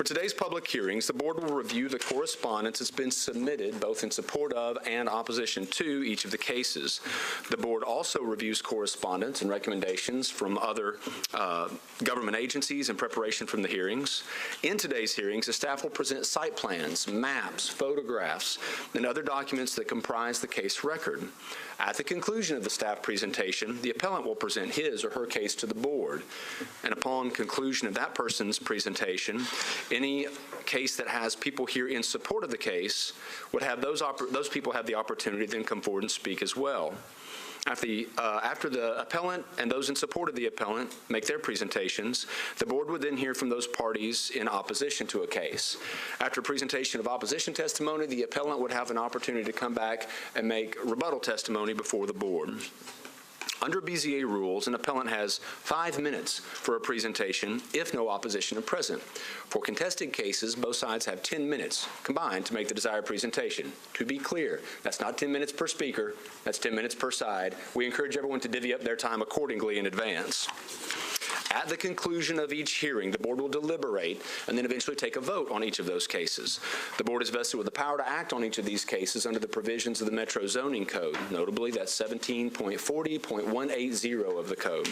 For today's public hearings, the board will review the correspondence that's been submitted both in support of and opposition to each of the cases. The board also reviews correspondence and recommendations from other government agencies in preparation from the hearings. In today's hearings, the staff will present site plans, maps, photographs, and other documents that comprise the case record. At the conclusion of the staff presentation, the appellant will present his or her case to the board. And upon conclusion of that person's presentation, any case that has people here in support of the case would have those people have the opportunity to then come forward and speak as well. After the appellant and those in support of the appellant make their presentations, the board would then hear from those parties in opposition to a case. After presentation of opposition testimony, the appellant would have an opportunity to come back and make rebuttal testimony before the board. Under BZA rules, an appellant has 5 minutes for a presentation if no opposition are present. For contested cases, both sides have 10 minutes combined to make the desired presentation. To be clear, that's not 10 minutes per speaker, that's 10 minutes per side. We encourage everyone to divvy up their time accordingly in advance. At the conclusion of each hearing, the board will deliberate and then eventually take a vote on each of those cases. The board is vested with the power to act on each of these cases under the provisions of the Metro Zoning Code. Notably, that's 17.40.180 of the code.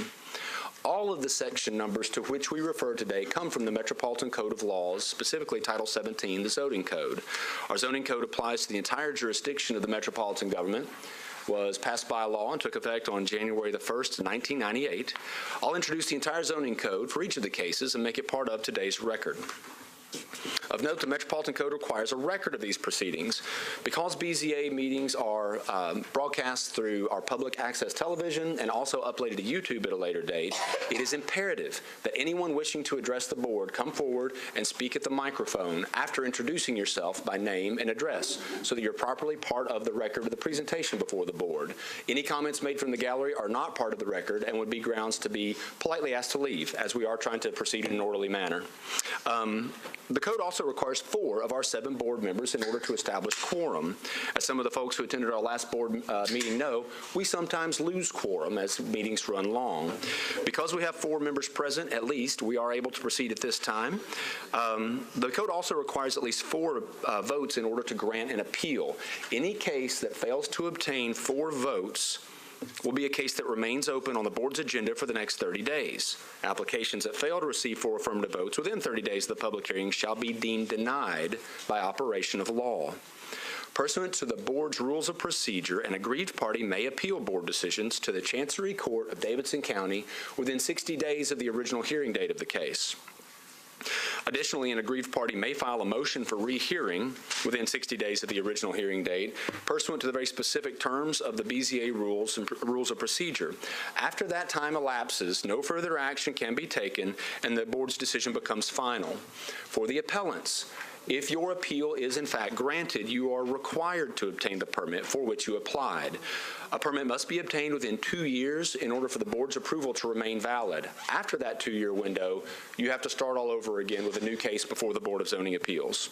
All of the section numbers to which we refer today come from the Metropolitan Code of Laws, specifically Title 17, the Zoning Code. Our zoning code applies to the entire jurisdiction of the metropolitan government, was passed by law and took effect on January the 1st, 1998. I'll introduce the entire zoning code for each of the cases and make it part of today's record. Of note, the Metropolitan Code requires a record of these proceedings. Because BZA meetings are broadcast through our public access television and also uploaded to YouTube at a later date, it is imperative that anyone wishing to address the board come forward and speak at the microphone after introducing yourself by name and address so that you're properly part of the record of the presentation before the board. Any comments made from the gallery are not part of the record and would be grounds to be politely asked to leave, as we are trying to proceed in an orderly manner. The code also requires 4 of our 7 board members in order to establish quorum. As some of the folks who attended our last board meeting know, we sometimes lose quorum as meetings run long. Because we have 4 members present, at least, we are able to proceed at this time. The code also requires at least 4 votes in order to grant an appeal. Any case that fails to obtain 4 votes will be a case that remains open on the board's agenda for the next 30 days. Applications that fail to receive 4 affirmative votes within 30 days of the public hearing shall be deemed denied by operation of law. Pursuant to the board's rules of procedure, an aggrieved party may appeal board decisions to the Chancery Court of Davidson County within 60 days of the original hearing date of the case. Additionally, an aggrieved party may file a motion for rehearing within 60 days of the original hearing date, pursuant to the very specific terms of the BZA rules and rules of procedure. After that time elapses, no further action can be taken, and the board's decision becomes final. For the appellants, if your appeal is in fact granted, you are required to obtain the permit for which you applied. A permit must be obtained within 2 years in order for the board's approval to remain valid. After that 2-year window, you have to start all over again with a new case before the Board of Zoning Appeals.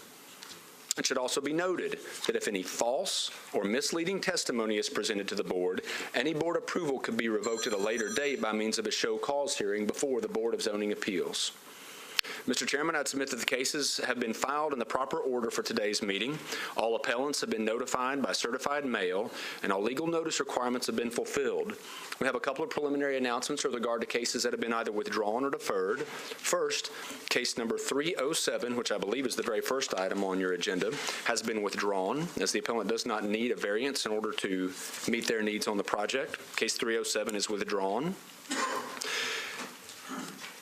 It should also be noted that if any false or misleading testimony is presented to the board, any board approval could be revoked at a later date by means of a show cause hearing before the Board of Zoning Appeals. Mr. Chairman, I'd submit that the cases have been filed in the proper order for today's meeting. All appellants have been notified by certified mail, and all legal notice requirements have been fulfilled. We have a couple of preliminary announcements with regard to cases that have been either withdrawn or deferred. First, case number 307, which I believe is the very first item on your agenda, has been withdrawn, as the appellant does not need a variance in order to meet their needs on the project. Case 307 is withdrawn.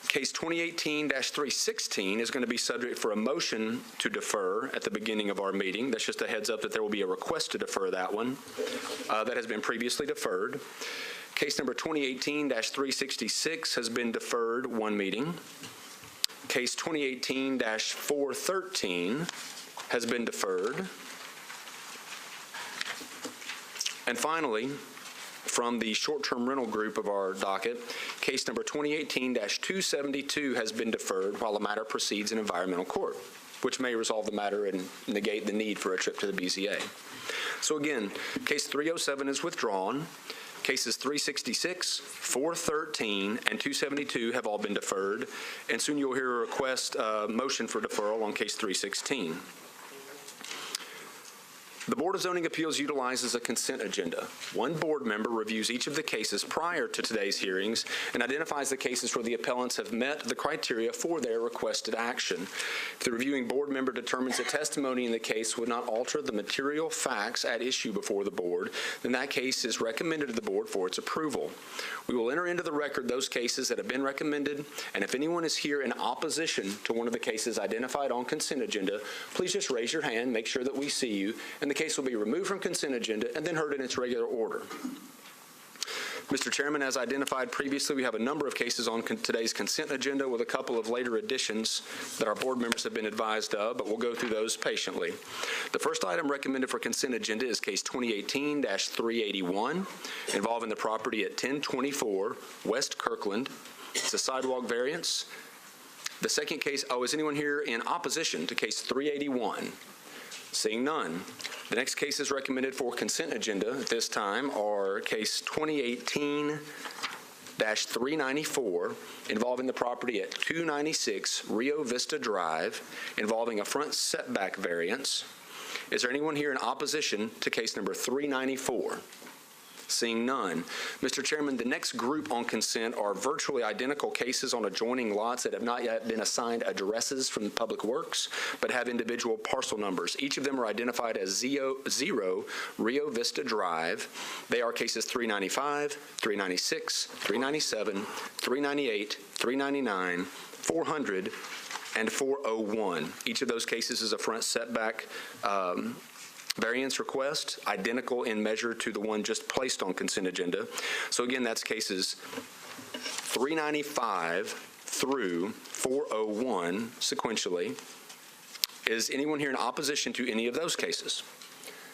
Case 2018-316 is going to be subject for a motion to defer at the beginning of our meeting. That's just a heads up that there will be a request to defer that one. That has been previously deferred. Case number 2018-366 has been deferred 1 meeting. Case 2018-413 has been deferred. And finally, from the short-term rental group of our docket, case number 2018-272 has been deferred while the matter proceeds in environmental court, which may resolve the matter and negate the need for a trip to the BZA. So again, case 307 is withdrawn. Cases 366, 413, and 272 have all been deferred, and soon you'll hear a request motion for deferral on case 316. The Board of Zoning Appeals utilizes a consent agenda. One board member reviews each of the cases prior to today's hearings and identifies the cases where the appellants have met the criteria for their requested action. If the reviewing board member determines that testimony in the case would not alter the material facts at issue before the board, then that case is recommended to the board for its approval. We will enter into the record those cases that have been recommended, and if anyone is here in opposition to one of the cases identified on consent agenda, please just raise your hand, make sure that we see you, and the case will be removed from consent agenda and then heard in its regular order. Mr. Chairman, as identified previously, we have a number of cases on today's consent agenda with a couple of later additions that our board members have been advised of, but we'll go through those patiently. The first item recommended for consent agenda is case 2018-381 involving the property at 1024 West Kirkland. It's a sidewalk variance. The second case, is anyone here in opposition to case 381? Seeing none. The next cases recommended for consent agenda at this time are case 2018-394 involving the property at 296 Rio Vista Drive involving a front setback variance. Is there anyone here in opposition to case number 394? Seeing none. Mr. Chairman, the next group on consent are virtually identical cases on adjoining lots that have not yet been assigned addresses from Public Works, but have individual parcel numbers. Each of them are identified as 0 Rio Vista Drive. They are cases 395, 396, 397, 398, 399, 400, and 401. Each of those cases is a front setback variance request, identical in measure to the one just placed on consent agenda. So again, that's cases 395 through 401 sequentially. Is anyone here in opposition to any of those cases?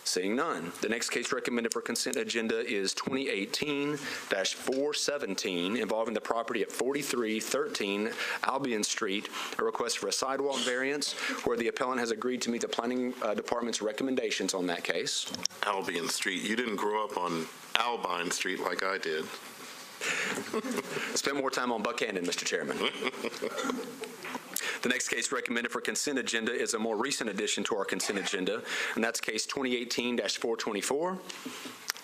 Seeing none. The next case recommended for consent agenda is 2018-417 involving the property at 4313 Albion Street, a request for a sidewalk variance where the appellant has agreed to meet the planning department's recommendations on that case. Albion Street. You didn't grow up on Albine Street like I did. Spend more time on Buchanan, Mr. Chairman. The next case recommended for consent agenda is a more recent addition to our consent agenda, and that's case 2018-424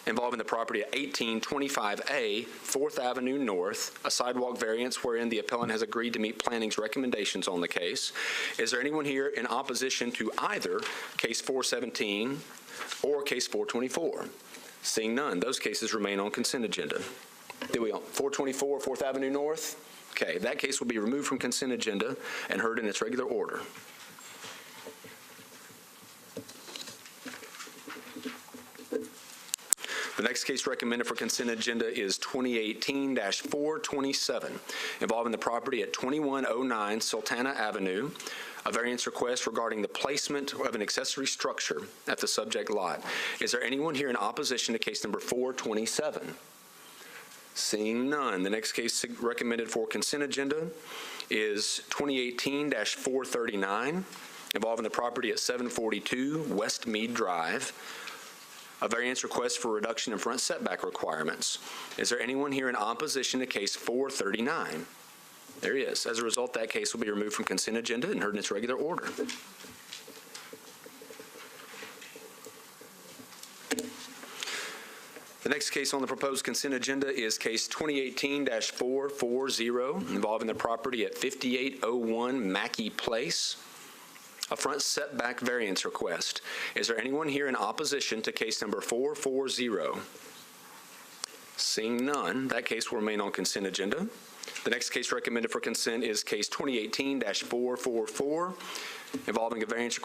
involving the property at 1825A 4th Avenue North, a sidewalk variance wherein the appellant has agreed to meet planning's recommendations on the case. Is there anyone here in opposition to either case 417 or case 424? Seeing none, those cases remain on consent agenda. 424 4th Avenue North? Okay, that case will be removed from consent agenda and heard in its regular order. The next case recommended for consent agenda is 2018-427 involving the property at 2109 Sultana Avenue, a variance request regarding the placement of an accessory structure at the subject lot. Is there anyone here in opposition to case number 427? Seeing none, the next case recommended for consent agenda is 2018-439 involving the property at 742 West Mead Drive, a variance request for reduction in front setback requirements. Is there anyone here in opposition to case 439? There he is. As a result, that case will be removed from consent agenda and heard in its regular order. The next case on the proposed consent agenda is case 2018-440 involving the property at 5801 Mackey Place, a front setback variance request. Is there anyone here in opposition to case number 440? Seeing none, that case will remain on consent agenda. The next case recommended for consent is case 2018-444 involving a variance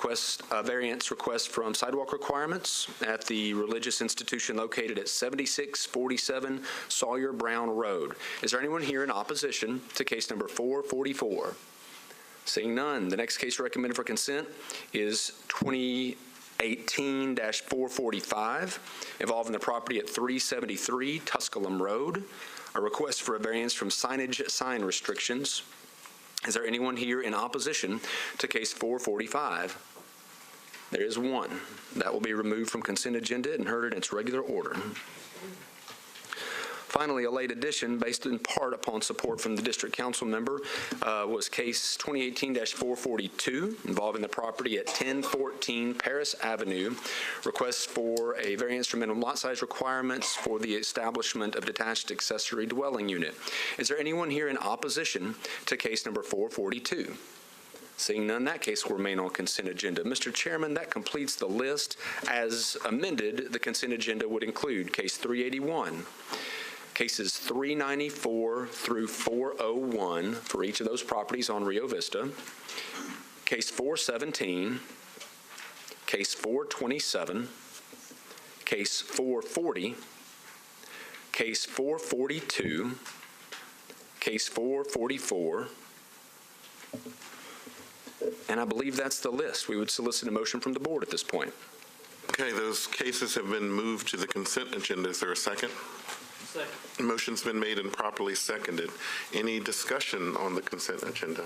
request from sidewalk requirements at the religious institution located at 7647 Sawyer Brown Road. Is there anyone here in opposition to case number 444? Seeing none, the next case recommended for consent is 2018-445 involving the property at 373 Tusculum Road, a request for a variance from signage sign restrictions. Is there anyone here in opposition to case 445? There is one. That will be removed from consent agenda and heard in its regular order. Finally, a late addition, based in part upon support from the district council member, was case 2018-442 involving the property at 1014 Paris Avenue. Requests for a variance from minimum lot size requirements for the establishment of detached accessory dwelling unit. Is there anyone here in opposition to case number 442? Seeing none, that case will remain on consent agenda. Mr. Chairman, that completes the list. As amended, the consent agenda would include case 381, cases 394 through 401 for each of those properties on Rio Vista, case 417, case 427, case 440, case 442, case 444, and I believe that's the list. We would solicit a motion from the board at this point. Okay, those cases have been moved to the consent agenda. Is there a second? Second. Motion's been made and properly seconded. Any discussion on the consent agenda?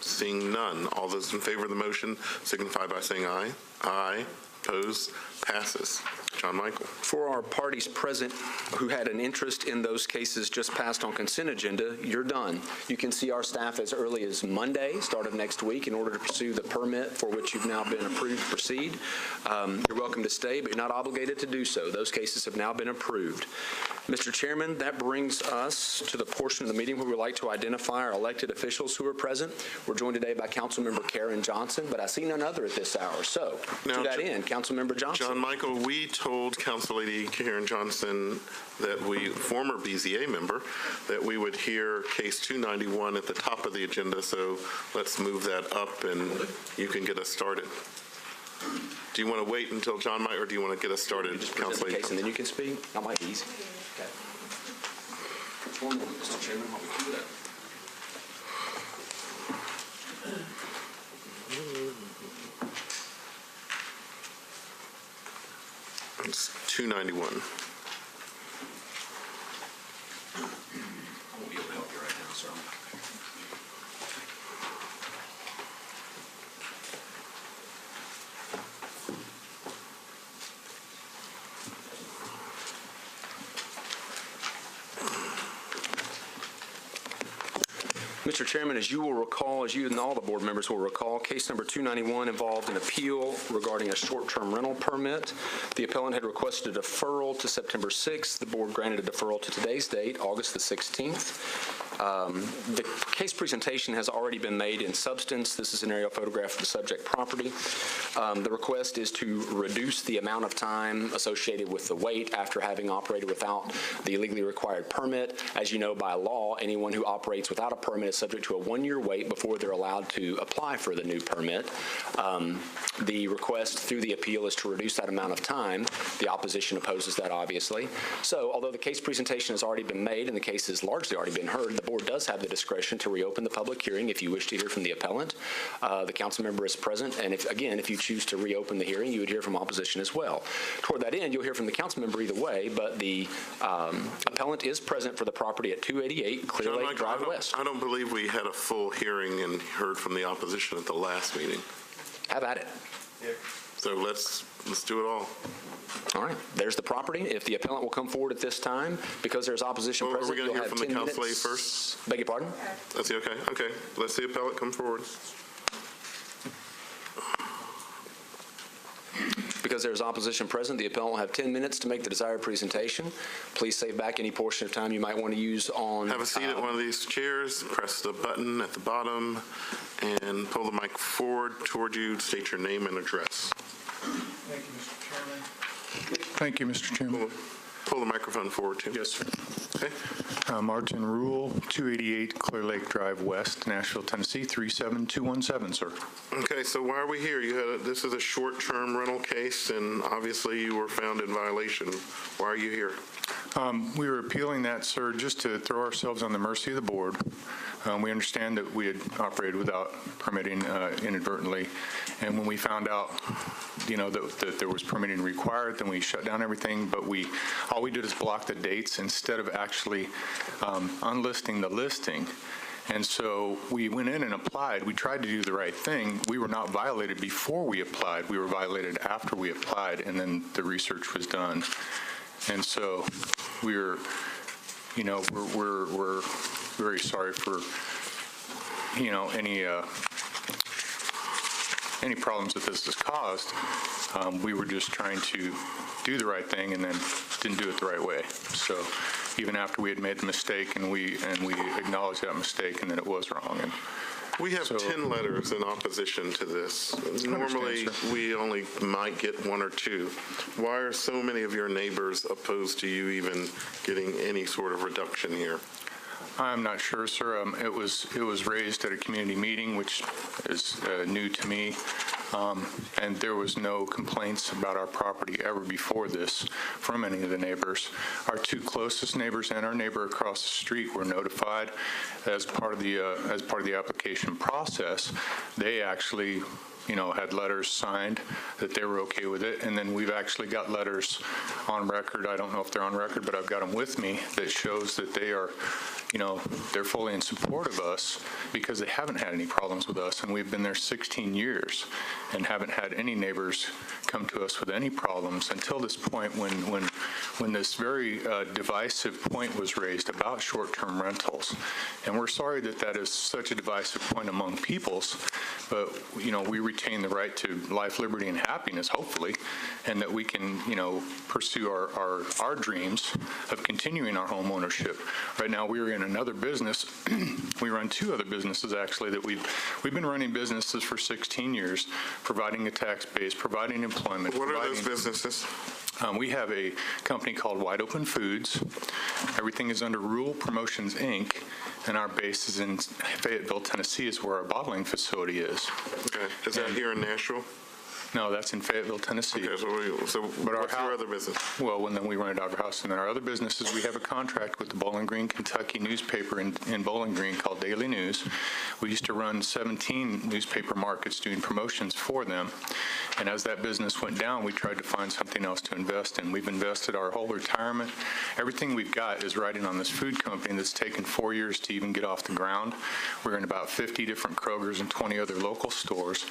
Seeing none, all those in favor of the motion signify by saying aye. Aye. Opposed? Passes. John Michael. For our parties present who had an interest in those cases just passed on consent agenda, you're done. You can see our staff as early as Monday, start of next week, in order to pursue the permit for which you've now been approved to proceed. You're welcome to stay, but you're not obligated to do so. Those cases have now been approved. Mr. Chairman, that brings us to the portion of the meeting where we'd like to identify our elected officials who are present. We're joined today by Councilmember Karen Johnson, but I see none other at this hour. So, Now, to that end, Councilmember Johnson. John Michael, we told Council Lady Karen Johnson, former BZA member, that we would hear case 291 at the top of the agenda, so let's move that up and you can get us started. Do you want to wait until John might, or do you want to get us started? Just present the case and then you can speak? That might be easy. Okay. One moment, Mr. Chairman, while we do that. It's 291. I won't be able to help you right now, sir. Mr. Chairman, as you will recall, as you and all the board members will recall, case number 291 involved an appeal regarding a short-term rental permit. The appellant had requested a deferral to September 6th. The board granted a deferral to today's date, August the 16th. The case presentation has already been made in substance. This is an aerial photograph of the subject property. The request is to reduce the amount of time associated with the wait after having operated without the legally required permit. As you know, by law, anyone who operates without a permit is subject to a one-year wait before they're allowed to apply for the new permit. The request through the appeal is to reduce that amount of time. The opposition opposes that, obviously. So, although the case presentation has already been made and the case has largely already been heard, the board does have the discretion to reopen the public hearing if you wish to hear from the appellant. The council member is present, and if you choose to reopen the hearing, you would hear from opposition as well. Toward that end, you'll hear from the council member either way, but the appellant is present for the property at 288 Clear Lake Drive West. I don't believe we had a full hearing and heard from the opposition at the last meeting. Have at it. So let's do it all. All right. There's the property. If the appellant will come forward at this time, because there's opposition Well, are present, we going to you'll hear have from 10 the council lady minutes. first? Beg your pardon? That's okay. Okay. Let's see appellant come forward. Because there's opposition present, the appellant will have 10 minutes to make the desired presentation. Please save back any portion of time you might want to use on... Have a seat at one of these chairs, press the button at the bottom, and pull the mic forward toward you. State your name and address. Thank you, Mr. Chairman. Thank you, Mr. Chairman. Pull the microphone forward, too. Yes, sir. Okay. Martin Rule, 288 Clear Lake Drive West, Nashville, Tennessee, 37217, sir. Okay, so why are we here? This is a short-term rental case, and obviously you were found in violation. Why are you here? We were appealing that, sir, just to throw ourselves on the mercy of the board. We understand that we had operated without permitting inadvertently, and when we found out, that there was permitting required, then we shut down everything, but all we did is block the dates instead of actually unlisting the listing. And so we went in and applied. We tried to do the right thing. We were not violated before we applied. We were violated after we applied, and then the research was done. And so we were we're very sorry for, any problems that this has caused. We were just trying to do the right thing and then didn't do it the right way. So even after we had made the mistake and we acknowledged that mistake and that it was wrong. And We have so, 10 letters in opposition to this. Normally, we only might get 1 or 2. Why are so many of your neighbors opposed to you even getting any sort of reduction here? I'm not sure, sir. It was raised at a community meeting, which is new to me, and there was no complaints about our property ever before this from any of the neighbors. Our 2 closest neighbors and our neighbor across the street were notified as part of the application process. They actually had letters signed that they were okay with it. And then we've actually got letters on record. I don't know if they're on record, but I've got them with me that shows that they are, they're fully in support of us because they haven't had any problems with us. And we've been there 16 years and haven't had any neighbors come to us with any problems until this point when this very divisive point was raised about short-term rentals. And we're sorry that that is such a divisive point among peoples, but, we retain the right to life, liberty, and happiness, hopefully, and that we can, pursue our dreams of continuing our home ownership. Right now, we're in another business. We run 2 other businesses, actually, that we've been running businesses for 16 years, providing a tax base, providing employment. What are those businesses? We have a company called Wide Open Foods. Everything is under Rural Promotions, Inc., and our base is in Fayetteville, Tennessee, is where our bottling facility is. Okay. Is that here in Nashville? No, that's in Fayetteville, Tennessee. Okay, so what's your other business? Well, and then we run it out of our house. And then our other businesses, we have a contract with the Bowling Green, Kentucky newspaper in Bowling Green called Daily News. We used to run 17 newspaper markets doing promotions for them. And as that business went down, we tried to find something else to invest in. We've invested our whole retirement. Everything we've got is riding on this food company that's taken 4 years to even get off the ground. We're in about 50 different Krogers and 20 other local stores.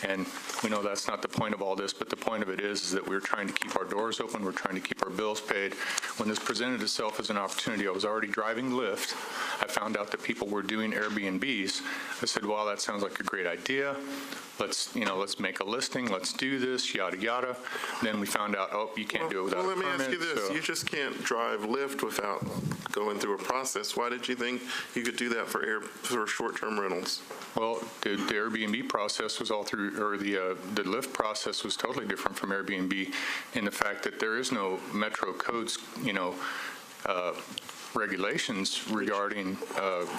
And we know that's not the point of all this, but the point of it is that we're trying to keep our doors open. We're trying to keep our bills paid. When this presented itself as an opportunity, I was already driving Lyft. I found out that people were doing Airbnbs. I said, well, that sounds like a great idea. Let's make a listing. Let's do this, yada, yada. Then we found out, oh, you can't do it without a permit. Well, let me ask you this. So. You just can't drive Lyft without going through a process. Why did you think you could do that for short-term rentals? Well, the Airbnb process was all through, or the Lyft process was totally different from Airbnb in the fact that there is no Metro Codes, regulations regarding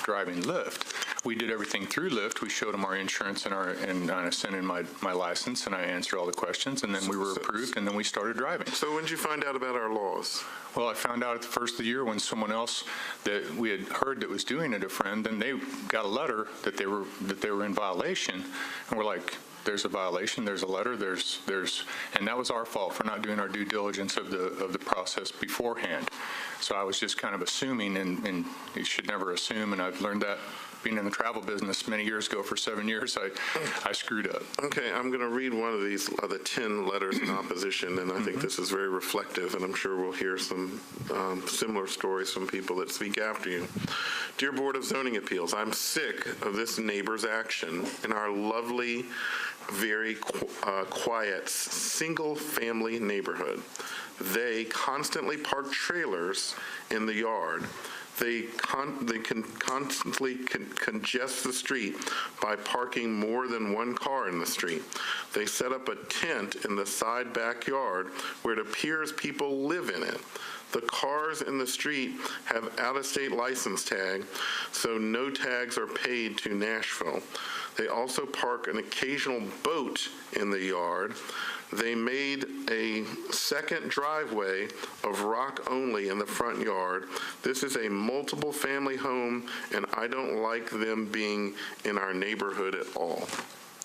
driving Lyft. We did everything through Lyft. We showed them our insurance and I sent in my license and I answered all the questions and then we were approved and then we started driving. So when did you find out about our laws? Well, I found out at the first of the year when someone else that we had heard that was doing it, a friend, and they got a letter that they were in violation, and we're like, there's a violation, there's a letter, and that was our fault for not doing our due diligence of the process beforehand. So I was just kind of assuming, and you should never assume, and I've learned that being in the travel business many years ago for 7 years, I screwed up. Okay, I'm going to read one of these the 10 letters in opposition, and I think this is very reflective, and I'm sure we'll hear some similar stories from people that speak after you. Dear Board of Zoning Appeals, I'm sick of this neighbor's action in our lovely, very quiet, single-family neighborhood. They constantly park trailers in the yard. They can constantly congest the street by parking more than one car in the street. They set up a tent in the side backyard where it appears people live in it. The cars in the street have out-of-state license tag, so no tags are paid to Nashville. They also park an occasional boat in the yard. They made a second driveway of rock only in the front yard. This is a multiple family home, and I don't like them being in our neighborhood at all.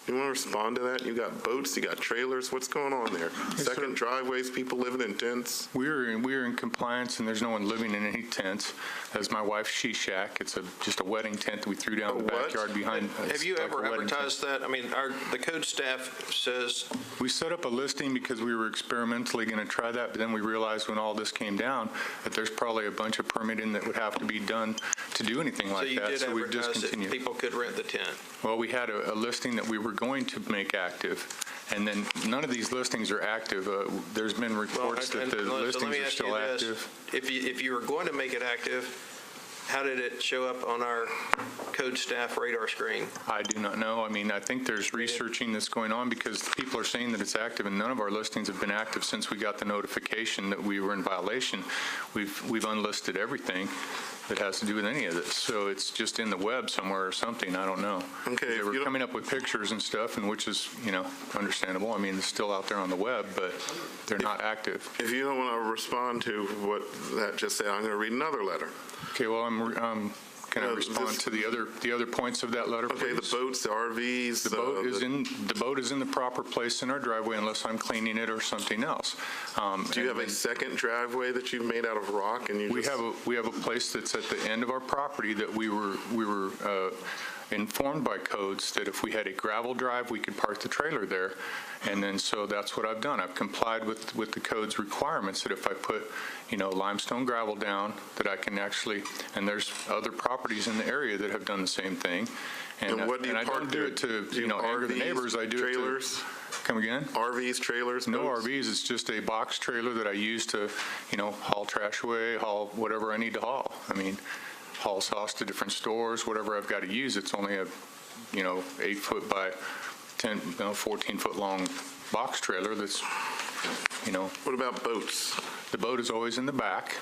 You want to respond to that? You got boats, you got trailers, what's going on there? Second driveways, people living in tents? We're in compliance, and there's no one living in any tents. That's my wife's she shack. It's just a wedding tent that we threw down the A what? backyard behind. Have you ever advertised that? I mean, the code staff says, We set up a listing because we were experimentally going to try that, but then we realized when all this came down that there's probably a bunch of permitting that would have to be done to do anything so like you that. did So we've advertise that discontinued. people could rent the tent. Well, we had a listing that we were going to make active, and then none of these listings are active. There's been reports that the So let listings me are ask still you this. active. If you were going to make it active, how did it show up on our code staff radar screen? I do not know. I mean, I think there's researching that's going on because people are saying that it's active, and none of our listings have been active since we got the notification that we were in violation. We've unlisted everything that has to do with any of this. So it's just in the web somewhere or something. I don't know. Okay, They if were you don't- coming up with pictures and stuff, and which is, understandable. I mean, it's still out there on the web, but they're not active. If you don't want to respond to what that just said, I'm going to read another letter. Okay, well, can I No, respond this- to the other points of that letter, please? Okay, the boats, the RVs. The boat is in the proper place in our driveway unless I'm cleaning it or something else. Do you have a second driveway that you've made out of rock and you We just? have a place that's at the end of our property that we were informed by codes that if we had a gravel drive, we could park the trailer there. And then, so that's what I've done. I've complied with the code's requirements that if I put, limestone gravel down, that I can actually, and there's other properties in the area that have done the same thing. And what do you I park don't do there? it to, Do you anger the RVs, neighbors. I do trailers? it to. Come again? RVs, trailers, No boats? RVs, it's just a box trailer that I use to, haul trash away, haul whatever I need to haul. I mean, haul sauce to different stores, whatever I've got to use. It's only a, 8-foot by 14-foot long box trailer that's, What about boats? the boat is always in the back.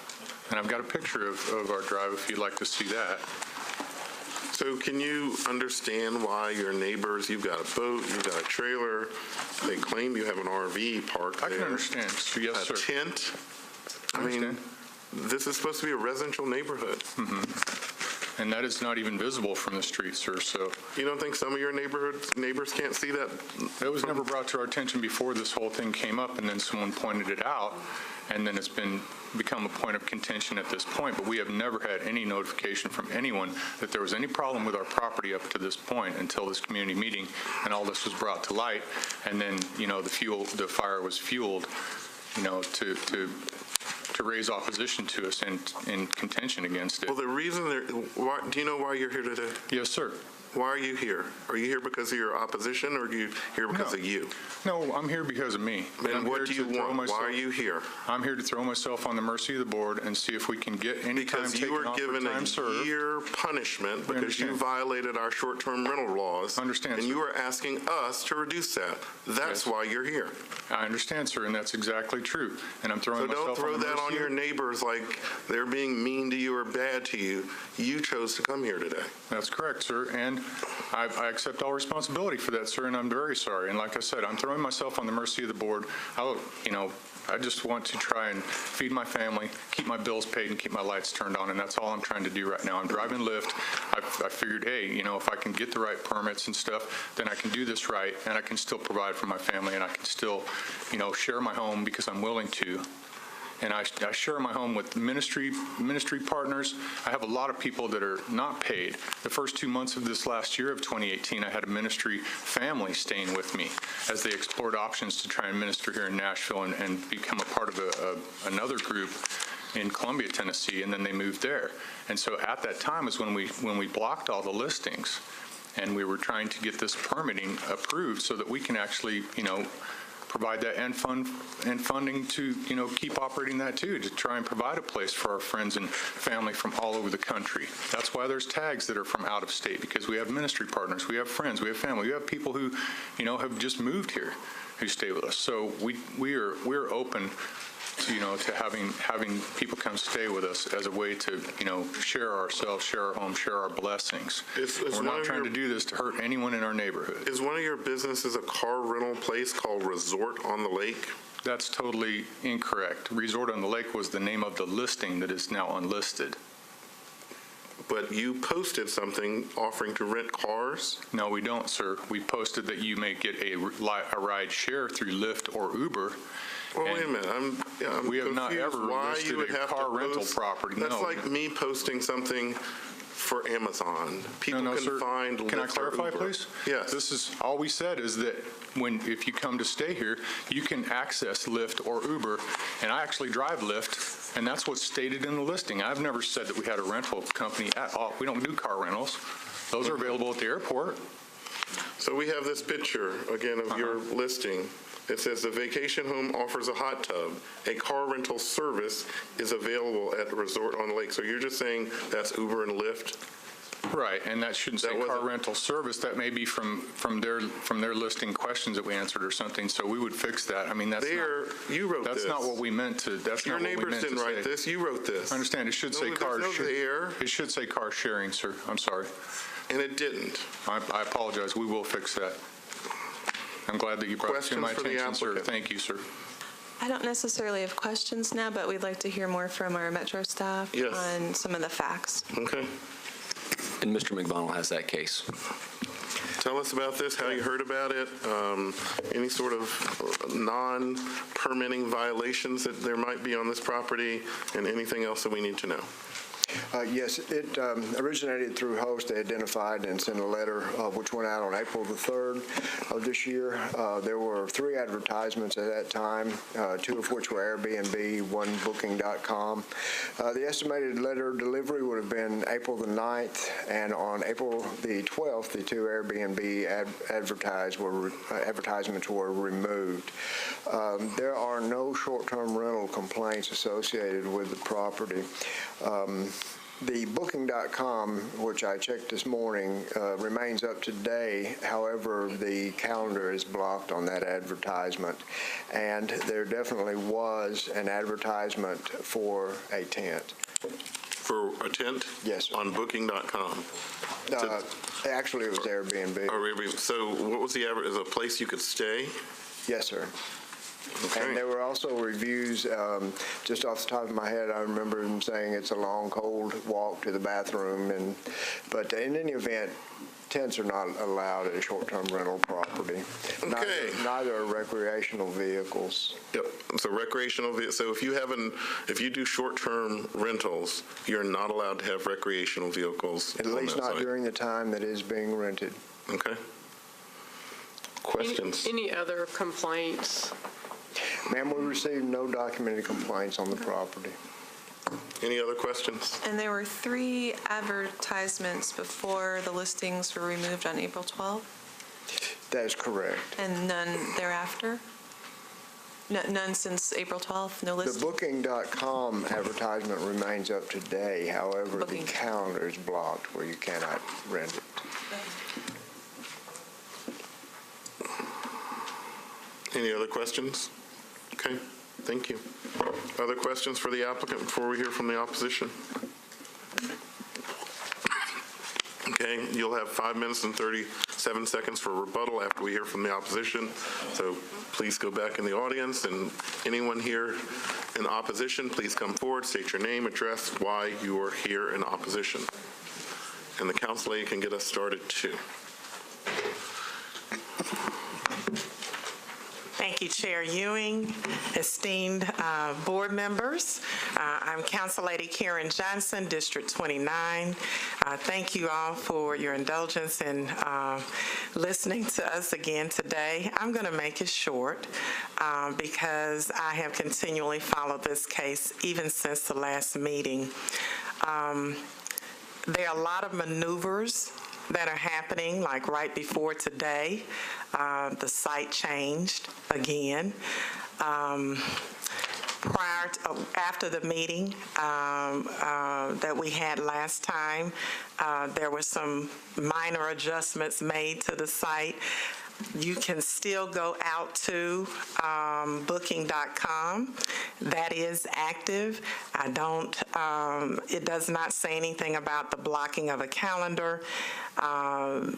And I've got a picture of our drive if you'd like to see that. So can you understand why your neighbors, you've got a boat, you've got a trailer, they claim you have an RV parked I there. can understand. Yes, A sir. tent? I Understand. mean, this is supposed to be a residential neighborhood. And that is not even visible from the street, sir, so. You don't think some of your neighbors can't see that? That was never brought to our attention before this whole thing came up, and then someone pointed it out, and then it's become a point of contention at this point, but we have never had any notification from anyone that there was any problem with our property up to this point until this community meeting, and all this was brought to light, and then, the fire was fueled, to raise opposition to us and contention against it. Well, the reason do you know why you're here today? Yes, sir. Why are you here? Are you here because of your opposition, or are you here because No. of you? No, I'm here because of me. And I'm what here do you to throw want? Why myself- are you here? I'm here to throw myself on the mercy of the board and see if we can get any time Because taken you were off for given time a served. year punishment because you understand. violated our short-term rental laws. Understand, And sir. you are asking us to reduce that. That's Yes. why you're here. I understand, sir, and that's exactly true. And I'm throwing So myself don't throw on the that on mercy your of- neighbors like they're being mean to you or bad to you. You chose to come here today. That's correct, sir, and I accept all responsibility for that, sir, and I'm very sorry. And like I said, I'm throwing myself on the mercy of the board. I just want to try and feed my family, keep my bills paid, and keep my lights turned on, and that's all I'm trying to do right now. I'm driving Lyft. I figured, hey, if I can get the right permits and stuff, then I can do this right, and I can still provide for my family, and I can still, share my home because I'm willing to. And I share my home with ministry partners. I have a lot of people that are not paid. The first 2 months of this last year of 2018, I had a ministry family staying with me as they explored options to try and minister here in Nashville and become a part of another group in Columbia, Tennessee, and then they moved there. And so at that time is when we blocked all the listings, and we were trying to get this permitting approved so that we can actually, provide that and funding to, keep operating that too, to try and provide a place for our friends and family from all over the country. That's why there's tags that are from out of state, because we have ministry partners, we have friends, we have family, we have people who, have just moved here who stay with us. So we're open to having people come stay with us as a way to, share ourselves, share our home, share our blessings. Is We're one not of trying your- to do this to hurt anyone in our neighborhood. Is one of your businesses a car rental place called Resort on the Lake? That's totally incorrect. Resort on the Lake was the name of the listing that is now unlisted. but you posted something offering to rent cars? No, we don't, sir. We posted that you may get a ride share through Lyft or Uber. Well, wait a minute, I'm We have not confused ever why listed you would a have to car rental post- property, That's no. like me posting something for Amazon. People No, can sir. find Lyft Can I or clarify, Uber. please? Yes. This is, all we said is that if you come to stay here, you can access Lyft or Uber, and I actually drive Lyft, and that's what's stated in the listing. I've never said that we had a rental company at all. We don't do car rentals. Those are available at the airport. So we have this picture, again, of your listing. It says, "The vacation home offers a hot tub. A car rental service is available at the resort on the lake." So you're just saying that's Uber and Lyft? Right, and that shouldn't say That car wasn't- rental service. That may be from their listing questions that we answered or something, so we would fix that. I mean, You wrote this. that's not what we meant to, that's Your not what we neighbors meant to didn't write say. this, you wrote this. I understand, it should No, say there's car. no there. It should say car sharing, sir. I'm sorry. And it didn't. I apologize. We will fix that. I'm glad that you brought it to my Questions for the attention, sir. applicant? Thank you, sir. I don't necessarily have questions now, but we'd like to hear more from our Metro staff Yes. on some of the facts. Okay. And Mr. McDonald has that case. Tell us about this, how you heard about it, any sort of non-permitting violations that there might be on this property, and anything else that we need to know. Yes, it originated through Host. They identified and sent a letter which went out on April the 3rd of this year. There were 3 advertisements at that time, 2 of which were Airbnb, 1 Booking.com. The estimated letter delivery would have been April the 9th, and on April the 12th, the 2 Airbnb advertisements were removed. There are no short-term rental complaints associated with the property. The Booking.com, which I checked this morning, remains up to date. However, the calendar is blocked on that advertisement, and there definitely was an advertisement for a tent. For a tent? Yes, sir. On Booking.com? Actually, it was Airbnb. So what was the average, is it a place you could stay? Yes, sir. Okay. And there were also reviews, just off the top of my head, I remember them saying it's a long, cold walk to the bathroom. But in any event, tents are not allowed at a short-term rental property. Okay. Neither are recreational vehicles. Yep. So recreational, so if you do short-term rentals, you're not allowed to have recreational vehicles At on least that not site. during the time that is being rented. Okay. Questions? Any other complaints? Ma'am, we received no documented complaints on the property. Any other questions? And there were 3 advertisements before the listings were removed on April 12th, That is correct. and none thereafter? None since April 12th, no The listing? Booking.com advertisement remains up to date. However, the Booking. calendar is blocked where you cannot rent it. Any other questions? Okay, thank you. Other questions for the applicant before we hear from the opposition? Okay, you'll have 5 minutes and 37 seconds for rebuttal after we hear from the opposition. So please go back in the audience, and anyone here in opposition, please come forward, state your name, address, why you are here in opposition. And the council lady can get us started too. Thank you, Chair Ewing, esteemed board members. I'm Council Lady Karen Johnson, District 29. Thank you all for your indulgence in listening to us again today. I'm going to make it short because I have continually followed this case even since the last meeting. There are a lot of maneuvers that are happening, like right before today. The site changed again. After the meeting that we had last time, there were some minor adjustments made to the site. You can still go out to Booking.com. That is active. It does not say anything about the blocking of a calendar.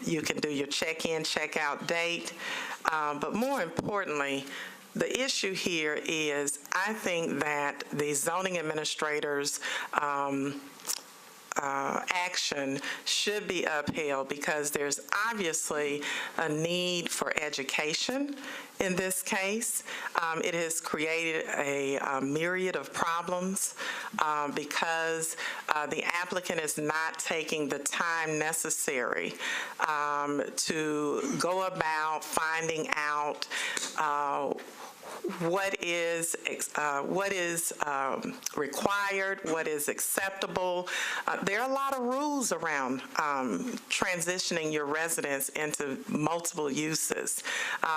You can do your check-in, check-out date. But more importantly, the issue here is I think that the zoning administrator's action should be upheld because there's obviously a need for education in this case. It has created a myriad of problems because the applicant is not taking the time necessary to go about finding out what is required, what is acceptable. There are a lot of rules around transitioning your residence into multiple uses.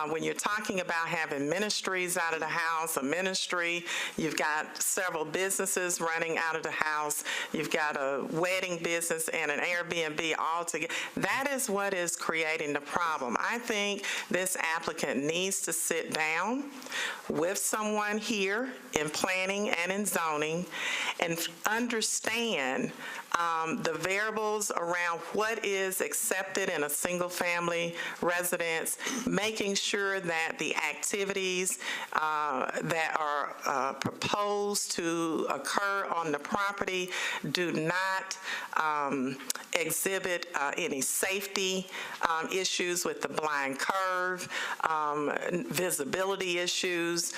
When you're talking about having ministries out of the house, a ministry, you've got several businesses running out of the house, you've got a wedding business and an Airbnb all together. That is what is creating the problem. I think this applicant needs to sit down with someone here in planning and in zoning and understand the variables around what is accepted in a single-family residence, making sure that the activities that are proposed to occur on the property do not exhibit any safety issues with the blind curve, visibility issues,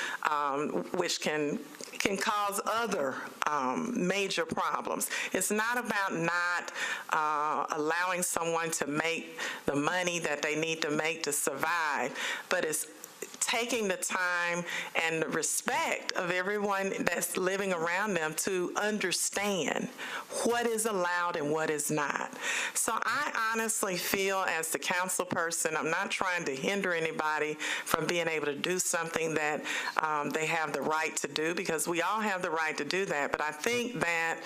which can cause other major problems. It's not about not allowing someone to make the money that they need to make to survive, but it's taking the time and the respect of everyone that's living around them to understand what is allowed and what is not. So I honestly feel, as the council person, I'm not trying to hinder anybody from being able to do something that they have the right to do, because we all have the right to do that. But I think that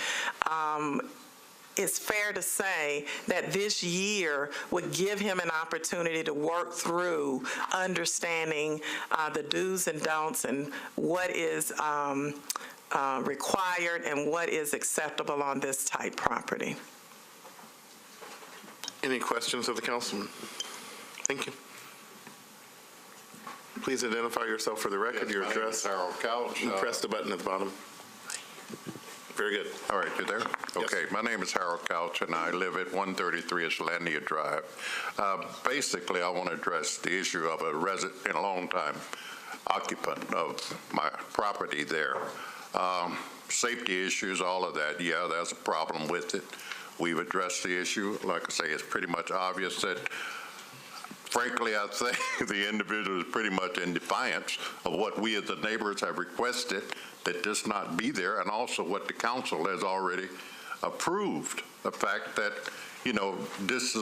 it's fair to say that this year would give him an opportunity to work through understanding the do's and don'ts and what is required and what is acceptable on this type property. Any questions of the councilman? Thank you. Please identify yourself for the record, your address. Harold Couch. You press the button at the bottom. Very good. All right, you there? Okay, my name is Harold Couch, and I live at 133 Islandia Drive. Basically, I want to address the issue of a resident and a long-time occupant of my property there. Safety issues, all of that, yeah, there's a problem with it. We've addressed the issue. Like I say, it's pretty much obvious that, frankly, I think the individual is pretty much in defiance of what we as the neighbors have requested, that this not be there, and also what the council has already approved, the fact that, you know, this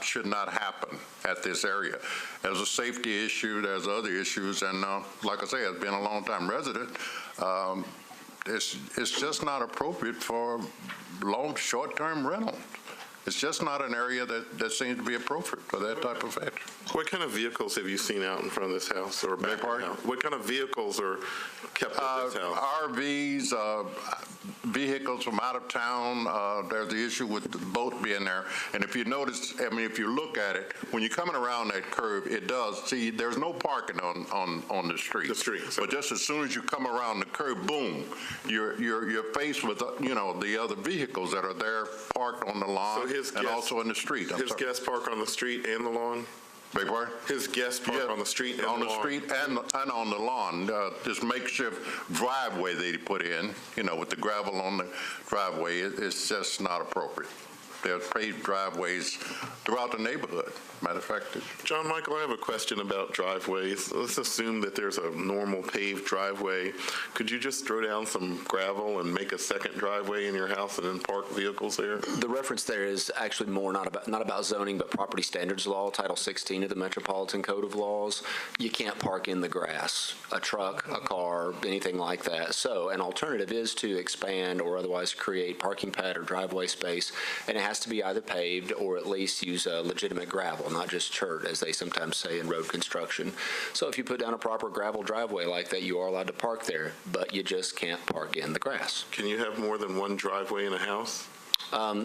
should not happen at this area. There's a safety issue, there's other issues, and like I say, I've been a long-time resident. It's just not appropriate for short-term rental. It's just not an area that seems to be appropriate for that type of action. What kind of vehicles have you seen out in front of this house or back of the house? What kind of vehicles are kept at this house? RVs, vehicles from out of town. There's the issue with the boat being there. And if you notice, I mean, if you look at it, when you're coming around that curve, it does, see, there's no parking on the street. The street. But just as soon as you come around the curve, boom, you're faced with, you know, the other vehicles that are there parked on the lawn and also in the street. His guests park on the street and the lawn? Beg your pardon? His guests park on the street and on the the lawn? street and on the lawn. This makeshift driveway they put in, you know, with the gravel on the driveway, it's just not appropriate. There's paved driveways throughout the neighborhood. Matter of fact, John Michael, I have a question about driveways. Let's assume that there's a normal paved driveway. Could you just throw down some gravel and make a second driveway in your house and then park vehicles there? The reference there is actually more not about zoning, but property standards law, Title 16 of the Metropolitan Code of Laws. You can't park in the grass, a truck, a car, anything like that. So an alternative is to expand or otherwise create parking pad or driveway space, and it has to be either paved or at least use legitimate gravel, not just chert, as they sometimes say in road construction. So if you put down a proper gravel driveway like that, you are allowed to park there, but you just can't park in the grass. Can you have more than one driveway in a house?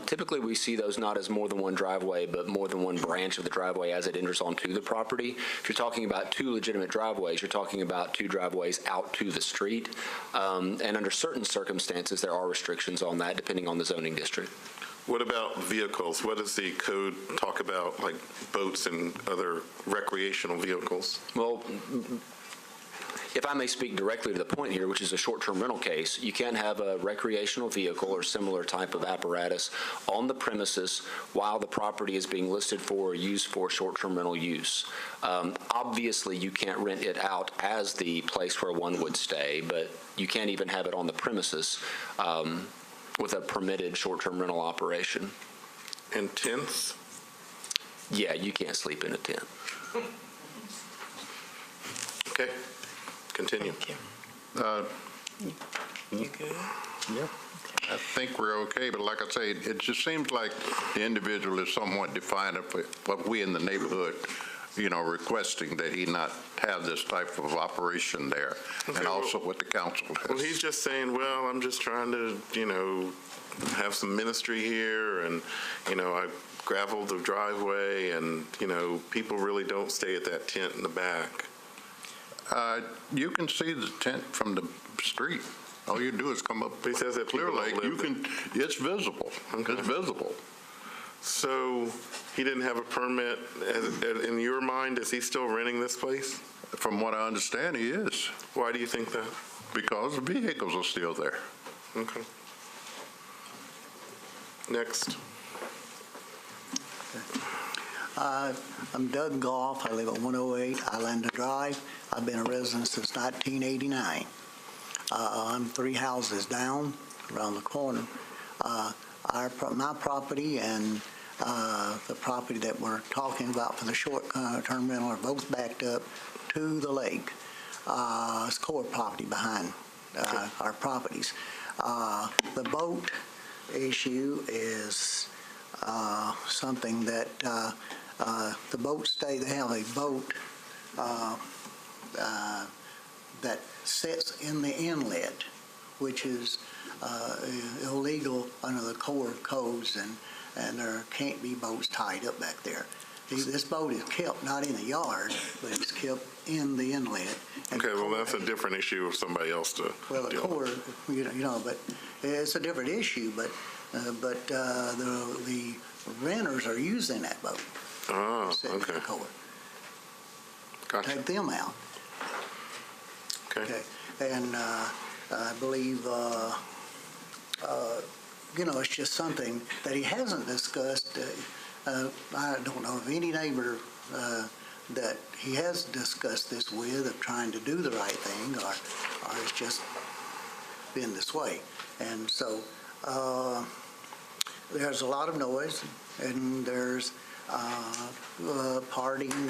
Typically, we see those not as more than one driveway, but more than one branch of the driveway as it enters onto the property. If you're talking about two legitimate driveways, you're talking about two driveways out to the street. And under certain circumstances, there are restrictions on that, depending on the zoning district. What about vehicles? What does the code talk about, like boats and other recreational vehicles? Well, if I may speak directly to the point here, which is a short-term rental case, you can't have a recreational vehicle or similar type of apparatus on the premises while the property is being listed for or used for short-term rental use. Obviously, you can't rent it out as the place where one would stay, but you can't even have it on the premises with a permitted short-term rental operation. And tents? Yeah, you can't sleep in a tent. Okay, continue. You good? I think we're okay, but like I say, it just seems like the individual is somewhat defiant of what we in the neighborhood, requesting that he not have this type of operation there, Okay, and also what the council has. Well, he's just saying, well, I'm just trying to, have some ministry here, and, I graveled the driveway, and, people really don't stay at that tent in the back. You can see the tent from the street. All you do is come up He says that Clear people don't Lake. You live can. It's visible. Okay. It's visible. So he didn't have a permit. In your mind, is he still renting this place? From what I understand, he is, Why do you think that? because the vehicles are still there. Okay. Next. I'm Doug Goff. I live at 108 Islander Drive. I've been a resident since 1989. I'm 3 houses down around the corner. My property and the property that we're talking about for the short-term rental are both backed up to the lake. It's core property behind our properties. The boat issue is something that the boat stay. They have a boat that sits in the inlet, which is illegal under the Corps codes, and there can't be boats tied up back there. This boat is kept not in the yard, but it's kept in the inlet. And Okay, well, that's a different issue of somebody else to well, the deal Corps, with. but it's a different issue. But the renters are using that boat. Oh, Sitting in okay. the Corps. Gotcha. Take them out. Okay. And I believe, it's just something that he hasn't discussed. I don't know of any neighbor that he has discussed this with, of trying to do the right thing, or it's just been this way. And so there's a lot of noise, and there's partying,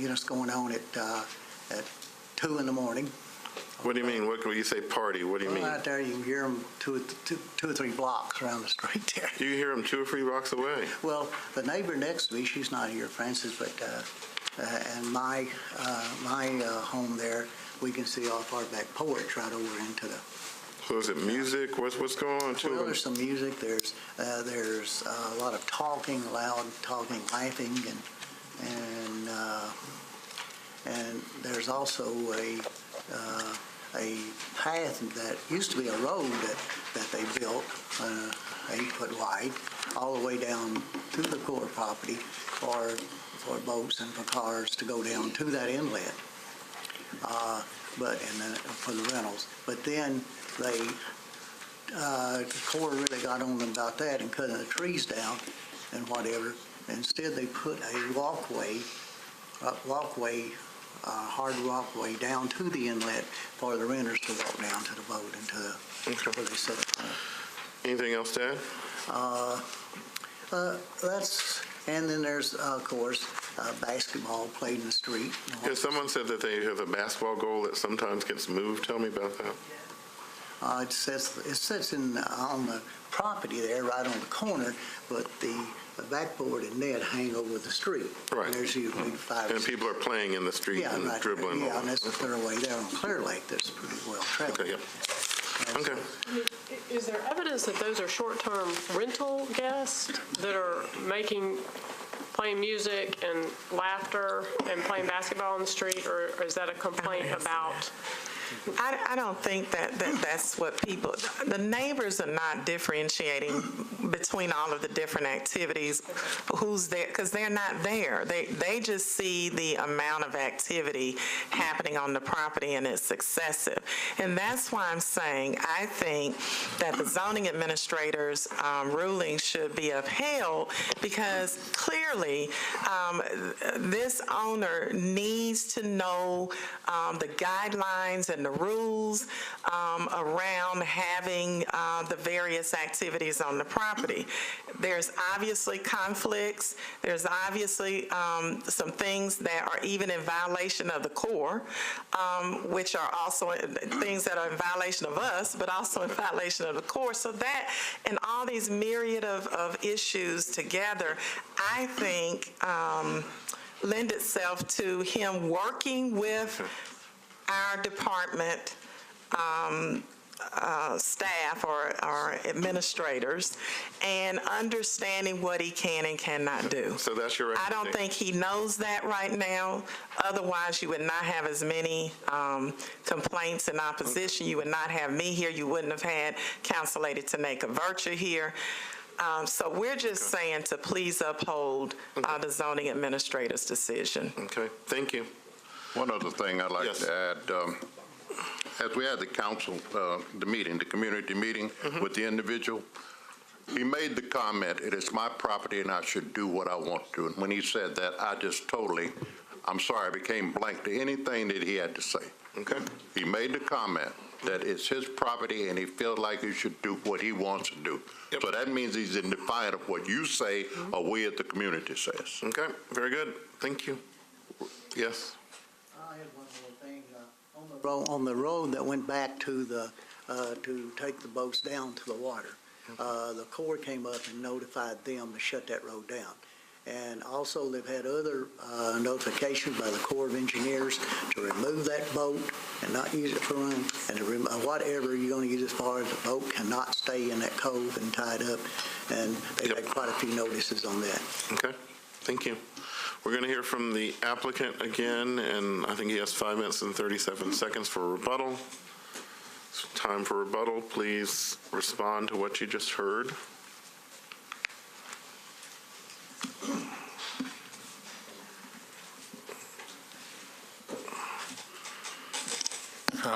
it's going on at 2 in the morning. What do you mean? When you say party, what do you mean? Out there, you can hear them two or three blocks around the street there. You hear them 2 or 3 blocks away. Well, the neighbor next to me, she's not here, Francis, but and my home there, we can see off our back porch right over into the. So is it music? What's going on? Well, there's some music. There's a lot of talking, loud talking, laughing, and there's also a path that used to be a road that they built, 8 foot wide, all the way down to the Corps property for boats and for cars to go down to that inlet. And then for the rentals. But then the Corps really got on them about that and cutting the trees down and whatever. Instead, they put a hard walkway down to the inlet for the renters to walk down to the boat and to the where they set up. Anything else to add? And then there's, of course, basketball played in the street. Yeah, someone said that they have a basketball goal that sometimes gets moved. Tell me about that. It sits on the property there, right on the corner, but the backboard and net hang over the street. Right. And there's usually 5 or And 6. people are playing in the street and right, dribbling. Yeah, and that's the clear way there on Clear Lake that's pretty well traveled. Okay, yeah. Okay. Is there evidence that those are short-term rental guests that are playing music and laughter and playing basketball on the street, or is that a complaint about I don't think that's what people, the neighbors are not differentiating between all of the different activities, who's there, because they're not there. They just see the amount of activity happening on the property, and it's excessive. And that's why I'm saying I think that the zoning administrator's ruling should be upheld, because clearly this owner needs to know the guidelines and the rules around having the various activities on the property. There's obviously conflicts. There's obviously some things that are even in violation of the core, which are also things that are in violation of us, but also in violation of the core. So that and all these myriad of issues together, I think lend itself to him working with our department staff or administrators and understanding what he can and cannot do. So that's your I don't think he knows that right now. Otherwise, you would not have as many complaints in opposition. You would not have me here. You wouldn't have had Council Lady Tanaka Virtue here. So we're just saying to please uphold the zoning administrator's decision. Okay, thank you. One other thing I'd like Yes. to add, as we had the council, the meeting, the community meeting with the individual, he made the comment, it is my property and I should do what I want to. And when he said that, I just totally, I'm sorry, I became blank to anything that he had to say. Okay. He made the comment that it's his property and he feels like he should do what he wants to do. Yep. So that means he's in defiance of what you say or we at the community says. Okay, very good. Thank you. Yes? I had one more thing. On the road that went back to to take the boats down to the water, the Corps came up and notified them to shut that road down. And also, they've had other notifications by the Corps of Engineers to remove that boat and not use it for running, and to whatever you're going to use as far as the boat cannot stay in that cove and tied up. And they've had quite a few notices on that. Okay, thank you. We're going to hear from the applicant again, and I think he has 5 minutes and 37 seconds for rebuttal. So time for rebuttal. Please respond to what you just heard.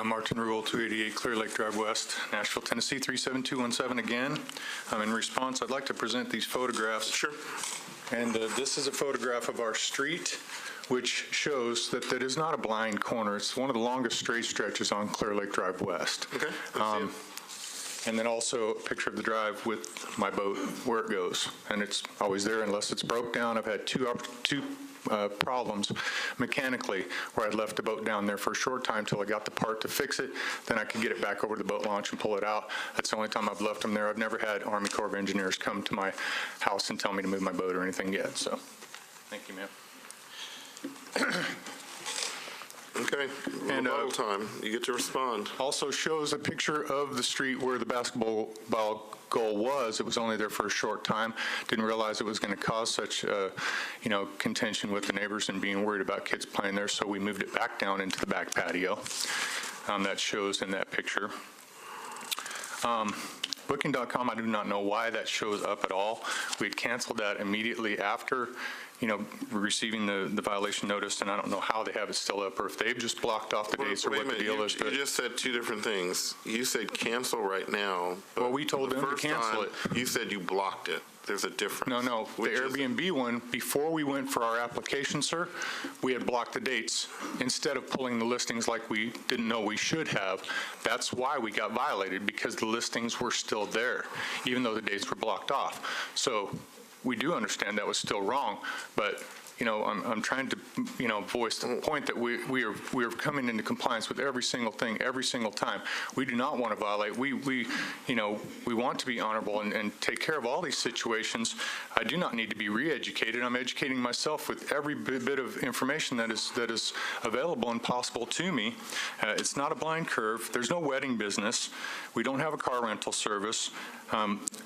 Martin Rule, 288 Clear Lake Drive West, Nashville, Tennessee, 37217 again. In response, I'd like to present these photographs. Sure. And this is a photograph of our street, which shows that that is not a blind corner. It's one of the longest straight stretches on Clear Lake Drive West. Okay, let's see it. And then also a picture of the drive with my boat, where it goes. And it's always there unless it's broke down. I've had two problems mechanically where I'd left the boat down there for a short time till I got the part to fix it. Then I could get it back over to the boat launch and pull it out. That's the only time I've left them there. I've never had Army Corps of Engineers come to my house and tell me to move my boat or anything yet. So, thank you, ma'am. Okay, And, rebuttal time. You get to respond. Also shows a picture of the street where the basketball goal was. It was only there for a short time. Didn't realize it was going to cause such, contention with the neighbors and being worried about kids playing there. So we moved it back down into the back patio. That shows in that picture. Booking.com, I do not know why that shows up at all. We had canceled that immediately after, receiving the violation notice, and I don't know how they have it still up, or if they've just blocked off the dates or Wait a what the minute, deal is. you just said two different things. You said cancel right now. but Well, we told them to cancel the first time, you said you blocked it. There's a difference. No, the Which is- Airbnb one, before we went for our application, sir, we had blocked the dates instead of pulling the listings like we didn't know we should have. That's why we got violated, because the listings were still there, even though the dates were blocked off. So we do understand that was still wrong, but I'm trying to, voice the point that we are coming into compliance with every single thing, every single time. We do not want to violate. We want to be honorable and take care of all these situations. I do not need to be re-educated. I'm educating myself with every bit of information that is available and possible to me. It's not a blind curve. There's no wedding business. We don't have a car rental service.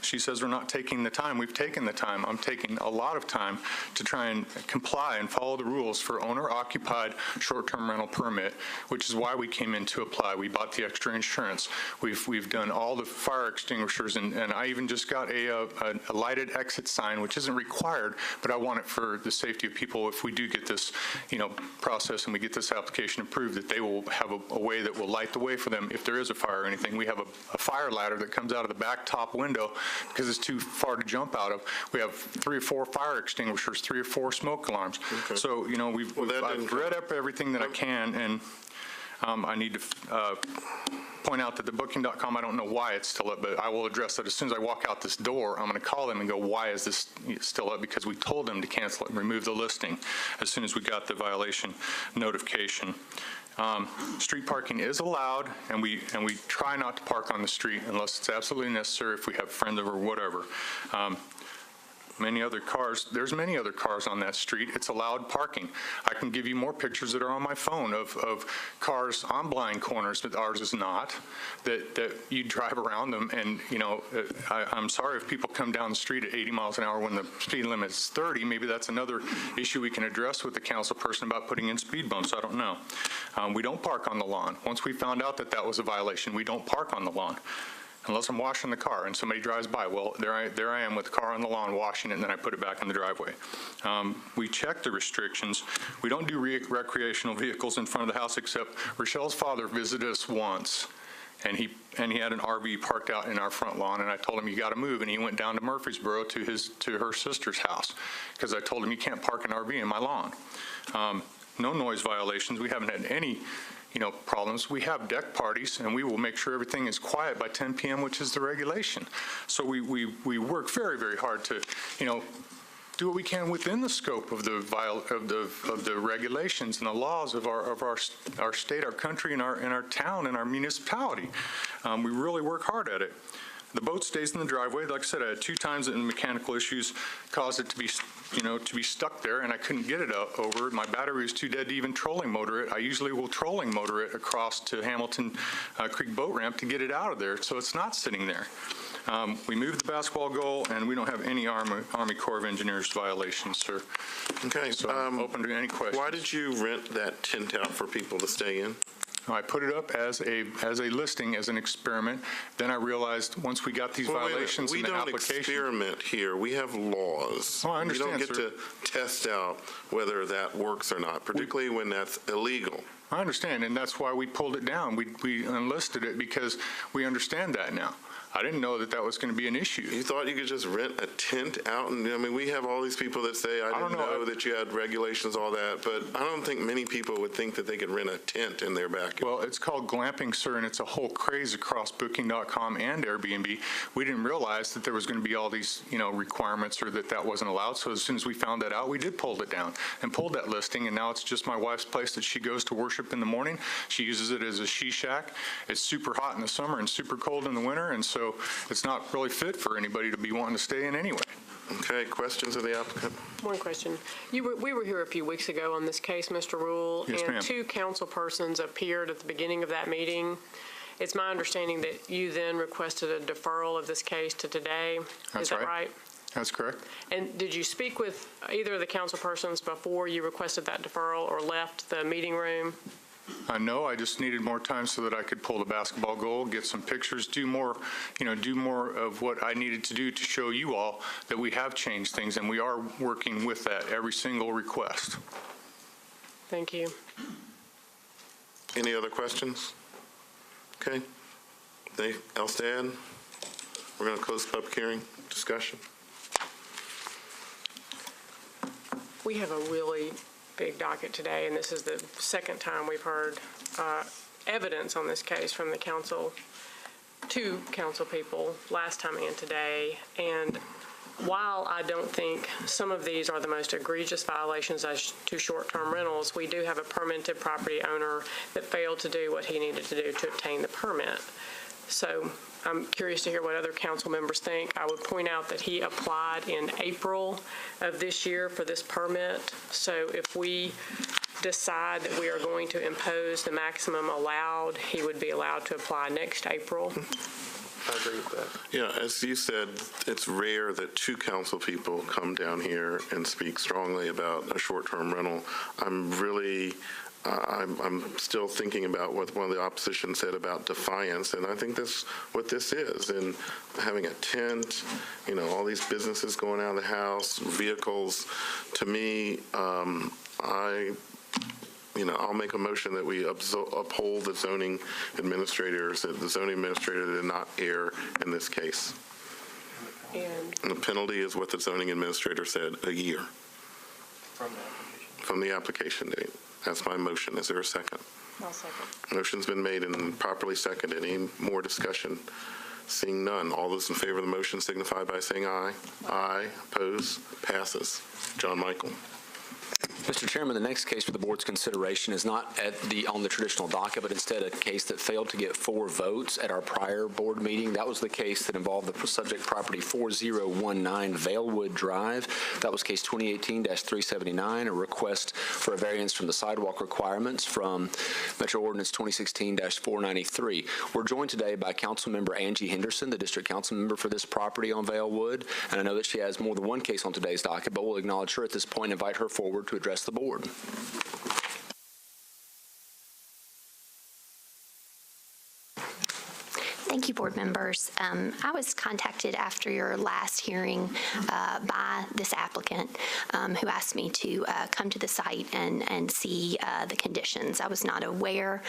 She says we're not taking the time. We've taken the time. I'm taking a lot of time to try and comply and follow the rules for owner-occupied short-term rental permit, which is why we came in to apply. We bought the extra insurance. We've done all the fire extinguishers, and I even just got a lighted exit sign, which isn't required, but I want it for the safety of people if we do get this, process and we get this application approved, that they will have a way that will light the way for them if there is a fire or anything. We have a fire ladder that comes out of the back top window because it's too far to jump out of. We have 3 or 4 fire extinguishers, 3 or 4 smoke alarms. Okay. So, I've read up everything that I can, and I need to point out that the Booking.com, I don't know why it's still up, but I will address that as soon as I walk out this door. I'm going to call them and go, why is this still up? Because we told them to cancel it and remove the listing as soon as we got the violation notification. Street parking is allowed, and we try not to park on the street unless it's absolutely necessary if we have friends over or whatever. There's many other cars on that street. It's allowed parking. I can give you more pictures that are on my phone of cars on blind corners, but ours is not, that you drive around them, and, I'm sorry if people come down the street at 80 miles an hour when the speed limit is 30. Maybe that's another issue we can address with the council person about putting in speed bumps. I don't know. We don't park on the lawn. Once we found out that was a violation, we don't park on the lawn. Unless I'm washing the car and somebody drives by. Well, there I am with the car on the lawn washing it, and then I put it back in the driveway. We check the restrictions. We don't do recreational vehicles in front of the house, except Rochelle's father visited us once, and he had an RV parked out in our front lawn, and I told him, you got to move, and he went down to Murfreesboro to her sister's house, because I told him, you can't park an RV in my lawn. No noise violations. We haven't had any problems. We have deck parties, and we will make sure everything is quiet by 10 p.m., which is the regulation. So we work very, very hard to, do what we can within the scope of the regulations and the laws of our state, our country, and our town and our municipality. We really work hard at it. The boat stays in the driveway. Like I said, I had 2 times that mechanical issues caused it to be stuck there, and I couldn't get it over. My battery was too dead to even trolling motor it. I usually will trolling motor it across to Hamilton Creek Boat Ramp to get it out of there, so it's not sitting there. We moved the basketball goal, and we don't have any Army Corps of Engineers violations, sir. Okay. So I'm open to any questions. Why did you rent that tent out for people to stay in? I put it up as a listing, as an experiment. Then I realized once we got these violations in the application. We don't experiment here. We have laws. Oh, I understand, You don't get sir. to test out whether that works or not, particularly when that's illegal. I understand, and that's why we pulled it down. We enlisted it because we understand that now. I didn't know that was going to be an issue. You thought you could just rent a tent out? And we have all these people that say, I didn't know that you had regulations, all that, but I don't think many people would think that they could rent a tent in their backyard. Well, it's called glamping, sir, and it's a whole craze across Booking.com and Airbnb. We didn't realize that there was going to be all these, requirements, or that wasn't allowed. So as soon as we found that out, we did pull it down and pulled that listing, and now it's just my wife's place that she goes to worship in the morning. She uses it as a she shack. It's super hot in the summer and super cold in the winter, and so it's not really fit for anybody to be wanting to stay in anyway. Okay, questions of the applicant? One question. We were here a few weeks ago on this case, Mr. Rule. Yes, ma'am. And 2 council persons appeared at the beginning of that meeting. It's my understanding that you then requested a deferral of this case to today. That's Is that right? That's correct. And did you speak with either of the council persons before you requested that deferral or left the meeting room? No, I just needed more time so that I could pull the basketball goal, get some pictures, do more of what I needed to do to show you all that we have changed things, and we are working with that every single request. Thank you. Any other questions? Okay. Anything else to add? We're going to close the public hearing. Discussion. We have a really big docket today, and this is the second time we've heard evidence on this case from the council, 2 council people, last time and today. And while I don't think some of these are the most egregious violations as to short-term rentals, we do have a permitted property owner that failed to do what he needed to do to obtain the permit. So I'm curious to hear what other council members think. I would point out that he applied in April of this year for this permit. So if we decide that we are going to impose the maximum allowed, he would be allowed to apply next April. I agree with that. Yeah, as you said, it's rare that two council people come down here and speak strongly about a short-term rental. I'm still thinking about what one of the opposition said about defiance, and I think that's what this is. And having a tent, all these businesses going out of the house, vehicles, to me, I'll make a motion that we uphold the zoning administrators, that the zoning administrator did not err in this case. And the penalty is what the zoning administrator said, a year. From the application date. That's my motion. Is there a second? I'll second. Motion's been made and properly seconded. Any more discussion? Seeing none. All those in favor of the motion signify by saying aye. Aye. Oppose? Passes. John Michael. Mr. Chairman, the next case for the board's consideration is not on the traditional docket, but instead a case that failed to get 4 votes at our prior board meeting. That was the case that involved the subject property 4019 Valewood Drive. That was case 2018-379, a request for a variance from the sidewalk requirements from Metro Ordinance 2016-493. We're joined today by Councilmember Angie Henderson, the district council member for this property on Valewood, and I know that she has more than one case on today's docket, but we'll acknowledge her at this point and invite her forward to address the board. Thank you, board members. I was contacted after your last hearing by this applicant who asked me to come to the site and see the conditions. I was not aware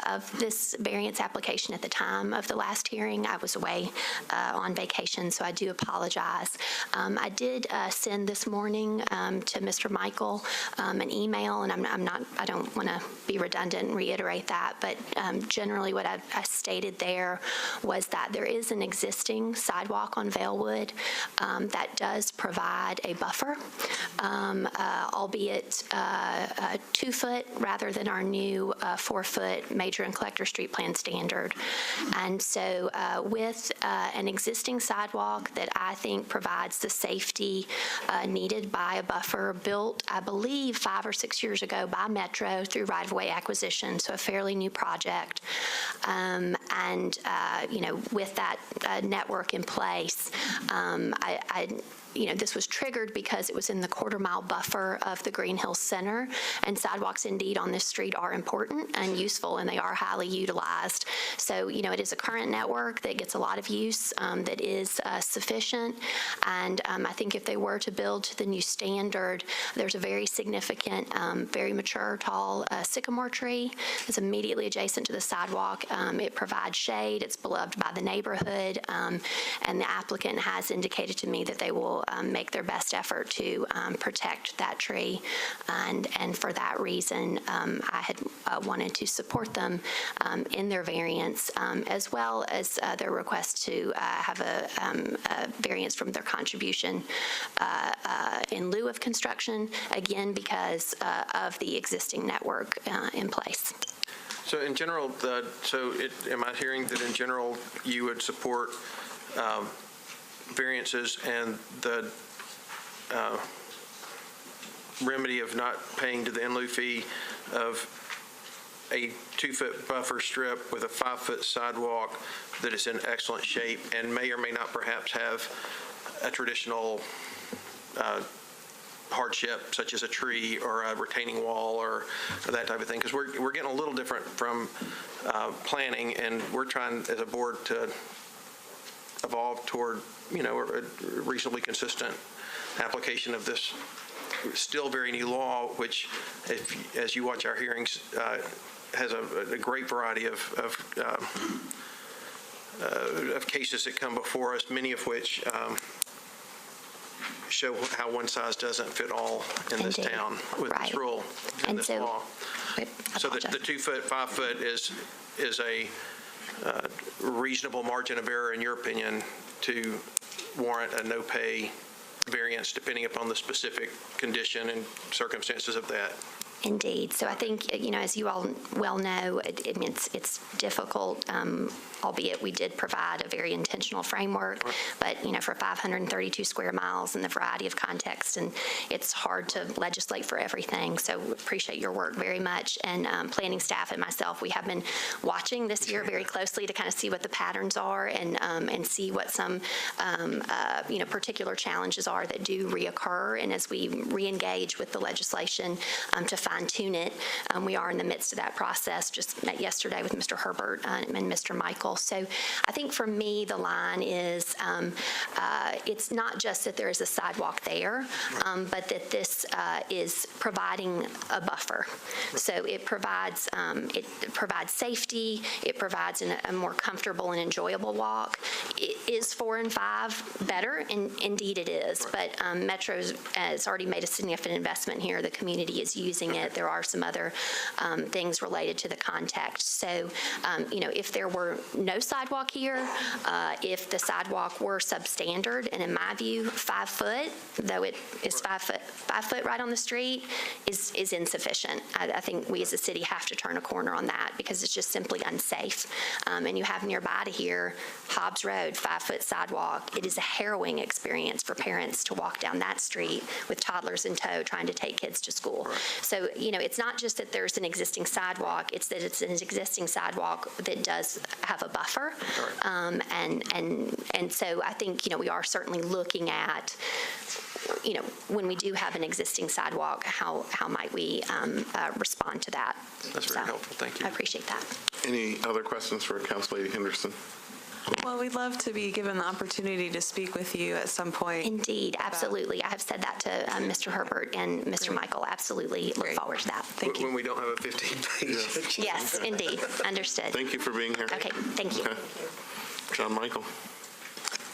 of this variance application at the time of the last hearing. I was away on vacation, so I do apologize. I did send this morning to Mr. Michael an email, and I don't want to be redundant and reiterate that, but generally what I stated there was that there is an existing sidewalk on Valewood that does provide a buffer, albeit 2 foot rather than our new 4 foot major and collector street plan standard. And so with an existing sidewalk that I think provides the safety needed by a buffer built, I believe, 5 or 6 years ago by Metro through right-of-way acquisition, so a fairly new project. With that network in place, this was triggered because it was in the quarter-mile buffer of the Green Hills Center, and sidewalks indeed on this street are important and useful, and they are highly utilized. So, it is a current network that gets a lot of use, that is sufficient, and I think if they were to build to the new standard, there's a very significant, very mature, tall sycamore tree that's immediately adjacent to the sidewalk. It provides shade. It's beloved by the neighborhood, and the applicant has indicated to me that they will make their best effort to protect that tree, and for that reason, I had wanted to support them in their variance, as well as their request to have a variance from their contribution in lieu of construction, again because of the existing network in place. So in general, am I hearing that in general you would support variances and the remedy of not paying to the in lieu fee of a 2-foot buffer strip with a 5-foot sidewalk that is in excellent shape and may or may not perhaps have a traditional hardship such as a tree or a retaining wall or that type of thing? Because we're getting a little different from planning, and we're trying as a board to evolve toward a reasonably consistent application of this still very new law, which, as you watch our hearings, has a great variety of cases that come before us, many of which show how one size doesn't fit all in this town with this rule and this law. So the 2-foot, 5-foot is a reasonable margin of error, in your opinion, to warrant a no-pay variance depending upon the specific condition and circumstances of that. Indeed. So I think, as you all well know, it's difficult, albeit we did provide a very intentional framework, but, for 532 square miles and the variety of context, and it's hard to legislate for everything. So appreciate your work very much. And planning staff and myself, we have been watching this year very closely to kind of see what the patterns are and see what some, particular challenges are that do reoccur. And as we re-engage with the legislation to fine-tune it, we are in the midst of that process. Just met yesterday with Mr. Herbert and Mr. Michael. So I think for me, the line is it's not just that there is a sidewalk there, but that this is providing a buffer. So it provides safety. It provides a more comfortable and enjoyable walk. Is 4 and 5 better? Indeed it is. But Metro has already made a significant investment here. The community is using it. There are some other things related to the context. So, if there were no sidewalk here, if the sidewalk were substandard, and in my view, 5 foot, though it is 5 foot right on the street, is insufficient. I think we as a city have to turn a corner on that because it's just simply unsafe. And you have nearby to here Hobbs Road, 5-foot sidewalk. It is a harrowing experience for parents to walk down that street with toddlers in tow trying to take kids to school. So, it's not just that there's an existing sidewalk, it's that it's an existing sidewalk that does have a buffer. And so I think, we are certainly looking at, when we do have an existing sidewalk, how might we respond to that? That's very helpful. Thank you. I appreciate that. Any other questions for Councilor Henderson? Well, we'd love to be given the opportunity to speak with you at some point. Indeed, absolutely. I have said that to Mr. Herbert and Mr. Michael. Absolutely look forward to that. Thank you. When we don't have a 15-page. Yes, indeed. Understood. Thank you for being here. Okay, thank you. Okay. John Michael.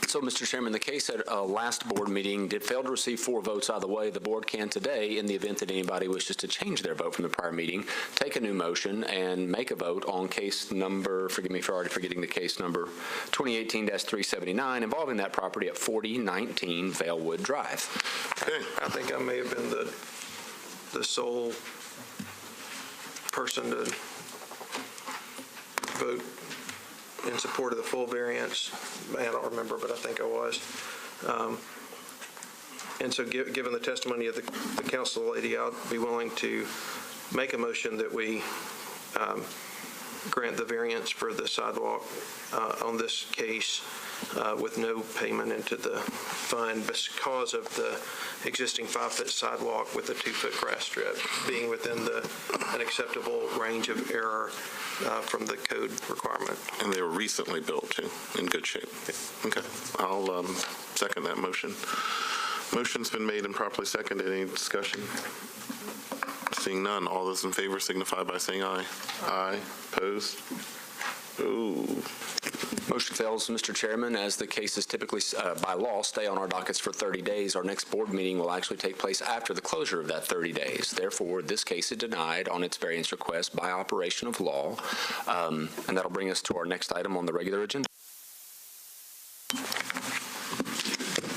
So, Mr. Chairman, the case at last board meeting did fail to receive 4 votes out of the way. The board can today, in the event that anybody wishes to change their vote from the prior meeting, take a new motion and make a vote on case number, forgive me for already forgetting the case number, 2018-379, involving that property at 4019 Valewood Drive. Okay. I think I may have been the sole person to vote in support of the full variance. I don't remember, but I think I was. And so given the testimony of the council lady, I'll be willing to make a motion that we grant the variance for the sidewalk on this case with no payment into the fund because of the existing 5-foot sidewalk with a 2-foot grass strip being within an acceptable range of error from the code requirement. And they were recently built, too, in good shape. Okay. I'll second that motion. Motion's been made and properly seconded. Any discussion? Seeing none, all those in favor signify by saying aye. Aye. Opposed? Ooh. Motion fails, Mr. Chairman. As the cases typically, by law, stay on our dockets for 30 days, our next board meeting will actually take place after the closure of that 30 days. Therefore, this case is denied on its variance request by operation of law, and that'll bring us to our next item on the regular agenda.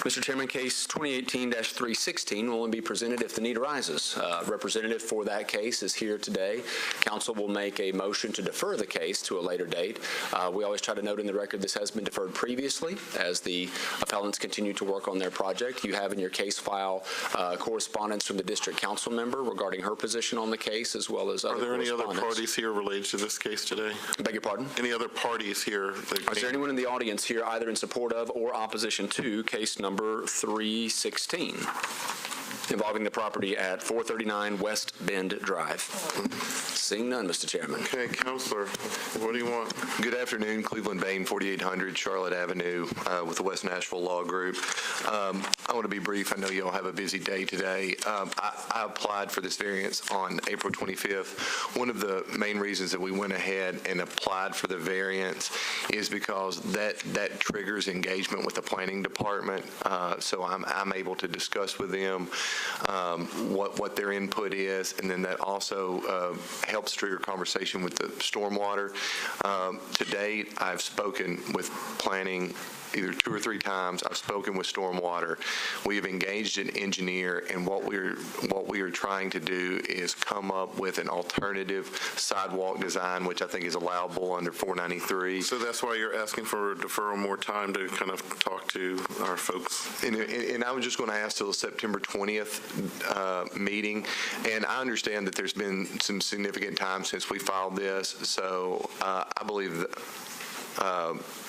Mr. Chairman, case 2018-316 will only be presented if the need arises. Representative for that case is here today. Council will make a motion to defer the case to a later date. We always try to note in the record this has been deferred previously as the appellants continue to work on their project. You have in your case file correspondence from the district council member regarding her position on the case, as well as other correspondence. Are there any other parties here related to this case today? I beg your pardon? Any other parties here? Is there anyone in the audience here either in support of or opposition to case number 316 involving the property at 439 West Bend Drive? Seeing none, Mr. Chairman. Okay, Counselor, what do you want? Good afternoon, Cleveland Bain, 4800 Charlotte Avenue with the West Nashville Law Group. I want to be brief. I know you all have a busy day today. I applied for this variance on April 25th. One of the main reasons that we went ahead and applied for the variance is because that triggers engagement with the planning department. So I'm able to discuss with them what their input is, and then that also helps trigger conversation with the stormwater. To date, I've spoken with planning either 2 or 3 times. I've spoken with Stormwater. We have engaged an engineer, and what we are trying to do is come up with an alternative sidewalk design, which I think is allowable under 493. So that's why you're asking for a deferral, more time to kind of talk to our folks? And I was just going to ask till the September 20th meeting, and I understand that there's been some significant time since we filed this, so I believe that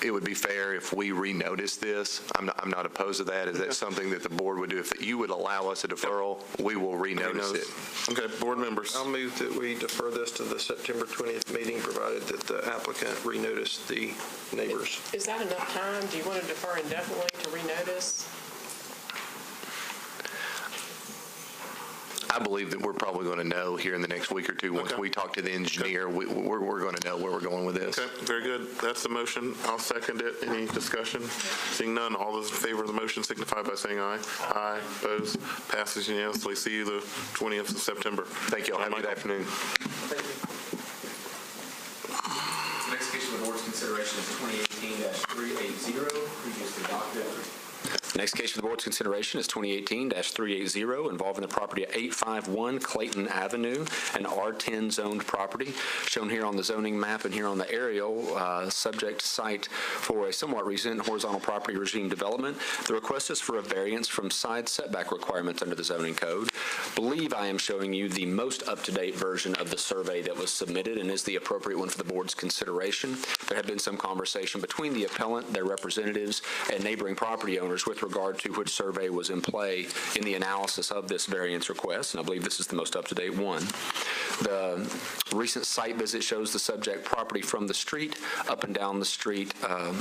it would be fair if we renotice this. I'm not opposed to that. Is that something that the board would do? If you would allow us a deferral, we will renotice it. Okay, board members. I'll move that we defer this to the September 20th meeting, provided that the applicant renotice the neighbors. Is that enough time? Do you want to defer indefinitely to renotice? I believe that we're probably going to know here in the next week or two. Once we talk to the engineer, we're going to know where we're going with this. Okay, very good. That's the motion. I'll second it. Any discussion? Seeing none, all those in favor of the motion signify by saying aye. Aye. Opposed? Passes unanimously. See you the 20th of September. Thank you all. Have a good afternoon. Next case for the board's consideration is 2018-380, previously adopted. Next case for the board's consideration is 2018-380, involving the property at 851 Clayton Avenue, an R10 zoned property, shown here on the zoning map and here on the aerial, subject site for a somewhat recent horizontal property regime development. The request is for a variance from side setback requirements under the zoning code. Believe I am showing you the most up-to-date version of the survey that was submitted and is the appropriate one for the board's consideration. There had been some conversation between the appellant, their representatives, and neighboring property owners with regard to which survey was in play in the analysis of this variance request, and I believe this is the most up-to-date one. The recent site visit shows the subject property from the street, up and down the street,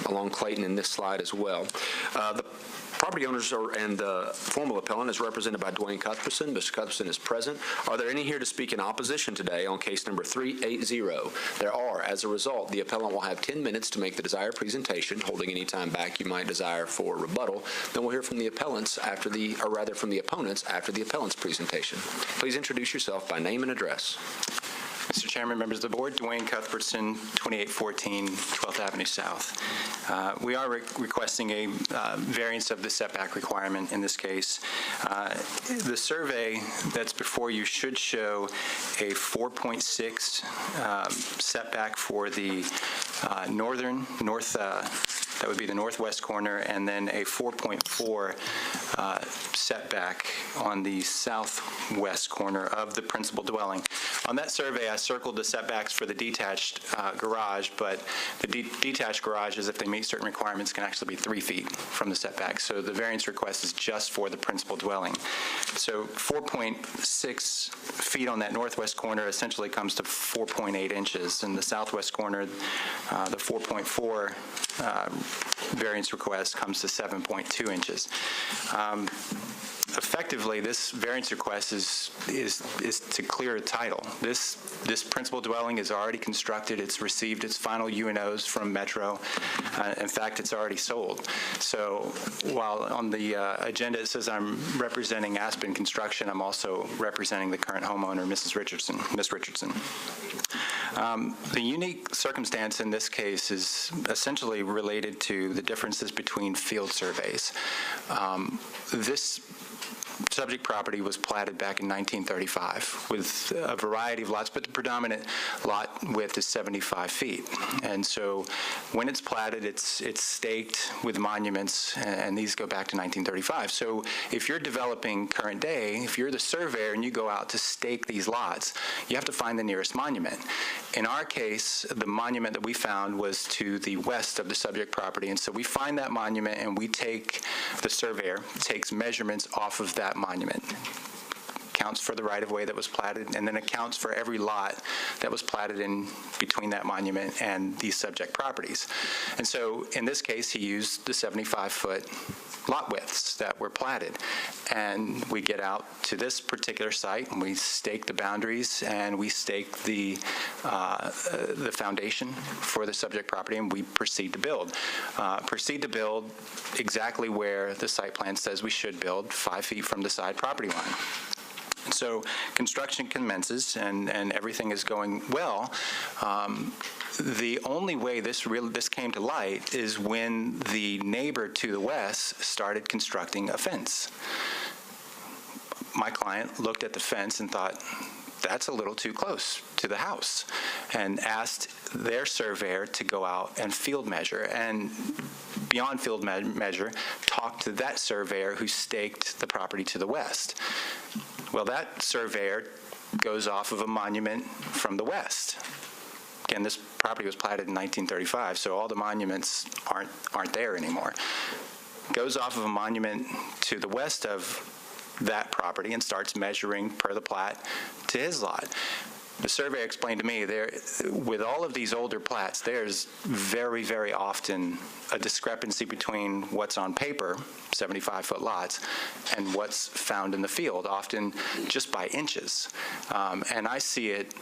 along Clayton in this slide as well. The property owners and the formal appellant is represented by Dwayne Cuthbertson. Mr. Cuthbertson is present. Are there any here to speak in opposition today on case number 380? There are. As a result, the appellant will have 10 minutes to make the desired presentation, holding any time back you might desire for rebuttal. Then we'll hear from the appellants after the, or rather from the opponents after the appellant's presentation. Please introduce yourself by name and address. Mr. Chairman, members of the board, Dwayne Cuthbertson, 2814 12th Avenue South. We are requesting a variance of the setback requirement in this case. The survey that's before you should show a 4.6 setback for the that would be the northwest corner, and then a 4.4 setback on the southwest corner of the principal dwelling. On that survey, I circled the setbacks for the detached garage, but the detached garages, if they meet certain requirements, can actually be 3 feet from the setback. So the variance request is just for the principal dwelling. So 4.6 feet on that northwest corner essentially comes to 4.8 inches. In the southwest corner, the 4.4 variance request comes to 7.2 inches. Effectively, this variance request is to clear a title. This principal dwelling is already constructed. It's received its final UNOs from Metro. In fact, it's already sold. So while on the agenda it says I'm representing Aspen Construction, I'm also representing the current homeowner, Ms. Richardson. The unique circumstance in this case is essentially related to the differences between field surveys. This subject property was platted back in 1935 with a variety of lots, but the predominant lot width is 75 feet. And so when it's platted, it's staked with monuments, and these go back to 1935. So if you're developing current day, if you're the surveyor and you go out to stake these lots, you have to find the nearest monument. In our case, the monument that we found was to the west of the subject property, and so we find that monument and the surveyor takes measurements off of that monument, counts for the right-of-way that was platted, and then accounts for every lot that was platted in between that monument and these subject properties. And so in this case, he used the 75-foot lot widths that were platted. And we get out to this particular site, and we stake the boundaries, and we stake the foundation for the subject property, and we proceed to build. Proceed to build exactly where the site plan says we should build, 5 feet from the side property line. And so construction commences, and everything is going well. The only way this came to light is when the neighbor to the west started constructing a fence. My client looked at the fence and thought, that's a little too close to the house, and asked their surveyor to go out and field measure, and beyond field measure, talk to that surveyor who staked the property to the west. Well, that surveyor goes off of a monument from the west. Again, this property was platted in 1935, so all the monuments aren't there anymore. Goes off of a monument to the west of that property and starts measuring per the plat to his lot. The surveyor explained to me, with all of these older plats, there's very, very often a discrepancy between what's on paper, 75-foot lots, and what's found in the field, often just by inches. And I see it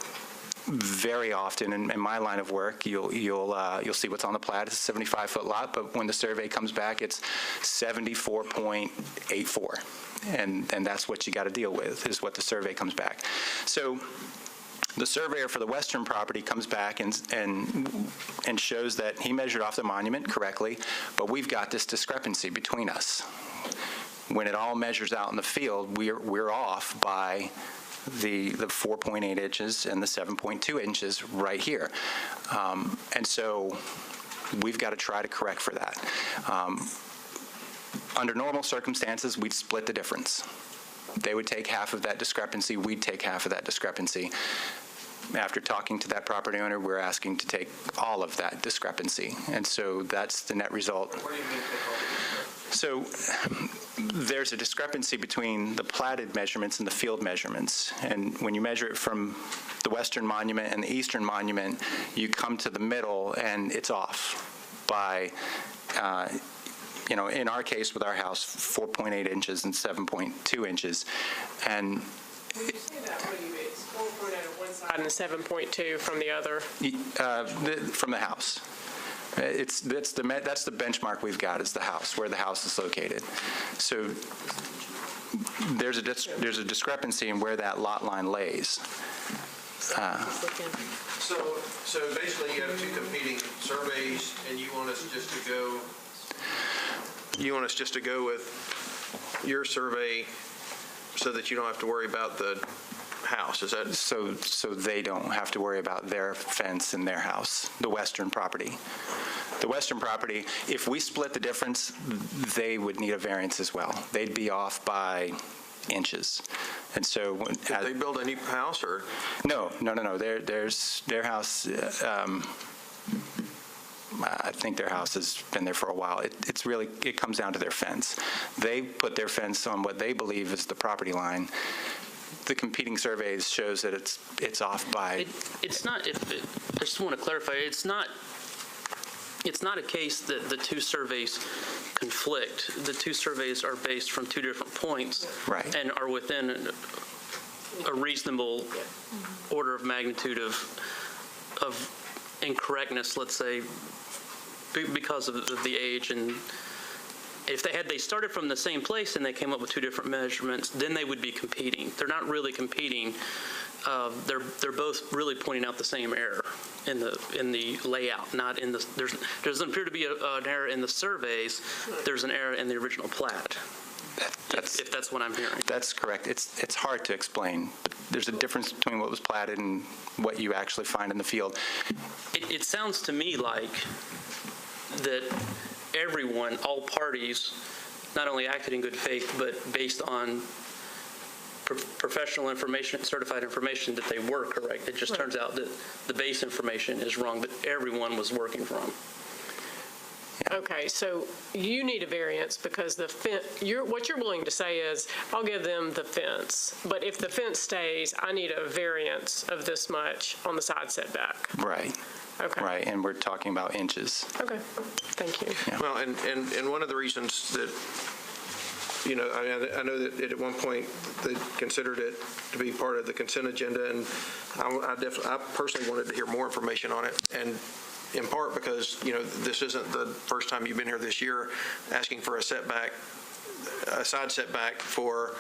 very often in my line of work. You'll see what's on the plat is a 75-foot lot, but when the survey comes back, it's 74.84. And that's what you got to deal with, is what the survey comes back. So the surveyor for the western property comes back and shows that he measured off the monument correctly, but we've got this discrepancy between us. When it all measures out in the field, we're off by the 4.8 inches and the 7.2 inches right here. And so we've got to try to correct for that. Under normal circumstances, we'd split the difference. They would take half of that discrepancy, we'd take half of that discrepancy. After talking to that property owner, we're asking to take all of that discrepancy. And so that's the net result. What do you mean? So there's a discrepancy between the platted measurements and the field measurements. And when you measure it from the western monument and the eastern monument, you come to the middle and it's off by, in our case with our house, 4.8 inches and 7.2 inches. And When you say that, what do you mean? It's 4.8 on one side and 7.2 from the other? From the house. That's the benchmark we've got, is the house, where the house is located. So there's a discrepancy in where that lot line lays. So basically you have two competing surveys, and you want us just to go with your survey so that you don't have to worry about the house, is that? So they don't have to worry about their fence in their house, the western property. The western property, if we split the difference, they would need a variance as well. They'd be off by inches. And so Did they build a new house, or? No. Their house, I think their house has been there for a while. It comes down to their fence. They put their fence on what they believe is the property line. The competing surveys shows that it's off by. It's not. I just want to clarify. It's not a case that the two surveys conflict. The two surveys are based from two different points, right, and are within a reasonable order of magnitude of incorrectness, let's say, because of the age. And if they started from the same place and they came up with two different measurements, then they would be competing. They're not really competing. They're both really pointing out the same error in the layout, not in the. There doesn't appear to be an error in the surveys. There's an error in the original plat. If that's what I'm hearing. That's correct. It's hard to explain. But there's a difference between what was platted and what you actually find in the field. It sounds to me like that everyone, all parties, not only acted in good faith, but based on professional information, certified information, that they were correct. It just turns out that the base information is wrong, but everyone was working from. Okay, so you need a variance because the fence, what you're willing to say is, I'll give them the fence, but if the fence stays, I need a variance of this much on the side setback. Right. Okay. Right, and we're talking about inches. Okay, thank you. Yeah. Well, and one of the reasons that, I know that at one point they considered it to be part of the consent agenda, and I personally wanted to hear more information on it, and in part because, this isn't the first time you've been here this year asking for a side setback for,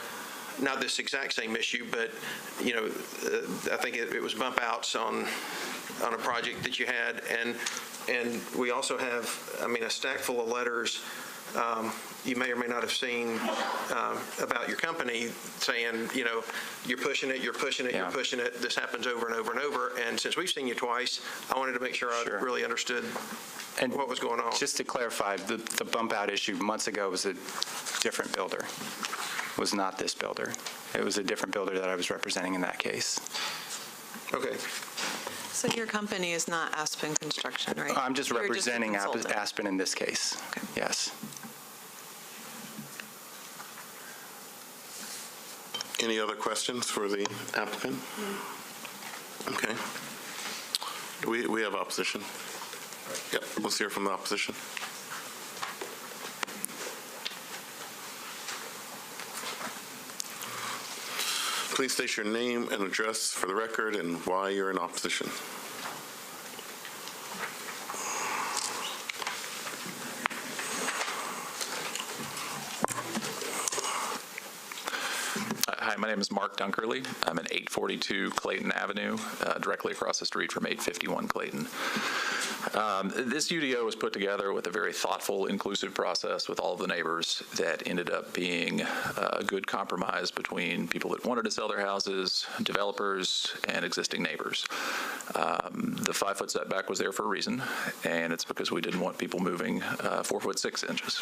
not this exact same issue, but, I think it was bump outs on a project that you had. And we also have, a stack full of letters you may or may not have seen about your company saying, you're pushing it, you're pushing it. This happens over and over and over. And since we've seen you twice, I wanted to make sure I really understood what was going on. Just to clarify, the bump out issue months ago was a different builder, was not this builder. It was a different builder that I was representing in that case. Okay. So your company is not Aspen Construction, right? I'm just You're representing a consultant. Aspen in this case. Okay. Yes. Any other questions for the applicant? Okay. Do we have opposition? Yep, let's hear from the opposition. Please state your name and address for the record and why you're in opposition. Hi, my name is Mark Dunkerley. I'm at 842 Clayton Avenue, directly across the street from 851 Clayton. This UDO was put together with a very thoughtful, inclusive process with all of the neighbors that ended up being a good compromise between people that wanted to sell their houses, developers, and existing neighbors. The 5-foot setback was there for a reason, and it's because we didn't want people moving 4 foot 6 inches.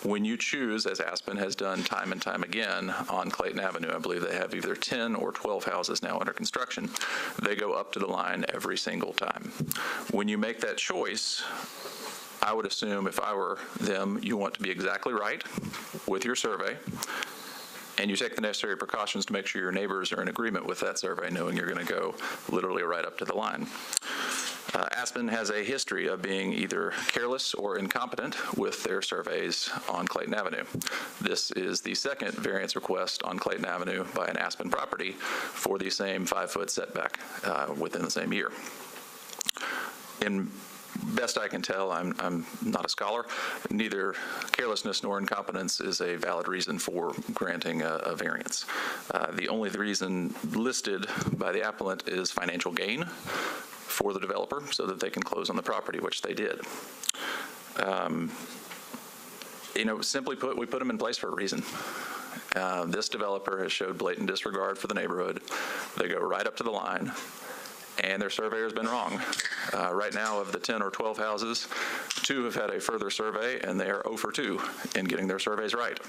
When you choose, as Aspen has done time and time again on Clayton Avenue, I believe they have either 10 or 12 houses now under construction, they go up to the line every single time. When you make that choice, I would assume if I were them, you want to be exactly right with your survey, and you take the necessary precautions to make sure your neighbors are in agreement with that survey, knowing you're going to go literally right up to the line. Aspen has a history of being either careless or incompetent with their surveys on Clayton Avenue. This is the second variance request on Clayton Avenue by an Aspen property for the same 5-foot setback within the same year. In best I can tell, I'm not a scholar, neither carelessness nor incompetence is a valid reason for granting a variance. The only reason listed by the appellant is financial gain for the developer so that they can close on the property, which they did. Simply put, we put them in place for a reason. This developer has showed blatant disregard for the neighborhood. They go right up to the line, and their surveyor has been wrong. Right now, of the 10 or 12 houses, 2 have had a further survey, and they are 0 for 2 in getting their surveys right.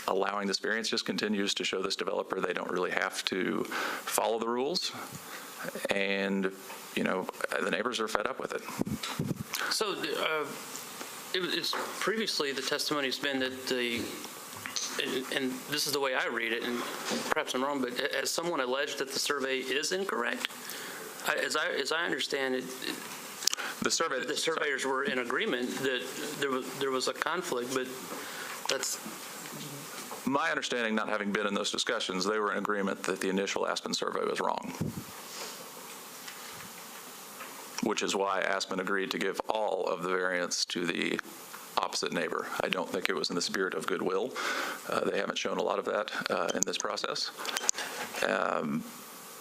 Allowing this variance just continues to show this developer they don't really have to follow the rules, and the neighbors are fed up with it. So it's previously the testimony has been that and this is the way I read it, and perhaps I'm wrong, but has someone alleged that the survey is incorrect? As I understand it, the surveyors were in agreement that there was a conflict, but that's my understanding, not having been in those discussions, they were in agreement that the initial Aspen survey was wrong, which is why Aspen agreed to give all of the variance to the opposite neighbor. I don't think it was in the spirit of goodwill. They haven't shown a lot of that in this process.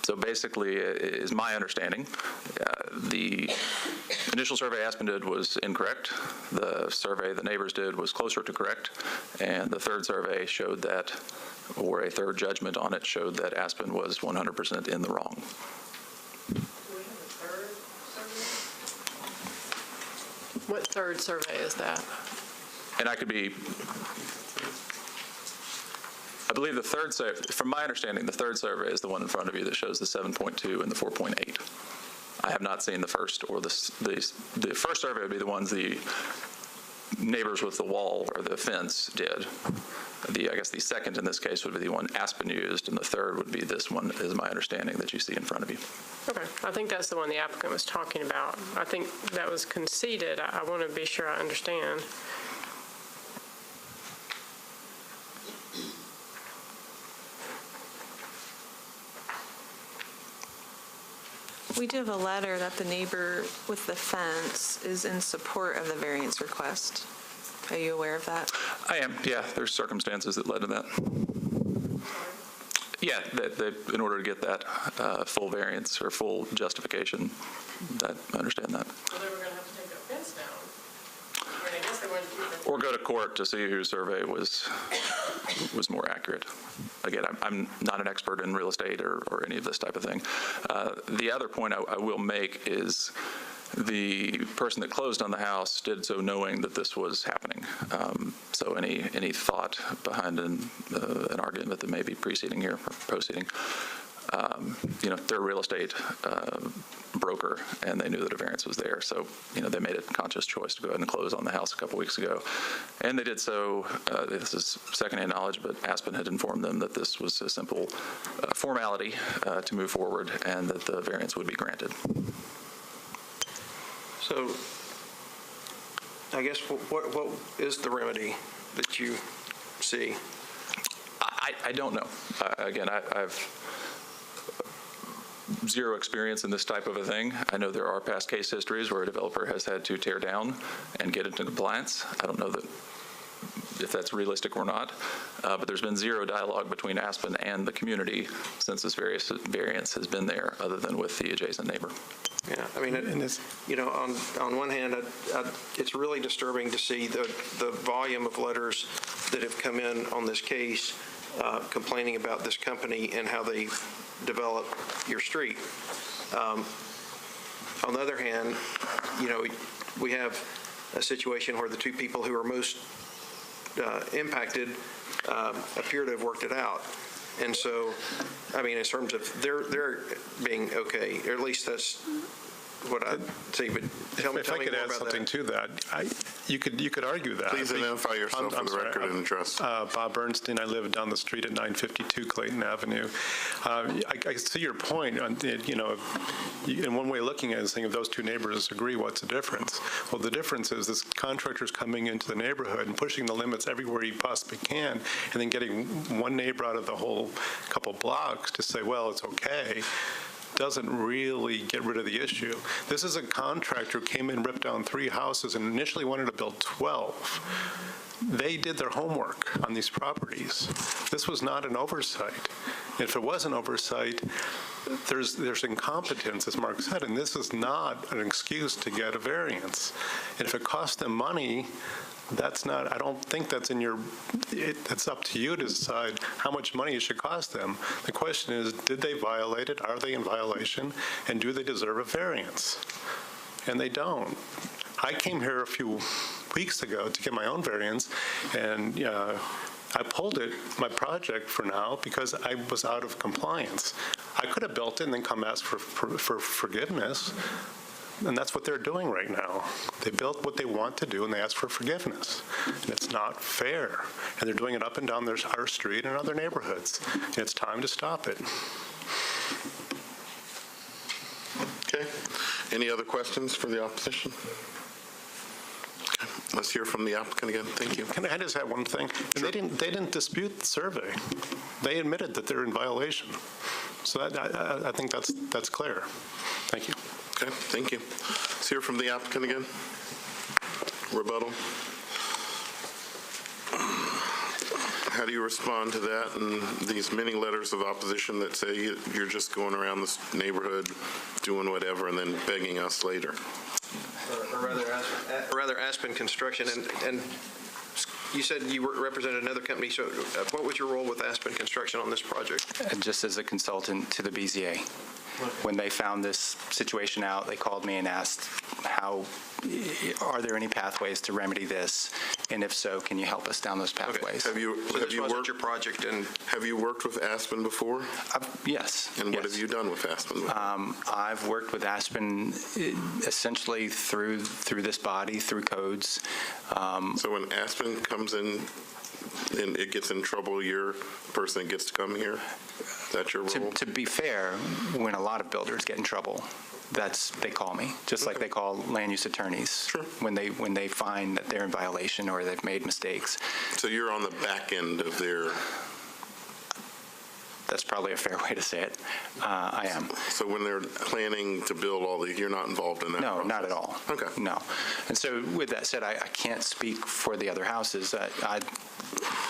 So basically, is my understanding, the initial survey Aspen did was incorrect. The survey the neighbors did was closer to correct. And the third survey showed that, or a third judgment on it showed that Aspen was 100% in the wrong. What third survey is that? And I believe the third survey, from my understanding, the third survey is the one in front of you that shows the 7.2 and the 4.8. I have not seen the first, or the first survey would be the ones the neighbors with the wall or the fence did. I guess the second in this case would be the one Aspen used, and the third would be this one, is my understanding, that you see in front of you. Okay, I think that's the one the applicant was talking about. I think that was conceded. I want to be sure I understand. We do have a letter that the neighbor with the fence is in support of the variance request. Are you aware of that? I am, yeah. There's circumstances that led to that. Yeah, that in order to get that full variance or full justification, I understand that. Well, they were going to have to take that fence down. I mean, I guess they wanted to keep it. Or go to court to see whose survey was more accurate. Again, I'm not an expert in real estate or any of this type of thing. The other point I will make is the person that closed on the house did so knowing that this was happening. So any thought behind an argument that may be preceding here or proceeding, they're a real estate broker, and they knew that a variance was there. So, they made a conscious choice to go ahead and close on the house a couple weeks ago. And they did so, this is secondhand knowledge, but Aspen had informed them that this was a simple formality to move forward and that the variance would be granted. So I guess what is the remedy that you see? I don't know. Again, I've zero experience in this type of a thing. I know there are past case histories where a developer has had to tear down and get into compliance. I don't know if that's realistic or not, but there's been zero dialogue between Aspen and the community since this variance has been there, other than with the adjacent neighbor. Yeah, I mean, on one hand, it's really disturbing to see the volume of letters that have come in on this case complaining about this company and how they develop your street. On the other hand, we have a situation where the two people who are most impacted appear to have worked it out. And so, I mean, in terms of they're being okay, or at least that's what I'd say. But tell me more about that. If I could add something to that, you could argue that. Please identify yourself for the record and address. Bob Bernstein. I live down the street at 952 Clayton Avenue. I see your point. In one way of looking at it is saying if those two neighbors agree, what's the difference? Well, the difference is this contractor's coming into the neighborhood and pushing the limits everywhere he possibly can, and then getting one neighbor out of the whole couple blocks to say, well, it's okay, doesn't really get rid of the issue. This is a contractor who came in, ripped down 3 houses, and initially wanted to build 12. They did their homework on these properties. This was not an oversight. If it was an oversight, there's incompetence, as Mark said, and this is not an excuse to get a variance. And if it costs them money, I don't think that's it's up to you to decide how much money it should cost them. The question is, did they violate it? Are they in violation? And do they deserve a variance? And they don't. I came here a few weeks ago to get my own variance, and I pulled my project for now because I was out of compliance. I could have built it and then come ask for forgiveness. And that's what they're doing right now. They built what they want to do, and they ask for forgiveness. And it's not fair. And they're doing it up and down our street and other neighborhoods. And it's time to stop it. Okay. Any other questions for the opposition? Okay. Let's hear from the applicant again. Thank you. Can I just add one thing? Sure. They didn't dispute the survey. They admitted that they're in violation. So I think that's clear. Thank you. Okay, thank you. Let's hear from the applicant again. Rebuttal. How do you respond to that and these many letters of opposition that say you're just going around this neighborhood doing whatever and then begging us later? Or rather Aspen Construction, and you said you represented another company, so what was your role with Aspen Construction on this project? Just as a consultant to the BZA. When they found this situation out, they called me and asked, are there any pathways to remedy this? And if so, can you help us down those pathways? Okay. Have you worked your project? And have you worked with Aspen before? Yes. And what have you done with Aspen before? I've worked with Aspen essentially through this body, through codes. So when Aspen comes in and it gets in trouble, you're the person that gets to come here? That's your role? To be fair, when a lot of builders get in trouble, they call me, just like they call land use attorneys. Sure. When they find that they're in violation or they've made mistakes. So you're on the back end of their That's probably a fair way to say it. I am. So when they're planning to build all these, you're not involved in that No, process? not at all. Okay. No. And so with that said, I can't speak for the other houses. I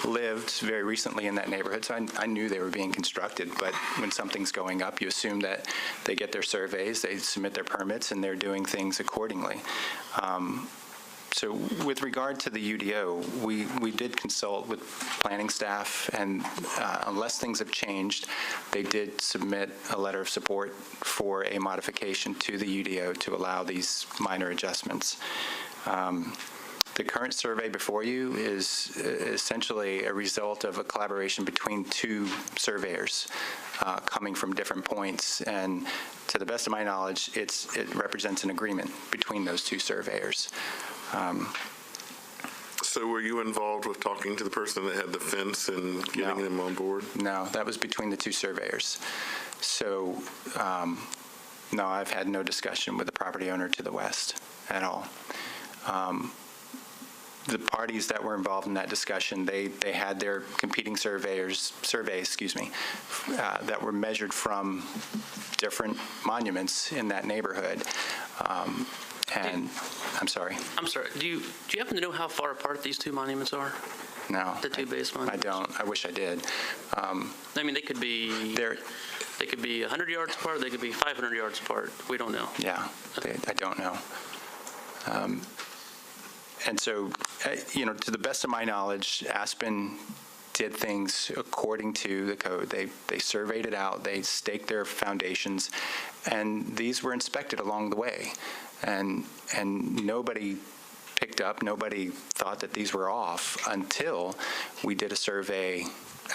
lived very recently in that neighborhood, so I knew they were being constructed. But when something's going up, you assume that they get their surveys, they submit their permits, and they're doing things accordingly. So with regard to the UDO, we did consult with planning staff, and unless things have changed, they did submit a letter of support for a modification to the UDO to allow these minor adjustments. The current survey before you is essentially a result of a collaboration between two surveyors coming from different points, and to the best of my knowledge, it represents an agreement between those two surveyors. So were you involved with talking to the person that had the fence and getting them on board? No, that was between the two surveyors. So, no, I've had no discussion with the property owner to the west at all. The parties that were involved in that discussion, they had their competing surveys, that were measured from different monuments in that neighborhood. And I'm sorry. I'm sorry. Do you happen to know how far apart these two monuments are? No. The two base monuments? I don't. I wish I did. I mean, they could be 100 yards apart. They could be 500 yards apart. We don't know. Yeah, I don't know. And so, to the best of my knowledge, Aspen did things according to the code. They surveyed it out. They staked their foundations, and these were inspected along the way. And nobody picked up, nobody thought that these were off until we did a survey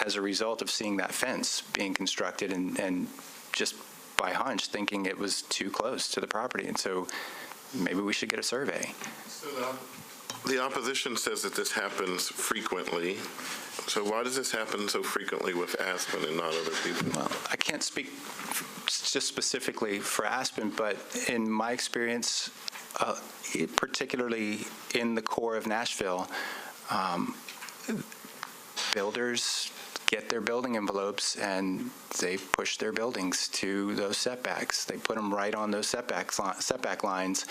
as a result of seeing that fence being constructed and just by hunch thinking it was too close to the property. And so maybe we should get a survey. So the opposition says that this happens frequently. So why does this happen so frequently with Aspen and not other people? Well, I can't speak just specifically for Aspen, but in my experience, particularly in the core of Nashville, builders get their building envelopes and they push their buildings to those setbacks. They put them right on those setback lines,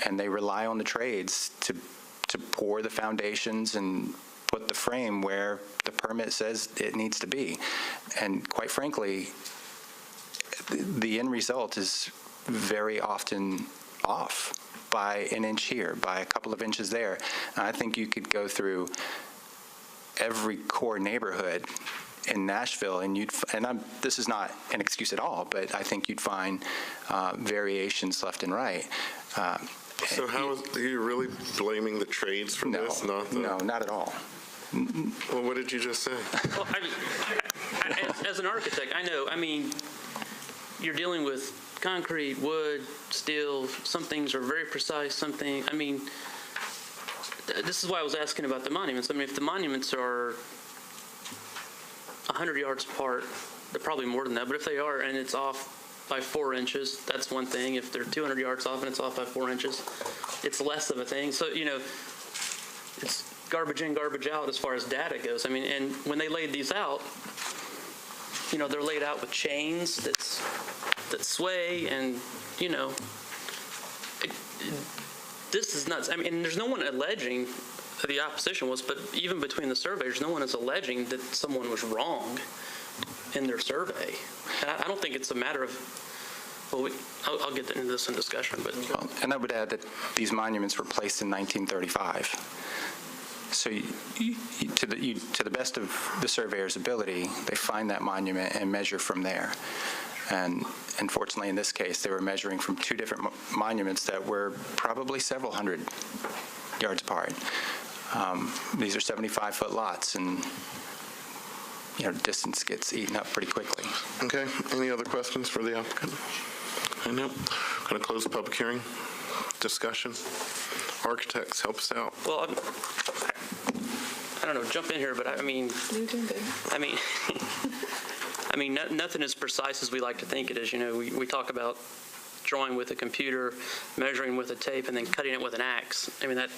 and they rely on the trades to pour the foundations and put the frame where the permit says it needs to be. And quite frankly, the end result is very often off by an inch here, by a couple of inches there. And I think you could go through every core neighborhood in Nashville, and this is not an excuse at all, but I think you'd find variations left and right. So are you really blaming the trades for this? No, not at all. Well, what did you just say? Well, as an architect, I know, you're dealing with concrete, wood, steel. Some things are very precise. This is why I was asking about the monuments. If the monuments are 100 yards apart, they're probably more than that, but if they are and it's off by 4 inches, that's one thing. If they're 200 yards off and it's off by 4 inches, it's less of a thing. So, it's garbage in, garbage out as far as data goes. And when they laid these out, they're laid out with chains that sway, and, this is nuts. And there's no one alleging, the opposition was, but even between the surveyors, no one is alleging that someone was wrong in their survey. And I don't think it's a matter of, I'll get into this in discussion, but. And I would add that these monuments were placed in 1935. So to the best of the surveyor's ability, they find that monument and measure from there. And unfortunately, in this case, they were measuring from two different monuments that were probably several hundred yards apart. These are 75-foot lots, and distance gets eaten up pretty quickly. Okay. Any other questions for the applicant? No. Going to close the public hearing. Discussion. Architects, help us out. Well, I don't know, jump in here, but You're doing good. Nothing as precise as we like to think it is. We talk about drawing with a computer, measuring with a tape, and then cutting it with an axe.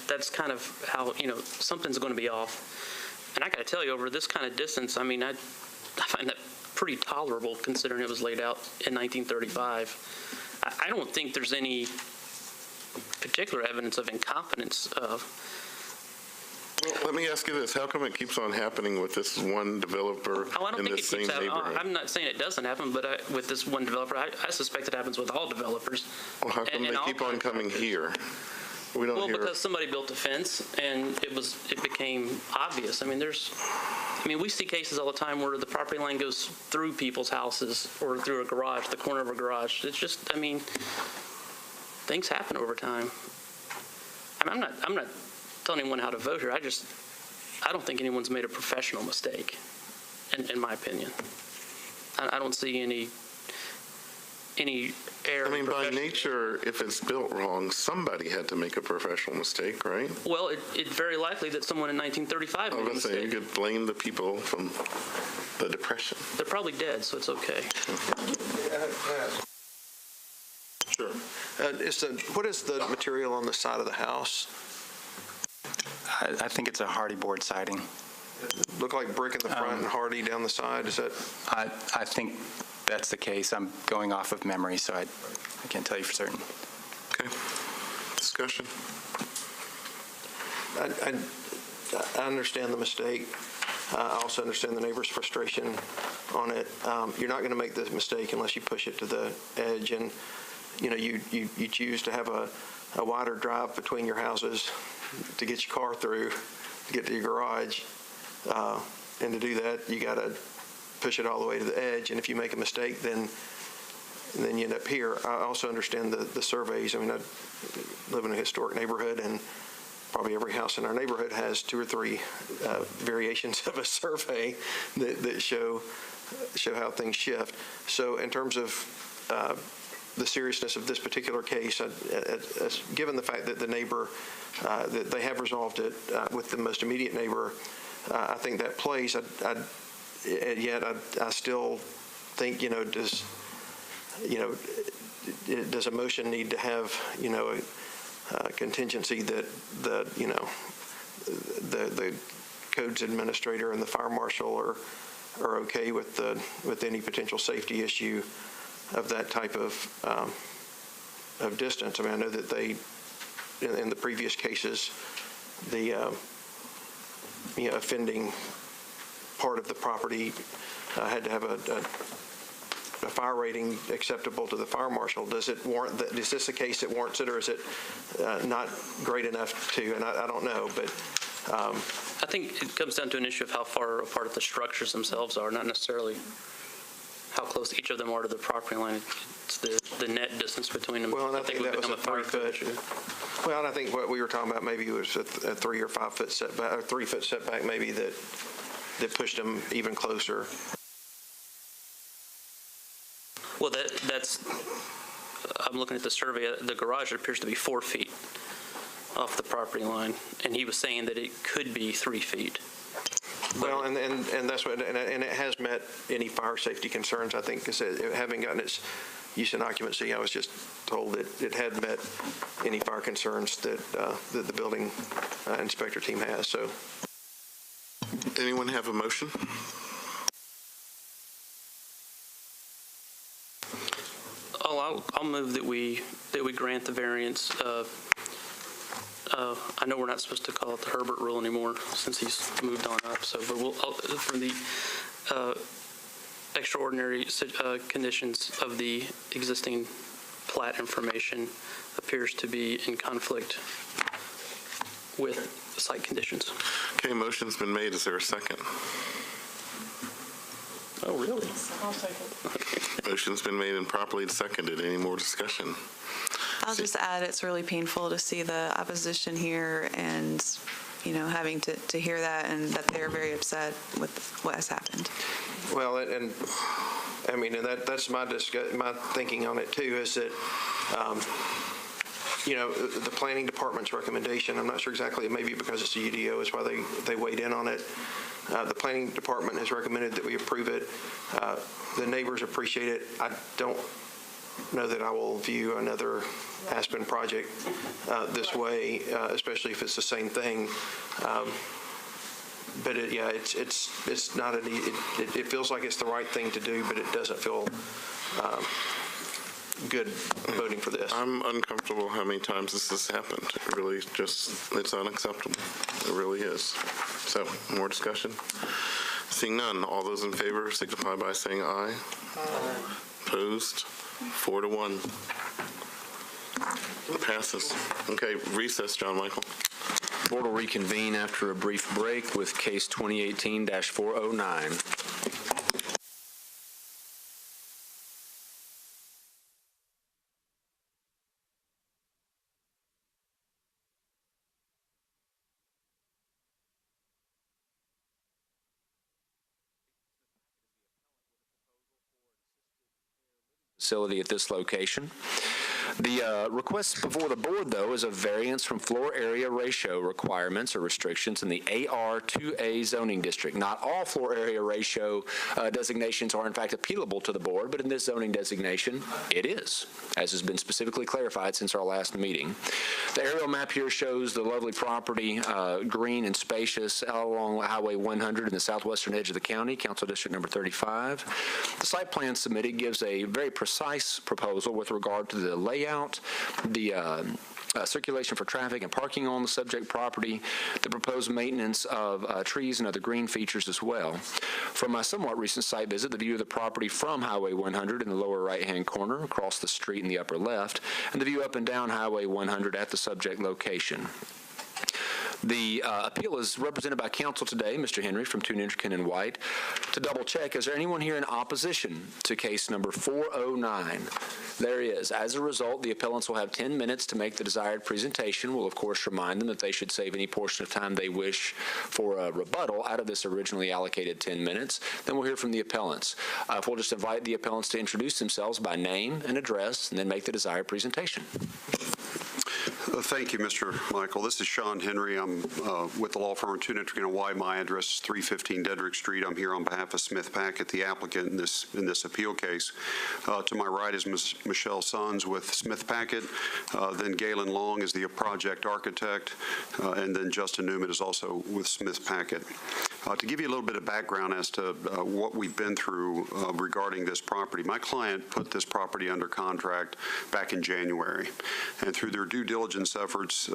That's kind of how, something's going to be off. And I got to tell you, over this kind of distance, I find that pretty tolerable considering it was laid out in 1935. I don't think there's any particular evidence of incompetence. Let me ask you this. How come it keeps on happening with this one developer I don't in think this it same keeps happening. neighborhood? I'm not saying it doesn't happen, but with this one developer, I suspect it happens with all developers. Well, how come and they all keep on coming here? We don't Well, hear. because somebody built a fence and it became obvious. I mean, we see cases all the time where the property line goes through people's houses or through a garage, the corner of a garage. It's just, things happen over time. I'm not telling anyone how to vote here. I don't think anyone's made a professional mistake, in my opinion. I don't see any error. By nature, if it's built wrong, somebody had to make a professional mistake, right? Well, it's very likely that someone in 1935 made a I was going to say, you mistake. could blame the people from the Depression. They're probably dead, so it's okay. Sure. What is the material on the side of the house? I think it's a hardy board siding. Look like brick in the front and hardy down the side? Is that? I think that's the case. I'm going off of memory, so I can't tell you for certain. Okay. Discussion. I understand the mistake. I also understand the neighbor's frustration on it. You're not going to make this mistake unless you push it to the edge, and you choose to have a wider drive between your houses to get your car through, to get to your garage, and to do that, you got to push it all the way to the edge. And if you make a mistake, then you end up here. I also understand the surveys. I live in a historic neighborhood, and probably every house in our neighborhood has 2 or 3 variations of a survey that show how things shift. So in terms of the seriousness of this particular case, given the fact that the neighbor, that they have resolved it with the most immediate neighbor, I think that plays. Yet I still think, does a motion need to have, a contingency that the codes administrator and the fire marshal are okay with any potential safety issue of that type of distance. I know that they, in the previous cases, the offending part of the property had to have a fire rating acceptable to the fire marshal. Does it warrant that? Is this a case that warrants it, or is it not great enough to? And I don't know, but I think it comes down to an issue of how far apart the structures themselves are, not necessarily how close each of them are to the property line. It's the net distance between them. Well, and I think would that was become a fire 3 code foot. issue. Well, and I think what we were talking about maybe was a 3 or 5 foot setback, or 3 foot setback maybe that pushed them even closer. Well, that's. I'm looking at the survey. The garage appears to be 4 feet off the property line, and he was saying that it could be 3 feet. Well, and that's what, and it has met any fire safety concerns, I think, because having gotten its use in occupancy, I was just told that it had met any fire concerns that the building inspector team has. So, anyone have a motion? I'll move that we grant the variance. I know we're not supposed to call it the Herbert rule anymore since he's moved on up. So, but from the extraordinary conditions of the existing plat information appears to be in conflict with site conditions. Okay, motion's been made. Is there a second? Oh, really? I'll second. Motion's been made and properly seconded. Any more discussion? I'll just add, it's really painful to see the opposition here and, having to hear that, and that they're very upset with what has happened. well, and that's my thinking on it too, is that, the planning department's recommendation, I'm not sure exactly, maybe because it's a UDO is why they weighed in on it. The planning department has recommended that we approve it. The neighbors appreciate it. I don't know that I will view another Aspen project this way, especially if it's the same thing. But it's not it feels like it's the right thing to do, but it doesn't feel good voting for this. I'm uncomfortable how many times this has happened. It really it's unacceptable. It really is. So, more discussion? Seeing none, all those in favor signify by saying aye. Aye. Opposed? 4-1. It passes. Okay, recess, John Michael. Board will reconvene after a brief break with case 2018-409. Facility at this location. The request before the board, though, is a variance from floor area ratio requirements or restrictions in the AR2A zoning district. Not all floor area ratio designations are, in fact, appealable to the board, but in this zoning designation, it is, as has been specifically clarified since our last meeting. The aerial map here shows the lovely property, green and spacious, along Highway 100 in the southwestern edge of the county, Council District number 35. The site plan submitted gives a very precise proposal with regard to the layout, the circulation for traffic and parking on the subject property, the proposed maintenance of trees and other green features as well. From my somewhat recent site visit, the view of the property from Highway 100 in the lower right-hand corner, across the street in the upper left, and the view up and down Highway 100 at the subject location. The appeal is represented by counsel today, Mr. Henry from Toon Intrican & White. To double check, is there anyone here in opposition to case number 409? There is. As a result, the appellants will have 10 minutes to make the desired presentation. We'll, of course, remind them that they should save any portion of time they wish for a rebuttal out of this originally allocated 10 minutes. Then we'll hear from the appellants. If we'll just invite the appellants to introduce themselves by name and address, and then make the desired presentation. Thank you, Mr. Michael. This is Sean Henry. I'm with the law firm Toon Intrican & White. My address is 315 Dedrick Street. I'm here on behalf of Smith Packet, the applicant in this appeal case. To my right is Ms. Michelle Sons with Smith Packet. Then Galen Long is the project architect, and then Justin Newman is also with Smith Packet. To give you a little bit of background as to what we've been through regarding this property, my client put this property under contract back in January, and through their due diligence efforts,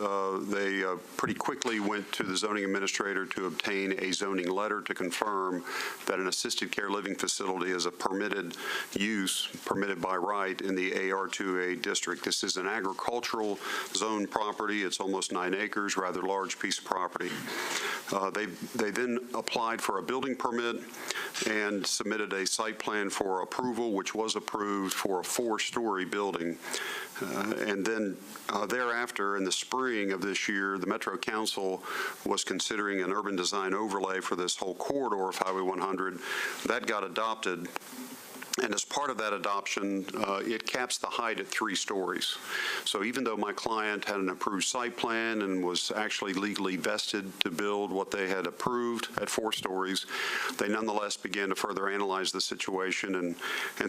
they pretty quickly went to the zoning administrator to obtain a zoning letter to confirm that an assisted care living facility is a permitted use, permitted by right in the AR2A district. This is an agricultural zone property. It's almost 9 acres, rather large piece of property. They then applied for a building permit and submitted a site plan for approval, which was approved for a 4-story building. And then thereafter, in the spring of this year, the Metro Council was considering an urban design overlay for this whole corridor of Highway 100. That got adopted. And as part of that adoption, it caps the height at 3 stories. So even though my client had an approved site plan and was actually legally vested to build what they had approved at 4 stories, they nonetheless began to further analyze the situation and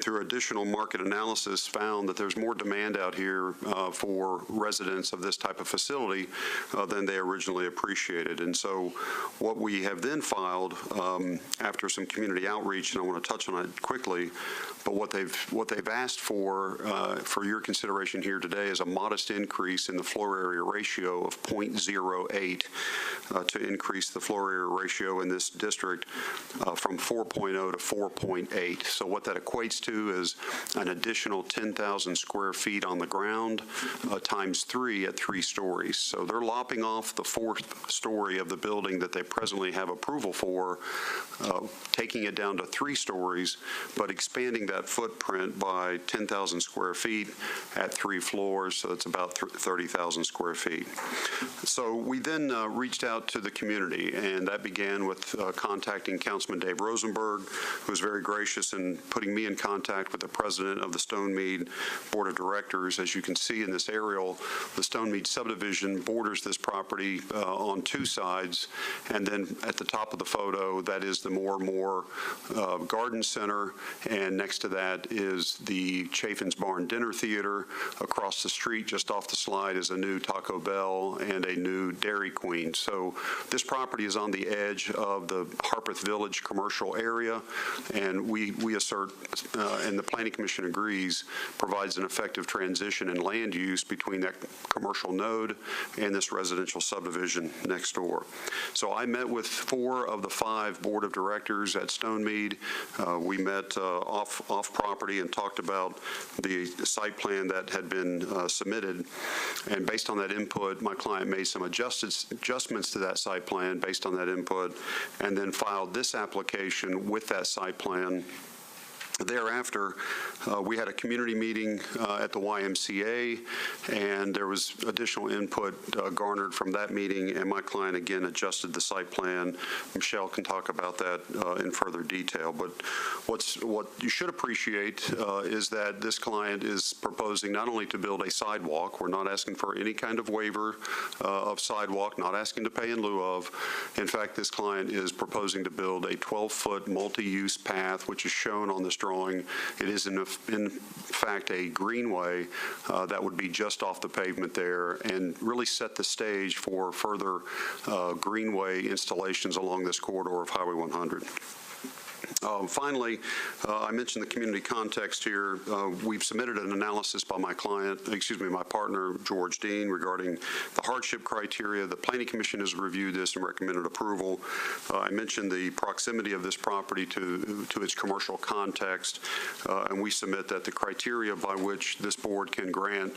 through additional market analysis found that there's more demand out here for residents of this type of facility than they originally appreciated. And so what we have then filed after some community outreach, and I want to touch on it quickly, but what they've asked for your consideration here today is a modest increase in the floor area ratio of 0.08 to increase the floor area ratio in this district from 4.0 to 4.8. So what that equates to is an additional 10,000 square feet on the ground times 3 at 3 stories. So they're lopping off the 4th story of the building that they presently have approval for, taking it down to 3 stories, but expanding that footprint by 10,000 square feet at 3 floors, so it's about 30,000 square feet. So we then reached out to the community, and that began with contacting Councilman Dave Rosenberg, who was very gracious in putting me in contact with the president of the Stonemead Board of Directors. As you can see in this aerial, the Stonemead subdivision borders this property on 2 sides, and then at the top of the photo, that is the More Garden Center, and next next to that is the Chafin's Barn Dinner Theater. Across the street, just off the slide, is a new Taco Bell and a new Dairy Queen. So this property is on the edge of the Harpeth Village commercial area, and we assert, and the Planning Commission agrees, provides an effective transition in land use between that commercial node and this residential subdivision next door. So I met with 4 of the 5 board of directors at Stonemead. We met off property and talked about the site plan that had been submitted. And based on that input, my client made some adjustments to that site plan based on that input, and then filed this application with that site plan. Thereafter, we had a community meeting at the YMCA, and there was additional input garnered from that meeting, and my client again adjusted the site plan. Michelle can talk about that in further detail, but what you should appreciate is that this client is proposing not only to build a sidewalk, we're not asking for any kind of waiver of sidewalk, not asking to pay in lieu of. In fact, this client is proposing to build a 12-foot multi-use path, which is shown on this drawing. It is in fact a greenway that would be just off the pavement there and really set the stage for further greenway installations along this corridor of Highway 100. Finally, I mentioned the community context here. We've submitted an analysis by my partner, George Dean, regarding the hardship criteria. The Planning Commission has reviewed this and recommended approval. I mentioned the proximity of this property to its commercial context, and we submit that the criteria by which this board can grant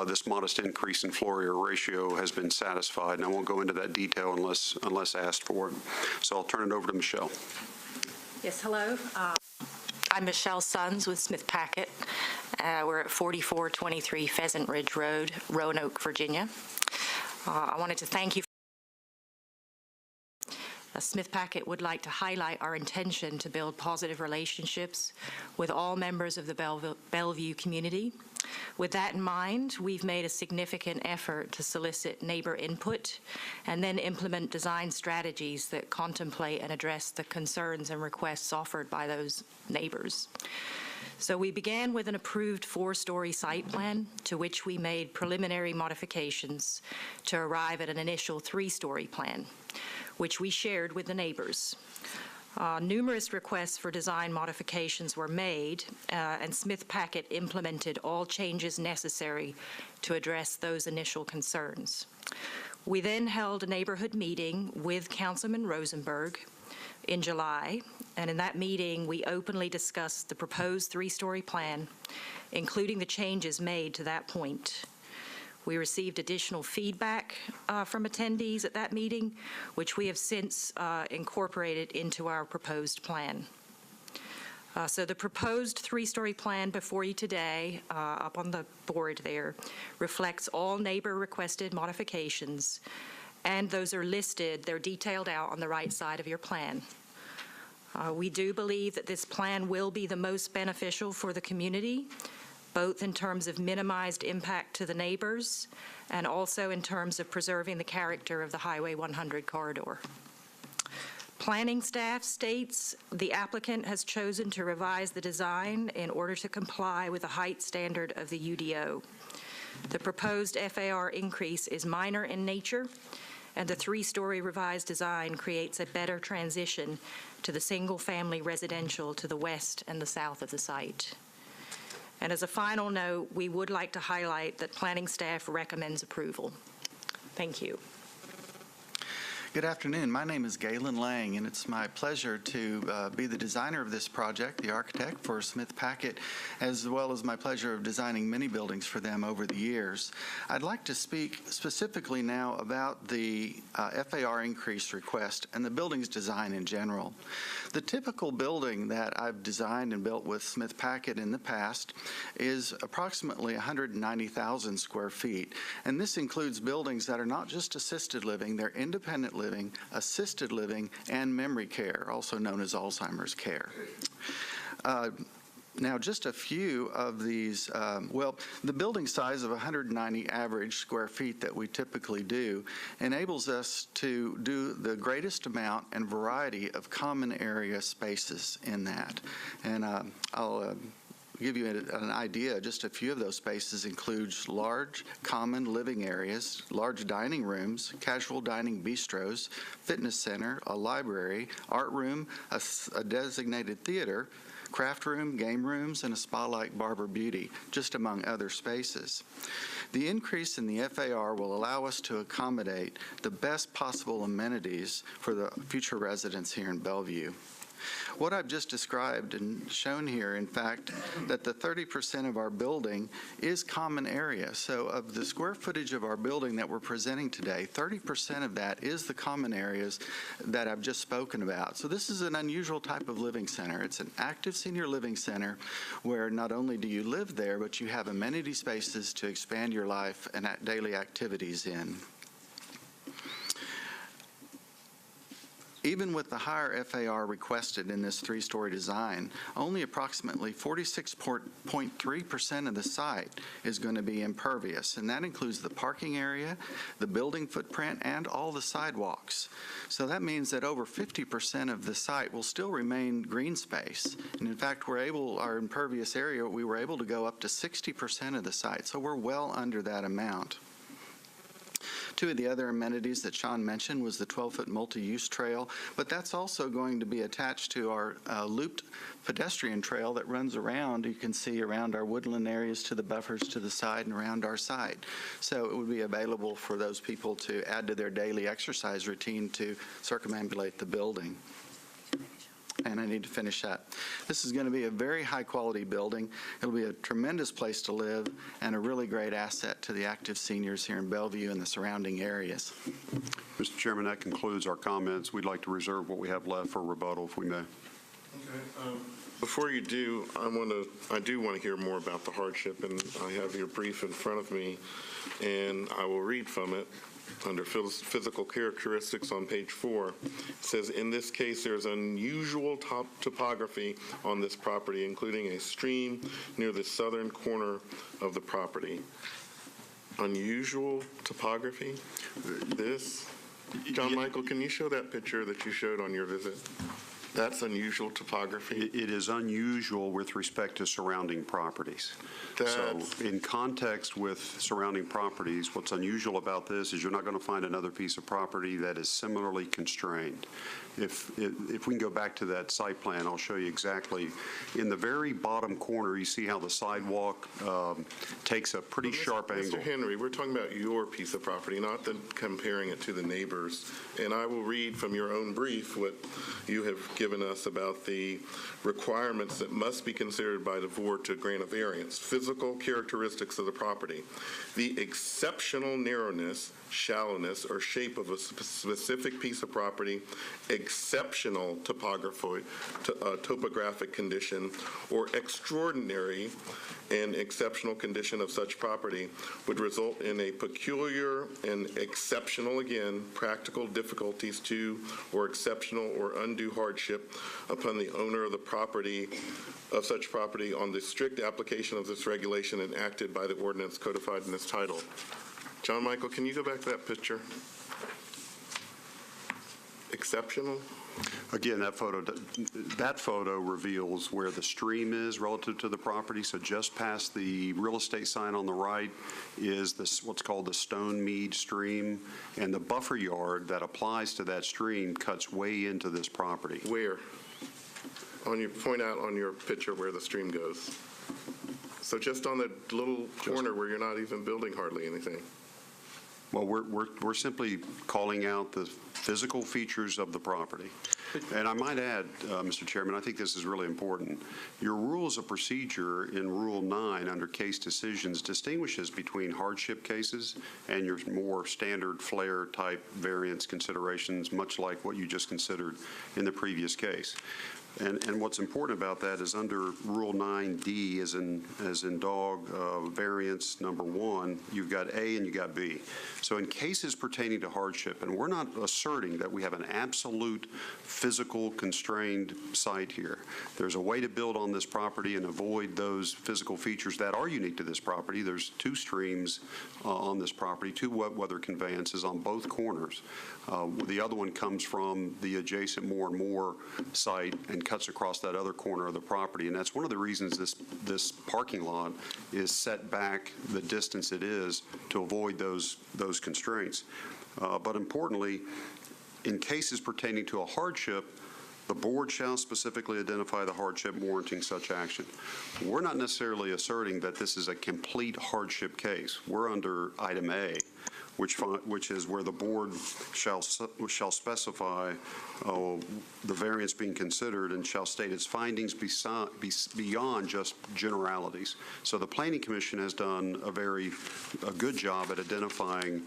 this modest increase in floor area ratio has been satisfied, and I won't go into that detail unless asked for it. So I'll turn it over to Michelle. Yes, hello. I'm Michelle Sons with Smith Packet. We're at 4423 Pheasant Ridge Road, Roanoke, Virginia. I wanted to thank you. Smith Packet would like to highlight our intention to build positive relationships with all members of the Bellevue community. With that in mind, we've made a significant effort to solicit neighbor input and then implement design strategies that contemplate and address the concerns and requests offered by those neighbors. So we began with an approved 4-story site plan to which we made preliminary modifications to arrive at an initial 3-story plan, which we shared with the neighbors. Numerous requests for design modifications were made, and Smith Packet implemented all changes necessary to address those initial concerns. We then held a neighborhood meeting with Councilman Rosenberg in July, and in that meeting, we openly discussed the proposed 3-story plan, including the changes made to that point. We received additional feedback from attendees at that meeting, which we have since incorporated into our proposed plan. So the proposed 3-story plan before you today, up on the board there, reflects all neighbor-requested modifications, and those are listed, they're detailed out on the right side of your plan. We do believe that this plan will be the most beneficial for the community, both in terms of minimized impact to the neighbors and also in terms of preserving the character of the Highway 100 corridor. Planning staff states the applicant has chosen to revise the design in order to comply with the height standard of the UDO. The proposed FAR increase is minor in nature, and the 3-story revised design creates a better transition to the single-family residential to the west and the south of the site. And as a final note, we would like to highlight that planning staff recommends approval. Thank you. Good afternoon. My name is Galen Lang, and it's my pleasure to be the designer of this project, the architect for Smith Packet, as well as my pleasure of designing many buildings for them over the years. I'd like to speak specifically now about the FAR increase request and the building's design in general. The typical building that I've designed and built with Smith Packet in the past is approximately 190,000 square feet, and this includes buildings that are not just assisted living, they're independent living, assisted living, and memory care, also known as Alzheimer's care. Now, just a few of these, the building size of 190 average square feet that we typically do enables us to do the greatest amount and variety of common area spaces in that. And I'll give you an idea. Just a few of those spaces includes large common living areas, large dining rooms, casual dining bistros, fitness center, a library, art room, a designated theater, craft room, game rooms, and a spa-like Barber Beauty, just among other spaces. The increase in the FAR will allow us to accommodate the best possible amenities for the future residents here in Bellevue. What I've just described and shown here, in fact, that the 30% of our building is common area. So of the square footage of our building that we're presenting today, 30% of that is the common areas that I've just spoken about. So this is an unusual type of living center. It's an active senior living center where not only do you live there, but you have amenity spaces to expand your life and daily activities in. Even with the higher FAR requested in this three-story design, only approximately 46.3% of the site is going to be impervious, and that includes the parking area, the building footprint, and all the sidewalks. So that means that over 50% of the site will still remain green space. And in fact, our impervious area, we were able to go up to 60% of the site, so we're well under that amount. Two of the other amenities that Sean mentioned was the 12-foot multi-use trail, but that's also going to be attached to our looped pedestrian trail that runs around. You can see around our woodland areas to the buffers to the side and around our site. So it would be available for those people to add to their daily exercise routine to circumambulate the building. And I need to finish that. This is going to be a very high-quality building. It'll be a tremendous place to live and a really great asset to the active seniors here in Bellevue and the surrounding areas. Mr. Chairman, that concludes our comments. We'd like to reserve what we have left for rebuttal, if we may. Okay. Before you do, I do want to hear more about the hardship, and I have your brief in front of me, and I will read from it. Under physical characteristics on page 4, it says, in this case, there's unusual topography on this property, including a stream near the southern corner of the property. Unusual topography? This? John Michael, can you show that picture that you showed on your visit? That's unusual topography? It is unusual with respect to surrounding properties. So in context with surrounding properties, what's unusual about this is you're not going to find another piece of property that is similarly constrained. If we can go back to that site plan, I'll show you exactly. In the very bottom corner, you see how the sidewalk takes a pretty sharp angle. Mr. Henry, we're talking about your piece of property, not comparing it to the neighbors. And I will read from your own brief what you have given us about the requirements that must be considered by the board to grant a variance. Physical characteristics of the property. The exceptional narrowness, shallowness, or shape of a specific piece of property, exceptional topographic condition, or extraordinary and exceptional condition of such property would result in a peculiar and exceptional, again, practical difficulties to or exceptional or undue hardship upon the owner of the property, of such property, on the strict application of this regulation enacted by the ordinance codified in this title. John Michael, can you go back to that picture? Exceptional? Again, that photo reveals where the stream is relative to the property. So just past the real estate sign on the right is what's called the Stone Mead Stream, and the buffer yard that applies to that stream cuts way into this property. Where? Point out on your picture where the stream goes. So just on the little corner where you're not even building hardly anything. Well, we're simply calling out the physical features of the property. And I might add, Mr. Chairman, I think this is really important. Your rules of procedure in Rule 9 under case decisions distinguishes between hardship cases and your more standard flare type variance considerations, much like what you just considered in the previous case. And what's important about that is under Rule 9D, as in dog, variance number 1, you've got A and you got B. So in cases pertaining to hardship, and we're not asserting that we have an absolute physical constrained site here. There's a way to build on this property and avoid those physical features that are unique to this property. There's 2 streams on this property, 2 wet weather conveyances on both corners. The other one comes from the adjacent More and More site and cuts across that other corner of the property. And that's one of the reasons this parking lot is set back the distance it is to avoid those constraints. But importantly, in cases pertaining to a hardship, the board shall specifically identify the hardship warranting such action. We're not necessarily asserting that this is a complete hardship case. We're under item A, which is where the board shall specify the variance being considered and shall state its findings beyond just generalities. So the Planning Commission has done a good job at identifying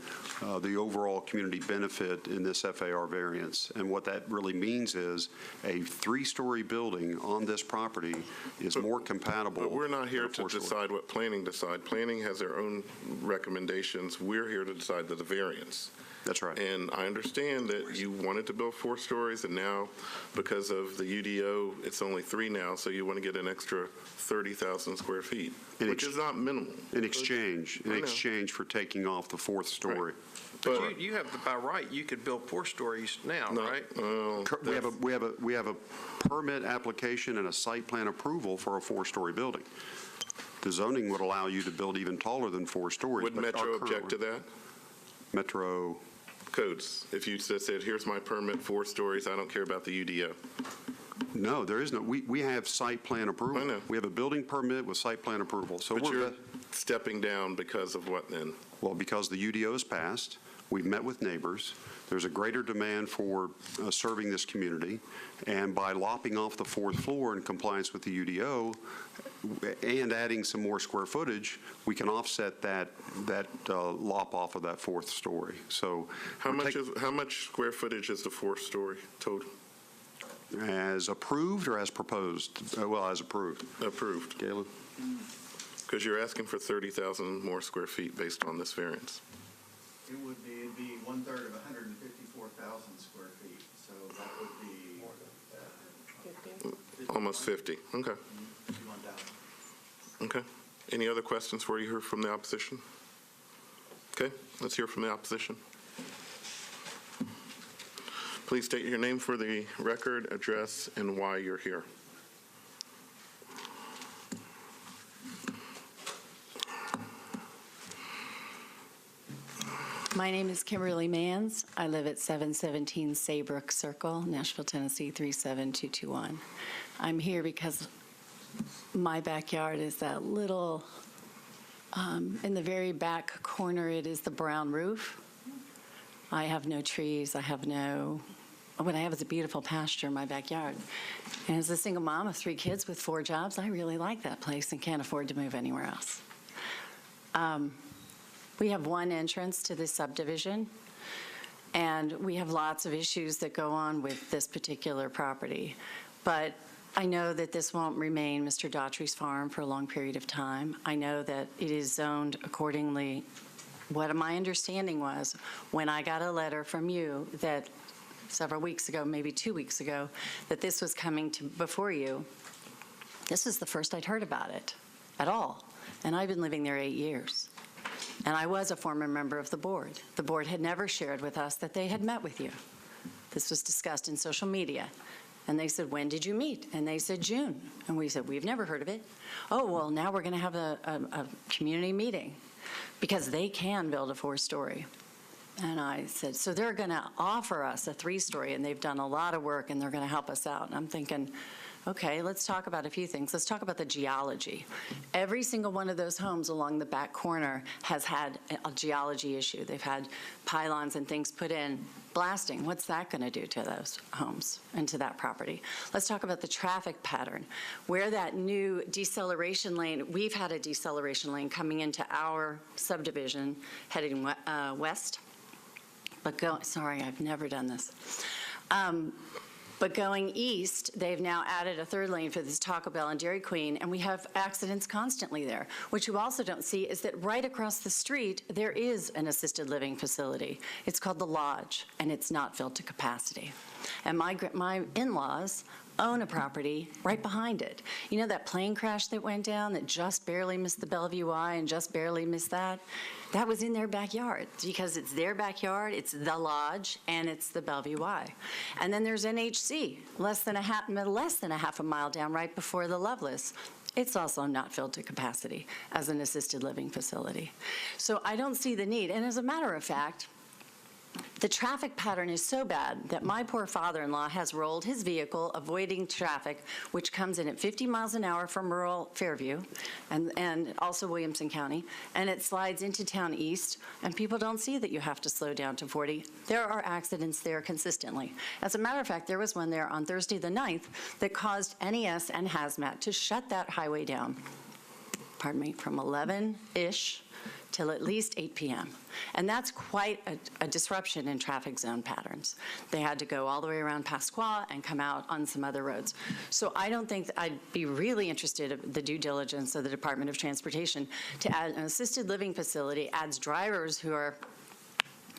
the overall community benefit in this FAR variance. And what that really means is a 3-story building on this property is more compatible. But we're not here to decide what planning decide. Planning has their own recommendations. We're here to decide the variance. That's right. And I understand that you wanted to build 4 stories, and now, because of the UDO, it's only 3 now, so you want to get an extra 30,000 square feet, which is not minimal. In exchange for taking off the 4th story. Right. But you have, by right, you could build 4 stories now, right? We have a permit application and a site plan approval for a 4-story building. The zoning would allow you to build even taller than 4 stories. Would Metro object to that? Metro codes. If you said, here's my permit, 4 stories, I don't care about the UDO. No, there is no. We have site plan approval. I know. We have a building permit with site plan approval. So but you're stepping down because of what then? Well, because the UDO is passed. We've met with neighbors. There's a greater demand for serving this community. And by lopping off the 4th floor in compliance with the UDO and adding some more square footage, we can offset that lop off of that 4th story. So how much square footage is the 4th story total? As approved or as proposed? Well, as approved. Approved. Galen? Because you're asking for 30,000 more square feet based on this variance. It would be, it'd be 1/3 of 154,000 square feet, so that would be more than that. Almost 50. Okay. Okay. Any other questions for you here from the opposition? Okay, let's hear from the opposition. Please state your name for the record, address, and why you're here. My name is Kimberly Manns. I live at 717 Saybrook Circle, Nashville, Tennessee 37221. I'm here because my backyard is that little, in the very back corner, it is the brown roof. I have no trees. What I have is a beautiful pasture in my backyard. And as a single mom of 3 kids with 4 jobs, I really like that place and can't afford to move anywhere else. We have one entrance to this subdivision, and we have lots of issues that go on with this particular property. But I know that this won't remain Mr. Daughtry's farm for a long period of time. I know that it is zoned accordingly. What my understanding was, when I got a letter from you that several weeks ago, maybe 2 weeks ago, that this was coming before you, this is the first I'd heard about it at all. And I've been living there 8 years. And I was a former member of the board. The board had never shared with us that they had met with you. This was discussed in social media. And they said, when did you meet? And they said, June. And we said, we've never heard of it. Oh, well, now we're going to have a community meeting because they can build a 4-story. And I said, so they're going to offer us a 3-story, and they've done a lot of work, and they're going to help us out. And I'm thinking, okay, let's talk about a few things. Let's talk about the geology. Every single one of those homes along the back corner has had a geology issue. They've had pylons and things put in. Blasting, what's that going to do to those homes and to that property? Let's talk about the traffic pattern. Where that new deceleration lane, we've had a deceleration lane coming into our subdivision heading west. But sorry, I've never done this. But going east, they've now added a third lane for this Taco Bell and Dairy Queen, and we have accidents constantly there. What you also don't see is that right across the street, there is an assisted living facility. It's called The Lodge, and it's not filled to capacity. And my in-laws own a property right behind it. You know that plane crash that went down that just barely missed the Bellevue Y and just barely missed that? That was in their backyard because it's their backyard, it's The Lodge, and it's the Bellevue Y. And then there's NHC, less than a half a mile down right before the Loveless. It's also not filled to capacity as an assisted living facility. So I don't see the need. And as a matter of fact, the traffic pattern is so bad that my poor father-in-law has rolled his vehicle avoiding traffic, which comes in at 50 miles an hour from rural Fairview and also Williamson County, and it slides into town east, and people don't see that you have to slow down to 40. There are accidents there consistently. As a matter of fact, there was one there on Thursday the 9th that caused NES and Hazmat to shut that highway down, from 11-ish till at least 8 p.m. And that's quite a disruption in traffic zone patterns. They had to go all the way around Pasqua and come out on some other roads. So I don't think I'd be really interested in the due diligence of the Department of Transportation to add an assisted living facility, adds drivers who are,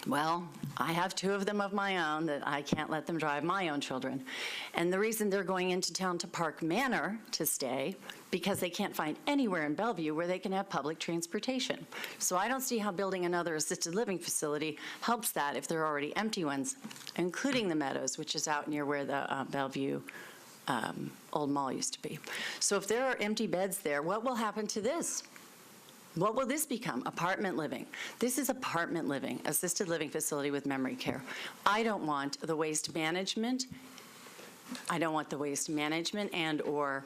well, I have 2 of them of my own that I can't let them drive my own children. And the reason they're going into town to Park Manor to stay, because they can't find anywhere in Bellevue where they can have public transportation. So I don't see how building another assisted living facility helps that if there are already empty ones, including the Meadows, which is out near where the Bellevue old mall used to be. So if there are empty beds there, what will happen to this? What will this become? Apartment living. This is apartment living, assisted living facility with memory care. I don't want the waste management. I don't want the waste management and or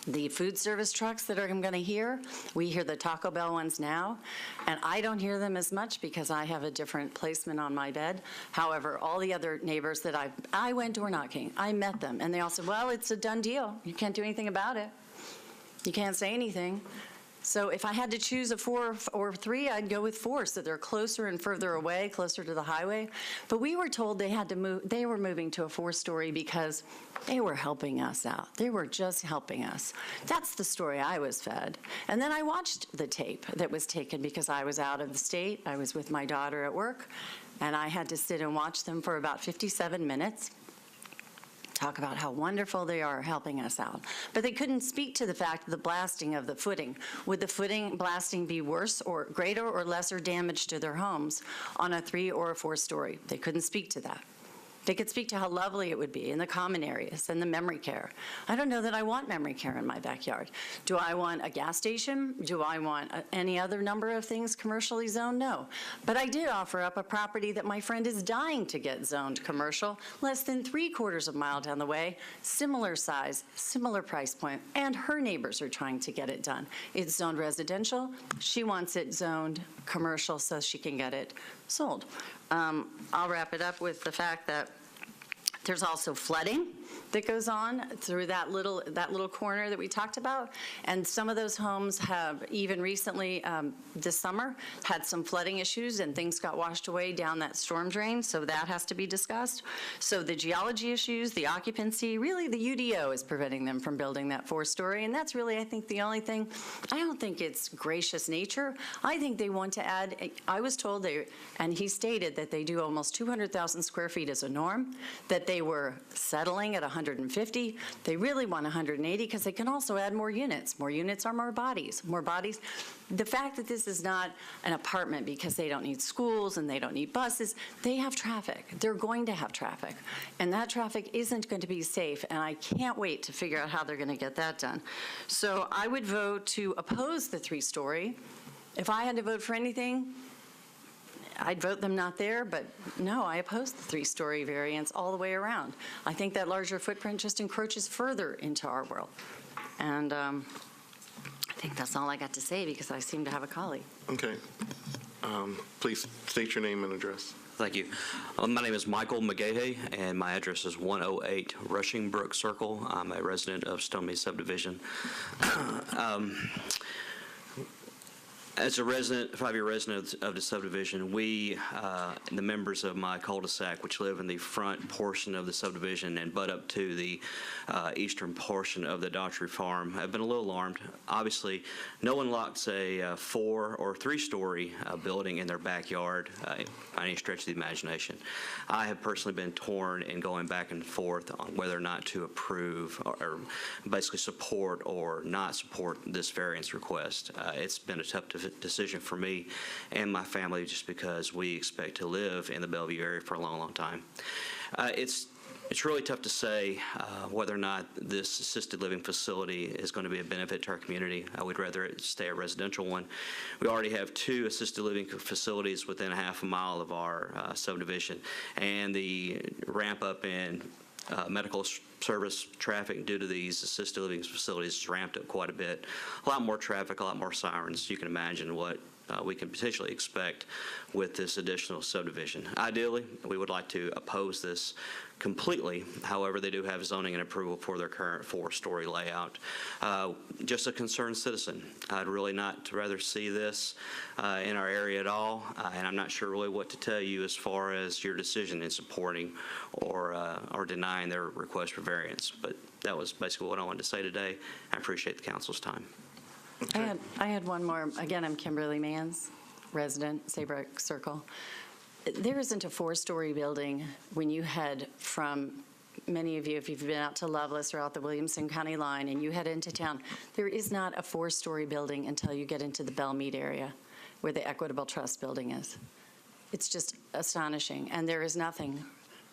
the food service trucks that I'm going to hear. We hear the Taco Bell ones now, and I don't hear them as much because I have a different placement on my bed. However, all the other neighbors that I went door knocking, I met them, and they all said, well, it's a done deal. You can't do anything about it. You can't say anything. So if I had to choose a 4 or 3, I'd go with 4, so they're closer and further away, closer to the highway. But we were told they had to move. They were moving to a 4-story because they were helping us out. They were just helping us. That's the story I was fed. And then I watched the tape that was taken because I was out of the state. I was with my daughter at work, and I had to sit and watch them for about 57 minutes. Talk about how wonderful they are helping us out. But they couldn't speak to the fact of the blasting of the footing. Would the footing blasting be worse or greater or lesser damage to their homes on a 3 or a 4-story? They couldn't speak to that. They could speak to how lovely it would be in the common areas and the memory care. I don't know that I want memory care in my backyard. Do I want a gas station? Do I want any other number of things commercially zoned? No. But I did offer up a property that my friend is dying to get zoned commercial, less than 3/4 of a mile down the way, similar size, similar price point, and her neighbors are trying to get it done. It's zoned residential. She wants it zoned commercial so she can get it sold. I'll wrap it up with the fact that there's also flooding that goes on through that little corner that we talked about. And some of those homes have even recently, this summer, had some flooding issues and things got washed away down that storm drain. So that has to be discussed. So the geology issues, the occupancy, really the UDO is preventing them from building that 4-story. And that's really, I think, the only thing. I don't think it's gracious nature. I think they want to add, I was told and he stated that they do almost 200,000 square feet as a norm, that they were settling at 150. They really want 180 because they can also add more units. More units are more bodies. More bodies. The fact that this is not an apartment because they don't need schools and they don't need buses, they have traffic. They're going to have traffic. And that traffic isn't going to be safe, and I can't wait to figure out how they're going to get that done. So I would vote to oppose the 3-story. If I had to vote for anything, I'd vote them not there, but no, I oppose the 3-story variance all the way around. I think that larger footprint just encroaches further into our world. And I think that's all I got to say because I seem to have a colleague. Okay. Please state your name and address. Thank you. My name is Michael McGahey, and my address is 108 Rushing Brook Circle. I'm a resident of Stoney Subdivision. As a resident, 5-year resident of the subdivision, we, the members of my cul-de-sac, which live in the front portion of the subdivision and butt up to the eastern portion of the Daughtry Farm, have been a little alarmed. Obviously, no one locks a 4 or 3-story building in their backyard by any stretch of the imagination. I have personally been torn in going back and forth on whether or not to approve or basically support or not support this variance request. It's been a tough decision for me and my family just because we expect to live in the Bellevue area for a long, long time. It's really tough to say whether or not this assisted living facility is going to be a benefit to our community. We'd rather it stay a residential one. We already have 2 assisted living facilities within a half a mile of our subdivision, and the ramp up in medical service traffic due to these assisted living facilities is ramped up quite a bit. A lot more traffic, a lot more sirens. You can imagine what we can potentially expect with this additional subdivision. Ideally, we would like to oppose this completely. However, they do have zoning and approval for their current 4-story layout. Just a concerned citizen. I'd really not rather see this in our area at all, and I'm not sure really what to tell you as far as your decision in supporting or denying their request for variance. But that was basically what I wanted to say today. I appreciate the council's time. I had one more. Again, I'm Kimberly Mans, resident, Saybrook Circle. There isn't a 4-story building when you head from, many of you, if you've been out to Loveless or out the Williamson County line and you head into town, there is not a 4-story building until you get into the Bellmead area where the Equitable Trust building is. It's just astonishing. And there is nothing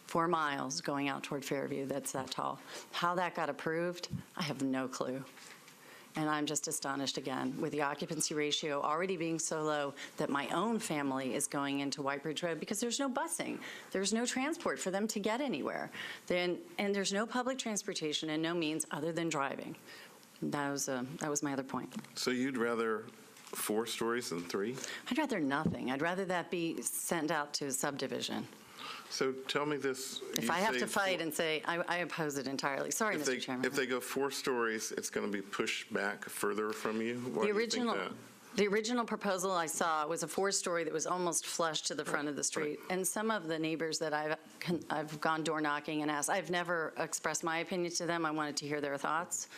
4 miles going out toward Fairview that's that tall. How that got approved, I have no clue. And I'm just astonished again with the occupancy ratio already being so low that my own family is going into White Bridge Road because there's no busing. There's no transport for them to get anywhere. And there's no public transportation and no means other than driving. That was my other point. So you'd rather 4 stories than 3? I'd rather nothing. I'd rather that be sent out to a subdivision. So tell me this. If I have to fight and say, I oppose it entirely. Sorry, Mr. Chairman. If they go 4 stories, it's going to be pushed back further from you? Why do you think that? The original proposal I saw was a 4-story that was almost flush to the front of the street. And some of the neighbors that I've gone door knocking and asked, I've never expressed my opinion to them. I wanted to hear their thoughts.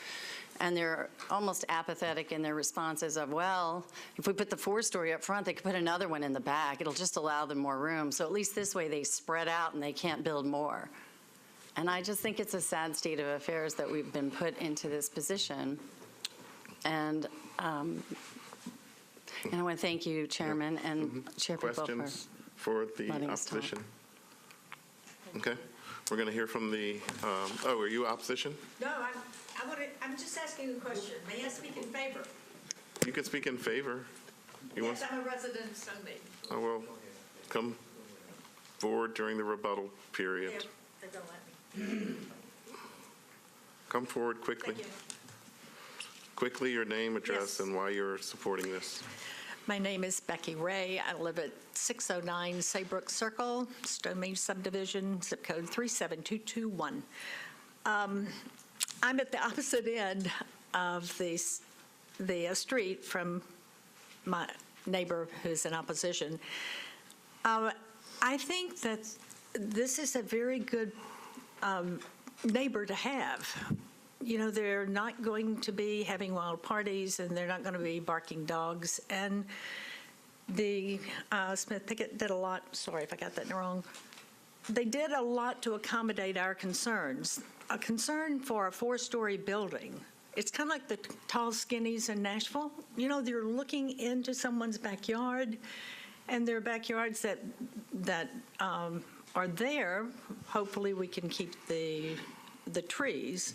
And they're almost apathetic in their responses of, well, if we put the 4-story up front, they could put another one in the back. It'll just allow them more room. So at least this way they spread out and they can't build more. And I just think it's a sad state of affairs that we've been put into this position. And I want to thank you, Chairman, and Chair People Questions for the opposition? Okay. We're going to hear from the, are you opposition? No, I'm just asking a question. May I speak in favor? You can speak in favor. Yes, I'm a resident of Sunbeam. Oh, well, come forward during the rebuttal period. They don't let me. Come forward quickly. Thank you. Quickly, your name, address, Yes. and why you're supporting this. My name is Becky Ray. I live at 609 Saybrook Circle, Stonemead Subdivision, zip code 37221. I'm at the opposite end of the street from my neighbor who's in opposition. I think that this is a very good neighbor to have. You know, they're not going to be having wild parties, and they're not going to be barking dogs. And the Smith Pickett did a lot. Sorry if I got that wrong. They did a lot to accommodate our concerns. A concern for a 4-story building. It's kind of like the tall skinnies in Nashville. You know, they're looking into someone's backyard, and there are backyards that are there. Hopefully, we can keep the trees.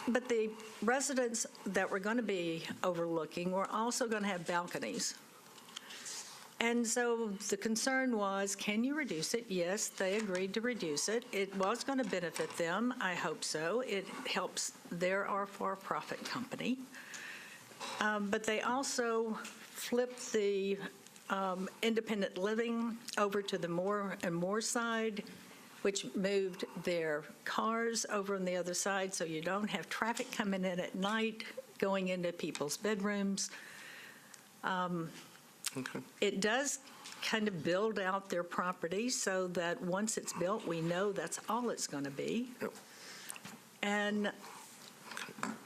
But the residents that we're going to be overlooking were also going to have balconies. And so the concern was, can you reduce it? Yes, they agreed to reduce it. It was going to benefit them. I hope so. It helps their for-profit company. But they also flipped the independent living over to the more and more side, which moved their cars over on the other side so you don't have traffic coming in at night, going into people's bedrooms. It does kind of build out their property so that once it's built, we know that's all it's going to be. And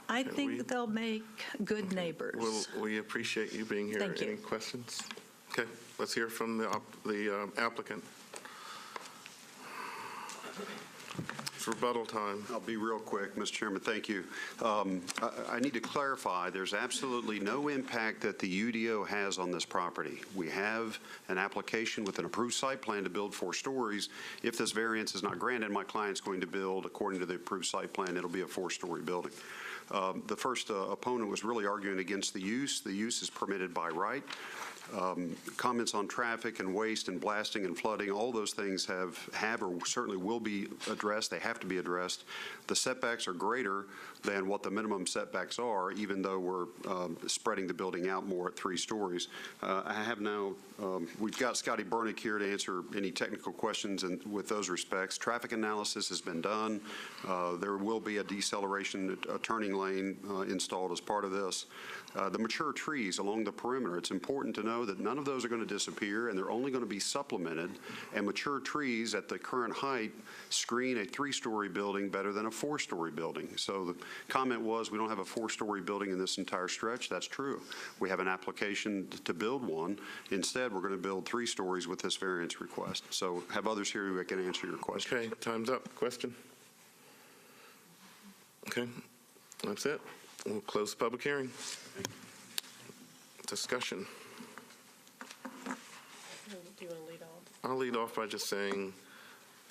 I think they'll make good neighbors. Well, we appreciate you being here. Thank you. Any questions? Okay, let's hear from the applicant. It's rebuttal time. I'll be real quick, Mr. Chairman. Thank you. I need to clarify, there's absolutely no impact that the UDO has on this property. We have an application with an approved site plan to build 4 stories. If this variance is not granted, my client's going to build, according to the approved site plan, it'll be a 4-story building. The first opponent was really arguing against the use. The use is permitted by right. Comments on traffic and waste and blasting and flooding, all those things have or certainly will be addressed. They have to be addressed. The setbacks are greater than what the minimum setbacks are, even though we're spreading the building out more at 3 stories. I have now, we've got Scotty Bernick here to answer any technical questions with those respects. Traffic analysis has been done. There will be a deceleration, a turning lane installed as part of this. The mature trees along the perimeter, it's important to know that none of those are going to disappear, and they're only going to be supplemented, and mature trees at the current height screen a 3-story building better than a 4-story building. So the comment was we don't have a 4-story building in this entire stretch. That's true. We have an application to build one. Instead, we're going to build 3 stories with this variance request. So have others here who can answer your question. Okay, time's up. Question? Okay, that's it. We'll close the public hearing. Discussion. Do you want to lead off? I'll lead off by just saying,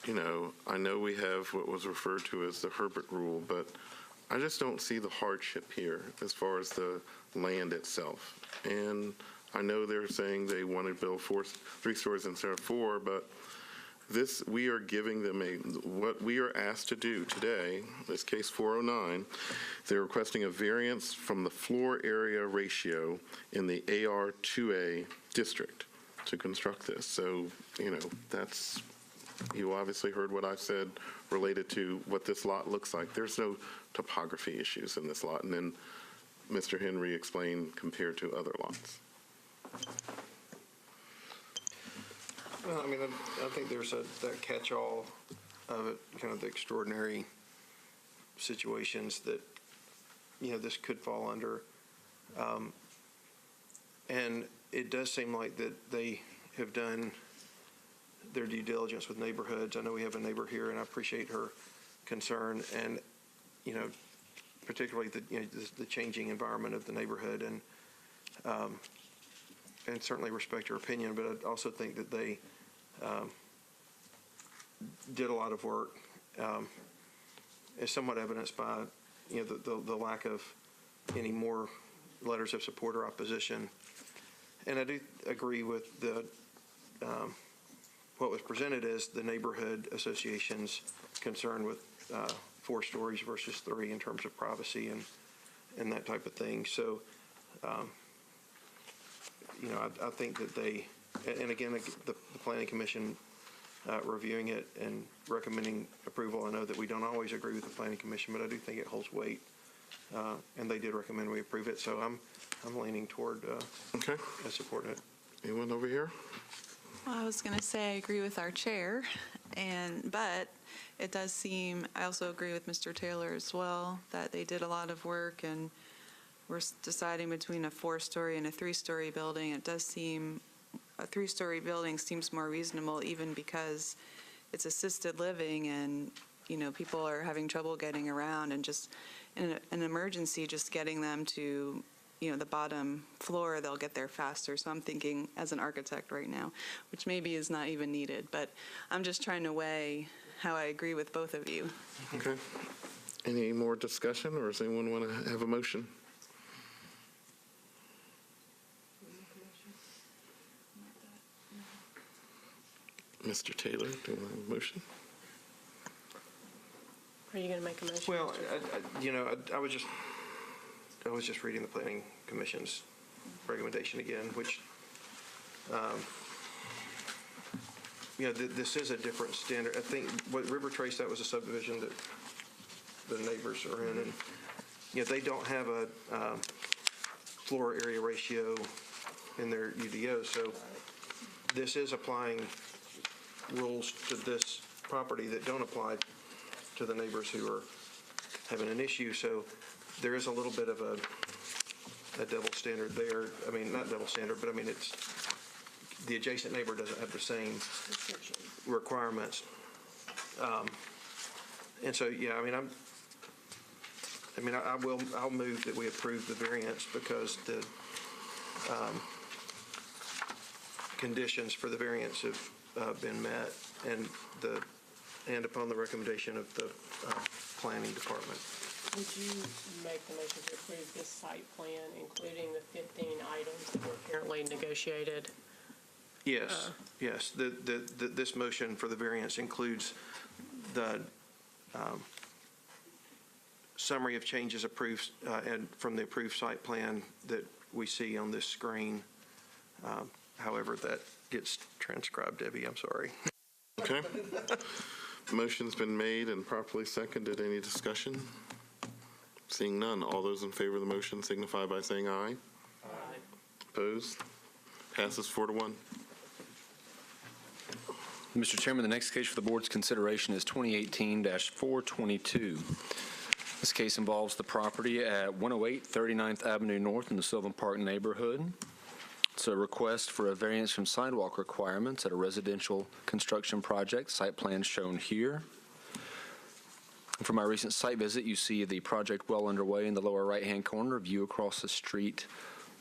I know we have what was referred to as the Herbert Rule, but I just don't see the hardship here as far as the land itself. And I know they're saying they want to build 3 stories instead of 4, but we are giving them what we are asked to do today, this case 409, they're requesting a variance from the floor area ratio in the AR2A district to construct this. So, you obviously heard what I've said related to what this lot looks like. There's no topography issues in this lot. And then Mr. Henry explained compared to other lots. Well, I think there's that catch-all of it, kind of the extraordinary situations that, this could fall under. And it does seem like that they have done their due diligence with neighborhoods. I know we have a neighbor here, and I appreciate her concern, and, particularly the changing environment of the neighborhood, and certainly respect her opinion, but I also think that they did a lot of work, as somewhat evidenced by, the lack of any more letters of support or opposition. And I do agree with what was presented as the neighborhood association's concern with 4 stories versus 3 in terms of privacy and that type of thing. So, I think that they, and again, the Planning Commission reviewing it and recommending approval. I know that we don't always agree with the Planning Commission, but I do think it holds weight. And they did recommend we approve it, so I'm leaning toward supporting it. Anyone over here? Well, I was going to say I agree with our chair, but it does seem, I also agree with Mr. Taylor as well, that they did a lot of work and we're deciding between a 4-story and a 3-story building. It does seem, a 3-story building seems more reasonable even because it's assisted living and, people are having trouble getting around and just in an emergency, just getting them to the bottom floor, they'll get there faster. So I'm thinking as an architect right now, which maybe is not even needed, but I'm just trying to weigh how I agree with both of you. Okay. Any more discussion, or does anyone want to have a motion? Mr. Taylor, do you want a motion? Are you going to make a motion? Well, I was just reading the Planning Commission's recommendation again, which, this is a different standard. I think what River Trace, that was a subdivision that the neighbors are in, and they don't have a floor area ratio in their UDO. So this is applying rules to this property that don't apply to the neighbors who are having an issue. So there is a little bit of a double standard there. I mean, not double standard, but I mean, it's, the adjacent neighbor doesn't have the same requirements. And so, yeah, I'll move that we approve the variance because the conditions for the variance have been met and upon the recommendation of the planning department. Would you make the motion to approve this site plan, including the 15 items that were currently negotiated? Yes, yes. This motion for the variance includes the summary of changes approved and from the approved site plan that we see on this screen. However, that gets transcribed, Debbie, I'm sorry. Okay. Motion's been made and properly seconded. Any discussion? Seeing none, all those in favor of the motion signify by saying aye. Aye. Opposed? Passes 4-1. Mr. Chairman, the next case for the board's consideration is 2018-422. This case involves the property at 108 39th Avenue North in the Sylvan Park neighborhood. It's a request for a variance from sidewalk requirements at a residential construction project. Site plan shown here. From my recent site visit, you see the project well underway in the lower right-hand corner, view across the street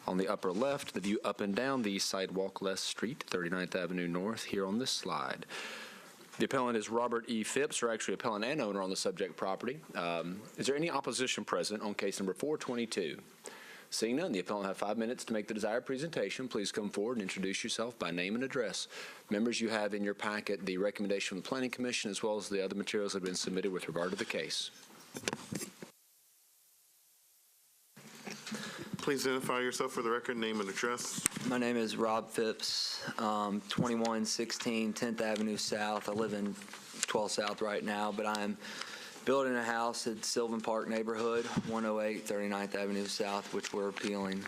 on the upper left, the view up and down the sidewalk-less street, 39th Avenue North, here on this slide. The appellant is Robert E. Phipps, or actually appellant and owner on the subject property. Is there any opposition present on case number 422? Seeing none, the appellant will have 5 minutes to make the desired presentation. Please come forward and introduce yourself by name and address. Members, you have in your packet the recommendation from the Planning Commission as well as the other materials that have been submitted with regard to the case. Please identify yourself for the record, name and address. My name is Rob Phipps, 2116 10th Avenue South. I live in 12 South right now, but I'm building a house at Sylvan Park neighborhood, 108 39th Avenue South, which we're appealing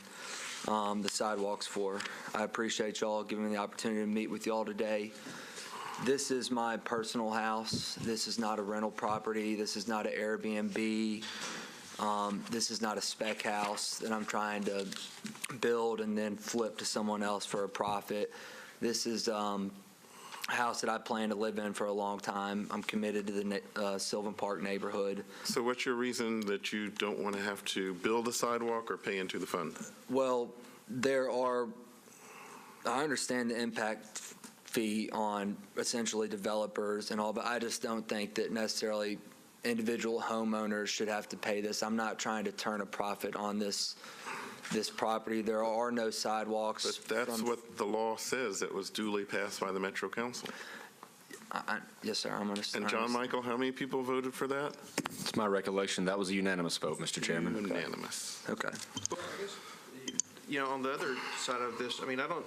the sidewalks for. I appreciate y'all giving me the opportunity to meet with y'all today. This is my personal house. This is not a rental property. This is not an Airbnb. This is not a spec house that I'm trying to build and then flip to someone else for a profit. This is a house that I plan to live in for a long time. I'm committed to the Sylvan Park neighborhood. So what's your reason that you don't want to have to build a sidewalk or pay into the fund? Well, I understand the impact fee on essentially developers and all, but I just don't think that necessarily individual homeowners should have to pay this. I'm not trying to turn a profit on this property. There are no sidewalks. But that's what the law says that was duly passed by the Metro Council. Yes, sir. I'm going to. And John Michael, how many people voted for that? It's my recollection that was a unanimous vote, Mr. Chairman. Unanimous. Okay. On the other side of this, I don't,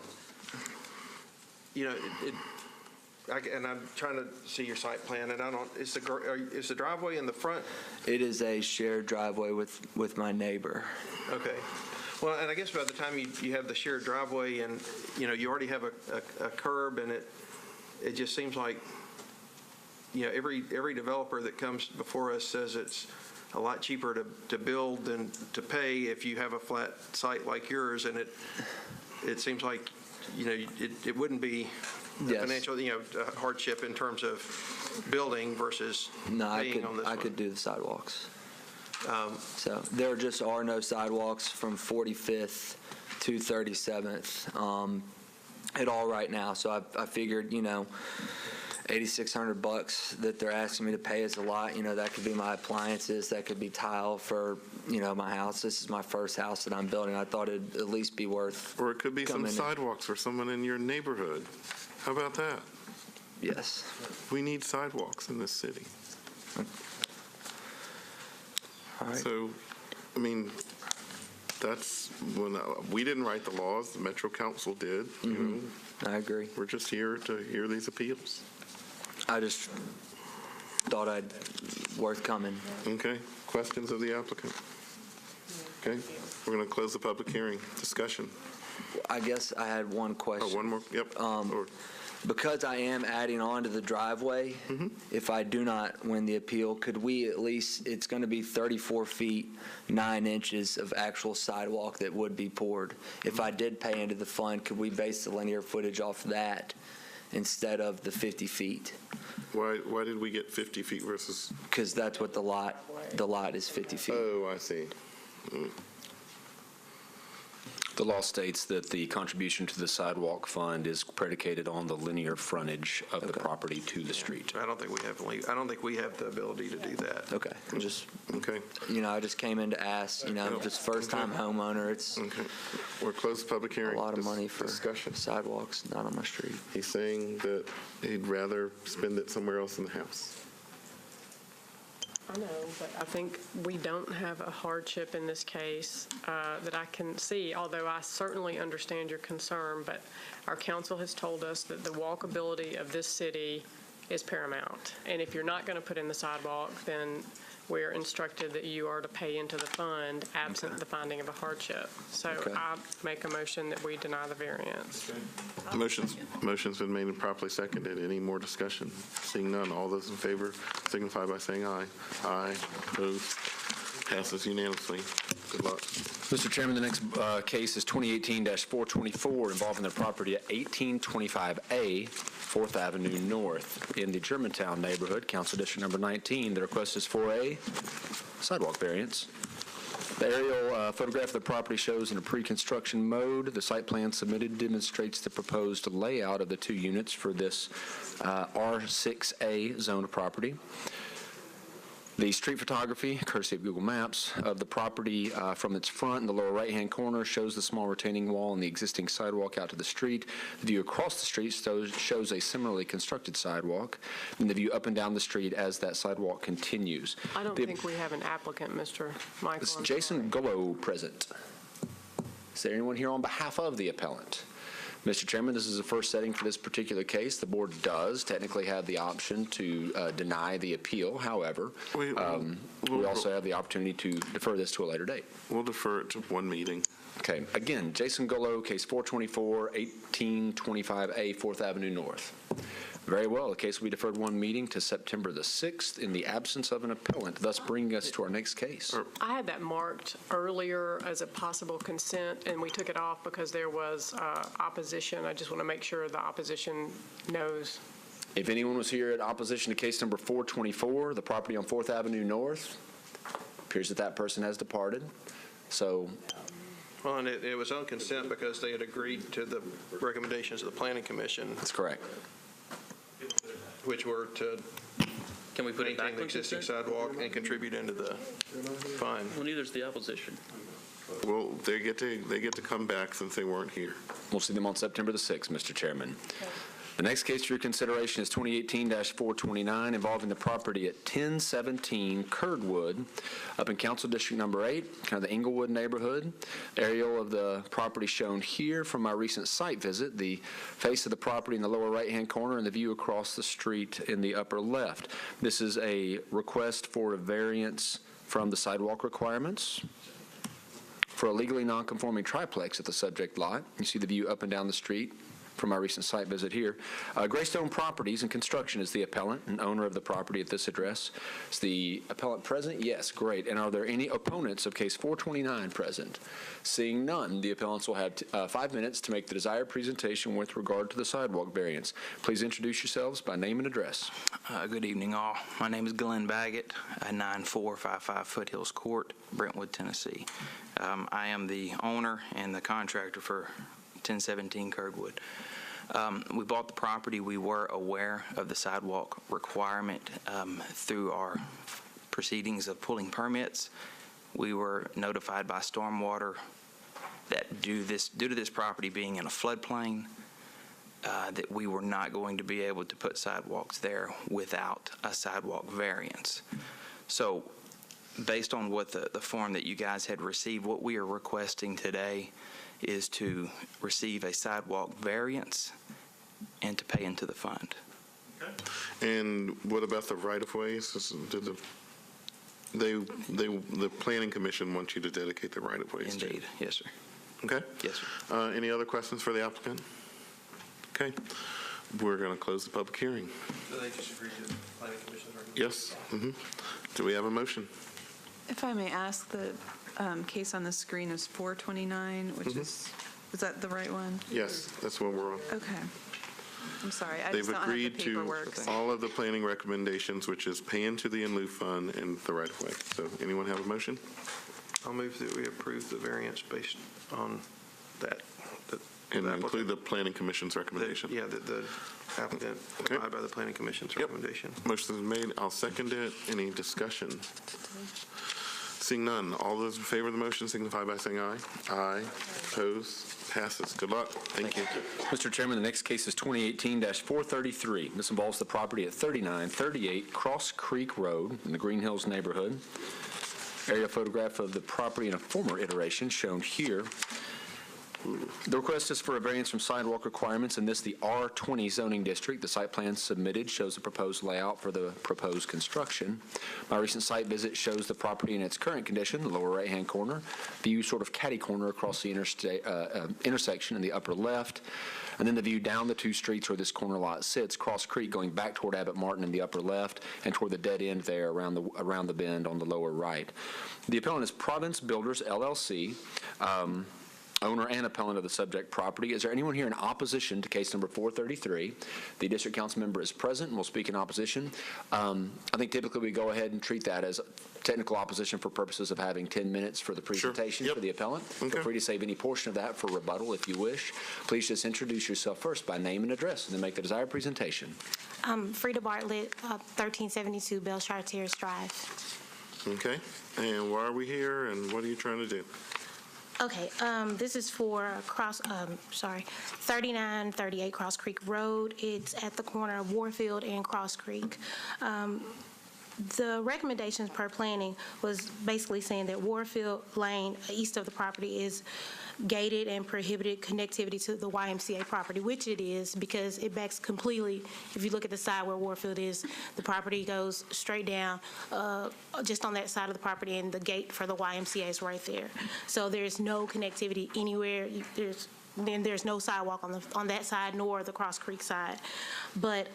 and I'm trying to see your site plan, and is the driveway in the front? It is a shared driveway with my neighbor. Okay. Well, and I guess by the time you have the shared driveway and, you already have a curb, and it just seems like, every developer that comes before us says it's a lot cheaper to build than to pay if you have a flat site like yours, and it seems like, it wouldn't be a financial, hardship in terms of building versus paying on this one. I could do the sidewalks. So there just are no sidewalks from 45th to 37th at all right now. So I figured, $8,600 that they're asking me to pay is a lot. That could be my appliances. That could be tile for, my house. This is my first house that I'm building. I thought it'd at least be worth. Or it could be some sidewalks for someone in your neighborhood. How about that? Yes. We need sidewalks in this city. All right. So, that's when we didn't write the laws. The Metro Council did. I agree. We're just here to hear these appeals. I just thought worth coming. Okay. Questions of the applicant? Okay. We're going to close the public hearing. Discussion. I guess I had one question. Oh, one more? Yep. Because I am adding on to the driveway, if I do not win the appeal, could we at least, it's going to be 34 feet, 9 inches of actual sidewalk that would be poured. If I did pay into the fund, could we base the linear footage off that instead of the 50 feet? Why did we get 50 feet versus? Because that's what the lot is 50 feet. Oh, I see. The law states that the contribution to the sidewalk fund is predicated on the linear frontage of the property to the street. I don't think we have the ability to do that. Okay. I just came in to ask, just first-time homeowner, it's We're closed the public hearing. a lot of money for discussion. sidewalks not on my street. He's saying that he'd rather spend it somewhere else in the house. I know, but I think we don't have a hardship in this case that I can see, although I certainly understand your concern, but our council has told us that the walkability of this city is paramount. And if you're not going to put in the sidewalk, then we're instructed that you are to pay into the fund absent the finding of a hardship. So I make a motion that we deny the variance. Motion's been made and properly seconded. Any more discussion? Seeing none, all those in favor signify by saying aye. Aye. Opposed? Passes unanimously. Good luck. Mr. Chairman, the next case is 2018-424 involving the property at 1825A 4th Avenue North in the Germantown neighborhood, Council District Number 19. The request is for a sidewalk variance. The aerial photograph of the property shows in a pre-construction mode. The site plan submitted demonstrates the proposed layout of the 2 units for this R6A zone of property. The street photography, courtesy of Google Maps, of the property from its front in the lower right-hand corner shows the small retaining wall and the existing sidewalk out to the street. The view across the street shows a similarly constructed sidewalk, and the view up and down the street as that sidewalk continues. I don't think we have an applicant, Mr. Michael. Is Jason Gullo present? Is there anyone here on behalf of the appellant? Mr. Chairman, this is the first setting for this particular case. The board does technically have the option to deny the appeal. However, we also have the opportunity to defer this to a later date. We'll defer it to one meeting. Okay. Again, Jason Gullo, case 424, 1825A 4th Avenue North. Very well. The case will be deferred one meeting to September the 6th in the absence of an appellant, thus bringing us to our next case. I had that marked earlier as a possible consent, and we took it off because there was opposition. I just want to make sure the opposition knows. If anyone was here in opposition to case number 424, the property on 4th Avenue North, appears that that person has departed. So, Well, and it was on consent because they had agreed to the recommendations of the Planning Commission. That's correct. Which were to Can we put it back maintain the on existing consent? sidewalk and contribute into the fund. Well, neither's the opposition. Well, they get to come back since they weren't here. We'll see them on September the 6th, Mr. Chairman. The next case for your consideration is 2018-429 involving the property at 1017 Curdwood up in Council District Number 8, kind of the Englewood neighborhood. Aerial of the property shown here from my recent site visit, the face of the property in the lower right-hand corner and the view across the street in the upper left. This is a request for a variance from the sidewalk requirements for a legally non-conforming triplex at the subject lot. You see the view up and down the street from my recent site visit here. Greystone Properties and Construction is the appellant and owner of the property at this address. Is the appellant present? Yes, great. And are there any opponents of case 429 present? Seeing none, the appellants will have 5 minutes to make the desired presentation with regard to the sidewalk variance. Please introduce yourselves by name and address. Good evening, all. My name is Glenn Baggett, 9455 Foothills Court, Brentwood, Tennessee. I am the owner and the contractor for 1017 Curdwood. We bought the property. We were aware of the sidewalk requirement through our proceedings of pulling permits. We were notified by Stormwater that due to this property being in a floodplain, that we were not going to be able to put sidewalks there without a sidewalk variance. So based on what the form that you guys had received, what we are requesting today is to receive a sidewalk variance and to pay into the fund. And what about the right-of-ways? The Planning Commission wants you to dedicate the right-of-ways. Indeed, yes, sir. Okay? Yes, sir. Any other questions for the applicant? Okay. We're going to close the public hearing. Do they just agree to the planning commission's Yes? Do we have a motion? If I may ask, the case on the screen is 429, which is that the right one? Yes, that's what we're on. Okay. I'm sorry, I They've just don't have the agreed to paperwork. all of the planning recommendations, which is pay into the in lieu fund and the right-of-way. So anyone have a motion? I'll move that we approve the variance based on that. And include the planning commission's recommendation. Yeah, the applicant abide by the planning commission's recommendation. Motion is made. I'll second it. Any discussion? Seeing none, all those in favor of the motion signify by saying aye. Aye. Opposed? Passes. Good luck. Thank you. Mr. Chairman, the next case is 2018-433. This involves the property at 3938 Cross Creek Road in the Green Hills neighborhood. Area photograph of the property in a former iteration shown here. The request is for a variance from sidewalk requirements in the R20 zoning district. The site plan submitted shows the proposed layout for the proposed construction. My recent site visit shows the property in its current condition, the lower right-hand corner, view sort of catty corner across the intersection in the upper left, and then the view down the two streets where this corner lot sits, Cross Creek going back toward Abbott Martin in the upper left and toward the dead end there around the bend on the lower right. The appellant is Province Builders, LLC. Owner and appellant of the subject property. Is there anyone here in opposition to case number 433? The district council member is present and will speak in opposition. I think typically we go ahead and treat that as technical opposition for purposes of having 10 minutes for the presentation for the appellant. Feel free to save any portion of that for rebuttal if you wish. Please just introduce yourself first by name and address and then make the desired presentation. Frida Bartlett, 1372 Belshire Terrace Drive. Okay. And why are we here and what are you trying to do? Okay, this is for 3938 Cross Creek Road. It's at the corner of Warfield and Cross Creek. The recommendations per planning was basically saying that Warfield Lane, east of the property, is gated and prohibited connectivity to the YMCA property, which it is because it backs completely. If you look at the side where Warfield is, the property goes straight down just on that side of the property, and the gate for the YMCA is right there. So there's no connectivity anywhere. There's no sidewalk on that side nor the Cross Creek side. But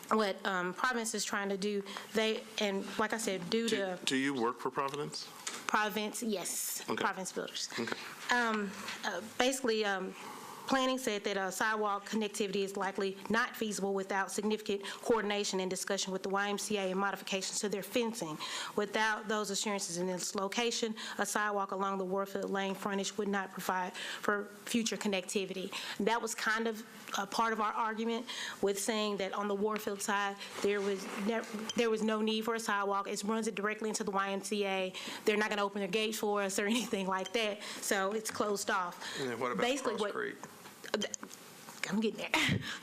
what Providence is trying to do, and like I said, due to... Do you work for Providence? Providence, yes. Okay. Providence Builders. Okay. Basically, planning said that sidewalk connectivity is likely not feasible without significant coordination and discussion with the YMCA and modifications to their fencing. Without those assurances in this location, a sidewalk along the Warfield Lane frontage would not provide for future connectivity. That was kind of a part of our argument with saying that on the Warfield side, there was no need for a sidewalk. It runs it directly into the YMCA. They're not going to open their gates for us or anything like that, so it's closed off. And then what about Cross Creek? I'm getting there.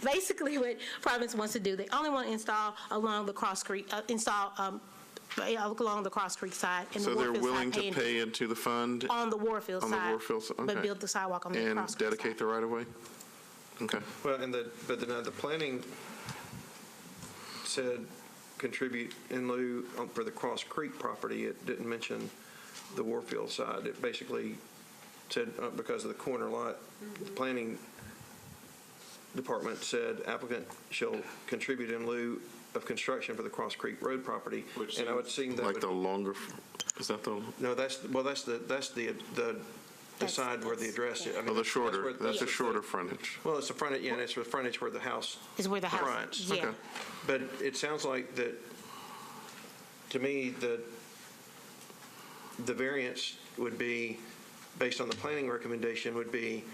Basically, what Providence wants to do, they only want to install along the Cross Creek, along the Cross Creek side. And so the they're Warfield willing side to pay into the fund? On the Warfield side. On the Warfield side, okay. But build the sidewalk on the Cross Creek and dedicate the right-of-way? Okay. Well, but the planning said contribute in lieu for the Cross Creek property. It didn't mention the Warfield side. It basically said because of the corner lot, the planning department said applicant shall contribute in lieu of construction for the Cross Creek Road property. And I would seem that like the longer, is that the? No, that's the side where the address is. I mean, the shorter, that's the shorter frontage. Well, it's the frontage, yeah, and it's the frontage where the house is where the house fronts. Yeah. Okay. But it sounds like that, to me, the variance would be, based on the planning recommendation, would be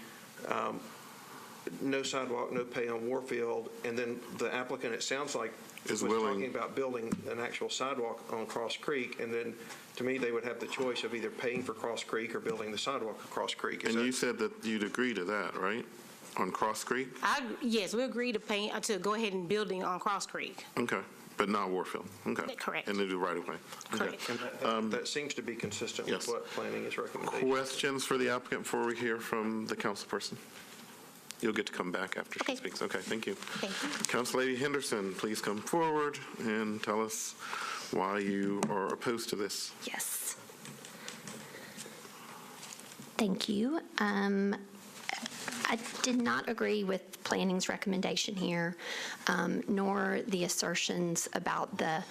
no sidewalk, no pay on Warfield, and then the applicant, it sounds like, was talking about building an actual sidewalk on Cross Creek, and then, to me, they would have the choice of either paying for Cross Creek or building the sidewalk across Creek. And you said that you'd agree to that, right? On Cross Creek? Yes, we agree to go ahead and building on Cross Creek. Okay, but not Warfield. Okay. Correct. And they do right away. Correct. And that seems to be consistent with what planning is recommending. Questions for the applicant before we hear from the councilperson? You'll get to come back after she speaks. Okay, thank you. Thank you. Council Lady Henderson, please come forward and tell us why you are opposed to this. Yes. Thank you. I did not agree with planning's recommendation here, nor the assertions about the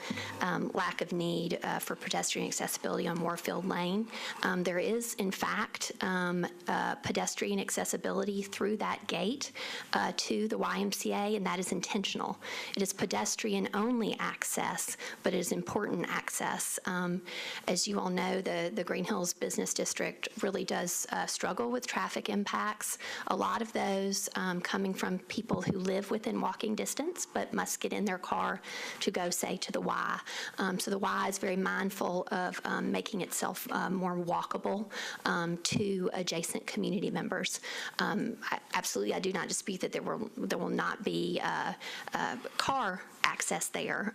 lack of need for pedestrian accessibility on Warfield Lane. There is, in fact, pedestrian accessibility through that gate to the YMCA, and that is intentional. It is pedestrian-only access, but it is important access. As you all know, the Green Hills Business District really does struggle with traffic impacts. A lot of those coming from people who live within walking distance but must get in their car to go, say, to the Y. So the Y is very mindful of making itself more walkable to adjacent community members. Absolutely, I do not dispute that there will not be car access there.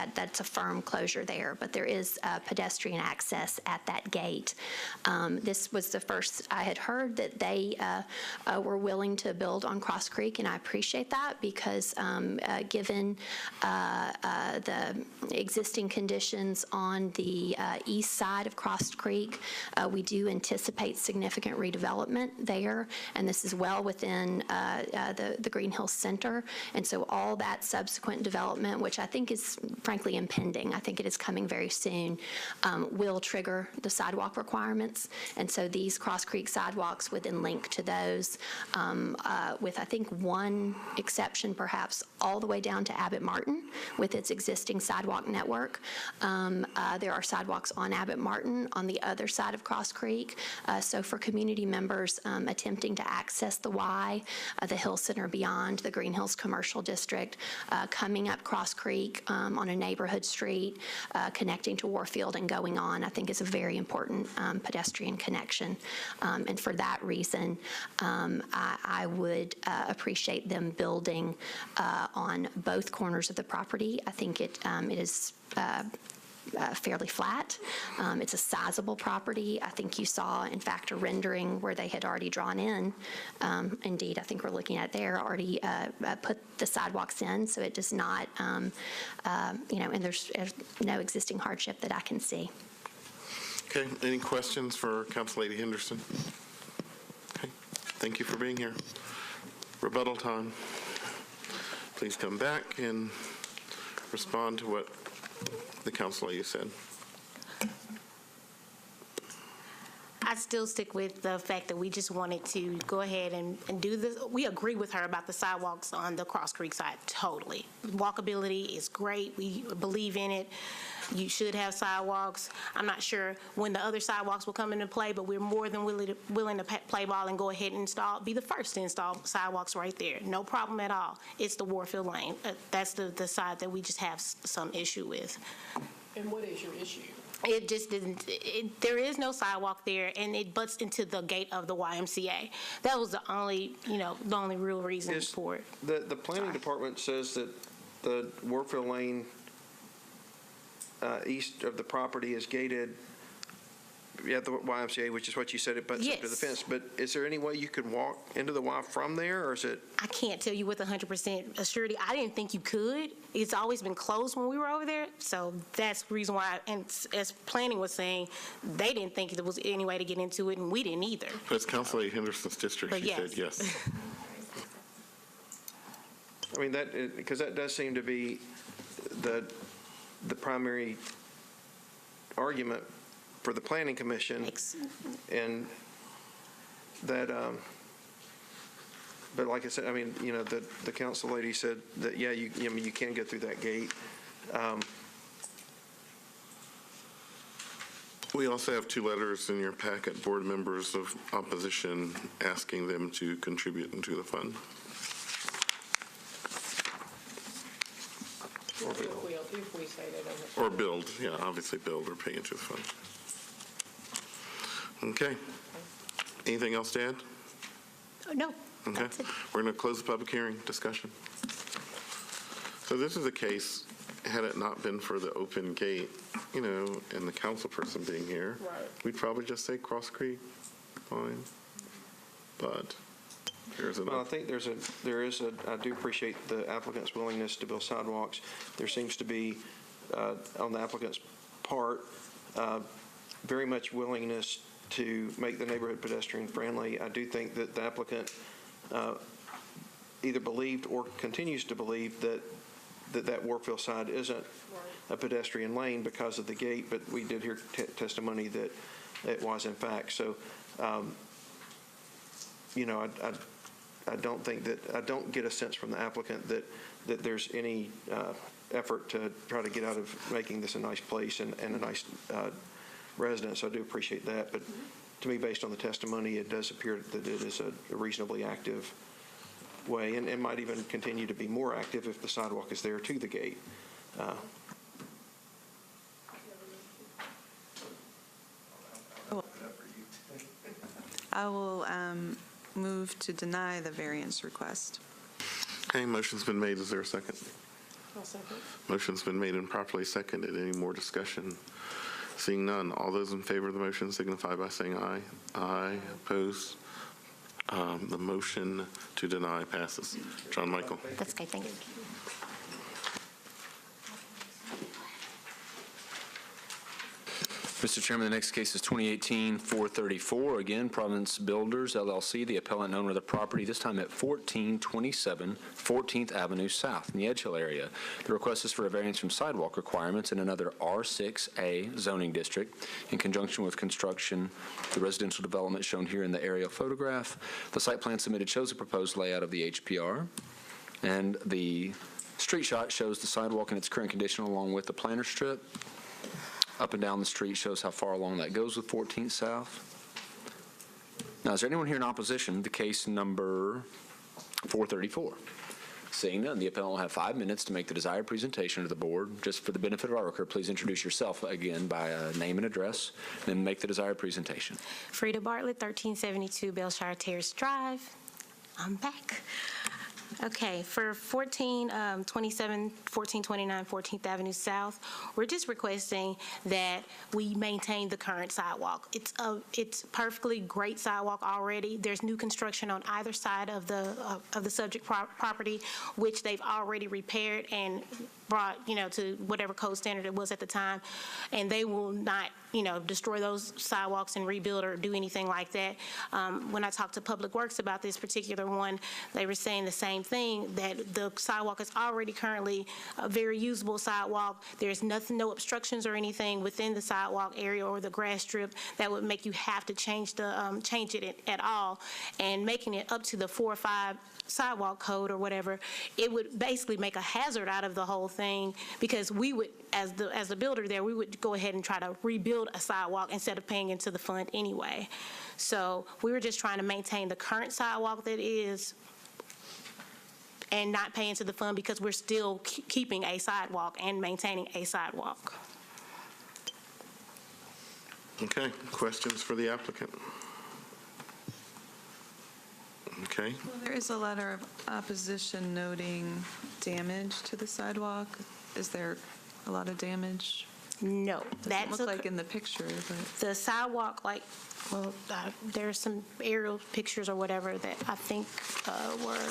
That's a firm closure there, but there is pedestrian access at that gate. This was the first I had heard that they were willing to build on Cross Creek, and I appreciate that because given the existing conditions on the east side of Cross Creek, we do anticipate significant redevelopment there, and this is well within the Green Hills Center, and so all that subsequent development, which I think is frankly impending, I think it is coming very soon, will trigger the sidewalk requirements, and so these Cross Creek sidewalks would then link to those with, I think, one exception perhaps, all the way down to Abbott Martin with its existing sidewalk network. There are sidewalks on Abbott Martin on the other side of Cross Creek, so for community members attempting to access the Y, the Hill Center beyond, the Green Hills Commercial District, coming up Cross Creek on a neighborhood street, connecting to Warfield and going on, I think is a very important pedestrian connection. And for that reason, I would appreciate them building on both corners of the property. I think it is fairly flat. It's a sizable property. I think you saw, in fact, a rendering where they had already drawn in. Indeed, I think we're looking at there, already put the sidewalks in, so it does not, and there's no existing hardship that I can see. Okay, any questions for Councillady Henderson? Okay, thank you for being here. Rebuttal time. Please come back and respond to what the council lady said. I still stick with the fact that we just wanted to go ahead and do this. We agree with her about the sidewalks on the Cross Creek side, totally. Walkability is great. We believe in it. You should have sidewalks. I'm not sure when the other sidewalks will come into play, but we're more than willing to play ball and go ahead and be the first to install sidewalks right there. No problem at all. It's the Warfield Lane. That's the side that we just have some issue with. And what is your issue? It just didn't, there is no sidewalk there, and it butts into the gate of the YMCA. That was the only real reason for it. The planning department says that the Warfield Lane east of the property is gated at the YMCA, which is what you said, it butts up to the fence. But is there any way you could walk into the Y from there, or is it? I can't tell you with 100% assurity. I didn't think you could. It's always been closed when we were over there, so that's the reason why. And as planning was saying, they didn't think there was any way to get into it, and we didn't either. But it's Councillady Henderson's district. But she yes. said yes. I mean, because that does seem to be the primary argument for the Planning Commission, and that, but like I said, I mean, the council lady said that, yeah, you can get through that gate. We also have 2 letters in your packet, board members of opposition asking them to contribute into the fund. If we say they don't. Or build, yeah, obviously build or pay into the fund. Okay. Anything else to add? No. Okay. We're going to close the public hearing discussion. So this is a case, had it not been for the open gate, and the council person being here, we'd probably just say Cross Creek, fine. But there's Well, I think I do appreciate the applicant's willingness to build sidewalks. There seems to be on the applicant's part, very much willingness to make the neighborhood pedestrian friendly. I do think that the applicant either believed or continues to believe that Warfield side isn't a pedestrian lane because of the gate, but we did hear testimony that it was in fact. So, I don't think that, I don't get a sense from the applicant that there's any effort to try to get out of making this a nice place and a nice residence. I do appreciate that, but to me, based on the testimony, it does appear that it is a reasonably active way, and might even continue to be more active if the sidewalk is there to the gate. I will move to deny the variance request. Okay, motion's been made. Is there a second? I'll second. Motion's been made and properly seconded. Any more discussion? Seeing none, all those in favor of the motion signify by saying aye. Aye. Opposed? The motion to deny passes. John Michael. That's okay, thank you. Mr. Chairman, the next case is 2018-434. Again, Providence Builders, LLC, the appellant and owner of the property, this time at 1427 14th Avenue South in the Edge Hill area. The request is for a variance from sidewalk requirements in another R6A zoning district in conjunction with construction, the residential development shown here in the aerial photograph. The site plan submitted shows a proposed layout of the HPR, and the street shot shows the sidewalk in its current condition along with the planter strip. Up and down the street shows how far along that goes with 14th South. Now, is there anyone here in opposition to case number 434? Seeing none, the appellant will have 5 minutes to make the desired presentation to the board. Just for the benefit of our record, please introduce yourself again by name and address, then make the desired presentation. Frida Bartlett, 1372 Belshire Terrace Drive. I'm back. Okay, for 1429 14th Avenue South, we're just requesting that we maintain the current sidewalk. It's perfectly great sidewalk already. There's new construction on either side of the subject property, which they've already repaired and brought, to whatever code standard it was at the time, and they will not, destroy those sidewalks and rebuild or do anything like that. When I talked to Public Works about this particular one, they were saying the same thing, that the sidewalk is already currently a very usable sidewalk. There's nothing, no obstructions or anything within the sidewalk area or the grass strip that would make you have to change it at all, and making it up to the 4 or 5 sidewalk code or whatever, it would basically make a hazard out of the whole thing, because we would, as the builder there, we would go ahead and try to rebuild a sidewalk instead of paying into the fund anyway. So we were just trying to maintain the current sidewalk that is and not pay into the fund, because we're still keeping a sidewalk and maintaining a sidewalk. Okay, questions for the applicant? Okay. Well, there is a letter of opposition noting damage to the sidewalk. Is there a lot of damage? No. Doesn't look like in the picture, but. The sidewalk, there's some aerial pictures or whatever that I think were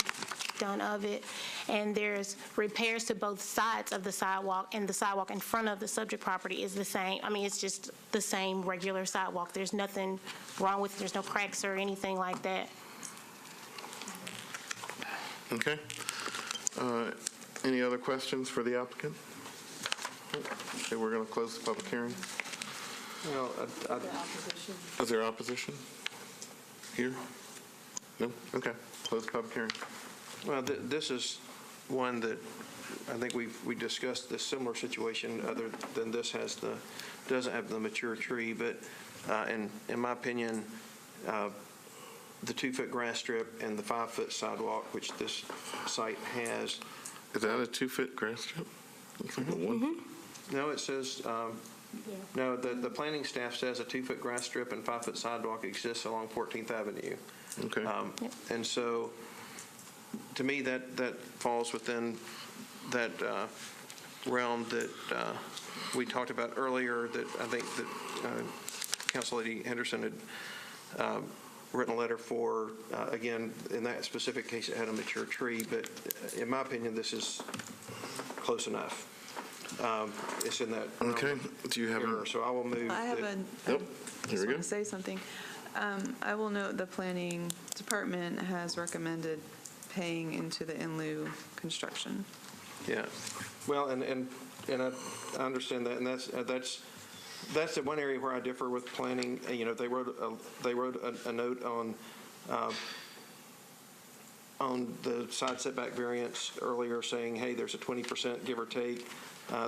done of it, and there's repairs to both sides of the sidewalk, and the sidewalk in front of the subject property is the same. I mean, it's just the same regular sidewalk. There's nothing wrong with it. There's no cracks or anything like that. Okay. Any other questions for the applicant? Okay, we're going to close the public hearing. Well, Is there opposition here? No? Okay. Close the public hearing. Well, this is one that I think we discussed this similar situation, other than this doesn't have the mature tree, but in my opinion, the 2-foot grass strip and the 5-foot sidewalk, which this site has. Is that a 2-foot grass strip? Looks like a 1. No, it says, no, the planning staff says a 2-foot grass strip and 5-foot sidewalk exists along 14th Avenue. Okay. And so, to me, that falls within that realm that we talked about earlier, that I think that Council Lady Henderson had written a letter for. Again, in that specific case, it had a mature tree, but in my opinion, this is close enough. It's in that. Okay, do you have a? error. So I will move. I have that- a, Yep, I here just we want go. to say something. I will note the planning department has recommended paying into the in lieu construction. Yeah, well, and I understand that, and that's the one area where I differ with planning. You know, they wrote a note on the side setback variance earlier saying, hey, there's a 20% give or take.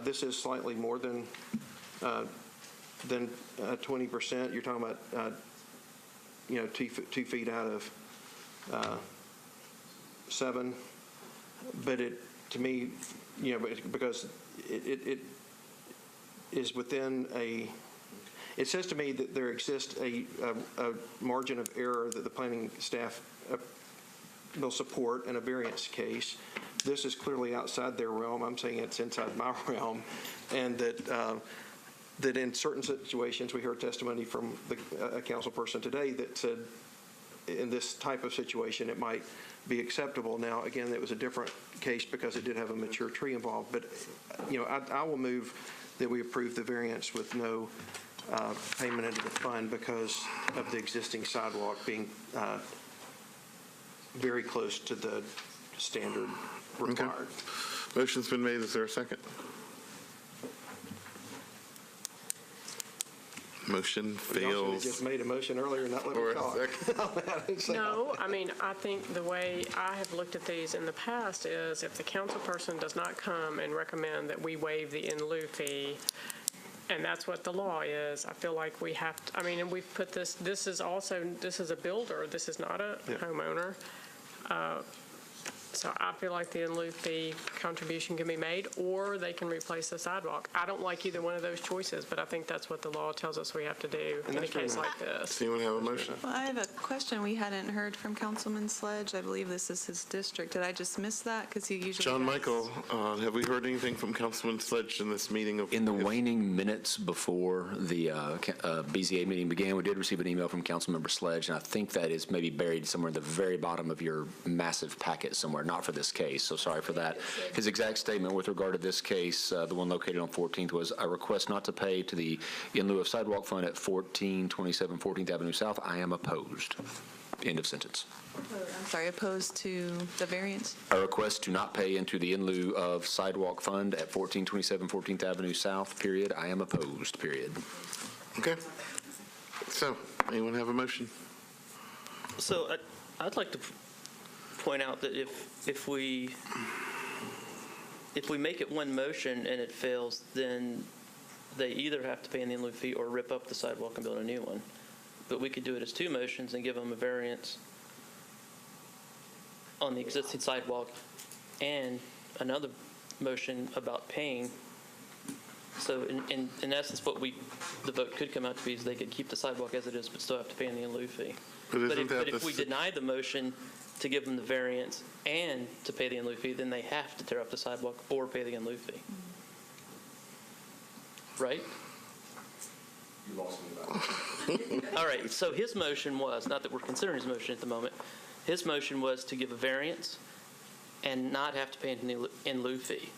This is slightly more than 20%. You're talking about, 2 feet out of 7. But to me, because it is within it says to me that there exists a margin of error that the planning staff will support in a variance case. This is clearly outside their realm. I'm saying it's inside my realm, and that in certain situations, we heard testimony from a council person today that said in this type of situation, it might be acceptable. Now, again, it was a different case because it did have a mature tree involved. But, I will move that we approve the variance with no payment into the fund because of the existing sidewalk being very close to the standard required. Motion's been made. Is there a second? Motion Y'all should have fails. just made a motion earlier and not let Or me a talk. No, I mean, I think the way I have looked at these in the past is if the council person does not come and recommend that we waive the in lieu fee, and that's what the law is, I feel like we have to, and we've put this is a builder, this is not a homeowner. So I feel like the in lieu fee contribution can be made, or they can replace the sidewalk. I don't like either one of those choices, but I think that's what the law tells us we have to do in a case like this. Does anyone have a motion? Well, I have a question we hadn't heard from Councilman Sledge. I believe this is his district. Did I just miss that? Because he usually John does. Michael, have we heard anything from Councilman Sledge in this meeting? In the waning minutes before the BZA meeting began, we did receive an email from Councilmember Sledge, and I think that is maybe buried somewhere at the very bottom of your massive packet somewhere, not for this case, so sorry for that. His exact statement with regard to this case, the one located on 14th, was a request not to pay to the in lieu of sidewalk fund at 1427 14th Avenue South. I am opposed. End of sentence. I'm sorry, opposed to the variance? A request to not pay into the in lieu of sidewalk fund at 1427 14th Avenue South, period. I am opposed, period. Okay. So, anyone have a motion? So I'd like to point out that if we make it one motion and it fails, then they either have to pay an in lieu fee or rip up the sidewalk and build a new one. But we could do it as two motions and give them a variance on the existing sidewalk and another motion about paying. So in essence, the vote could come out to be is they could keep the sidewalk as it is, but still have to pay the in lieu fee. But if we deny the motion to give them the variance and to pay the in lieu fee, then they have to tear up the sidewalk or pay the in lieu fee. Right? You lost me. All right, so his motion was, not that we're considering his motion at the moment, his motion was to give a variance and not have to pay an in lieu fee.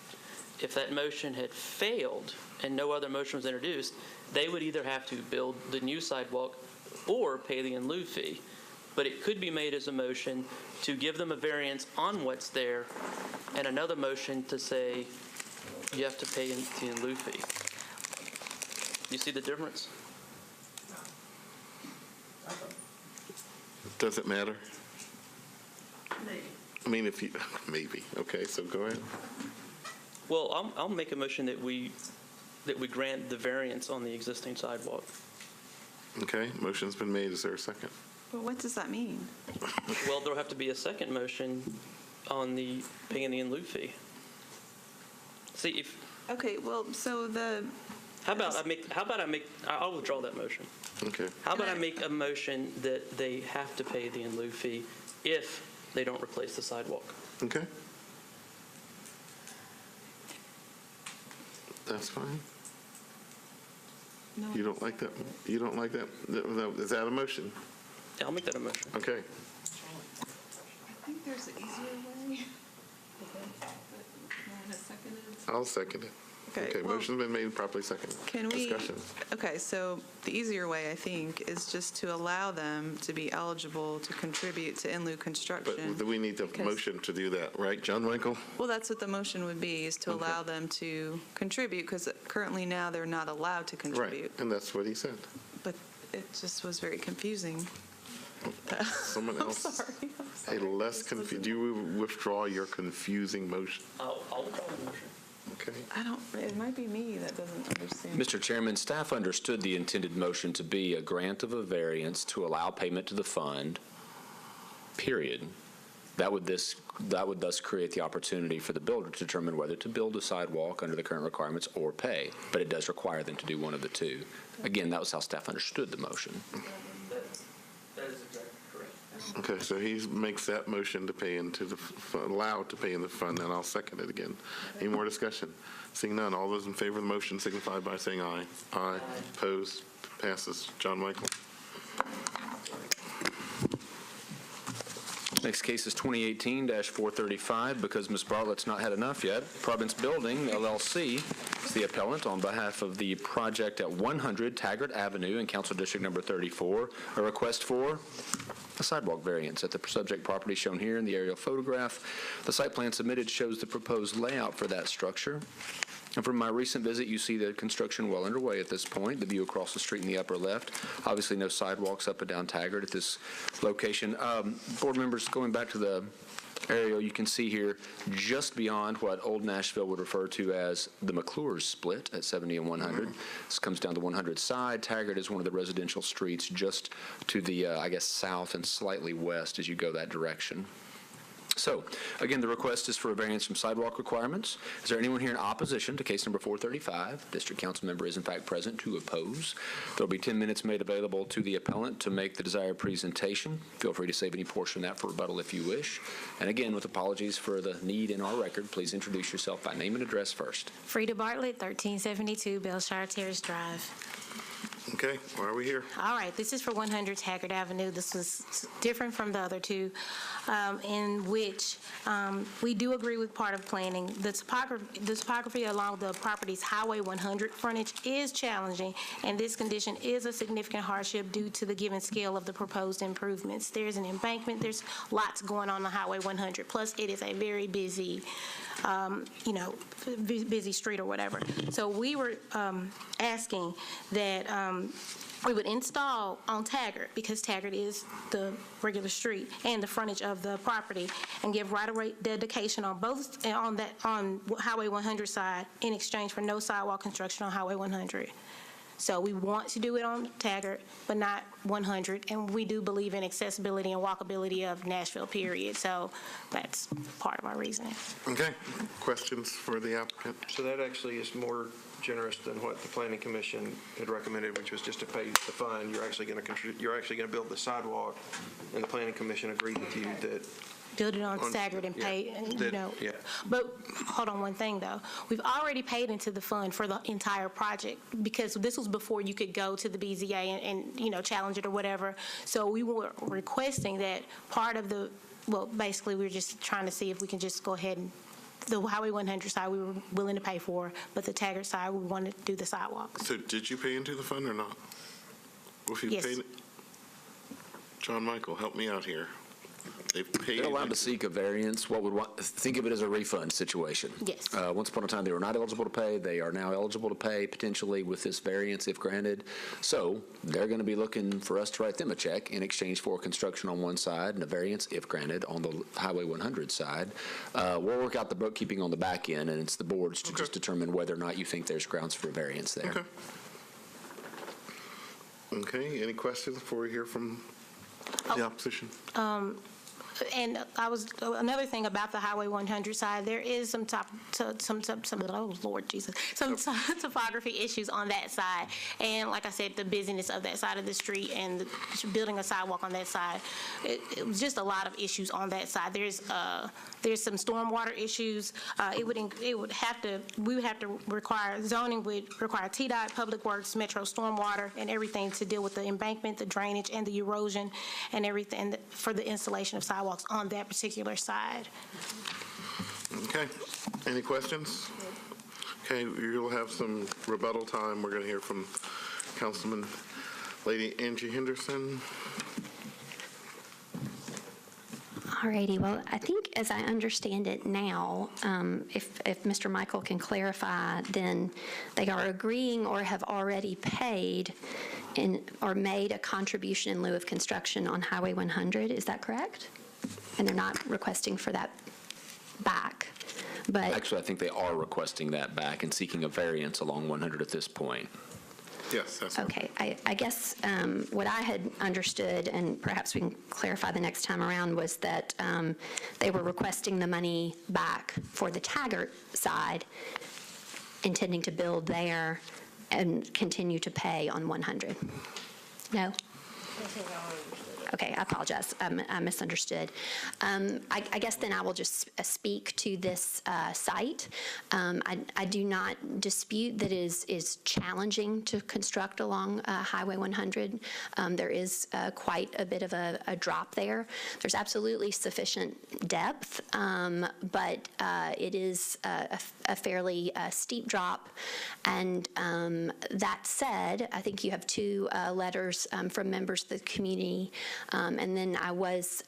If that motion had failed and no other motion was introduced, they would either have to build the new sidewalk or pay the in lieu fee. But it could be made as a motion to give them a variance on what's there and another motion to say you have to pay the in lieu fee. You see the difference? Does it matter? Maybe. Maybe. Okay, so go ahead. Well, I'll make a motion that we grant the variance on the existing sidewalk. Okay, motion's been made. Is there a second? Well, what does that mean? Well, there'll have to be a second motion on the paying the in lieu fee. See if. Okay, well, so I'll withdraw that motion. Okay. How about I make a motion that they have to pay the in lieu fee if they don't replace the sidewalk? Okay. That's fine. No. You don't like that? You don't like that? Is that a motion? Yeah, I'll make that a motion. Okay. I think there's an easier way. I'll second it. Okay, well, motion's been made and properly seconded. Can we, Discussion. okay, so the easier way, I think, is just to allow them to be eligible to contribute to in lieu construction. But we need the because- motion to do that, right, John Michael? Well, that's what the motion would be, is to Okay. allow them to contribute, because currently now they're not allowed to contribute. Right, and that's what he said. But it just was very confusing. Someone I'm else. sorry. Hey, less confused. Do you withdraw your confusing motion? I'll withdraw the motion. Okay. It might be me that doesn't understand. Mr. Chairman, staff understood the intended motion to be a grant of a variance to allow payment to the fund, period. That would thus create the opportunity for the builder to determine whether to build a sidewalk under the current requirements or pay, but it does require them to do one of the two. Again, that was how staff understood the motion. That is exactly correct. Okay, so he makes that motion to pay into the, allowed to pay in the fund, and I'll second it again. Any more discussion? Seeing none, all those in favor of the motion signify by saying aye. Aye. Opposed? Passes. John Michael. Next case is 2018-435. Because Ms. Bartlett's not had enough yet, Providence Building, LLC, is the appellant on behalf of the project at 100 Taggart Avenue in Council District Number 34, a request for a sidewalk variance at the subject property shown here in the aerial photograph. The site plan submitted shows the proposed layout for that structure. And from my recent visit, you see the construction well underway at this point, the view across the street in the upper left. Obviously, no sidewalks up and down Taggart at this location. Board members, going back to the aerial, you can see here just beyond what Old Nashville would refer to as the McClure's split at 70 and 100. This comes down the 100 side. Taggart is one of the residential streets just to the, I guess, south and slightly west as you go that direction. So, again, the request is for a variance from sidewalk requirements. Is there anyone here in opposition to case number 435? District council member is in fact present to oppose. There will be 10 minutes made available to the appellant to make the desired presentation. Feel free to save any portion of that for rebuttal if you wish. And again, with apologies for the need in our record, please introduce yourself by name and address first. Frida Bartlett, 1372 Bellshire Terrace Drive. Okay, why are we here? All right, this is for 100 Taggart Avenue. This was different from the other two, in which we do agree with part of planning. The topography along the property's Highway 100 frontage is challenging, and this condition is a significant hardship due to the given scale of the proposed improvements. There's an embankment, there's lots going on Highway 100, plus it is a very busy, busy street or whatever. So we were asking that we would install on Taggart, because Taggart is the regular street and the frontage of the property, and give right-of-way dedication on both, on Highway 100 side in exchange for no sidewalk construction on Highway 100. So we want to do it on Taggart, but not 100, and we do believe in accessibility and walkability of Nashville, period. So that's part of our reasoning. Okay, questions for the applicant? So that actually is more generous than what the planning commission had recommended, which was just to pay the fund. You're actually going to build the sidewalk, and the planning commission agreed with you that Build it on Taggart and pay, Yeah. But hold on one thing, though. We've already paid into the fund for the entire project, because this was before you could go to the BZA and challenge it or whatever. So we were requesting that part of basically we were just trying to see if we can just go ahead and, the Highway 100 side we were willing to pay for, but the Taggart side, we wanted to do the sidewalks. So did you pay into the fund or not? If you Yes. paid, John Michael, help me out here. They've paid. They're allowed to seek a variance. Think of it as a refund situation. Yes. Once upon a time, they were not eligible to pay. They are now eligible to pay, potentially, with this variance if granted. So they're going to be looking for us to write them a check in exchange for construction on one side and a variance if granted on the Highway 100 side. We'll work out the bookkeeping on the back end, and it's the board's to just determine whether or not you think there's grounds for a variance there. Okay. Okay, any questions before we hear from the opposition? And another thing about the Highway 100 side, there is some oh Lord Jesus, some topography issues on that side. And like I said, the busyness of that side of the street and building a sidewalk on that side, it was just a lot of issues on that side. There's some stormwater issues. We would have to require, zoning would require TDOT, Public Works, Metro Stormwater, and everything to deal with the embankment, the drainage, and the erosion, and everything for the installation of sidewalks on that particular side. Okay, any questions? Okay, you'll have some rebuttal time. We're going to hear from Councilman Lady Angie Henderson. All righty. Well, I think as I understand it now, if Mr. Michael can clarify, then they are agreeing or have already paid or made a contribution in lieu of construction on Highway 100. Is that correct? And they're not requesting for that back. But Actually, I think they are requesting that back and seeking a variance along 100 at this point. Yes, that's okay. I guess what I had understood, and perhaps we can clarify the next time around, was that they were requesting the money back for the Taggart side, intending to build there and continue to pay on 100. No? Okay, I apologize. I misunderstood. I guess then I will just speak to this site. I do not dispute that it is challenging to construct along Highway 100. There is quite a bit of a drop there. There's absolutely sufficient depth, but it is a fairly steep drop. And that said, I think you have two letters from members of the community. And then I was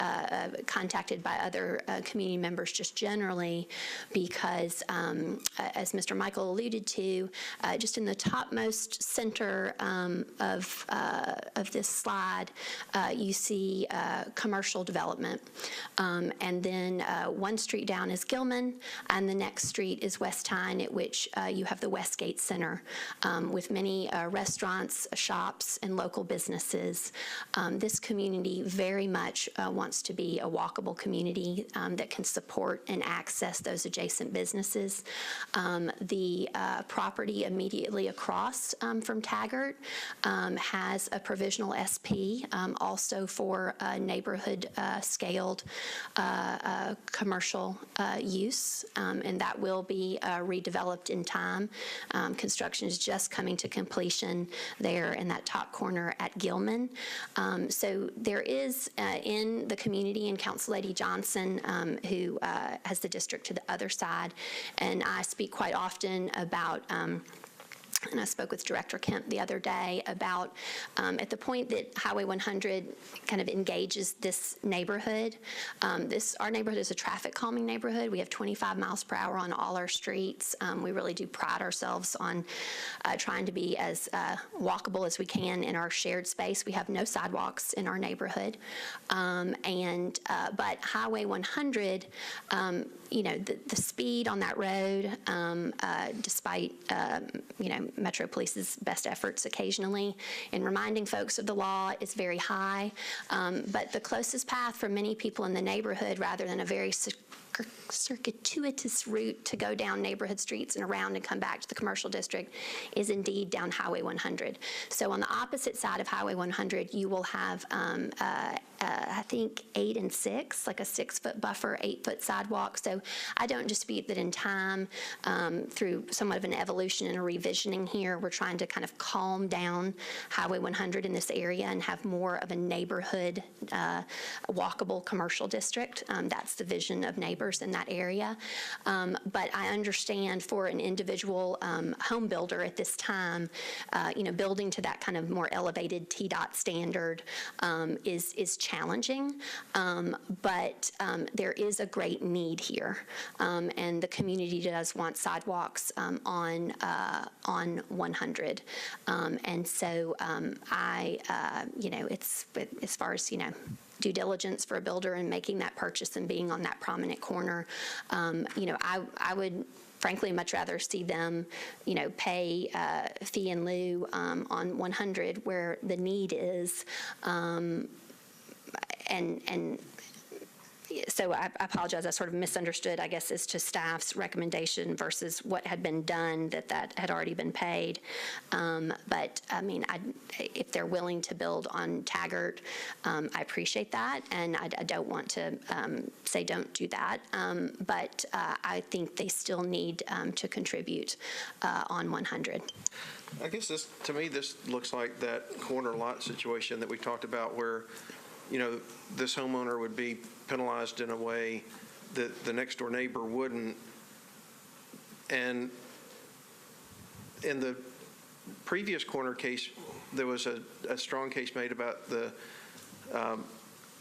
contacted by other community members just generally because, as Mr. Michael alluded to, just in the topmost center of this slide, you see commercial development. And then one street down is Gilman, and the next street is West Tyne, at which you have the Westgate Center with many restaurants, shops, and local businesses. This community very much wants to be a walkable community that can support and access those adjacent businesses. The property immediately across from Taggart has a provisional SP, also for neighborhood scaled commercial use, and that will be redeveloped in time. Construction is just coming to completion there in that top corner at Gilman. So there is in the community, and Council Lady Johnson, who has the district to the other side, and I speak quite often about and I spoke with Director Kemp the other day about at the point that Highway 100 kind of engages this neighborhood. Our neighborhood is a traffic calming neighborhood. We have 25 miles per hour on all our streets. We really do pride ourselves on trying to be as walkable as we can in our shared space. We have no sidewalks in our neighborhood. But Highway 100, the speed on that road, despite, Metro Police's best efforts occasionally in reminding folks of the law, is very high. But the closest path for many people in the neighborhood, rather than a very circuitous route to go down neighborhood streets and around and come back to the commercial district, is indeed down Highway 100. So on the opposite side of Highway 100, you will have I think 8 and 6, like a 6-foot buffer, 8-foot sidewalk. So I don't dispute that in time, through somewhat of an evolution and a revisioning here, we're trying to kind of calm down Highway 100 in this area and have more of a neighborhood walkable commercial district. That's the vision of neighbors in that area. But I understand for an individual home builder at this time, building to that kind of more elevated TDOT standard is challenging, but there is a great need here, and the community does want sidewalks on 100, and so it's as far as due diligence for a builder and making that purchase and being on that prominent corner, I would frankly much rather see them, pay fee in lieu on 100 where the need is. And so I apologize, I sort of misunderstood, I guess, as to staff's recommendation versus what had been done, that had already been paid. But I mean, if they're willing to build on Taggart, I appreciate that, and I don't want to say don't do that. But I think they still need to contribute on 100. I guess to me, this looks like that corner lot situation that we talked about where, this homeowner would be penalized in a way that the next door neighbor wouldn't. And in the previous corner case, there was a strong case made about the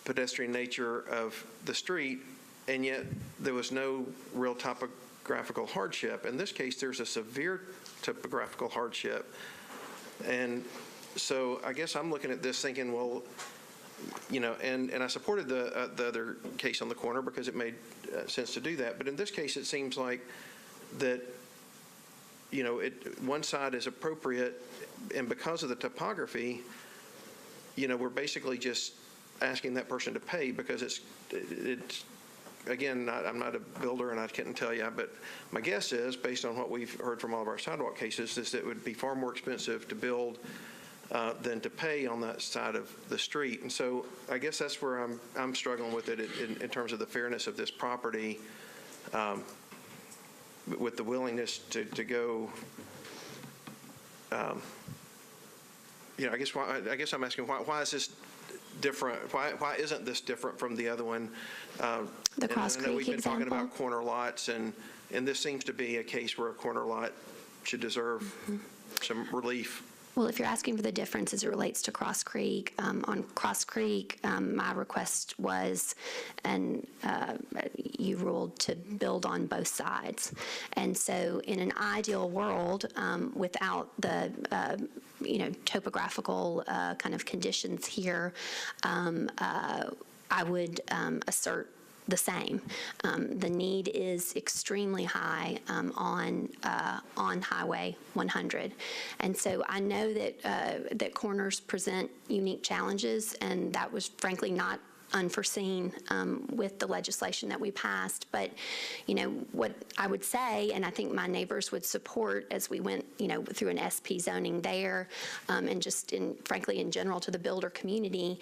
pedestrian nature of the street, and yet there was no real topographical hardship. In this case, there's a severe topographical hardship. And so I guess I'm looking at this thinking, well, and I supported the other case on the corner because it made sense to do that. But in this case, it seems like that, one side is appropriate, and because of the topography, we're basically just asking that person to pay because it's again, I'm not a builder and I couldn't tell you, but my guess is, based on what we've heard from all of our sidewalk cases, is that it would be far more expensive to build than to pay on that side of the street. And so I guess that's where I'm struggling with it in terms of the fairness of this property, with the willingness to go. I guess I'm asking why is this different? Why isn't this different from the other one? The Cross I know we've Creek been talking example. about corner lots, and this seems to be a case where a corner lot should deserve some relief. Well, if you're asking for the difference as it relates to Cross Creek, on Cross Creek, my request was, and you ruled to build on both sides. And so in an ideal world, without the, topographical kind of conditions here, I would assert the same. The need is extremely high on Highway 100, and so I know that corners present unique challenges, and that was frankly not unforeseen with the legislation that we passed. But, what I would say, and I think my neighbors would support as we went, through an SP zoning there, and just frankly in general to the builder community,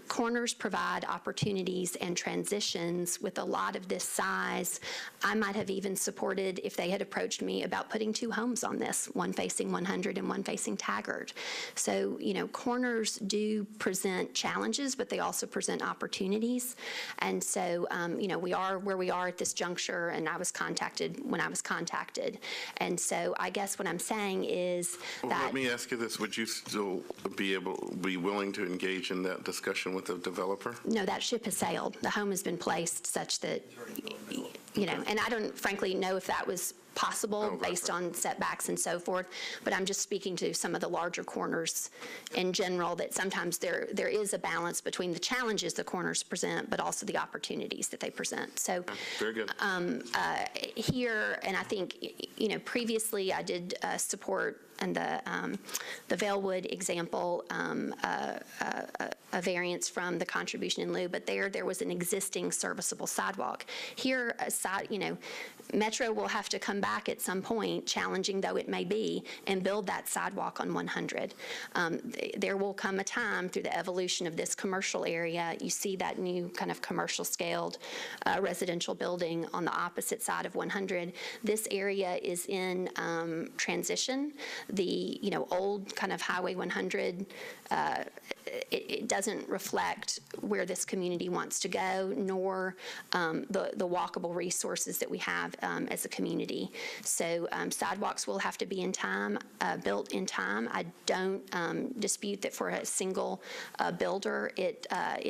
corners provide opportunities and transitions with a lot of this size. I might have even supported if they had approached me about putting two homes on this, one facing 100 and one facing Taggart. So, corners do present challenges, but they also present opportunities. And so, we are where we are at this juncture, and I was contacted when I was contacted. And so I guess what I'm saying is that... Let me ask you this. Would you still be willing to engage in that discussion with the developer? No, that ship has sailed. The home has been placed such that, and I don't frankly know if that was possible based on setbacks and so forth, but I'm just speaking to some of the larger corners in general, that sometimes there is a balance between the challenges the corners present, but also the opportunities that they present. So very good. Here, and I think, previously I did support, and the Vailwood example, a variance from the contribution in lieu, but there was an existing serviceable sidewalk. Here, Metro will have to come back at some point, challenging though it may be, and build that sidewalk on 100. There will come a time through the evolution of this commercial area, you see that new kind of commercial scaled residential building on the opposite side of 100. This area is in transition. The old kind of Highway 100, it doesn't reflect where this community wants to go, nor the walkable resources that we have as a community. So sidewalks will have to be built in time. I don't dispute that for a single builder, it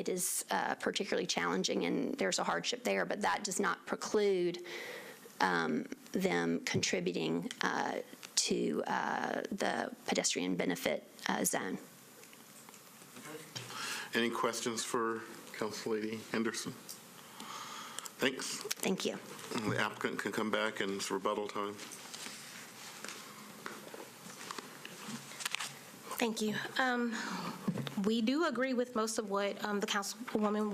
is particularly challenging, and there's a hardship there, but that does not preclude them contributing to the pedestrian benefit zone. Any questions for Council Lady Henderson? Thanks. Thank you. The applicant can come back in rebuttal time. Thank you. We do agree with most of what the councilperson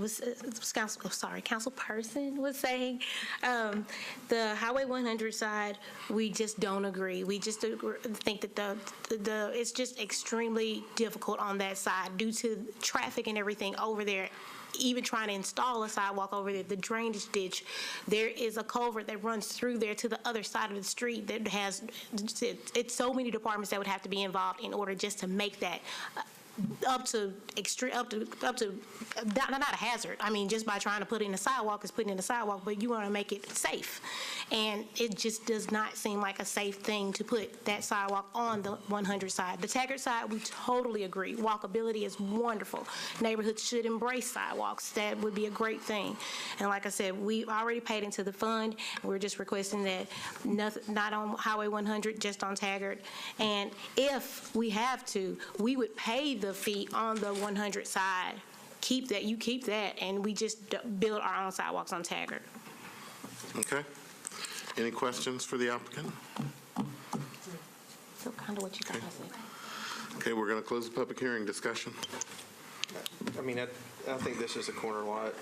was saying. The Highway 100 side, we just don't agree. We just think that it's just extremely difficult on that side due to traffic and everything over there. Even trying to install a sidewalk over there, the drainage ditch, there is a culvert that runs through there to the other side of the street that has, it's so many departments that would have to be involved in order just to make that up to not a hazard. I mean, just by trying to put in a sidewalk is putting in a sidewalk, but you want to make it safe. And it just does not seem like a safe thing to put that sidewalk on the 100 side. The Taggart side, we totally agree. Walkability is wonderful. Neighborhoods should embrace sidewalks. That would be a great thing. And like I said, we've already paid into the fund. We're just requesting that not on Highway 100, just on Taggart. And if we have to, we would pay the fee on the 100 side. Keep that, you keep that, and we just build our own sidewalks on Taggart. Okay. Any questions for the applicant? So kind of what you guys said. Okay, we're going to close the public hearing. Discussion. I mean, I think this is a corner lot.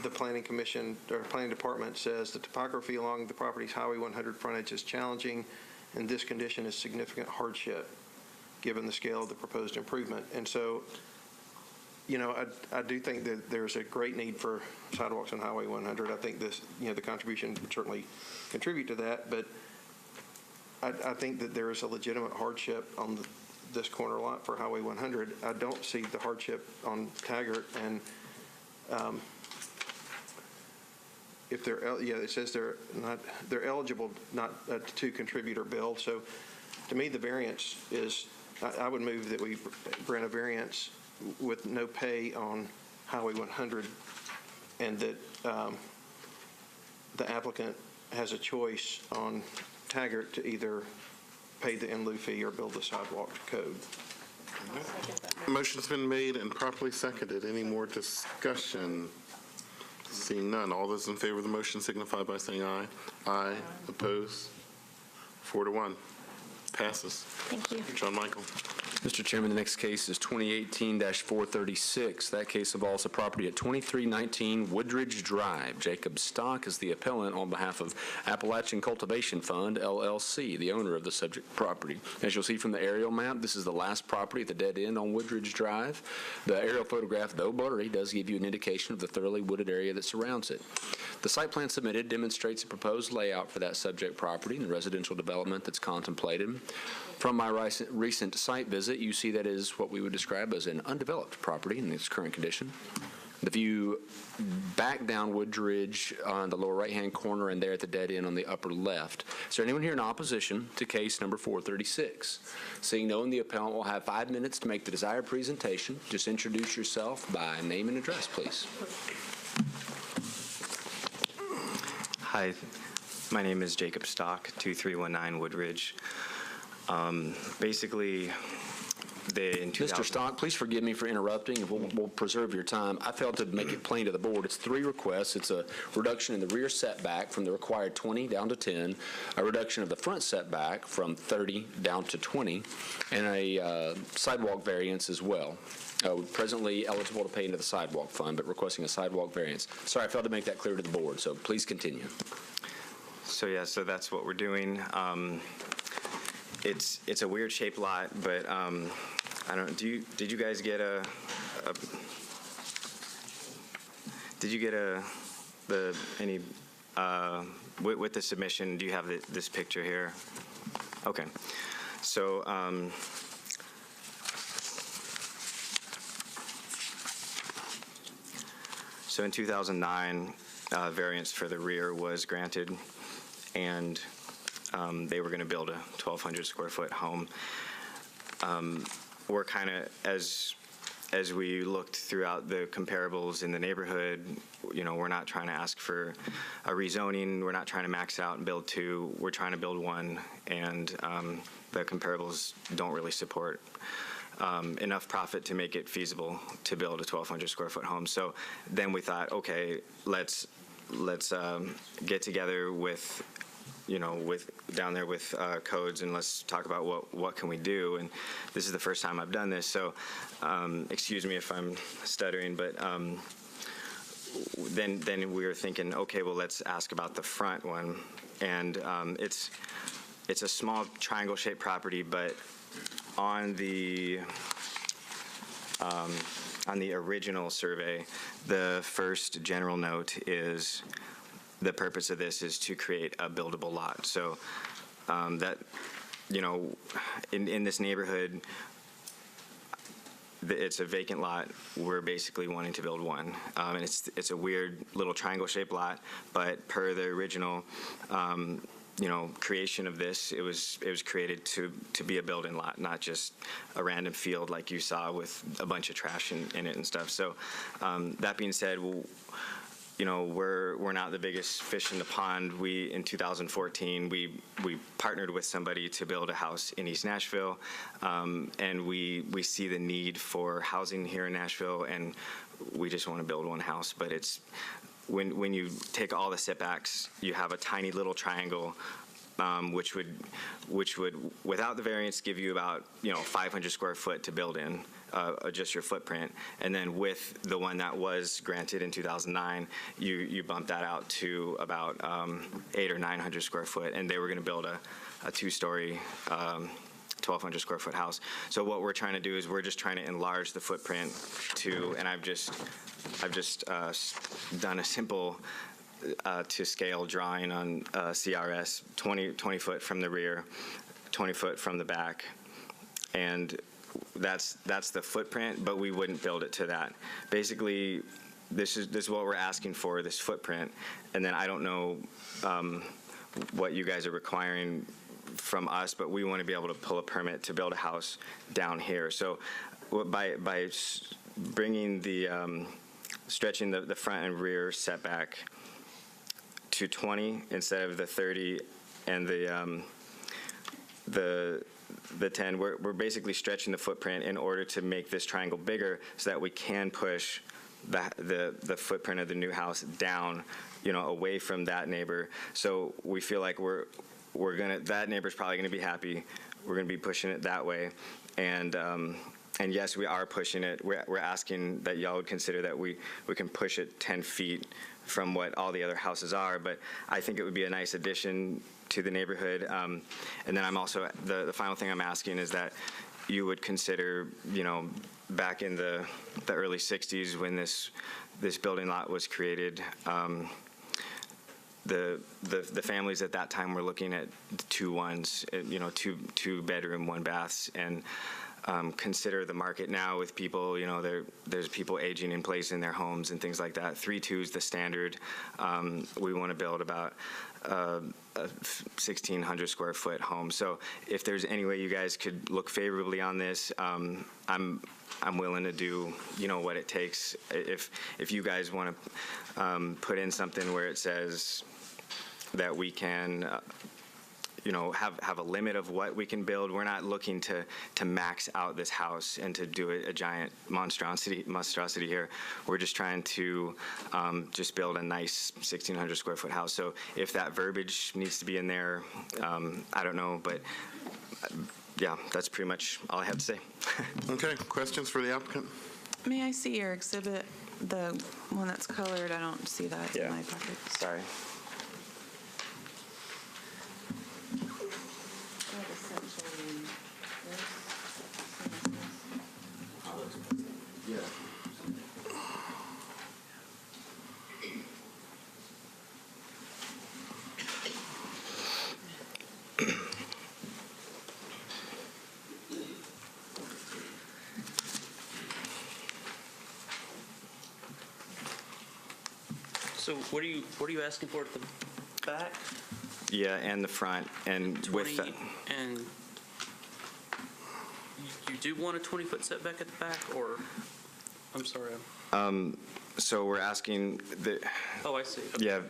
The planning commission, or planning department says the topography along the property's Highway 100 frontage is challenging, and this condition is significant hardship, given the scale of the proposed improvement. And so, you know, I do think that there's a great need for sidewalks on Highway 100. I think this, you know, the contribution would certainly contribute to that, but I think that there is a legitimate hardship on this corner lot for Highway 100. I don't see the hardship on Taggart, and if they're, it says they're eligible not to contribute or build. So to me, the variance is, I would move that we grant a variance with no pay on Highway 100, and that the applicant has a choice on Taggart to either pay the in lieu fee or build the sidewalk to code. Motion's been made and properly seconded. Any more discussion? Seeing none, all those in favor of the motion signify by saying aye. Aye. Opposed? 4-1. Passes. Thank you. John Michael. Mr. Chairman, the next case is 2018-436. That case involves a property at 2319 Woodridge Drive. Jacob Stock is the appellant on behalf of Appalachian Cultivation Fund, LLC, the owner of the subject property. As you'll see from the aerial map, this is the last property at the dead end on Woodridge Drive. The aerial photograph, though blurry, does give you an indication of the thoroughly wooded area that surrounds it. The site plan submitted demonstrates a proposed layout for that subject property and the residential development that's contemplated. From my recent site visit, you see that is what we would describe as an undeveloped property in its current condition. The view back down Woodridge on the lower right-hand corner and there at the dead end on the upper left. Is there anyone here in opposition to case number 436? Seeing no one, the appellant will have 5 minutes to make the desired presentation. Just introduce yourself by name and address, please. Hi, my name is Jacob Stock, 2319 Woodridge. Basically, Mr. Stock, please forgive me for interrupting, and we'll preserve your time. I failed to make it plain to the board. It's 3 requests. It's a reduction in the rear setback from the required 20 down to 10, a reduction of the front setback from 30 down to 20, and a sidewalk variance as well. Presently eligible to pay into the sidewalk fund, but requesting a sidewalk variance. Sorry, I failed to make that clear to the board, so please continue. So yeah, so that's what we're doing. It's a weird shaped lot, but I don't. Did you guys get with the submission? Do you have this picture here? Okay, so. So in 2009, variance for the rear was granted, and they were going to build a 1,200 square foot home. We're kind of, as we looked throughout the comparables in the neighborhood, you know, we're not trying to ask for a rezoning. We're not trying to max out and build 2. We're trying to build 1, and the comparables don't really support enough profit to make it feasible to build a 1,200 square foot home. So then we thought, okay, let's get together with, you know, down there with codes, and let's talk about what can we do. And this is the first time I've done this, so excuse me if I'm stuttering, but then we were thinking, okay, well, let's ask about the front one. And it's a small triangle-shaped property, but on the original survey, the first general note is the purpose of this is to create a buildable lot. So that, you know, in this neighborhood, it's a vacant lot. We're basically wanting to build one. And it's a weird little triangle-shaped lot, but per the original creation of this, it was created to be a building lot, not just a random field like you saw with a bunch of trash in it and stuff. So that being said, we're not the biggest fish in the pond. In 2014, we partnered with somebody to build a house in East Nashville, and we see the need for housing here in Nashville, and we just want to build one house. But it's when you take all the setbacks, you have a tiny little triangle, which would without the variance give you about 500 square foot to build in. Just your footprint, and then with the one that was granted in 2009, you bump that out to about 800 or 900 square foot, and they were going to build a two-story 1,200 square foot house. So what we're trying to do is we're just trying to enlarge the footprint and I've just done a simple to scale drawing on CRS, 20 foot from the rear, 20 foot from the back, and that's the footprint, but we wouldn't build it to that. Basically, this is what we're asking for, this footprint, and then I don't know what you guys are requiring from us, but we want to be able to pull a permit to build a house down here. So by bringing stretching the front and rear setback to 20 instead of the 30 and the 10, we're basically stretching the footprint in order to make this triangle bigger so that we can push the footprint of the new house down, away from that neighbor. So we feel like that neighbor's probably gonna be happy. We're gonna be pushing it that way. And yes, we are pushing it. We're asking that y'all would consider that we can push it 10 feet from what all the other houses are, but I think it would be a nice addition to the neighborhood. And then I'm also, the final thing I'm asking is that you would consider, back in the early 60s when this building lot was created, the families at that time were looking at 2-1s, two bedroom, 1 baths, and consider the market now with people, there's people aging in place in their homes and things like that. 3-2 is the standard. We want to build about a 1,600 square foot home. So if there's any way you guys could look favorably on this, I'm willing to do, what it takes. If you guys want to put in something where it says that we can have a limit of what we can build. We're not looking to max out this house and to do a giant monstrosity here. We're just trying to just build a nice 1,600 square foot house. So if that verbiage needs to be in there, I don't know, but yeah, that's pretty much all I have to say. Okay, questions for the applicant? May I see your exhibit, the one that's colored? I don't see that in my pocket. Sorry. So what are you asking for at the back? Yeah, and the front, and with 20, and you do want a 20-foot setback at the back, or, I'm sorry. So we're asking Oh, I see. Okay. Yeah,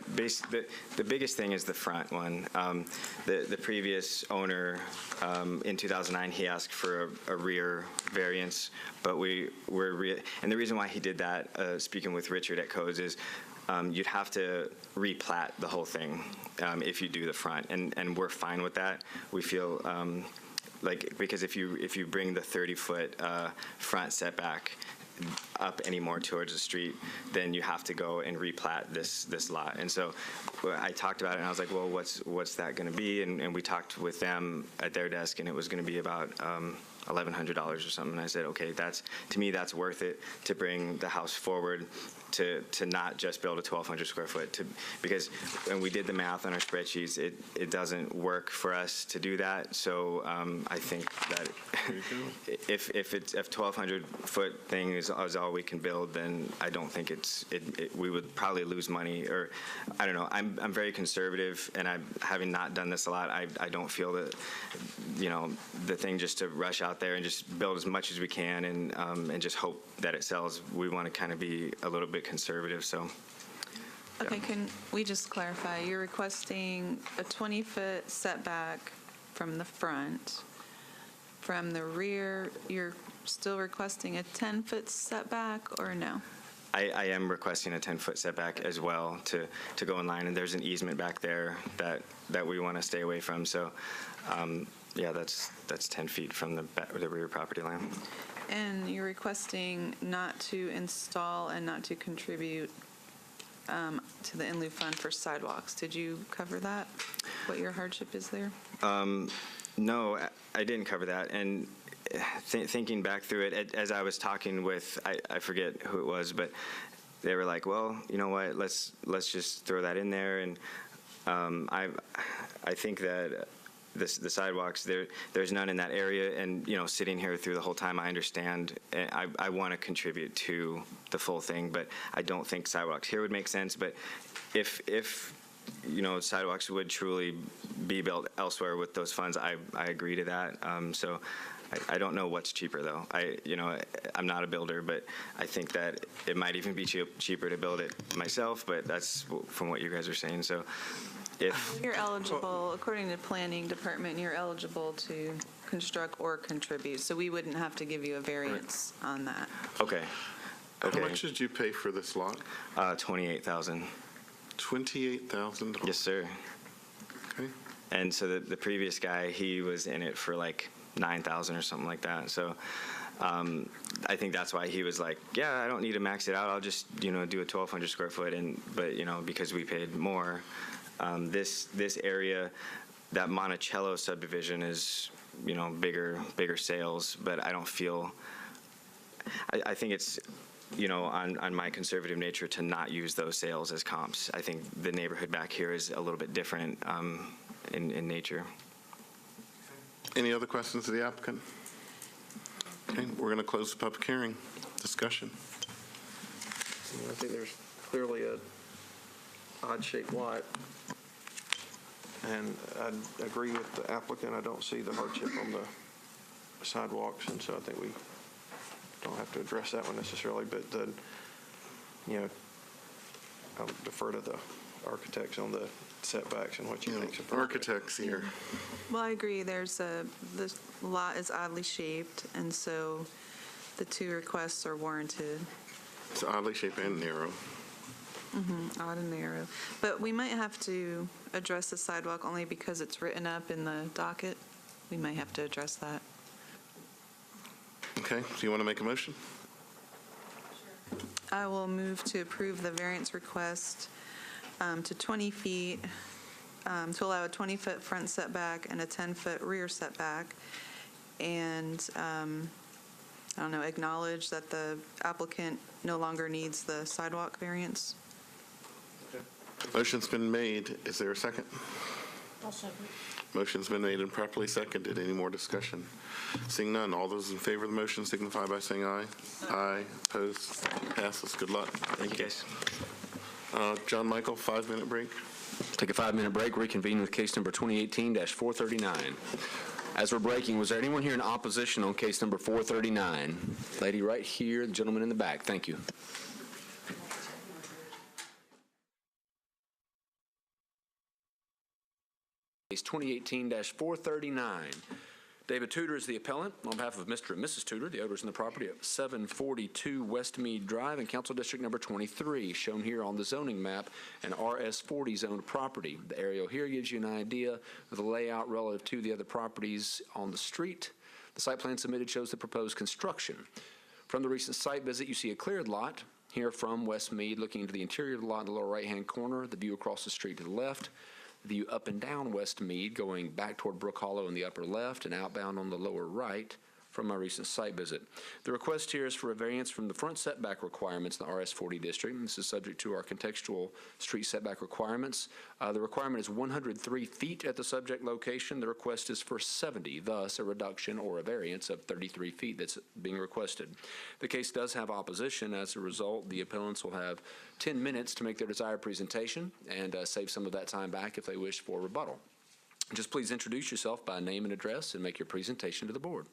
the biggest thing is the front one. The previous owner, in 2009, he asked for a rear variance, but and the reason why he did that, speaking with Richard at Codes, is you'd have to replat the whole thing if you do the front, and we're fine with that. We feel because if you bring the 30-foot front setback up any more towards the street, then you have to go and replat this lot. And so I talked about it, and I was like, well, what's that going to be? And we talked with them at their desk, and it was going to be about $1,100 or something. And I said, okay, to me, that's worth it to bring the house forward to not just build a 1,200 square foot, because when we did the math on our spreadsheets, it doesn't work for us to do that. So I think that if 1,200 foot thing is all we can build, then I don't think we would probably lose money, or I don't know. I'm very conservative, and having not done this a lot, I don't feel that, the thing just to rush out there and just build as much as we can and just hope that it sells. We want to kind of be a little bit conservative, so. Okay, can we just clarify? You're requesting a 20-foot setback from the front. From the rear, you're still requesting a 10-foot setback, or no? I am requesting a 10-foot setback as well to go in line, and there's an easement back there that we want to stay away from. So, yeah, that's 10 feet from the rear property line. And you're requesting not to install and not to contribute to the in lieu fund for sidewalks. Did you cover that? What your hardship is there? No, I didn't cover that. And thinking back through it, as I was talking with, I forget who it was, but they were like, well, you know what, let's just throw that in there. And I think that the sidewalks, there's none in that area. And, sitting here through the whole time, I understand. I want to contribute to the full thing, but I don't think sidewalks here would make sense. But if sidewalks would truly be built elsewhere with those funds, I agree to that. So I don't know what's cheaper, though. I'm not a builder, but I think that it might even be cheaper to build it myself, but that's from what you guys are saying. So if You're eligible, according to planning department, you're eligible to construct or contribute, so we wouldn't have to give you a variance on that. Okay. How much did you pay for this lot? $28,000. $28,000? Yes, sir. Okay. And so the previous guy, he was in it for like $9,000 or something like that. So I think that's why he was like, yeah, I don't need to max it out. I'll just, do a 1,200 square foot. But because we paid more, this area, that Monticello subdivision is, bigger sales, but I don't feel, I think it's, on my conservative nature to not use those sales as comps. I think the neighborhood back here is a little bit different in nature. Any other questions of the applicant? Okay, we're going to close the public hearing. Discussion. I think there's clearly a odd-shaped lot, and I agree with the applicant. I don't see the hardship on the sidewalks, and so I think we don't have to address that one necessarily, but I'll defer to the architects on the setbacks and what you think is appropriate. Architects here. Well, I agree, the lot is oddly shaped, and so the two requests are warranted. It's oddly shaped and narrow. Odd and narrow. But we might have to address the sidewalk only because it's written up in the docket. We might have to address that. Okay, do you want to make a motion? I will move to approve the variance request to 20 feet, to allow a 20-foot front setback and a 10-foot rear setback, and, acknowledge that the applicant no longer needs the sidewalk variance. Motion's been made. Is there a second? Motion's been made and properly seconded. Any more discussion? Seeing none, all those in favor of the motion signify by saying aye. Aye. Opposed? Passes. Good luck. Thank you, guys. John Michael, 5-minute break. Take a 5-minute break, reconvene with case number 2018-439. As we're breaking, was there anyone here in opposition on case number 439? Lady right here, the gentleman in the back. Thank you. Case 2018-439. David Tudor is the appellant. On behalf of Mr. and Mrs. Tudor, the owners in the property at 742 Westmead Drive in Council District Number 23, shown here on the zoning map, an RS40 zoned property. The aerial here gives you an idea of the layout relative to the other properties on the street. The site plan submitted shows the proposed construction. From the recent site visit, you see a cleared lot here from Westmead, looking into the interior of the lot in the lower right-hand corner, the view across the street to the left, view up and down Westmead, going back toward Brook Hollow in the upper left and outbound on the lower right from my recent site visit. The request here is for a variance from the front setback requirements in the RS40 district. This is subject to our contextual street setback requirements. The requirement is 103 feet at the subject location. The request is for 70, thus a reduction or a variance of 33 feet that's being requested. The case does have opposition. As a result, the appellants will have 10 minutes to make their desired presentation and save some of that time back if they wish for rebuttal. Just please introduce yourself by name and address and make your presentation to the board.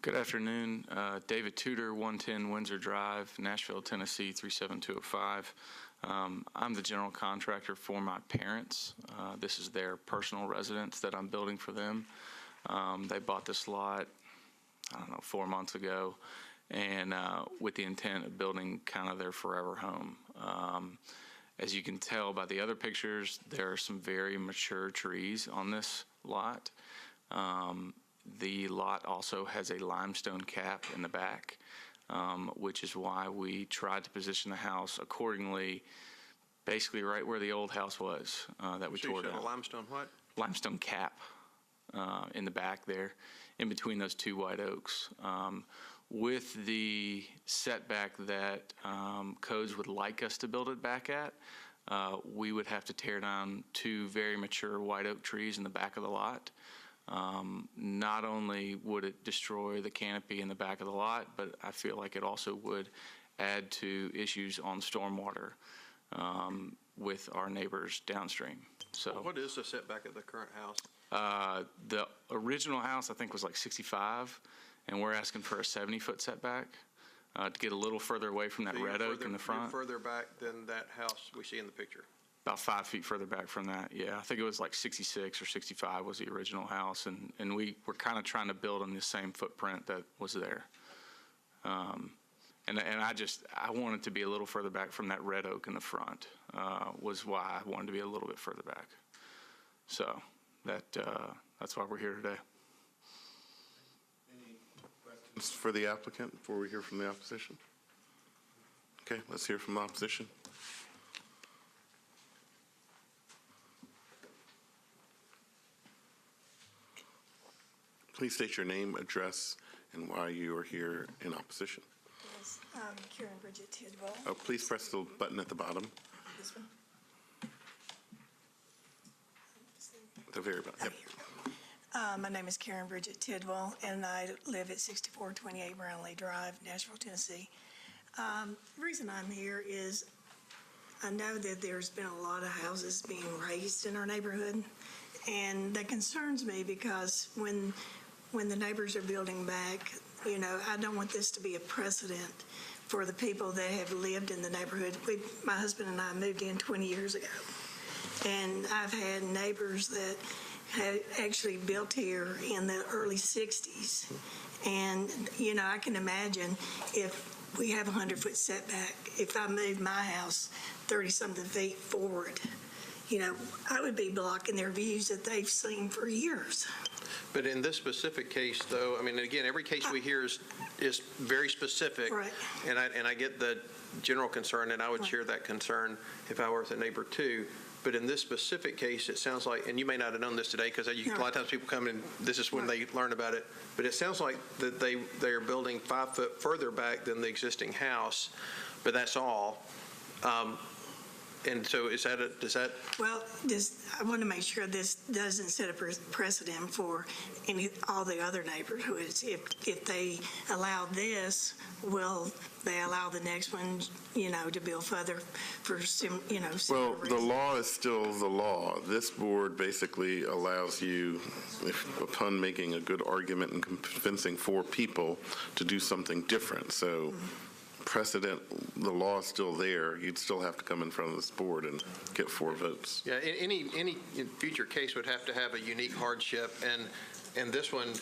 Good afternoon. David Tudor, 110 Windsor Drive, Nashville, Tennessee, 37205. I'm the general contractor for my parents. This is their personal residence that I'm building for them. They bought this lot, 4 months ago, and with the intent of building kind of their forever home. As you can tell by the other pictures, there are some very mature trees on this lot. The lot also has a limestone cap in the back, which is why we tried to position the house accordingly, basically right where the old house was that we tore down. A limestone what? Limestone cap in the back there, in between those two white oaks. With the setback that codes would like us to build it back at, we would have to tear down 2 very mature white oak trees in the back of the lot. Not only would it destroy the canopy in the back of the lot, but I feel like it also would add to issues on stormwater with our neighbors downstream. So, What is the setback of the current house? the original house, I think, was like 65, and we're asking for a 70-foot setback to get a little further away from that So you're red oak further- in the front. You're further back than that house we see in the picture. About 5 feet further back from that, yeah. I think it was like 66 or 65 was the original house, and we were kind of trying to build on the same footprint that was there. And I wanted to be a little further back from that red oak in the front, was why I wanted to be a little bit further back. So that's why we're here today. For the applicant before we hear from the opposition? Okay, let's hear from the opposition. Please state your name, address, and why you are here in opposition. Yes, Karen Bridget Tidwell. Oh, please press the button at the bottom, This one? the very bottom. Yep. My name is Karen Bridget Tidwell, and I live at 6428 Brownlee Drive, Nashville, Tennessee. The reason I'm here is I know that there's been a lot of houses being raised in our neighborhood, and that concerns me because when the neighbors are building back, I don't want this to be a precedent for the people that have lived in the neighborhood. My husband and I moved in 20 years ago, and I've had neighbors that had actually built here in the early 60s. And, I can imagine if we have a 100-foot setback, if I moved my house 30-something feet forward, I would be blocking their views that they've seen for years. But in this specific case, though, again, every case we hear is very specific. Right. And I get the general concern, and I would share that concern if I were with a neighbor too. But in this specific case, it sounds like, and you may not have known this today, because a lot of times people come in, this is when they learn about it, but it sounds like that they are building 5 foot further back than the existing house, but that's all. And so does that? Well, I want to make sure this doesn't set a precedent for all the other neighborhoods. If they allow this, will they allow the next one, to build further for similar Well, the law is still the law. This board basically allows you, upon making a good argument and convincing 4 people, to do something different. So precedent, the law is still there. You'd still have to come in front of this board and get 4 votes. Yeah, any future case would have to have a unique hardship, and this one,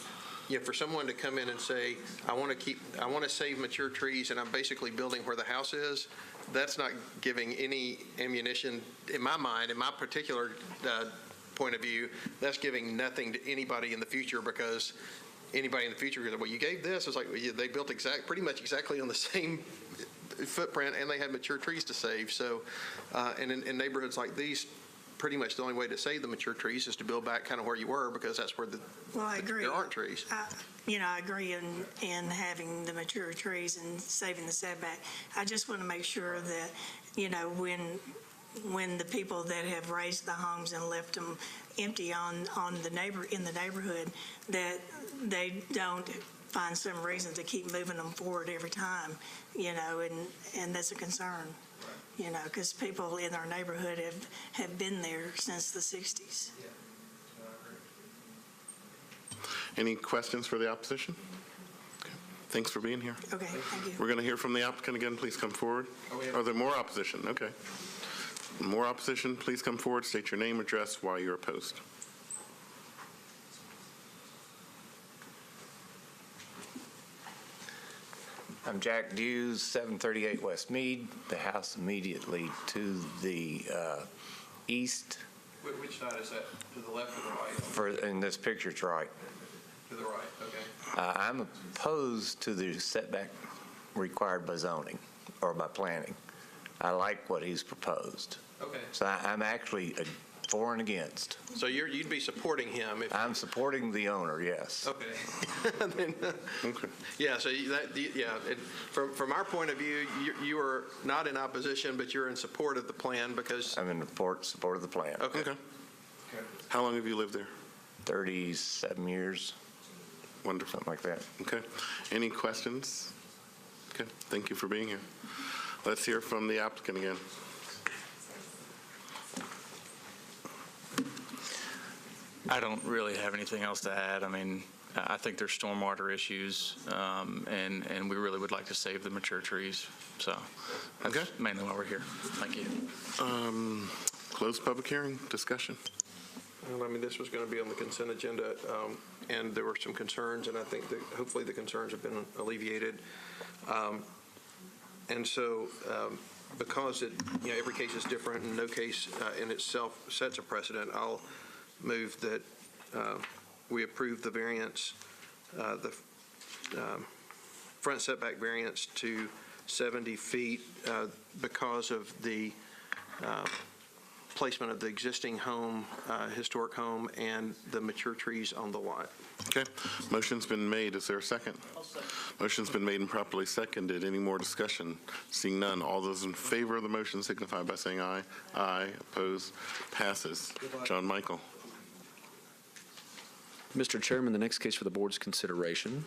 for someone to come in and say, I want to save mature trees, and I'm basically building where the house is, that's not giving any ammunition, in my mind, in my particular point of view, that's giving nothing to anybody in the future, because anybody in the future, well, you gave this, it's like they built pretty much exactly on the same footprint, and they had mature trees to save. So, and in neighborhoods like these, pretty much the only way to save the mature trees is to build back kind of where you were, because that's where Well, I agree. there aren't trees. I agree in having the mature trees and saving the setback. I just want to make sure that, when the people that have raised the homes and left them empty in the neighborhood, that they don't find some reason to keep moving them forward every time, and that's a concern, because people in our neighborhood have been there since the 60s. Any questions for the opposition? Okay. Thanks for being here. Okay, thank you. We're going to hear from the applicant again. Please come forward. Are there more opposition? Okay. More opposition, please come forward. State your name, address, why you're opposed. I'm Jack Hughes, 738 West Mead, the house immediately to the east. Which side is that? To the left or the right? In this picture, it's right. To the right, okay. I'm opposed to the setback required by zoning or by planning. I like what he's proposed. Okay. So I'm actually for and against. So you'd be supporting him if... I'm supporting the owner, yes. Okay. Yeah, so from our point of view, you are not in opposition, but you're in support of the plan because... I'm in support of the plan. Okay. How long have you lived there? 37 years. Wonderful. Something like that. Okay. Any questions? Okay. Thank you for being here. Let's hear from the applicant again. I don't really have anything else to add. I mean, I think there's stormwater issues, and we really would like to save the mature trees. So that's mainly why we're here. Thank you. Closed public hearing, discussion. Well, I mean, this was going to be on the consent agenda, and there were some concerns, and I think that hopefully the concerns have been alleviated. And so, because every case is different and no case in itself sets a precedent, I'll move that we approve the variance, the front setback variance to 70 feet because of the placement of the existing home, historic home, and the mature trees on the lot. Okay. Motion's been made. Is there a second? Motion's been made and properly seconded. Any more discussion? Seeing none, all those in favor of the motion signify by saying aye. Aye. Opposed? Passes. John Michael. Mr. Chairman, the next case for the board's consideration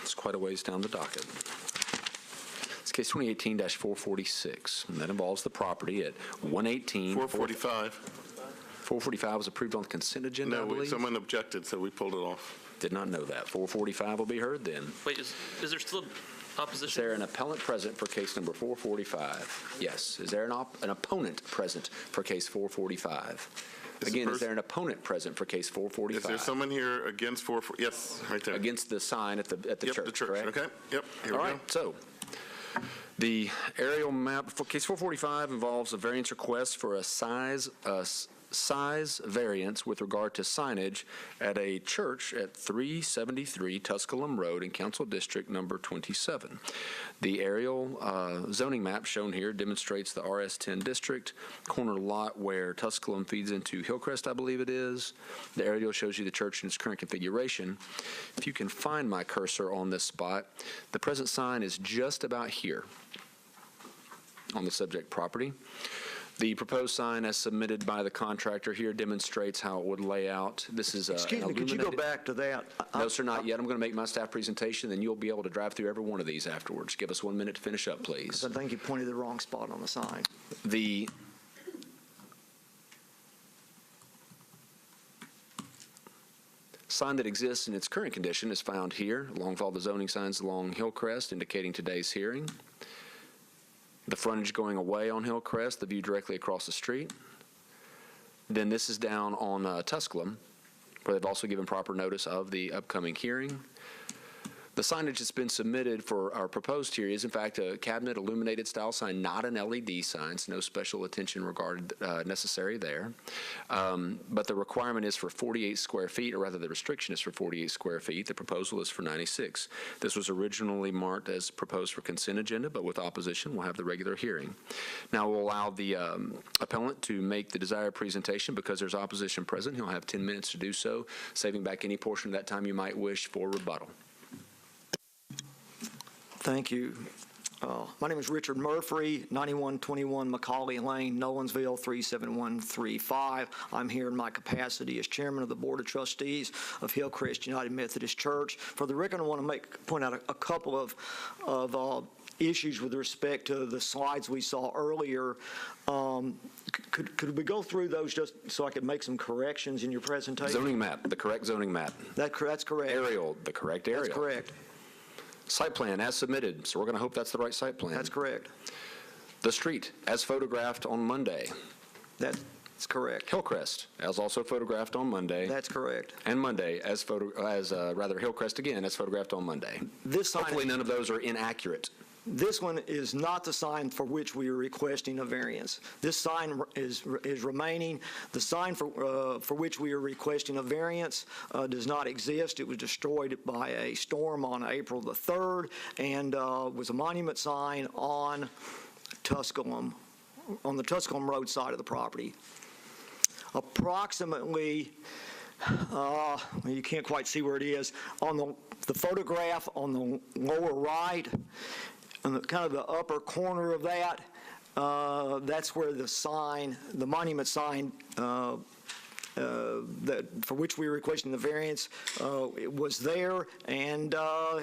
it's quite a ways down the docket. It's case 2018-446, and that involves the property at 118. 445. 445 was approved on the consent agenda, I No, believe? someone objected, so we pulled it off. Did not know that. 445 will be heard then. Wait, is there still opposition? Is there an appellant present for case number 445? Yes. Is there an opponent present for case 445? Again, is there an opponent present for case 445? Is there someone here against 445? Yes, right there. Against the sign at the church, the church, correct? okay. Yep, here All we right, so the aerial map for case 445 involves a variance request for a size variance with regard to signage at a church at 373 Tusculum Road in Council District Number 27. The aerial zoning map shown here demonstrates the RS10 district, corner lot where Tusculum feeds into Hillcrest, I believe it is. The aerial shows you the church in its current configuration. If you can find my cursor on this spot, the present sign is just about here on the subject property. The proposed sign as submitted by the contractor here demonstrates how it would lay out. This is Excuse me, could you go back to that? No, sir, not yet. I'm going to make my staff presentation, then you'll be able to drive through every one of these afterwards. Give us 1 minute to finish up, please. I think you pointed the wrong spot on the sign. The sign that exists in its current condition is found here, along with all the zoning signs along Hillcrest indicating today's hearing. The frontage going away on Hillcrest, the view directly across the street. Then this is down on Tusculum, where they've also given proper notice of the upcoming hearing. The signage that's been submitted for our proposed here is in fact a cabinet illuminated style sign, not an LED sign, so no special attention regarded necessary there. But the requirement is for 48 square feet, or rather the restriction is for 48 square feet. The proposal is for 96. This was originally marked as proposed for consent agenda, but with opposition, we'll have the regular hearing. Now we'll allow the appellant to make the desired presentation. Because there's opposition present, he'll have 10 minutes to do so, saving back any portion of that time you might wish for rebuttal. Thank you. My name is Richard Murphy, 9121 Macaulay Lane, Nolensville, 37135. I'm here in my capacity as chairman of the Board of Trustees of Hillcrest United Methodist Church. For the record, I want to point out a couple of issues with respect to the slides we saw earlier. Could we go through those just so I could make some corrections in your presentation? Zoning map, the correct zoning map. That's correct. Aerial, the correct aerial. That's correct. Site plan as submitted, so we're going to hope that's the right site plan. That's correct. The street as photographed on Monday. That's correct. Hillcrest as also photographed on Monday. That's correct. And Monday Hillcrest again as photographed on Monday. This sign, hopefully none of those are inaccurate. This one is not the sign for which we are requesting a variance. This sign is remaining. The sign for which we are requesting a variance does not exist. It was destroyed by a storm on April the 3rd and was a monument sign on Tusculum, on the Tusculum Road side of the property. Approximately, you can't quite see where it is, on the photograph on the lower right, on the kind of the upper corner of that, that's where the sign, the monument sign that for which we were requesting the variance, it was there and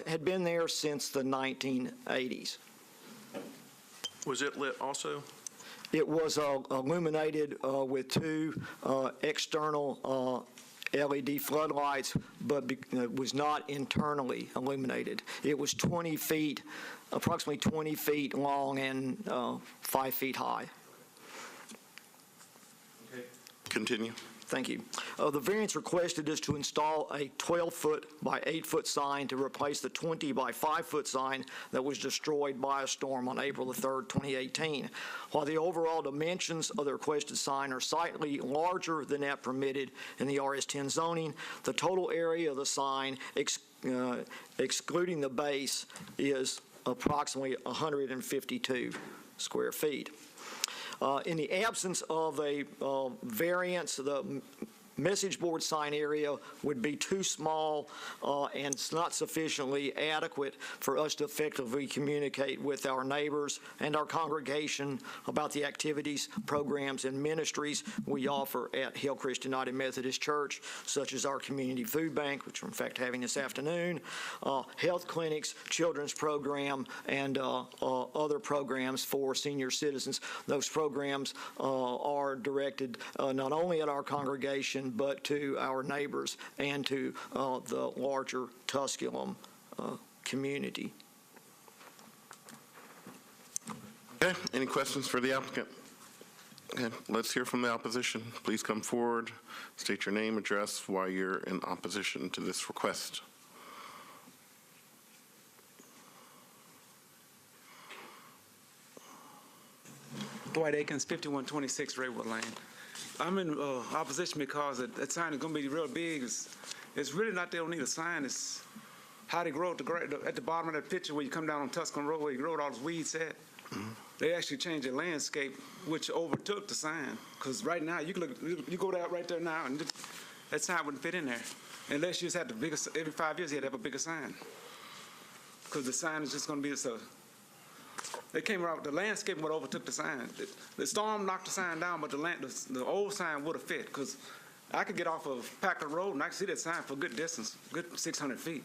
had been there since the 1980s. Was it lit also? It was illuminated with two external LED floodlights, but it was not internally illuminated. It was 20 feet, approximately 20 feet long and 5 feet high. Okay. Continue. Thank you. The variance requested is to install a 12-foot by 8-foot sign to replace the 20 by 5-foot sign that was destroyed by a storm on April the 3rd, 2018. While the overall dimensions of the requested sign are slightly larger than that permitted in the RS10 zoning, the total area of the sign, excluding the base, is approximately 152 square feet. In the absence of a variance, the message board sign area would be too small and it's not sufficiently adequate for us to effectively communicate with our neighbors and our congregation about the activities, programs, and ministries we offer at Hillcrest United Methodist Church, such as our community food bank, which we're in fact having this afternoon, health clinics, children's program, and other programs for senior citizens. Those programs are directed not only at our congregation, but to our neighbors and to the larger Tusculum community. Okay, any questions for the applicant? Okay, let's hear from the opposition. Please come forward, state your name, address, why you're in opposition to this request. Dwight Akins, 5126 Redwood Lane. I'm in opposition because that sign is going to be real big. It's really not they don't need a sign. It's how they grow at the bottom of that picture where you come down on Tusculum Road where you grow all those weeds at. Mm-hmm. They actually changed the landscape, which overtook the sign. Because right now, you go down right there now, and that sign wouldn't fit in there. Unless you just had the biggest, every 5 years you had to have a bigger sign. Because the sign is just going to be so. They came around, the landscape would overtook the sign. The storm knocked the sign down, but the old sign would have fit, because I could get off of Packard Road and I could see that sign for a good distance, good 600 feet.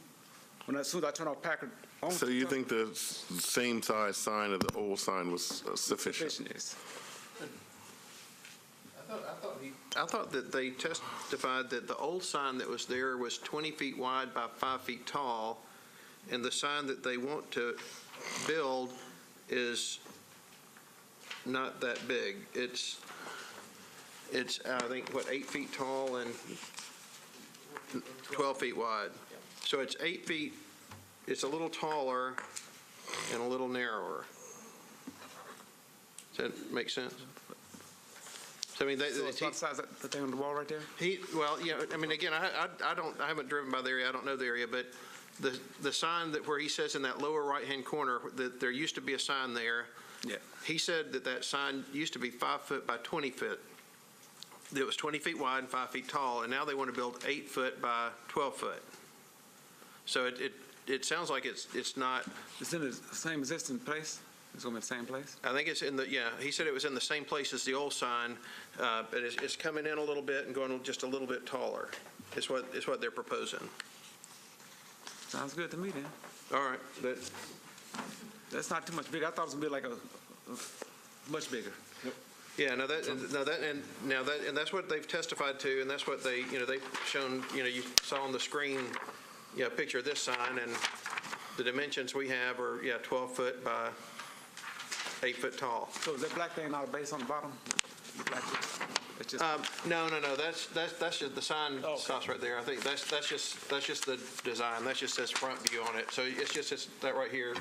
As soon as I turn off Packard. So you think the same size sign of the old sign was sufficient? Sufficient, yes. I thought that they testified that the old sign that was there was 20 feet wide by 5 feet tall, and the sign that they want to build is not that big. It's I think, 8 feet tall and 12 feet wide. So it's 8 feet, it's a little taller and a little narrower. Does that make sense? So, I mean, So it's about the size of the thing on the wall right there? well, you know, I mean, again, I haven't driven by the area, I don't know the area, but the sign that, where he says in that lower right-hand corner, that there used to be a sign there. Yeah. He said that sign used to be 5 foot by 20 foot. It was 20 feet wide and 5 feet tall, and now they want to build 8 foot by 12 foot. So it sounds like it's not. It's in the same existing place? It's going to be the same place? I think it's in the, yeah, he said it was in the same place as the old sign, but it's coming in a little bit and going just a little bit taller, is what they're proposing. Sounds good to me then. All right, That's not too much bigger. I thought it was going to be like a much bigger. yeah, and that's what they've testified to, and that's what they've shown, you saw on the screen, a picture of this sign, and the dimensions we have are, 12 foot by 8 foot tall. So is that black thing not a base on the bottom? The black thing? It's just, No, that's just the sign stops right there. I think that's just the design. That just says front view on it. So it's just that right here.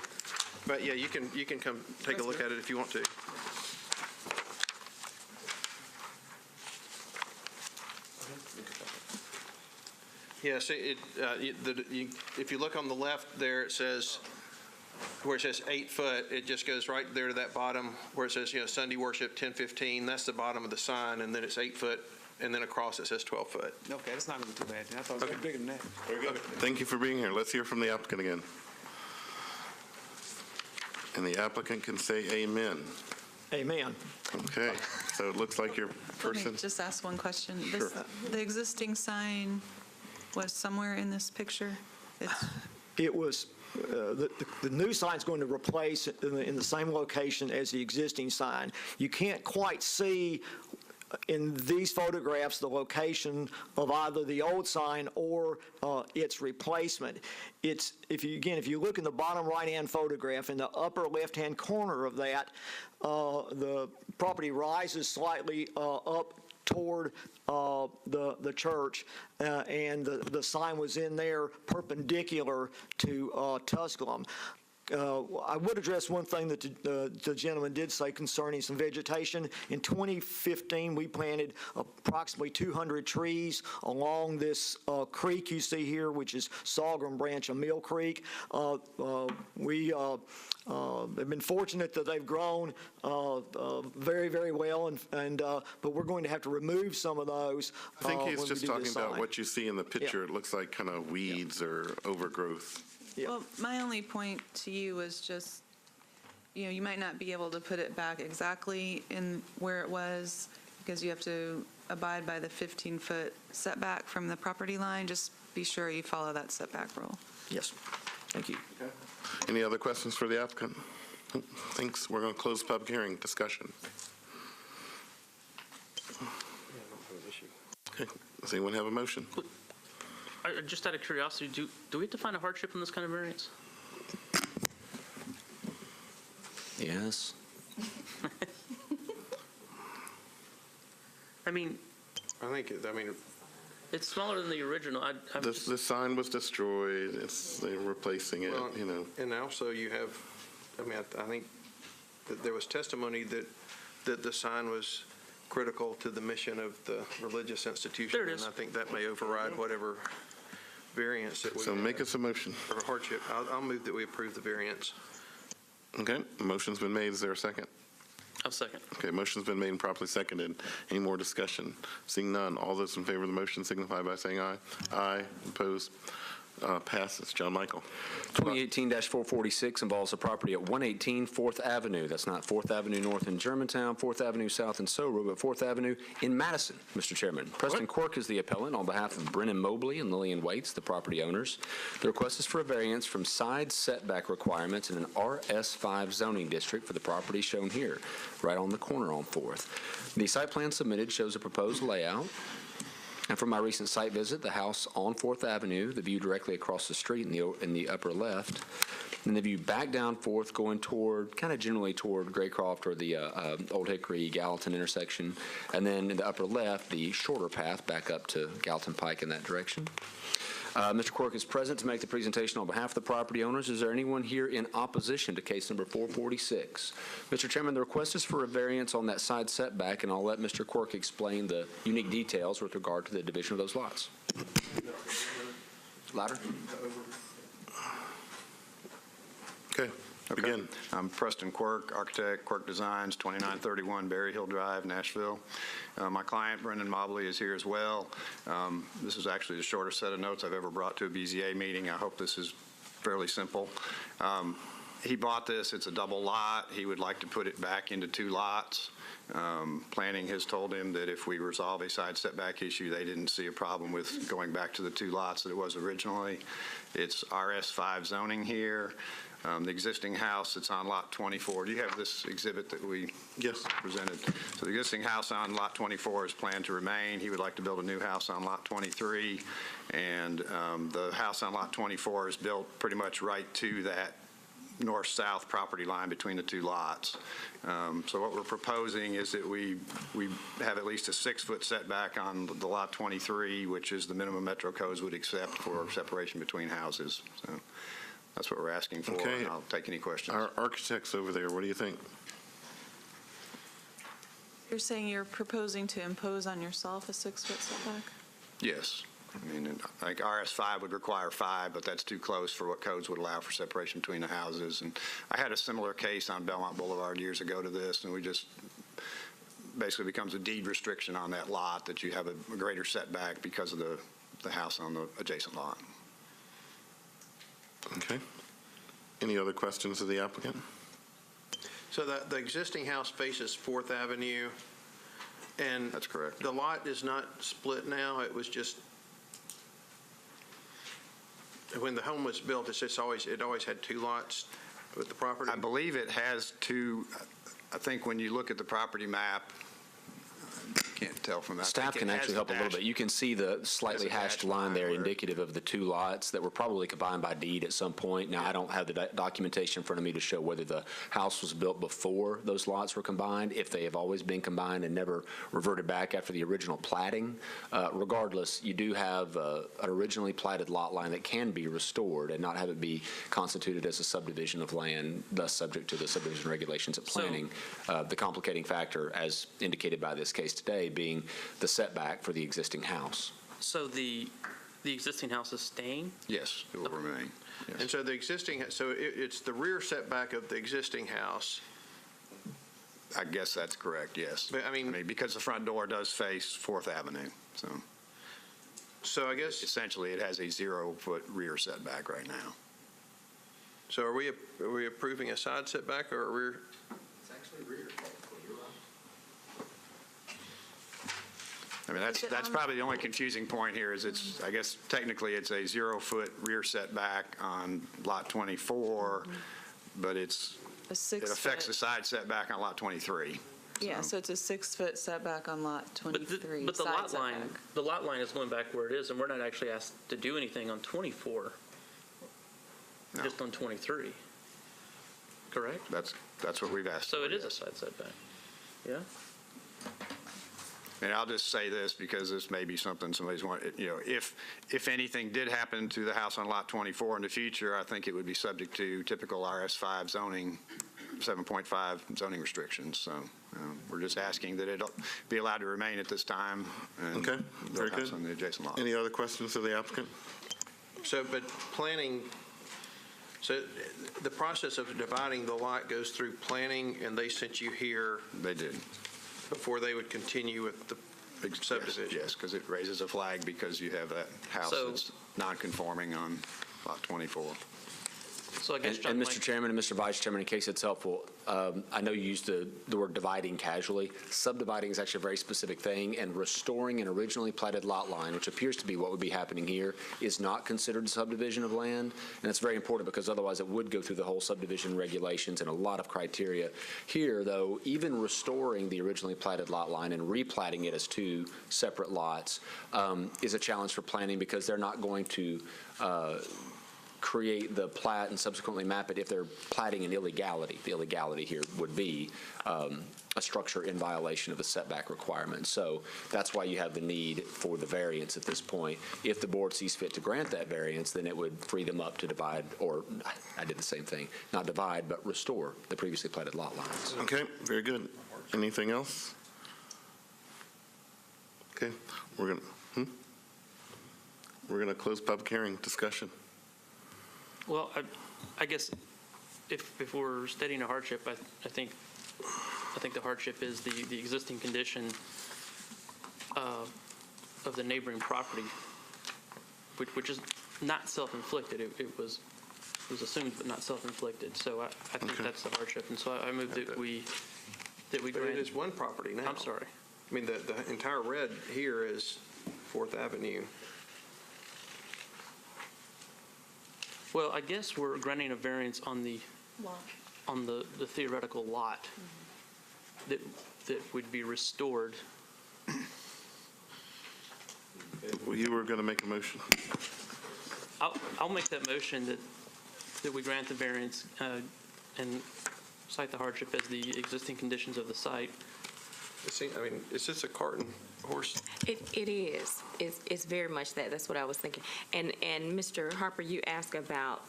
But yeah, you can come take a look at it if you want to. Yeah, see, if you look on the left there, it says, where it says 8 foot, it just goes right there to that bottom where it says, Sunday worship 10:15. That's the bottom of the sign, and then it's 8 foot, and then across it says 12 foot. okay, that's not going to be too bad. I thought it was bigger than that. Very good. Thank you for being here. Let's hear from the applicant again. And the applicant can say amen. Amen. Okay, so it looks like your Let me person. just ask one question. Sure. The existing sign was somewhere in this picture? It was, the new sign's going to replace in the same location as the existing sign. You can't quite see in these photographs the location of either the old sign or its replacement. It's, if you look in the bottom right-hand photograph, in the upper left-hand corner of that, the property rises slightly up toward the church, and the sign was in there perpendicular to Tusculum. I would address one thing that the gentleman did say concerning some vegetation. In 2015, we planted approximately 200 trees along this creek you see here, which is Sorghum Branch of Mill Creek. We have been fortunate that they've grown very, very well, but we're going to have to remove some of those. I think he's when we just do talking this about sign. what you see in the picture. It looks like kind of weeds or overgrowth. Well, my only point to you was just, you might not be able to put it back exactly in where it was because you have to abide by the 15-foot setback from the property line. Just be sure you follow that setback rule. Yes. Thank you. Any other questions for the applicant? Thanks. We're going to close the public hearing. Discussion. Okay. Does anyone have a motion? Just out of curiosity, do we have to find a hardship in this kind of variance? Yes. I mean, it's smaller than the original. The sign was destroyed. They're replacing it, Well, And also you have, I think that there was testimony that the sign was critical to the mission of the religious institution. There it is. And I think that may override whatever variance that we So make us a motion. or hardship. I'll move that we approve the variance. Okay, a motion's been made. Is there a second? I'll second. Okay, motion's been made and properly seconded. Any more discussion? Seeing none, all those in favor of the motion signify by saying aye. Aye, opposed, passes. John Michael. 2018-446 involves a property at 118 4th Avenue. That's not 4th Avenue North in Germantown, 4th Avenue South in Sorrow, but 4th Avenue in Madison, Mr. Chairman. Preston Quirk is the appellant on behalf of Brennan Mobley and Lillian Waits, the property owners. The request is for a variance from side setback requirements in an RS5 zoning district for the property shown here, right on the corner on 4th. The site plan submitted shows a proposed layout. And from my recent site visit, the house on 4th Avenue, the view directly across the street in the upper left, and the view back down 4th going toward, kind of generally toward Graycroft or the Old Hickory Gallatin intersection, and then in the upper left, the shorter path back up to Gallatin Pike in that direction. Mr. Quirk is present to make the presentation on behalf of the property owners. Is there anyone here in opposition to case number 446? Mr. Chairman, the request is for a variance on that side setback, and I'll let Mr. Quirk explain the unique details with regard to the division of those lots. Louder. Okay, begin. I'm Preston Quirk, architect, Quirk Designs, 2931 Berry Hill Drive, Nashville. My client, Brendan Mobley, is here as well. This is actually the shortest set of notes I've ever brought to a BZA meeting. I hope this is fairly simple. He bought this. It's a double lot. He would like to put it back into 2 lots. Planning has told him that if we resolve a side setback issue, they didn't see a problem with going back to the 2 lots that it was originally. It's RS5 zoning here. The existing house that's on Lot 24. Do you have this exhibit that we presented? So the existing house on Lot 24 is planned to remain. He would like to build a new house on Lot 23, and the house on Lot 24 is built pretty much right to that north-south property line between the 2 lots. So what we're proposing is that we have at least a 6-foot setback on the Lot 23, which is the minimum Metro codes would accept for separation between houses. So that's what we're asking for. Okay. And I'll take any questions. Our architects over there, what do you think? You're saying you're proposing to impose on yourself a 6-foot setback? Yes. I mean, like RS5 would require 5, but that's too close for what codes would allow for separation between the houses. And I had a similar case on Belmont Boulevard years ago to this, and we just basically becomes a deed restriction on that lot that you have a greater setback because of the house on the adjacent lot. Okay. Any other questions of the applicant? So the existing house faces 4th Avenue, and that's correct. The lot is not split now. It was just when the home was built. It always had 2 lots with the property. I believe it has 2. I think when you look at the property map, I can't tell from that. Staff can actually help a little bit. You can see the slightly hashed line there indicative of the 2 lots that were probably combined by deed at some point. Now, I don't have the documentation in front of me to show whether the house was built before those lots were combined, if they have always been combined and never reverted back after the original platting. Regardless, you do have an originally platted lot line that can be restored and not have it be constituted as a subdivision of land, thus subject to the subdivision regulations of planning. The complicating factor, as indicated by this case today, being the setback for the existing house. So the existing house is staying? Yes, it will remain. Yes. And so the existing, it's the rear setback of the existing house. I guess that's correct, yes. But I mean, because the front door does face 4th Avenue, so I guess essentially it has a 0-foot rear setback right now. So are we approving a side setback or a rear? It's actually rear. I mean, that's probably the only confusing point here is it's, I guess technically it's a 0-foot rear setback on Lot 24, but it affects the side setback on Lot 23. Yeah, so it's a 6-foot setback on Lot 23. But the side lot setback. line is going back where it is, and we're not actually asked to do anything on 24, just on 23. Correct? That's what we've asked. So it is a side setback. Yeah? And I'll just say this because this may be something somebody's wanted, if anything did happen to the house on Lot 24 in the future, I think it would be subject to typical RS5 zoning, 7.5 zoning restrictions. So we're just asking that it be allowed to remain at this time. And okay, very good. On the adjacent lot. Any other questions of the applicant? So, but planning, so the process of dividing the lot goes through planning, and they sent you here? They did. Before they would continue with the subdivision? Yes, because it raises a flag because you have that house that's non-conforming on Lot 24. So I guess, and Mr. Chairman and Mr. Vice Chairman, in case it's helpful, I know you used the word dividing casually. Subdividing is actually a very specific thing, and restoring an originally platted lot line, which appears to be what would be happening here, is not considered a subdivision of land. And it's very important because otherwise it would go through the whole subdivision regulations and a lot of criteria. Here, though, even restoring the originally platted lot line and replatting it as 2 separate lots is a challenge for planning because they're not going to create the plat and subsequently map it if they're platting an illegality. The illegality here would be a structure in violation of the setback requirement. So that's why you have the need for the variance at this point. If the board sees fit to grant that variance, then it would free them up to divide, or I did the same thing, not divide, but restore the previously platted lot lines. Okay, very good. Anything else? Okay, we're gonna close public hearing discussion. Well, I guess if we're stating a hardship, I think the hardship is the existing condition of the neighboring property, which is not self-inflicted. It was assumed but not self-inflicted. So I think that's the hardship. And so I move that we But grant. it is one property now. I'm sorry. I mean, the entire red here is Fourth Avenue. Well, I guess we're granting a variance on the theoretical lot that would be restored. Well, you were going to make a motion. I'll make that motion that we grant the variance and cite the hardship as the existing conditions of the site. I mean, is this a cart and horse? It is. It's very much that. That's what I was thinking. And Mr. Harper, you asked about,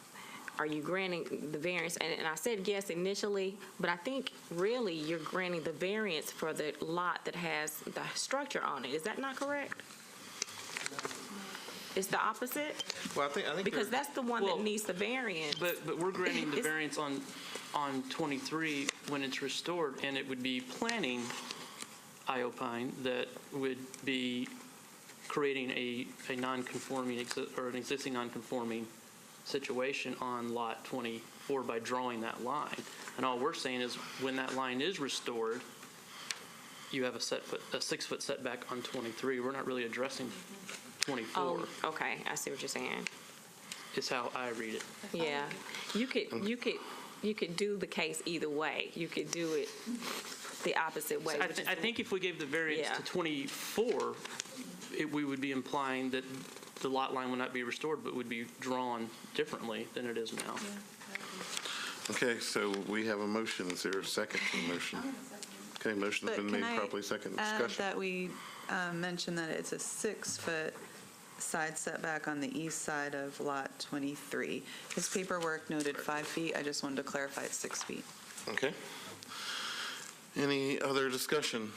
are you granting the variance? And I said yes initially, but I think really you're granting the variance for the lot that has the structure on it. Is that not correct? It's the opposite? Well, I think Because that's the one that needs the variance. But we're granting the variance on 23 when it's restored, and it would be planning Iopine that would be creating a non-conforming or an existing non-conforming situation on lot 24 by drawing that line. And all we're saying is when that line is restored, you have a 6-foot setback on 23. We're not really addressing 24. Oh, okay. I see what you're saying. Is how I read it. Yeah. You could do the case either way. You could do it the opposite way. I think if we gave the variance to 24, we would be implying that the lot line would not be restored, but would be drawn differently than it is now. Okay, so we have a motion. Is there a second to the motion? Okay, motion's been made, properly second. Discussion. That we mention that it's a 6-foot side setback on the east side of lot 23. His paperwork noted 5 feet. I just wanted to clarify it's 6 feet. Okay. Any other discussion?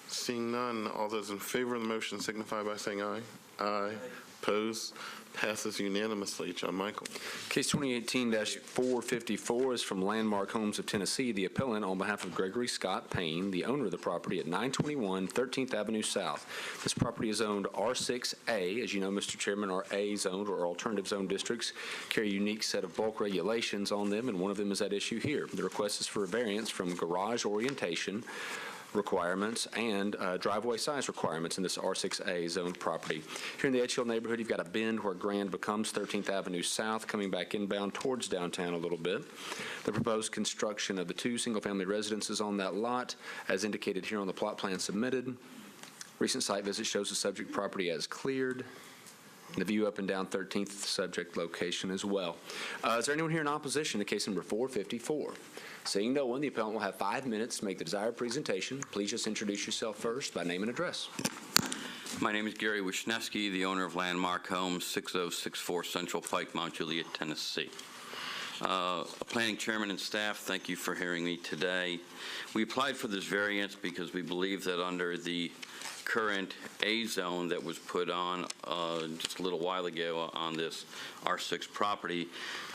Seeing none, all those in favor of the motion signify by saying aye. Aye. Opposed? Passes unanimously. John Michael. Case 2018-454 is from Landmark Homes of Tennessee. The appellant, on behalf of Gregory Scott Payne, the owner of the property at 921 13th Avenue South. This property is zoned R6A. As you know, Mr. Chairman, our A zoned or alternative zone districts carry a unique set of bulk regulations on them, and one of them is at issue here. The request is for a variance from garage orientation requirements and driveway size requirements in this R6A zoned property. Here in the Edgehill neighborhood, you've got a bend where Grand becomes 13th Avenue South, coming back inbound towards downtown a little bit. The proposed construction of the 2 single-family residences on that lot, as indicated here on the plot plan submitted. Recent site visit shows the subject property as cleared. And the view up and down 13th, the subject location as well. Is there anyone here in opposition to case number 454? Seeing no one, the appellant will have 5 minutes to make the desired presentation. Please just introduce yourself first by name and address. My name is Gary Wisniewski, the owner of Landmark Homes, 6064 Central Pike, Mount Juliet, Tennessee. Planning chairman and staff, thank you for hearing me today. We applied for this variance because we believe that under the current A zone that was put on just a little while ago on this R6 property,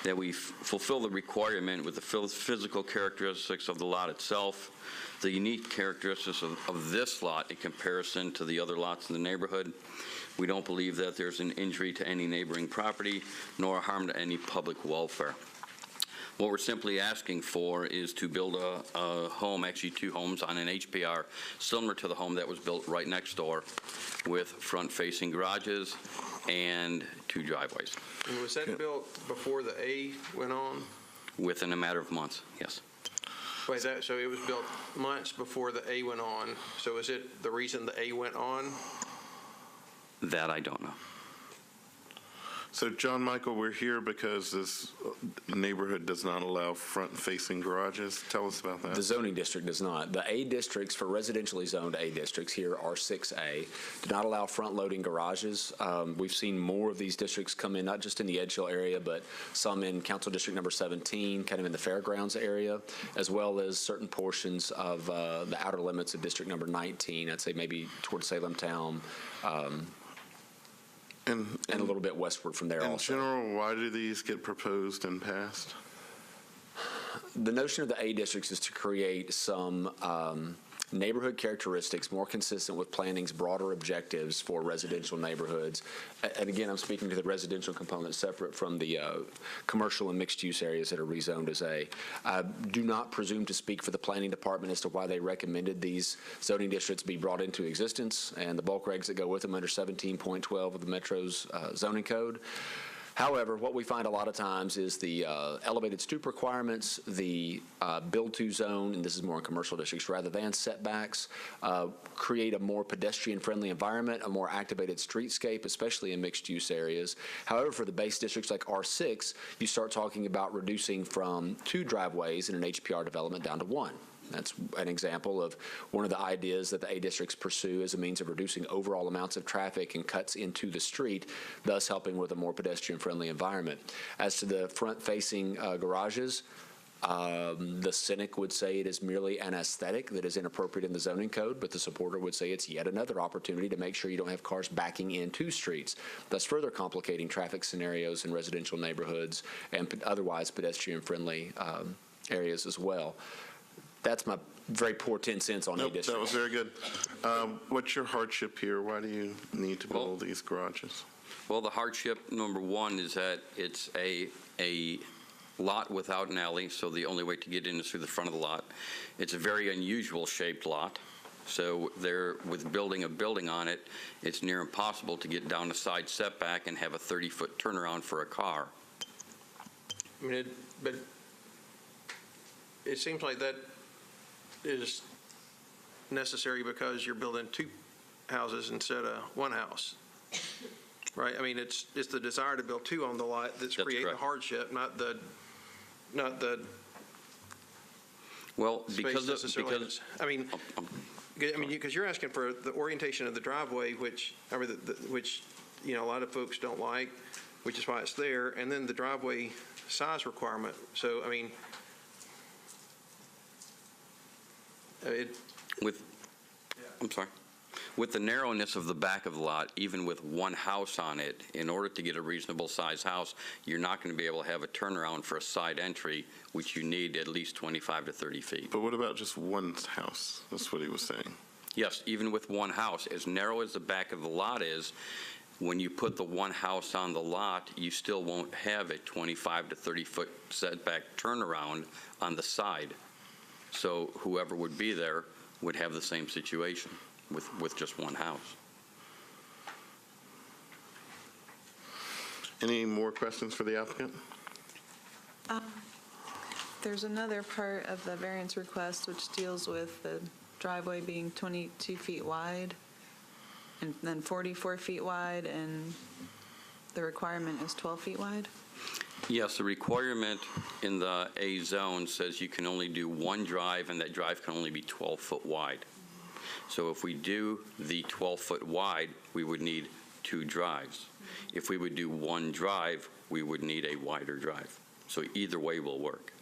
that we fulfill the requirement with the physical characteristics of the lot itself, the unique characteristics of this lot in comparison to the other lots in the neighborhood. We don't believe that there's an injury to any neighboring property nor harm to any public welfare. What we're simply asking for is to build a home, actually 2 homes on an HPR, similar to the home that was built right next door with front-facing garages and 2 driveways. And was that built before the A went on? Within a matter of months, yes. Wait, so it was built months before the A went on. So is it the reason the A went on? That I don't know. So, John Michael, we're here because this neighborhood does not allow front-facing garages. Tell us about that. The zoning district does not. The A districts, for residentially zoned A districts, here are 6A, do not allow front-loading garages. We've seen more of these districts come in, not just in the Edgehill area, but some in Council District number 17, kind of in the fairgrounds area, as well as certain portions of the outer limits of District number 19, I'd say maybe towards Salem Town, and a little bit westward from there In also. general, why do these get proposed and passed? The notion of the A districts is to create some neighborhood characteristics more consistent with planning's broader objectives for residential neighborhoods. And again, I'm speaking to the residential component separate from the commercial and mixed-use areas that are rezoned as A. I do not presume to speak for the planning department as to why they recommended these zoning districts be brought into existence and the bulk regs that go with them under 17.12 of the Metro's zoning code. However, what we find a lot of times is the elevated stoop requirements, the build-to zone, and this is more in commercial districts rather than setbacks, create a more pedestrian-friendly environment, a more activated streetscape, especially in mixed-use areas. However, for the base districts like R6, you start talking about reducing from 2 driveways in an HPR development down to 1. That's an example of one of the ideas that the A districts pursue as a means of reducing overall amounts of traffic and cuts into the street, thus helping with a more pedestrian-friendly environment. As to the front-facing garages, the cynic would say it is merely an aesthetic that is inappropriate in the zoning code, but the supporter would say it's yet another opportunity to make sure you don't have cars backing into streets, thus further complicating traffic scenarios in residential neighborhoods and otherwise pedestrian-friendly areas as well. That's my very poor 10 cents on A district. That was very good. What's your hardship here? Why do you need to build these garages? Well, the hardship, number one, is that it's a lot without an alley, so the only way to get in is through the front of the lot. It's a very unusual shaped lot, so with building a building on it, it's near impossible to get down a side setback and have a 30-foot turnaround for a car. I mean, but it seems like that is necessary because you're building 2 houses instead of 1 house, right? I mean, it's the desire to build 2 on the lot that's creating the hardship, not the well, space necessarily. I mean, because you're asking for the orientation of the driveway, which you know a lot of folks don't like, which is why it's there, and then the driveway size requirement. So I mean. I'm sorry. With the narrowness of the back of the lot, even with 1 house on it, in order to get a reasonable size house, you're not going to be able to have a turnaround for a side entry, which you need at least 25 to 30 feet. But what about just 1 house? That's what he was saying. Yes, even with 1 house, as narrow as the back of the lot is, when you put the 1 house on the lot, you still won't have a 25 to 30-foot setback turnaround on the side. So whoever would be there would have the same situation with just 1 house. Any more questions for the applicant? There's another part of the variance request which deals with the driveway being 22 feet wide and then 44 feet wide, and the requirement is 12 feet wide? Yes, the requirement in the A zone says you can only do 1 drive, and that drive can only be 12 foot wide. So if we do the 12 foot wide, we would need 2 drives. If we would do 1 drive, we would need a wider drive. So either way will work.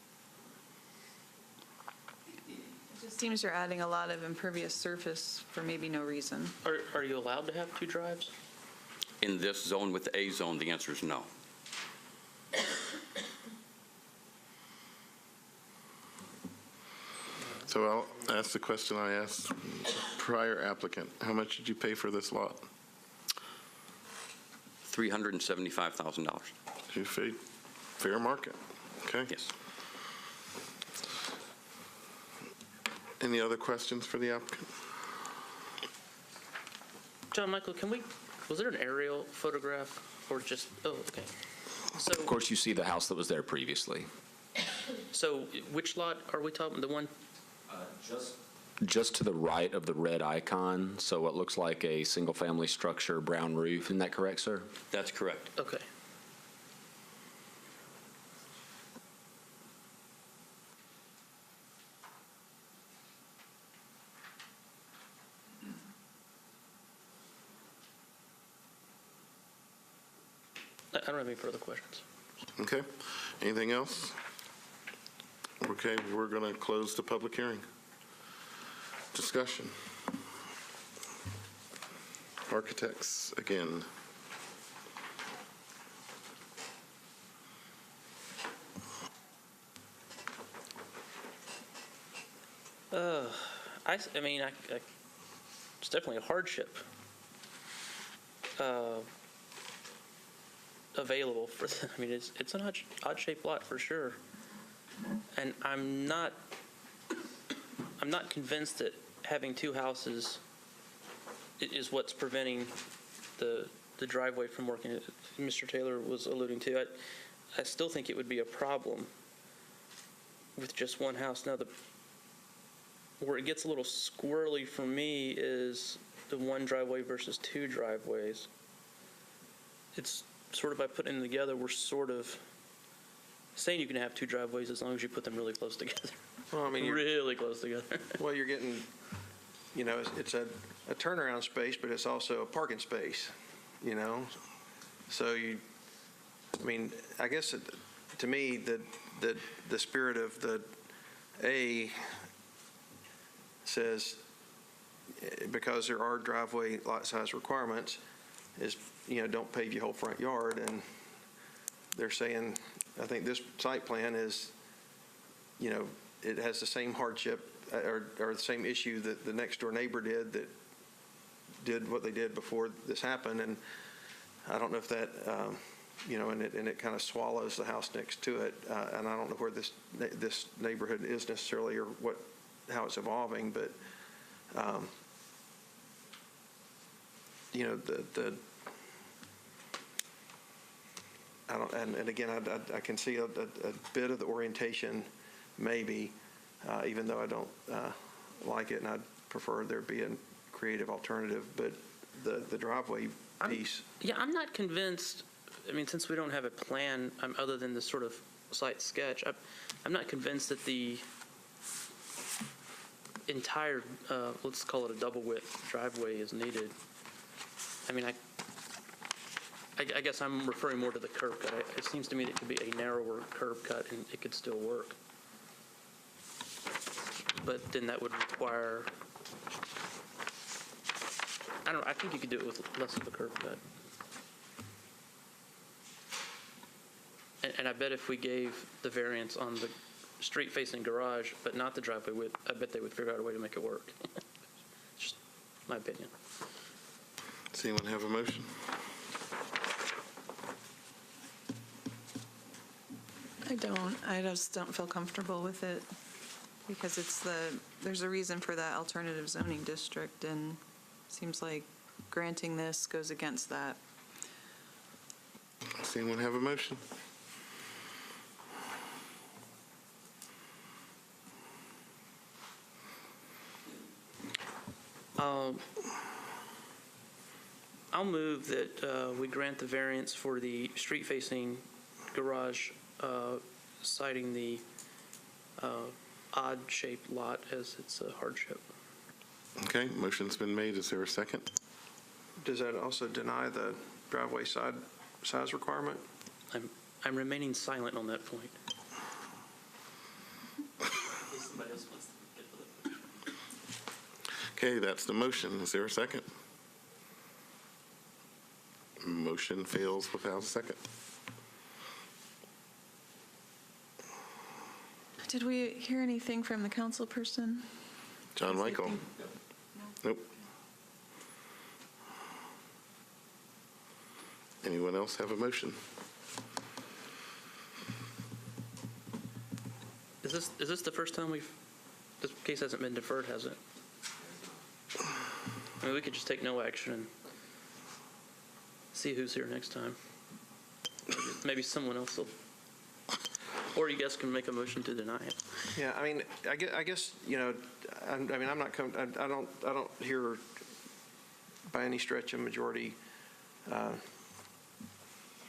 It just seems you're adding a lot of impervious surface for maybe no reason. Are you allowed to have 2 drives? In this zone with the A zone, the answer is no. So I'll ask the question I asked prior applicant. How much did you pay for this lot? $375,000. You paid fair market. Okay. Yes. Any other questions for the applicant? John Michael, was there an aerial photograph or just, okay. So, Of course, you see the house that was there previously. so which lot are we talking, the one? Just to the right of the red icon, so what looks like a single-family structure, brown roof. Isn't that correct, sir? That's correct. Okay. I don't have any further questions. Okay. Anything else? Okay, we're going to close the public hearing. Discussion. Architects, again. I mean, it's definitely a hardship available for them. I mean, it's an odd-shaped lot for sure. And I'm not convinced that having two houses is what's preventing the driveway from working. Mr. Taylor was alluding to. I still think it would be a problem with just one house. Now, where it gets a little squirrely for me is the one driveway versus two driveways. It's sort of, by putting them together, we're sort of saying you can have two driveways as long as you put them really close together. Well, I mean, really close together. well, you're getting, it's a turnaround space, but it's also a parking space, So I guess to me, the spirit of the A says, because there are driveway lot size requirements, is, don't pave your whole front yard. And they're saying, I think this site plan is, it has the same hardship or the same issue that the next door neighbor did what they did before this happened. And I don't know if that, and it kind of swallows the house next to it. And I don't know where this neighborhood is necessarily, or how it's evolving, but I don't, and again, I can see a bit of the orientation, maybe, even though I don't like it, and I'd prefer there be a creative alternative. But the driveway piece. I'm not convinced. I mean, since we don't have a plan other than this sort of site sketch, I'm not convinced that the entire, let's call it a double width driveway, is needed. I mean, I guess I'm referring more to the curb cut. It seems to me that it could be a narrower curb cut and it could still work. But then that would require, I think you could do it with less of a curb cut. And I bet if we gave the variance on the street-facing garage, but not the driveway width, I bet they would figure out a way to make it work. It's just my opinion. Does anyone have a motion? I just don't feel comfortable with it because there's a reason for that alternative zoning district, and it seems like granting this goes against that. Does anyone have a motion? I'll move that we grant the variance for the street-facing garage, citing the odd-shaped lot as it's a hardship. Okay, motion's been made. Is there a second? Does that also deny the driveway size requirement? I'm remaining silent on that point. Okay, that's the motion. Is there a second? Motion fails without a second. Did we hear anything from the council person? John Michael? Nope. Anyone else have a motion? Is this the first time this case hasn't been deferred, has it? I mean, we could just take no action and see who's here next time. Maybe someone else will, or you guys can make a motion to deny it. Yeah, I mean, I guess I'm not. I don't hear by any stretch a majority.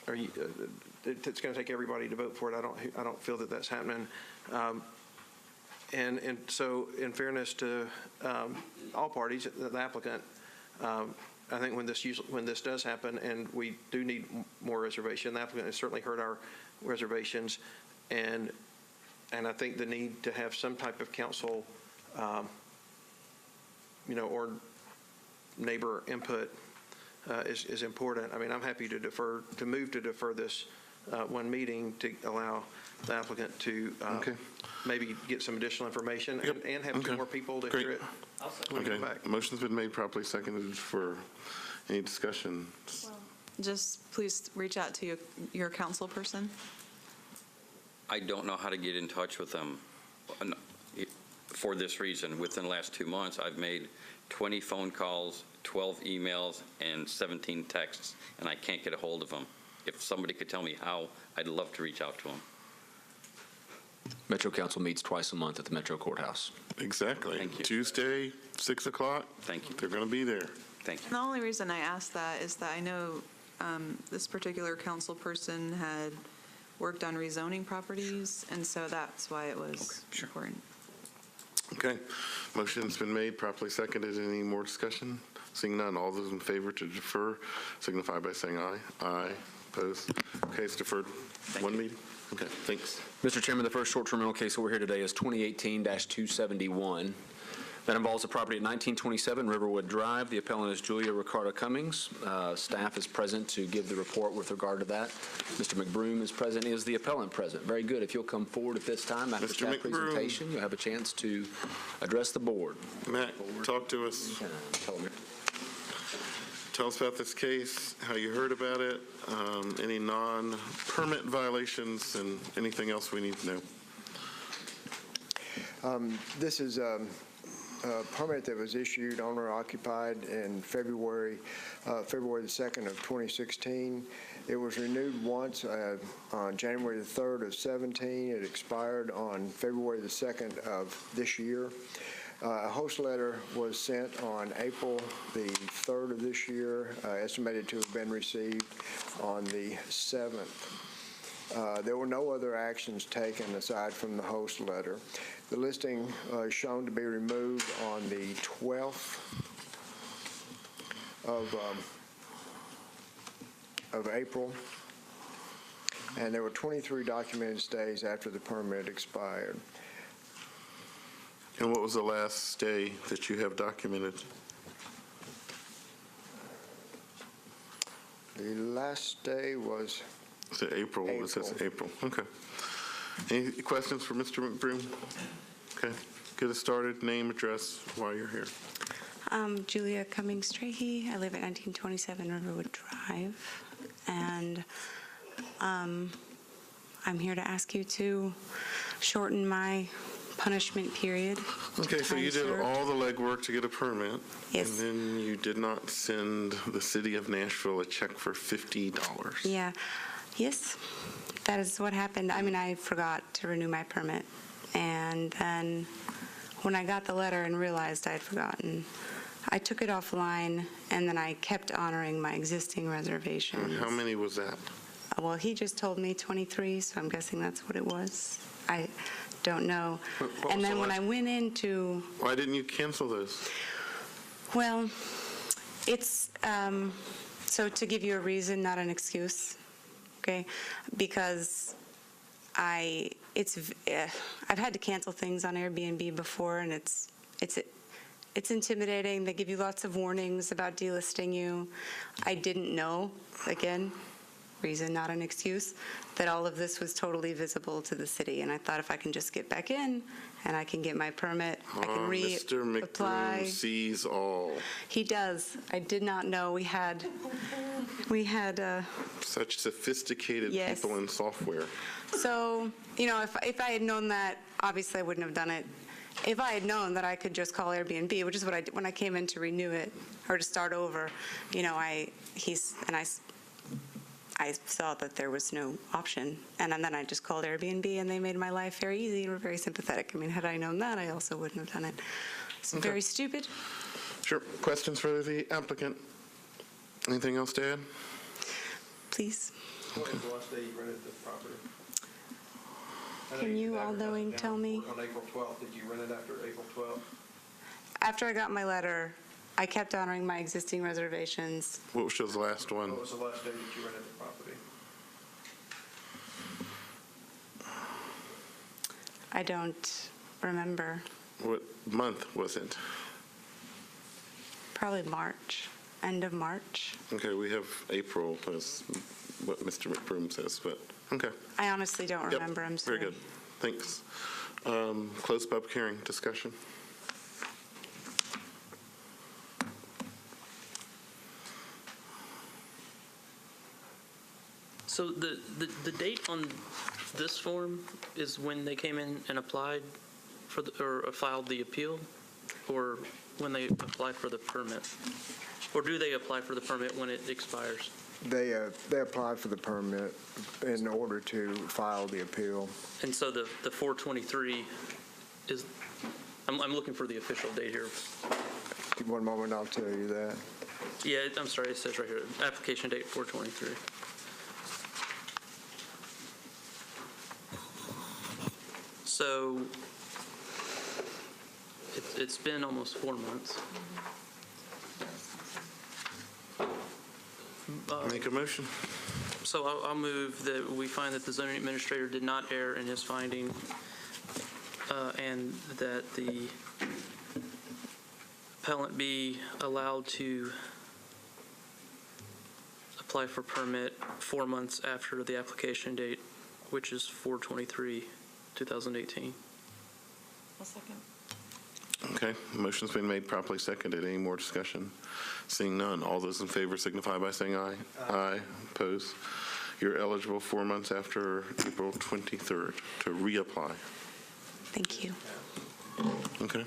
It's going to take everybody to vote for it. I don't feel that that's happening. And so, in fairness to all parties, the applicant, I think when this does happen, and we do need more reservation, the applicant has certainly heard our reservations, and I think the need to have some type of council, or neighbor input is important. I mean, I'm happy to move to defer this one meeting to allow the applicant to maybe get some additional information and have two more people to hear it. when we Okay, come back. motion's been made, properly seconded. For any discussion? Just please reach out to your council person. I don't know how to get in touch with them for this reason. Within the last 2 months, I've made 20 phone calls, 12 emails, and 17 texts, and I can't get a hold of them. If somebody could tell me how, I'd love to reach out to them. Metro Council meets twice a month at the Metro Courthouse. Exactly. Thank you. Tuesday, 6 o'clock. Thank you. They're going to be there. Thank you. The only reason I asked that is that I know this particular council person had worked on rezoning properties, and so that's why it was important. Okay, motion's been made, properly seconded. Any more discussion? Seeing none, all those in favor to defer signify by saying aye. Aye. Opposed? Okay, it's deferred. One meeting? Okay, thanks. Mr. Chairman, the first short-term rental case over here today is 2018-271. That involves a property at 1927 Riverwood Drive. The appellant is Julia Ricardo Cummings. Staff is present to give the report with regard to that. Mr. McBroom is present. Is the appellant present? Very good. If you'll come forward at this time after Mr. staff McBroom. presentation, you'll have a chance to address the board. Matt, talk to us. Tell us about this case, how you heard about it, any non-permit violations, and anything else we need to know. This is a permit that was issued owner-occupied in February the 2nd of 2016. It was renewed once on January the 3rd of 17. It expired on February the 2nd of this year. A host letter was sent on April the 3rd of this year, estimated to have been received on the 7th. There were no other actions taken aside from the host letter. The listing is shown to be removed on the 12th of April, and there were 23 documented stays after the permit expired. And what was the last stay that you have documented? The last stay was Is it April? It says April. Okay. Any questions for Mr. McBroom? Okay. Get us started. Name, address, why you're here. Julia Cummings Strahe. I live at 1927 Riverwood Drive, and I'm here to ask you to shorten my punishment period. Okay, so you did all the legwork to get a permit. Yes. And then you did not send the city of Nashville a check for $50. Yeah. Yes, that is what happened. I mean, I forgot to renew my permit, and then when I got the letter and realized I had forgotten, I took it offline, and then I kept honoring my existing reservations. How many was that? Well, he just told me 23, so I'm guessing that's what it was. I don't know. And then when I went into... Why didn't you cancel those? Well, it's, so to give you a reason, not an excuse, okay? Because I've had to cancel things on Airbnb before, and it's intimidating. They give you lots of warnings about delisting you. I didn't know, again, reason, not an excuse, that all of this was totally visible to the city. And I thought if I can just get back in and I can get my permit, I can Mr. McBroom sees all. He does. I did not know we had Such sophisticated Yes. people in software. So, if I had known that, obviously I wouldn't have done it. If I had known that I could just call Airbnb, which is what I did when I came in to renew it or to start over, I saw that there was no option, and then I just called Airbnb, and they made my life very easy and were very sympathetic. I mean, had I known that, I also wouldn't have done it. It's Okay. very stupid. Sure. Questions for the applicant? Anything else to add? Please. What was the last day you rented the property? Can you, all knowing, tell me? On April 12th, did you rent it after April 12th? After I got my letter, I kept honoring my existing reservations. What was the last one? What was the last day that you rented the property? I don't remember. What month was it? Probably March, end of March. Okay, we have April as what Mr. McBroom says, but, okay. I honestly don't Yep, remember. I'm sorry. Very good. Thanks. Closed public hearing, discussion. So the date on this form is when they came in and applied for, or filed the appeal? Or when they apply for the permit? Or do they apply for the permit when it expires? They applied for the permit in order to file the appeal. And so the 423 is, I'm looking for the official date here. One moment, I'll tell you that. Yeah, I'm sorry, it says right here, application date 423. So it's been almost 4 months. Make a motion. So I'll move that we find that the zoning administrator did not err in his finding, and that the appellant be allowed to apply for permit 4 months after the application date, which is 4/23/2018. I'll second. Okay, motion's been made, properly seconded. Any more discussion? Seeing none, all those in favor signify by saying aye. Aye. Opposed? You're eligible 4 months after April 23rd to reapply. Thank you. Okay.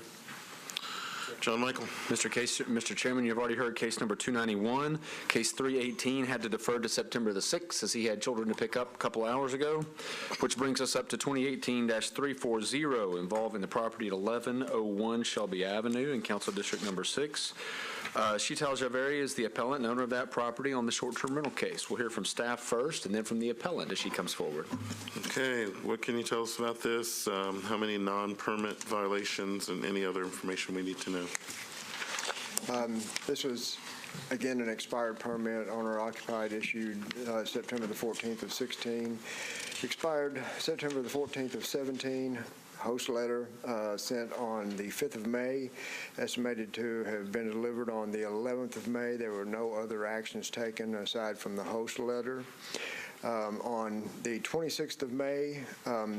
John Michael. Mr. Chairman, you've already heard case number 291. Case 318 had to defer to September the 6th as he had children to pick up a couple hours ago, which brings us up to 2018-340 involving the property at 1101 Shelby Avenue in Council District Number 6. Sheetal Javeri is the appellant and owner of that property on the short-term rental case. We'll hear from staff first and then from the appellant as she comes forward. Okay, what can you tell us about this? How many non-permit violations and any other information we need to know? This was, again, an expired permit, owner occupied, issued September the 14th of 16. Expired September the 14th of 17. Host letter sent on the 5th of May, estimated to have been delivered on the 11th of May. There were no other actions taken aside from the host letter. On the 26th of May,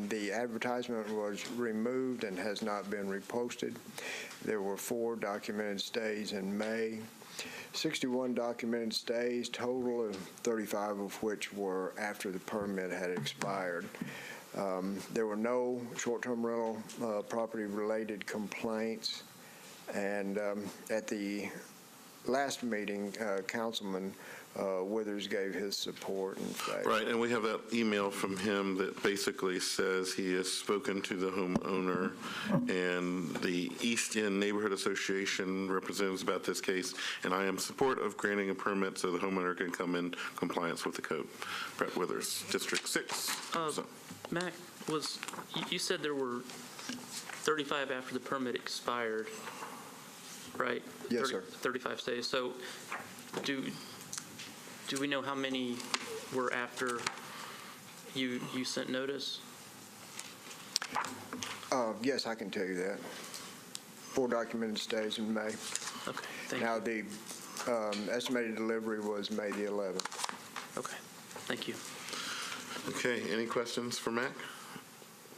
the advertisement was removed and has not been reposted. There were 4 documented stays in May, 61 documented stays, total of 35 of which were after the permit had expired. There were no short-term rental property-related complaints, and at the last meeting, Councilman Withers gave his support. In fact. Right, and we have that email from him that basically says he has spoken to the homeowner and the East End Neighborhood Association representatives about this case, and I am in support of granting a permit so the homeowner can come in compliance with the code. Brett Withers, District 6. Mac, you said there were 35 after the permit expired, right? Yes, sir. 35 stays. So do we know how many were after you sent notice? Yes, I can tell you that. 4 documented stays in May. Okay, thank now, you. Now, the estimated delivery was May the 11th. Okay, thank you. Okay, any questions for Mac?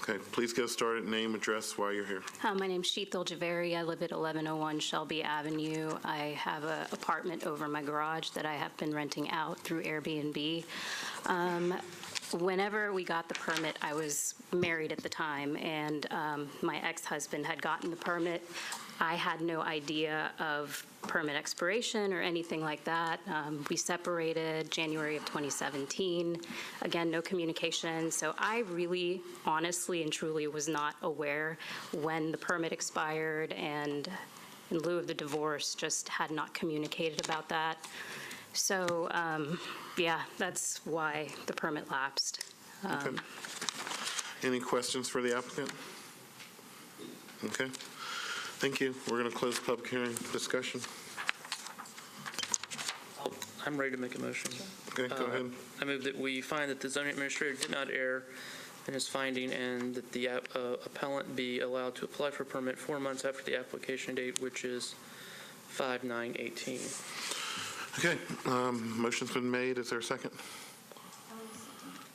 Okay, please get started, name, address, why you're here. My name's Sheetal Javeri. I live at 1101 Shelby Avenue. I have an apartment over my garage that I have been renting out through Airbnb. Whenever we got the permit, I was married at the time, and my ex-husband had gotten the permit. I had no idea of permit expiration or anything like that. We separated January of 2017. Again, no communication. So I really, honestly and truly was not aware when the permit expired, and in lieu of the divorce, just had not communicated about that. So, yeah, that's why the permit lapsed. Okay. Any questions for the applicant? Okay. Thank you. We're going to close public hearing discussion. I'm ready to make a motion. Okay, go ahead. I move that we find that the zoning administrator did not err in his finding and that the appellant be allowed to apply for a permit 4 months after the application date, which is 5/9/18. Okay, motion's been made. Is there a second?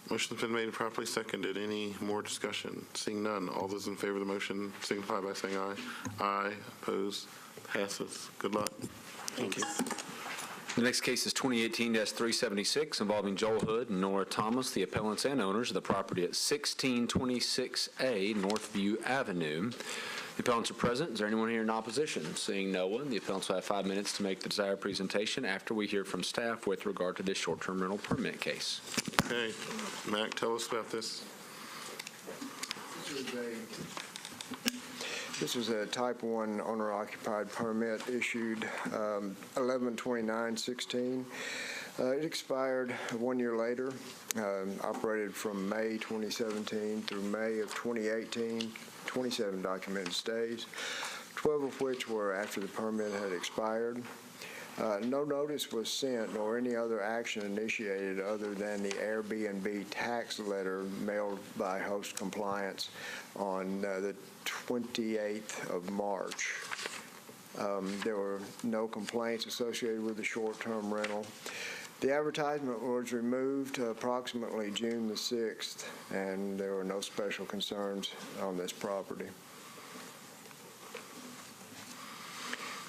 Motion's been made and properly seconded. Any more discussion? Seeing none, all those in favor of the motion signify by saying aye. Aye, opposed, passes. Good luck. Thank you. The next case is 2018-376 involving Joel Hood and Nora Thomas, the appellants and owners of the property at 1626A Northview Avenue. The appellants are present. Is there anyone here in opposition? Seeing no one, the appellants will have 5 minutes to make the desired presentation after we hear from staff with regard to this short-term rental permit case. Okay, Mac, tell us about this. This was a type 1 owner-occupied permit issued 11/29/16. It expired 1 year later, operated from May 2017 through May of 2018, 27 documented stays, 12 of which were after the permit had expired. No notice was sent nor any other action initiated other than the Airbnb tax letter mailed by Host Compliance on the 28th of March. There were no complaints associated with the short-term rental. The advertisement was removed approximately June the 6th, and there were no special concerns on this property.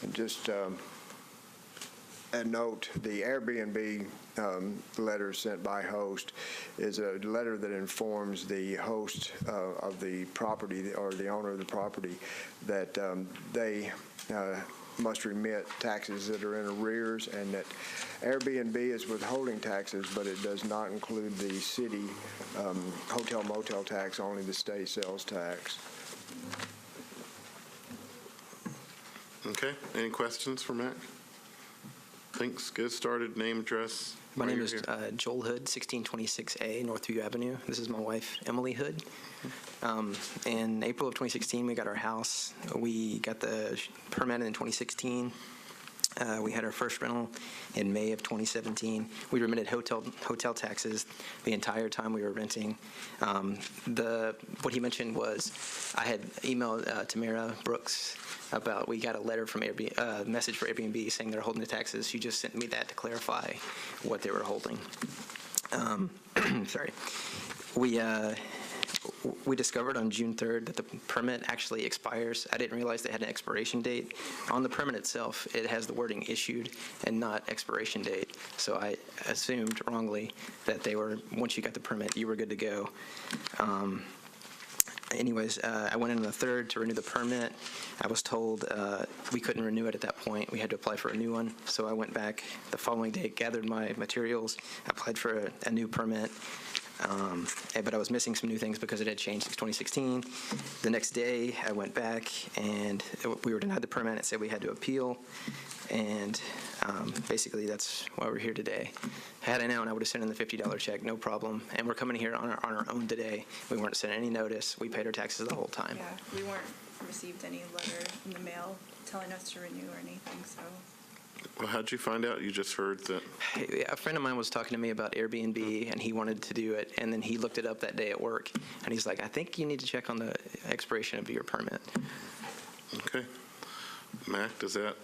And just a note, the Airbnb letter sent by Host is a letter that informs the host of the property or the owner of the property that they must remit taxes that are in arrears, and that Airbnb is withholding taxes, but it does not include the city hotel motel tax, only the state sales tax. Okay, any questions for Mac? Thanks, get started, name, address. My name is Joel Hood, 1626A Northview Avenue. This is my wife, Emily Hood. In April of 2016, we got our house. We got the permit in 2016. We had our first rental in May of 2017. We remitted hotel taxes the entire time we were renting. What he mentioned was I had emailed Tamara Brooks about we got a letter from Airbnb, message for Airbnb saying they're holding the taxes. She just sent me that to clarify what they were holding. Sorry. We discovered on June 3rd that the permit actually expires. I didn't realize they had an expiration date. On the permit itself, it has the wording issued and not expiration date. So I assumed wrongly that they were, once you got the permit, you were good to go. Anyways, I went in on the 3rd to renew the permit. I was told we couldn't renew it at that point. We had to apply for a new one. So I went back the following day, gathered my materials, applied for a new permit. But I was missing some new things because it had changed since 2016. The next day, I went back and we were denied the permit. It said we had to appeal. And basically, that's why we're here today. Had I known, I would have sent in the $50 check, no problem. And we're coming here on our own today. We weren't sent any notice. We paid our taxes the whole time. Yeah, we weren't received any letter in the mail telling us to renew or anything, so. Well, how'd you find out? You just heard that? A friend of mine was talking to me about Airbnb, and he wanted to do it, and then he looked it up that day at work, and he's like, I think you need to check on the expiration of your permit. Okay. Mac, does that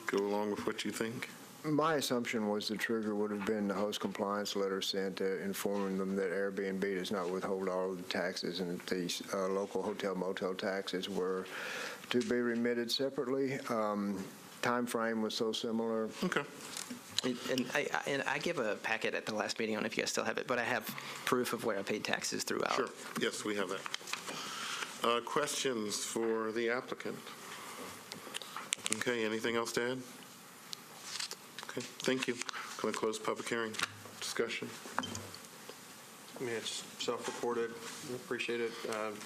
go along with what you think? My assumption was the trigger would have been the host compliance letter sent informing them that Airbnb does not withhold all of the taxes and that these local hotel motel taxes were to be remitted separately. Time frame was so similar. Okay. And I give a packet at the last meeting, I don't know if you guys still have it, but I have proof of where I paid taxes throughout. Sure. Yes, we have that. Questions for the applicant? Okay, anything else to add? Okay, thank you. Can we close public hearing? Discussion? I mean, it's self-reported. I appreciate it.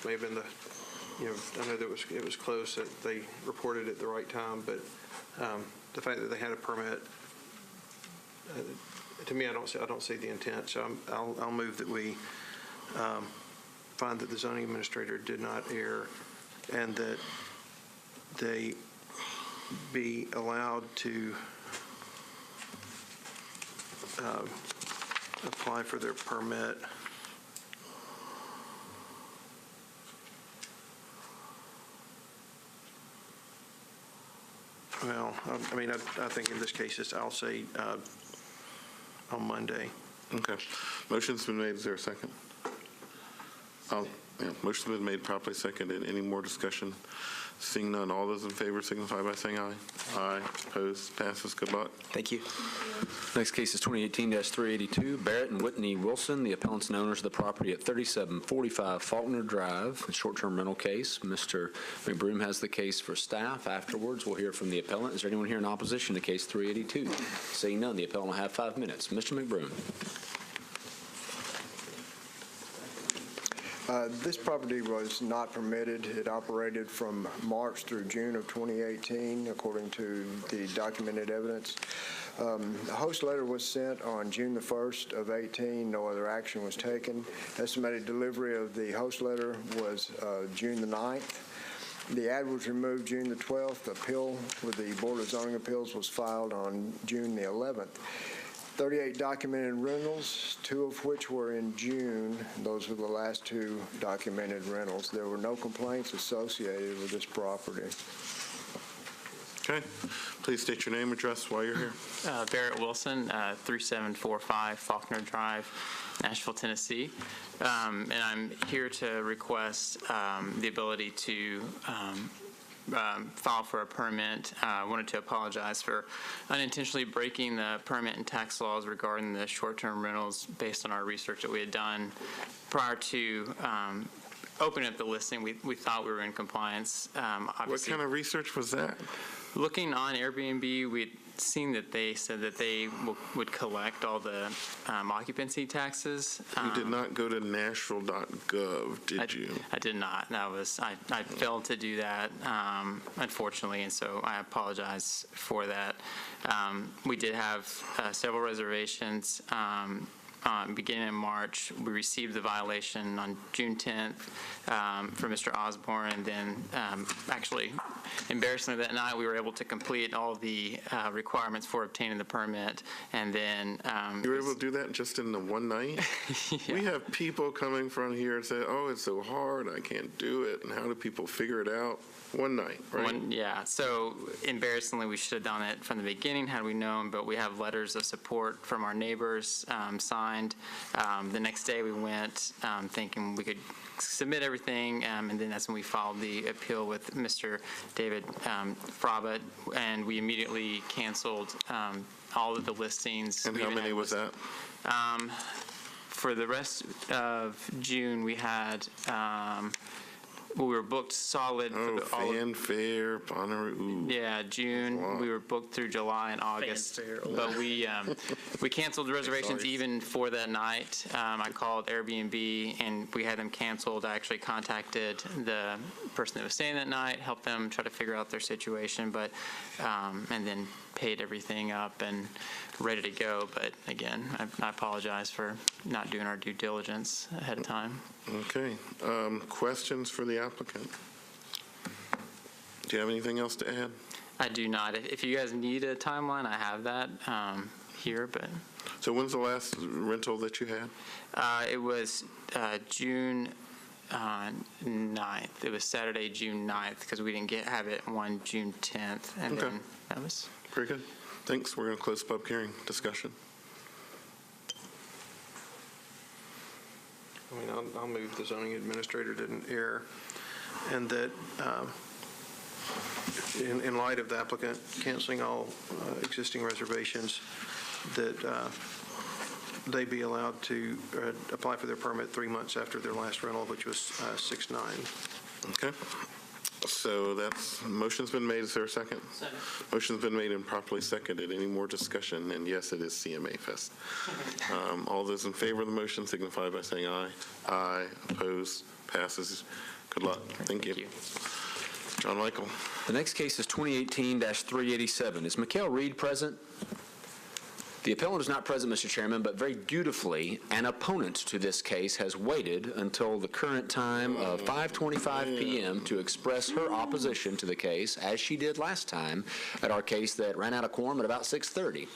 May have been I know that it was close, that they reported at the right time, but the fact that they had a permit, to me, I don't see the intent. So I'll move that we find that the zoning administrator did not err and that they be allowed to apply for their permit. Well, I mean, I think in this case, I'll say on Monday. Okay. Motion's been made. Is there a second? Motion's been made, properly seconded. Any more discussion? Seeing none, all those in favor signify by saying aye. Aye. Opposed? Passes. Good luck. Thank you. Next case is 2018-382, Barrett and Whitney Wilson, the appellants and owners of the property at 3745 Faulkner Drive, a short-term rental case. Mr. McBroom has the case for staff. Afterwards, we'll hear from the appellant. Is there anyone here in opposition to case 382? Seeing none, the appellant will have 5 minutes. Mr. McBroom. This property was not permitted. It operated from March through June of 2018, according to the documented evidence. The host letter was sent on June the 1st of 18. No other action was taken. Estimated delivery of the host letter was June the 9th. The ad was removed June the 12th. Appeal with the Board of Zoning Appeals was filed on June the 11th. 38 documented rentals, 2 of which were in June. Those were the last 2 documented rentals. There were no complaints associated with this property. Okay. Please state your name, address, while you're here. Barrett Wilson, 3745 Faulkner Drive, Nashville, Tennessee. And I'm here to request the ability to file for a permit. I wanted to apologize for unintentionally breaking the permit and tax laws regarding the short-term rentals based on our research that we had done prior to opening up the listing. We thought we were in compliance. What kind of research was that? Looking on Airbnb, we'd seen that they said that they would collect all the occupancy taxes. You did not go to Nashville.gov, did you? I did not. I failed to do that, unfortunately, and so I apologize for that. We did have several reservations. Beginning in March, we received the violation on June 10th from Mr. Osborne, and then actually, embarrassingly that night, we were able to complete all the requirements for obtaining the permit, and then... you were able to do that just in the one night? Yeah. We have people coming from here and say, oh, it's so hard, I can't do it, and how do people figure it out? One night, right? Yeah, so embarrassingly, we should have done it from the beginning had we known, but we have letters of support from our neighbors signed. The next day we went thinking we could submit everything, and then that's when we filed the appeal with Mr. David Frabet, and we immediately canceled all of the listings. And how many was that? For the rest of June, we had... we were booked solid. Oh, Fanfare, Bonnaroo. Yeah, June. We were booked through July and August. But we canceled the reservations even for that night. I called Airbnb and we had them canceled. I actually contacted the person that was staying that night, helped them try to figure out their situation, but and then paid everything up and ready to go. But again, I apologize for not doing our due diligence ahead of time. Okay. Questions for the applicant? Do you have anything else to add? I do not. If you guys need a timeline, I have that here. But so when's the last rental that you had? It was June 9th. It was Saturday, June 9th, because we didn't have it on June 10th. And okay. Then that was... Very good. Thanks. We're going to close public hearing discussion. I mean, I'll move the zoning administrator didn't err, and that in light of the applicant canceling all existing reservations, that they be allowed to apply for their permit 3 months after their last rental, which was 6/9. Okay. So that's motion's been made. Is there a second? Second. Motion's been made and properly seconded. Any more discussion? And yes, it is CMA Fest. All those in favor of the motion signify by saying aye. Aye. Opposed? Passes. Good luck. Thank you. John Michael. The next case is 2018-387. Is Mikhail Reed present? The appellant is not present, Mr. Chairman, but very dutifully, an opponent to this case has waited until the current time of 5:25 p.m. to express her opposition to the case, as she did last time at our case that ran out of quorum at about 6:30.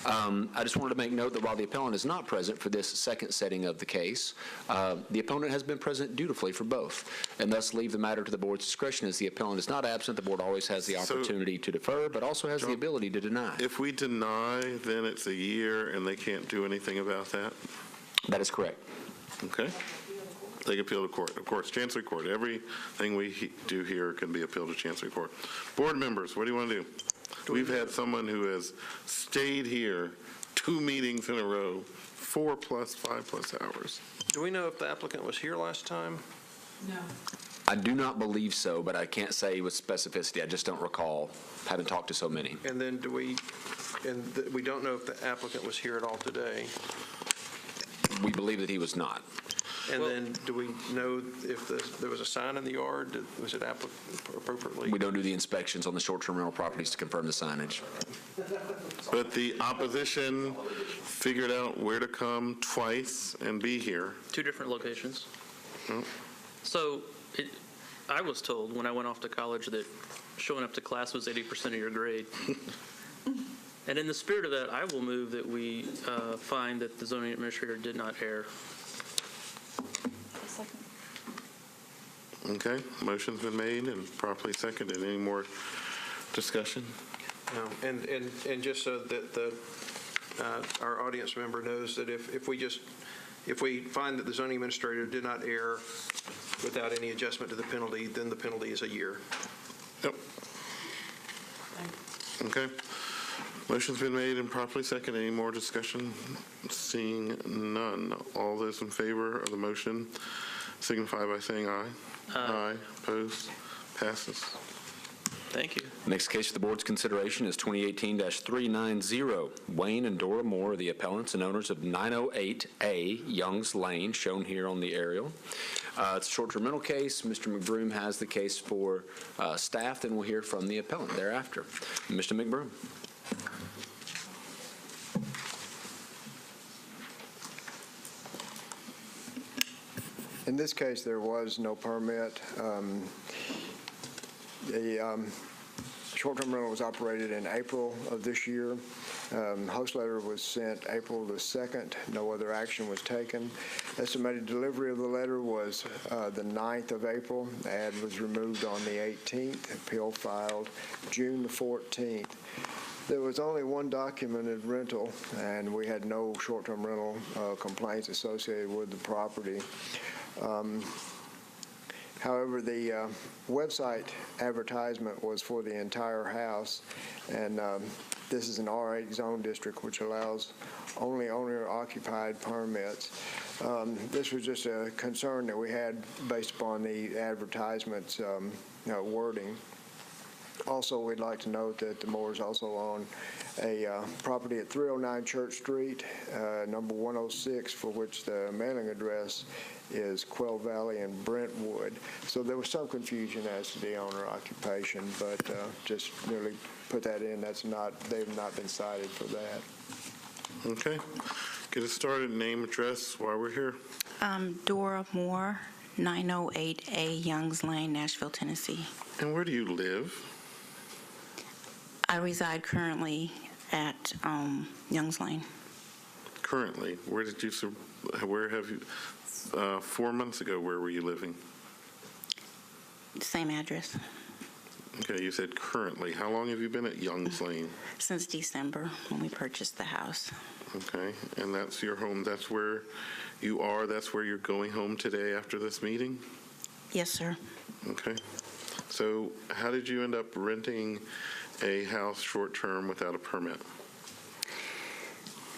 I just wanted to make note that while the appellant is not present for this second setting of the case, the opponent has been present dutifully for both, and thus leave the matter to the board's discretion. As the appellant is not absent, the board always has the opportunity to defer, but also has the ability to deny. If we deny, then it's a year and they can't do anything about that? That is correct. Okay. They can appeal to court. Of course, Chancery Court. Everything we do here can be appealed to Chancery Court. Board members, what do you want to do? We've had someone who has stayed here 2 meetings in a row, 4+, 5+ hours. Do we know if the applicant was here last time? No. I do not believe so, but I can't say with specificity. I just don't recall having talked to so many. And then we don't know if the applicant was here at all today. We believe that he was not. And then do we know if there was a sign in the yard? Was it appropriately? We don't do the inspections on the short-term rental properties to confirm the signage. But the opposition figured out where to come twice and be here. 2 different locations. Oh. So I was told when I went off to college that showing up to class was 80% of your grade. And in the spirit of that, I will move that we find that the zoning administrator did not err. Okay, motion's been made and properly seconded. Any more discussion? No. And just so that our audience member knows that if we find that the zoning administrator did not err without any adjustment to the penalty, then the penalty is a year. Yep. Okay. Motion's been made and properly seconded. Any more discussion? Seeing none. All those in favor of the motion signify by saying aye. Aye. Opposed? Passes. Thank you. Next case for the board's consideration is 2018-390. Wayne and Dora Moore are the appellants and owners of 908A Youngs Lane, shown here on the aerial. It's a short-term rental case. Mr. McBroom has the case for staff, and we'll hear from the appellant thereafter. Mr. McBroom. In this case, there was no permit. The short-term rental was operated in April of this year. Host letter was sent April the 2nd. No other action was taken. Estimated delivery of the letter was the 9th of April. The ad was removed on the 18th. Appeal filed June the 14th. There was only one documented rental, and we had no short-term rental complaints associated with the property. However, the website advertisement was for the entire house, and this is an R8 zone district, which allows only owner-occupied permits. This was just a concern that we had based upon the advertisement's wording. Also, we'd like to note that the Moores also own a property at 309 Church Street, number 106, for which the mailing address is Quail Valley and Brentwood. So there was some confusion as to the owner occupation, but just merely put that in. They've not been cited for that. Okay. Get us started. Name, address, while we're here. Dora Moore, 908A Youngs Lane, Nashville, Tennessee. And where do you live? I reside currently at Youngs Lane. Currently? Where have you, 4 months ago, where were you living? Same address. Okay, you said currently. How long have you been at Youngs Lane? Since December, when we purchased the house. Okay, and that's your home, that's where you are, that's where you're going home today after this meeting? Yes, sir. Okay. So how did you end up renting a house short-term without a permit?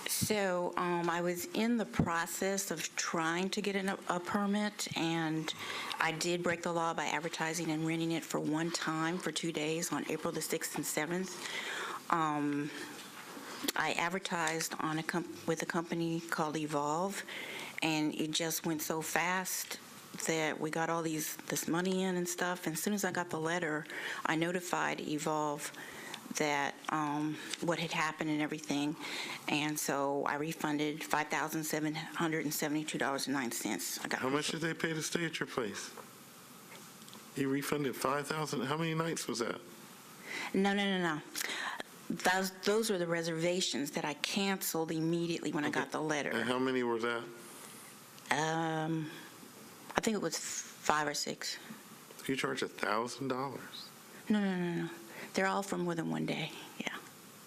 So I was in the process of trying to get a permit, and I did break the law by advertising and renting it for one time for 2 days on April the 6th and 7th. I advertised with a company called Evolve, and it just went so fast that we got all this money in and stuff. And as soon as I got the letter, I notified Evolve that, what had happened and everything. And so I refunded $5,772.09. I got How much did they pay to stay at your place? You refunded $5,000? How many nights was that? No. Those were the reservations that I canceled immediately when I got the letter. And how many were that? I think it was 5 or 6. You charge $1,000? No. They're all for more than one day, yeah.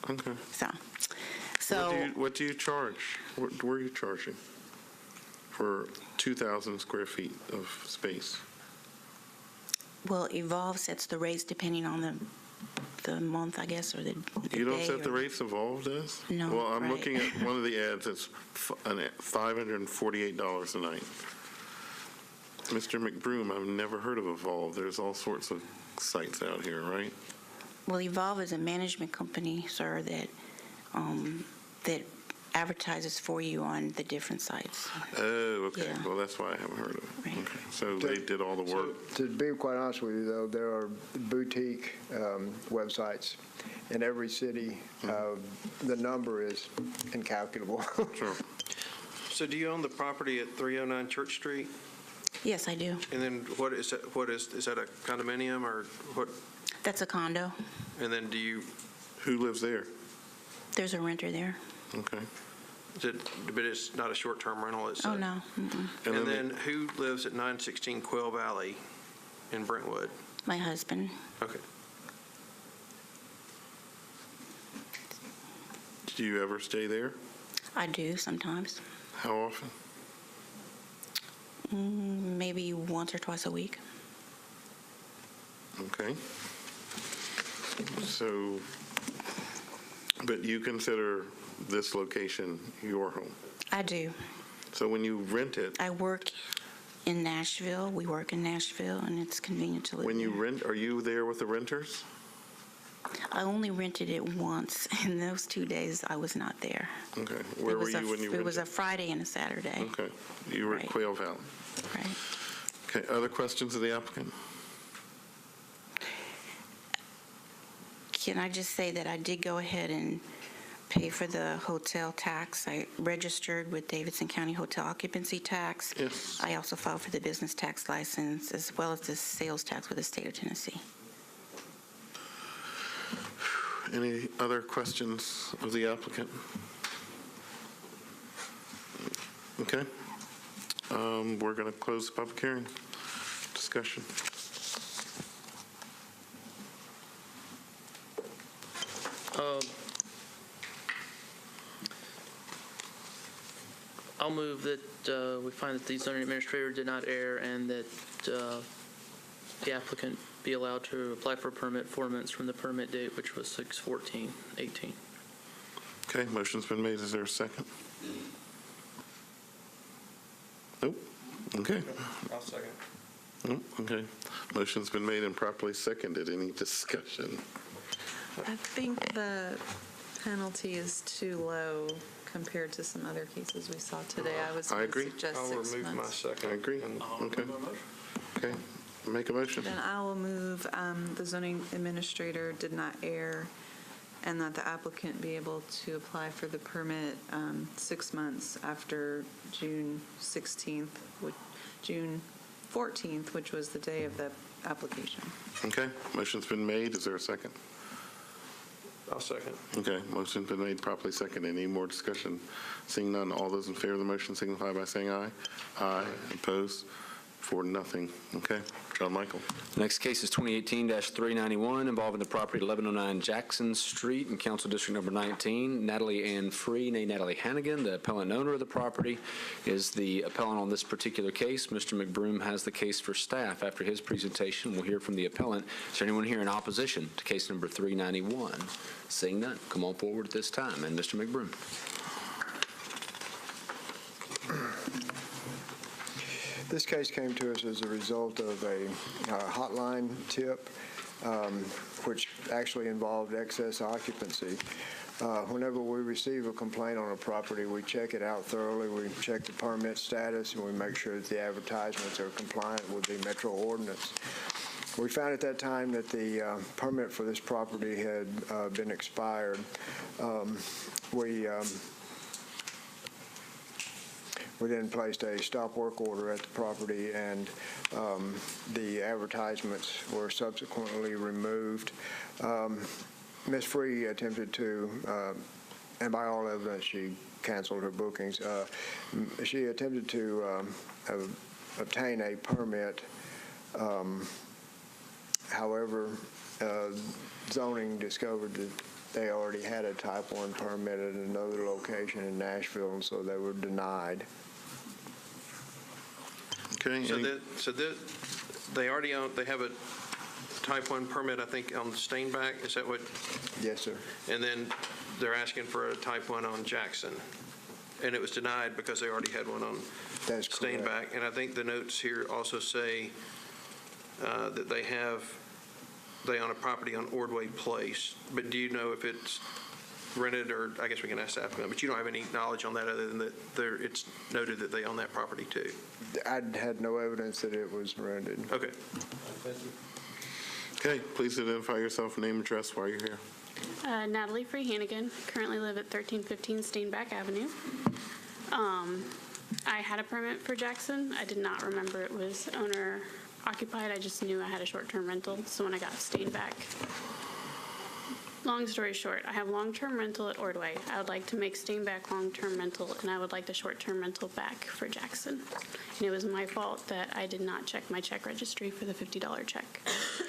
Okay. So. What do you charge? What were you charging for 2,000 square feet of space? Well, Evolve sets the rates depending on the month, I guess, or the You don't day set the or- rates Evolve does? No, Well, I'm right. looking at one of the ads, it's $548 a night. Mr. McBroom, I've never heard of Evolve. There's all sorts of sites out here, right? Well, Evolve is a management company, sir, that advertises for you on the different sites. Oh, okay. Yeah. Well, that's why I haven't heard of it. Okay. So they did all the work. To be quite honest with you, though, there are boutique websites in every city. The number is incalculable. Sure. So do you own the property at 309 Church Street? Yes, I do. And then what is that, is that a condominium or what? That's a condo. And then do you, Who lives there? There's a renter there. Okay. but it's not a short-term rental, it's Oh, no. Mm-mm. And then who lives at 916 Quail Valley in Brentwood? My husband. Okay. Do you ever stay there? I do sometimes. How often? Maybe once or twice a week. Okay. So, but you consider this location your home? I do. So when you rent it, I work in Nashville. We work in Nashville, and it's convenient to live when you there. rent, are you there with the renters? I only rented it once, and those 2 days I was not there. Okay. Where were you when you rented? It was a Friday and a Saturday. Okay. You were at Right. Quail Valley. Right. Okay. Other questions of the applicant? Can I just say that I did go ahead and pay for the hotel tax? I registered with Davidson County Hotel Occupancy Tax. Yes. I also filed for the business tax license as well as the sales tax with the state of Tennessee. Any other questions of the applicant? Okay. We're going to close the public hearing. Discussion. I'll move that we find that the zoning administrator did not err and that the applicant be allowed to apply for a permit 4 months from the permit date, which was 6/14/18. Okay, motion's been made. Is there a second? Nope. Okay. I'll second. Nope. Okay. Motion's been made and properly seconded. Any discussion? I think the penalty is too low compared to some other cases we saw today. I was I going to agree. suggest I'll 6 remove my months. second. I agree. Okay. Okay. Make a motion. Then I will move the zoning administrator did not err and that the applicant be able to apply for the permit 6 months after June 16th, June 14th, which was the day of the application. Okay. Motion's been made. Is there a second? I'll second. Okay. Motion's been made, properly seconded. Any more discussion? Seeing none, all those in favor of the motion signify by saying aye. Aye. Opposed? For nothing. Okay. John Michael. Next case is 2018-391 involving the property 1109 Jackson Street in Council District Number 19. Natalie Ann Free, née Natalie Hannigan, the appellant owner of the property, is the appellant on this particular case. Mr. McBroom has the case for staff. After his presentation, we'll hear from the appellant. Is there anyone here in opposition to case number 391? Seeing none, come on forward at this time. And Mr. McBroom. This case came to us as a result of a hotline tip, which actually involved excess occupancy. Whenever we receive a complaint on a property, we check it out thoroughly. We check the permit status, and we make sure that the advertisements are compliant with the Metro ordinance. We found at that time that the permit for this property had been expired. We then placed a stop work order at the property, and the advertisements were subsequently removed. Ms. Free attempted to, and by all evidence, she canceled her bookings. She attempted to obtain a permit. However, zoning discovered that they already had a Type 1 permit at another location in Nashville, and so they were denied. Okay. So they already own, they have a Type 1 permit, I think, on Steinbach, is that what? Yes, sir. And then they're asking for a Type 1 on Jackson. And it was denied because they already had one on That's Steinbach. correct. And I think the notes here also say that they own a property on Ordway Place. But do you know if it's rented, or I guess we can ask the applicant, but you don't have any knowledge on that other than that it's noted that they own that property too? I had no evidence that it was rented. Okay. Okay, please identify yourself, name, address while you're here. Natalie Free Hannigan, currently live at 1315 Steinbach Avenue. I had a permit for Jackson. I did not remember it was owner occupied. I just knew I had a short-term rental. So when I got Steinbach, long story short, I have long-term rental at Ordway. I would like to make Steinbach long-term rental, and I would like the short-term rental back for Jackson. And it was my fault that I did not check my check registry for the $50 check.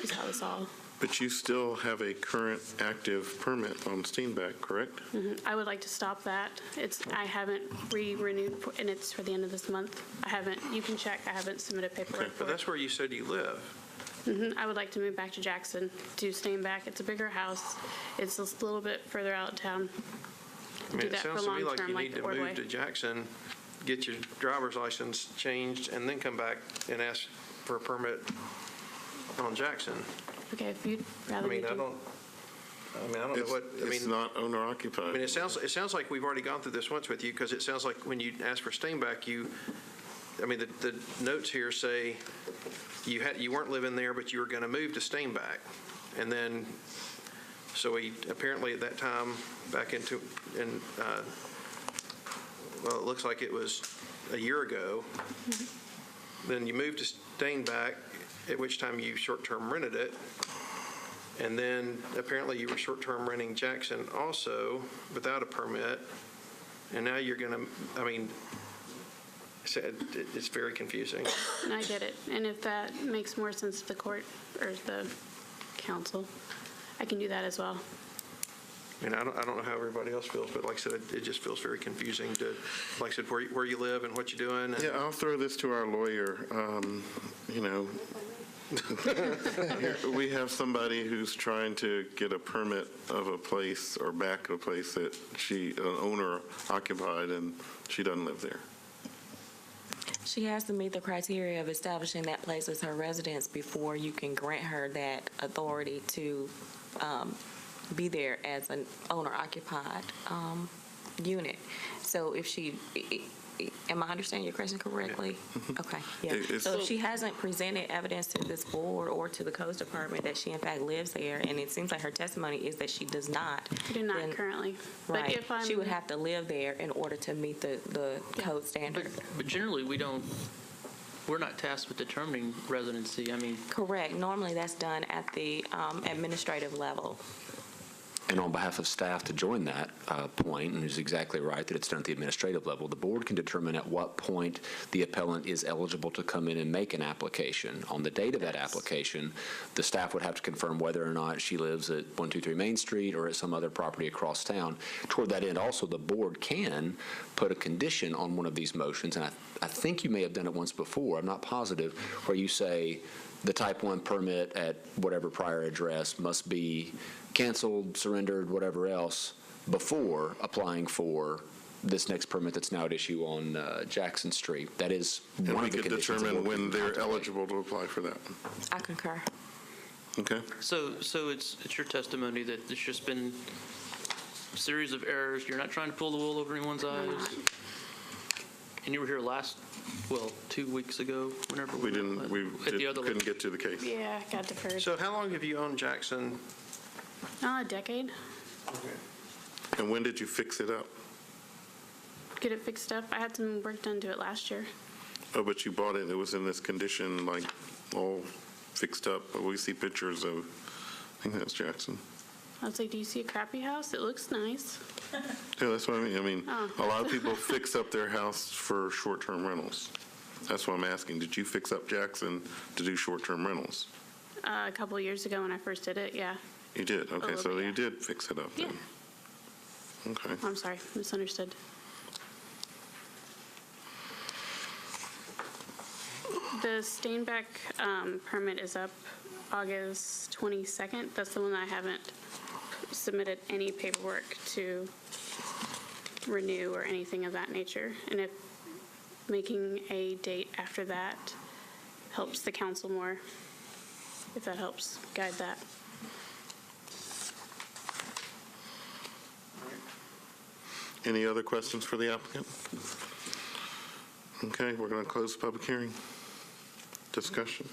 Is how this all. But you still have a current active permit on Steinbach, correct? I would like to stop that. I haven't renewed, and it's for the end of this month. You can check, I haven't submitted paperwork for But it. that's where you said you live. I would like to move back to Jackson, to Steinbach. It's a bigger house. It's a little bit further out of town. I mean, Do it that for sounds to me like long-term, you like need to the Ordway. move to Jackson, get your driver's license changed, and then come back and ask for a permit on Jackson. Okay, if you'd rather I mean, we I do. don't know what, I It's mean, not owner occupied. I mean, it sounds like we've already gone through this once with you, because it sounds like when you asked for Steinbach, I mean, the notes here say you weren't living there, but you were going to move to Steinbach. And then, so he apparently at that time, well, it looks like it was a year ago. Then you moved to Steinbach, at which time you short-term rented it. And then apparently you were short-term renting Jackson also without a permit. And now you're going to, I mean, it's very confusing. And I get it. And if that makes more sense to the court or the council, I can do that as well. I mean, I don't know how everybody else feels, but like I said, it just feels very confusing to, like I said, where you live and what you're doing. And Yeah, I'll throw this to our lawyer. Here, we have somebody who's trying to get a permit of a place or back a place that an owner occupied, and she doesn't live there. She has to meet the criteria of establishing that place as her residence before you can grant her that authority to be there as an owner-occupied unit. So if am I understanding your question correctly? Okay, yeah. So if she hasn't presented evidence to this board or to the codes department that she in fact lives there, and it seems like her testimony is that she does not. I do not currently. Right. But if I'm, she would have to live there in order to meet the code standard. But generally, we're not tasked with determining residency. I mean. Correct. Normally, that's done at the administrative level. And on behalf of staff to join that point, and is exactly right that it's done at the administrative level, the board can determine at what point the appellant is eligible to come in and make an application. On the date of that application, the staff would have to confirm whether or not she lives at 123 Main Street or at some other property across town. Toward that end, also, the board can put a condition on one of these motions, and I think you may have done it once before, I'm not positive, where you say the Type 1 permit at whatever prior address must be canceled, surrendered, whatever else, before applying for this next permit that's now at issue on Jackson Street. That is one of the conditions. And we could determine when they're eligible to apply for that. I concur. Okay. So it's your testimony that there's just been a series of errors. You're not trying to pull the wool over anyone's eyes. and you were here 2 weeks ago, whenever We met, didn't, we at the other couldn't get to the case. Yeah, got deferred. So how long have you owned Jackson? A decade. And when did you fix it up? Get it fixed up. I had some work done to it last year. Oh, but you bought it, it was in this condition, like, all fixed up. We see pictures of, I think that's Jackson. I was like, do you see a crappy house? It looks nice. Yeah, that's what I mean. I mean, Oh. a lot of people fix up their house for short-term rentals. That's what I'm asking. Did you fix up Jackson to do short-term rentals? A couple years ago when I first did it, yeah. You did? Okay, little so bit, you yeah. did fix it up then? Okay. I'm sorry, misunderstood. The Steinbeck permit is up August 22nd. That's the one that I haven't submitted any paperwork to renew or anything of that nature. And if making a date after that helps the council more, if that helps guide that. Any other questions for the applicant? Okay, we're going to close the public hearing. Discussion.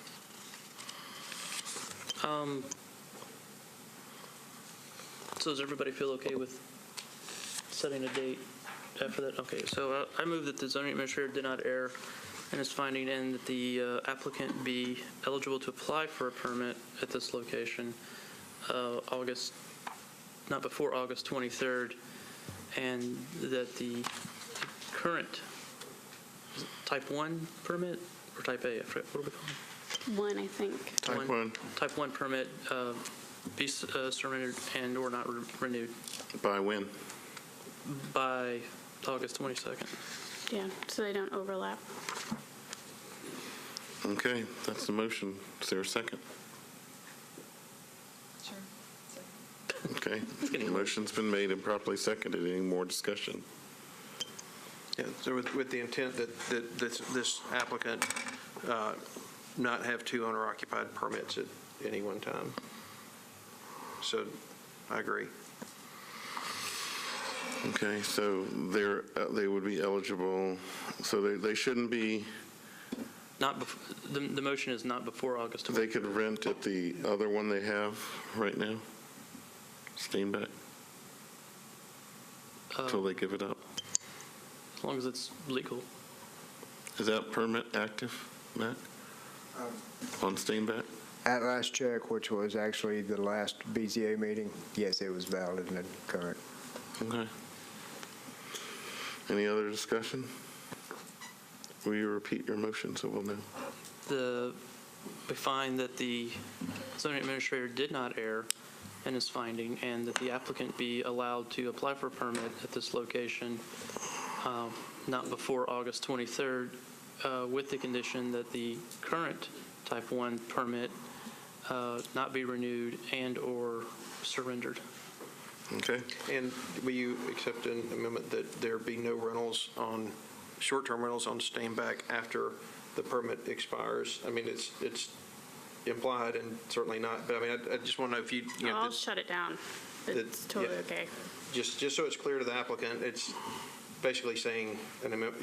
So does everybody feel okay with setting a date after that? Okay, so I move that the zoning administrator did not err in his finding and that the applicant be eligible to apply for a permit at this location not before August 23rd, and that the current type 1 permit or type A, I forget, what do we call it? One, I think. Type 1. Type 1 permit be surrendered and or not renewed By when? by August 22nd. Yeah, so they don't overlap. Okay, that's the motion. Is there a second? Sure. Okay. The motion's been made and properly seconded. Any more discussion? Yeah, so with the intent that this applicant not have two owner-occupied permits at any one time. So I agree. Okay, so they would be eligible, so they shouldn't be, Not the motion is not before August 23rd. they could rent at the other one they have right now? Steinbeck? Until they give it up? As long as it's legal. Is that permit active, Matt? On Steinbeck? At last check, which was actually the last BZA meeting, yes, it was valid and current. Okay. Any other discussion? Will you repeat your motion so we'll know? We find that the zoning administrator did not err in his finding and that the applicant be allowed to apply for a permit at this location not before August 23rd with the condition that the current type 1 permit not be renewed and or surrendered. Okay. And will you accept an amendment that there be no rentals on, short-term rentals on Steinbeck after the permit expires? I mean, it's implied and certainly not, but I mean, I just want to know if you know. I'll shut it down. It's totally okay. Just so it's clear to the applicant, it's basically saying an amendment.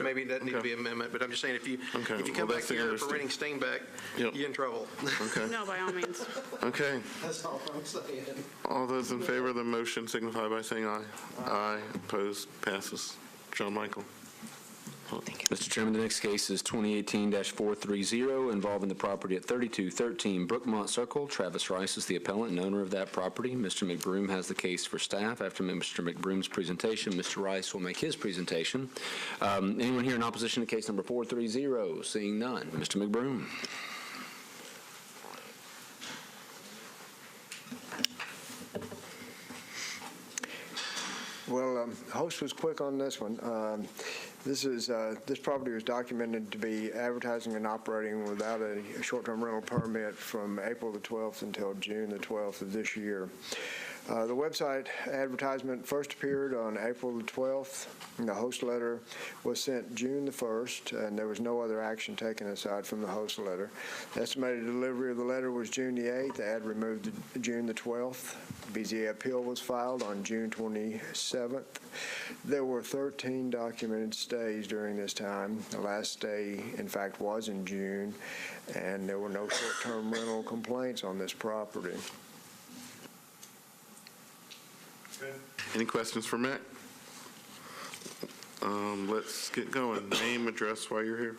Maybe that needs to be an amendment, but I'm just saying if you come back here for renting Steinbeck, you're in trouble. Okay. No, by all means. Okay. That's all I'm saying. All those in favor of the motion signify by saying aye. Aye. Opposed? Passes. John Michael. Mr. Chairman, the next case is 2018-430 involving the property at 3213 Brookmont Circle. Travis Rice is the appellant and owner of that property. Mr. McBroom has the case for staff. After Mr. McBroom's presentation, Mr. Rice will make his presentation. Anyone here in opposition to case number 430? Seeing none. Mr. McBroom. Well, host was quick on this one. This property was documented to be advertising and operating without a short-term rental permit from April the 12th until June the 12th of this year. The website advertisement first appeared on April the 12th. The host letter was sent June the 1st, and there was no other action taken aside from the host letter. The estimated delivery of the letter was June the 8th. The ad removed June the 12th. BZA appeal was filed on June 27th. There were 13 documented stays during this time. The last stay, in fact, was in June, and there were no short-term rental complaints on this property. Any questions for Mac? Let's get going. Name, address, while you're here.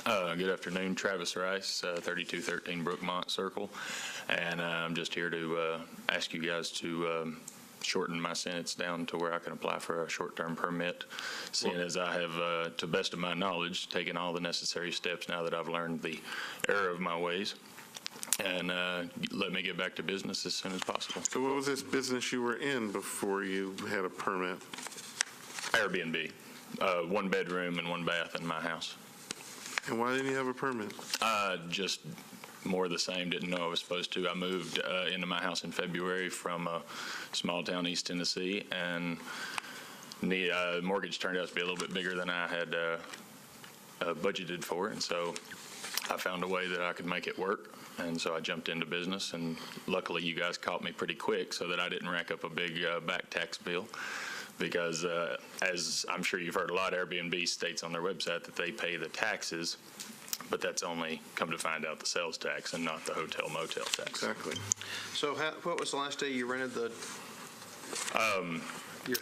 Good afternoon, Travis Rice, 3213 Brookmont Circle, and I'm just here to ask you guys to shorten my sentence down to where I can apply for a short-term permit, seeing as I have, to the best of my knowledge, taken all the necessary steps now that I've learned the error of my ways, and let me get back to business as soon as possible. So what was this business you were in before you had a permit? Airbnb, 1 bedroom and 1 bath in my house. And why didn't you have a permit? Just more of the same, didn't know I was supposed to. I moved into my house in February from a small town, East Tennessee, and the mortgage turned out to be a little bit bigger than I had budgeted for, and so I found a way that I could make it work, and so I jumped into business, and luckily you guys caught me pretty quick so that I didn't rack up a big back tax bill, because as I'm sure you've heard, a lot of Airbnb states on their website that they pay the taxes, but that's only, come to find out, the sales tax and not the hotel motel tax. Exactly. So what was the last day you rented the?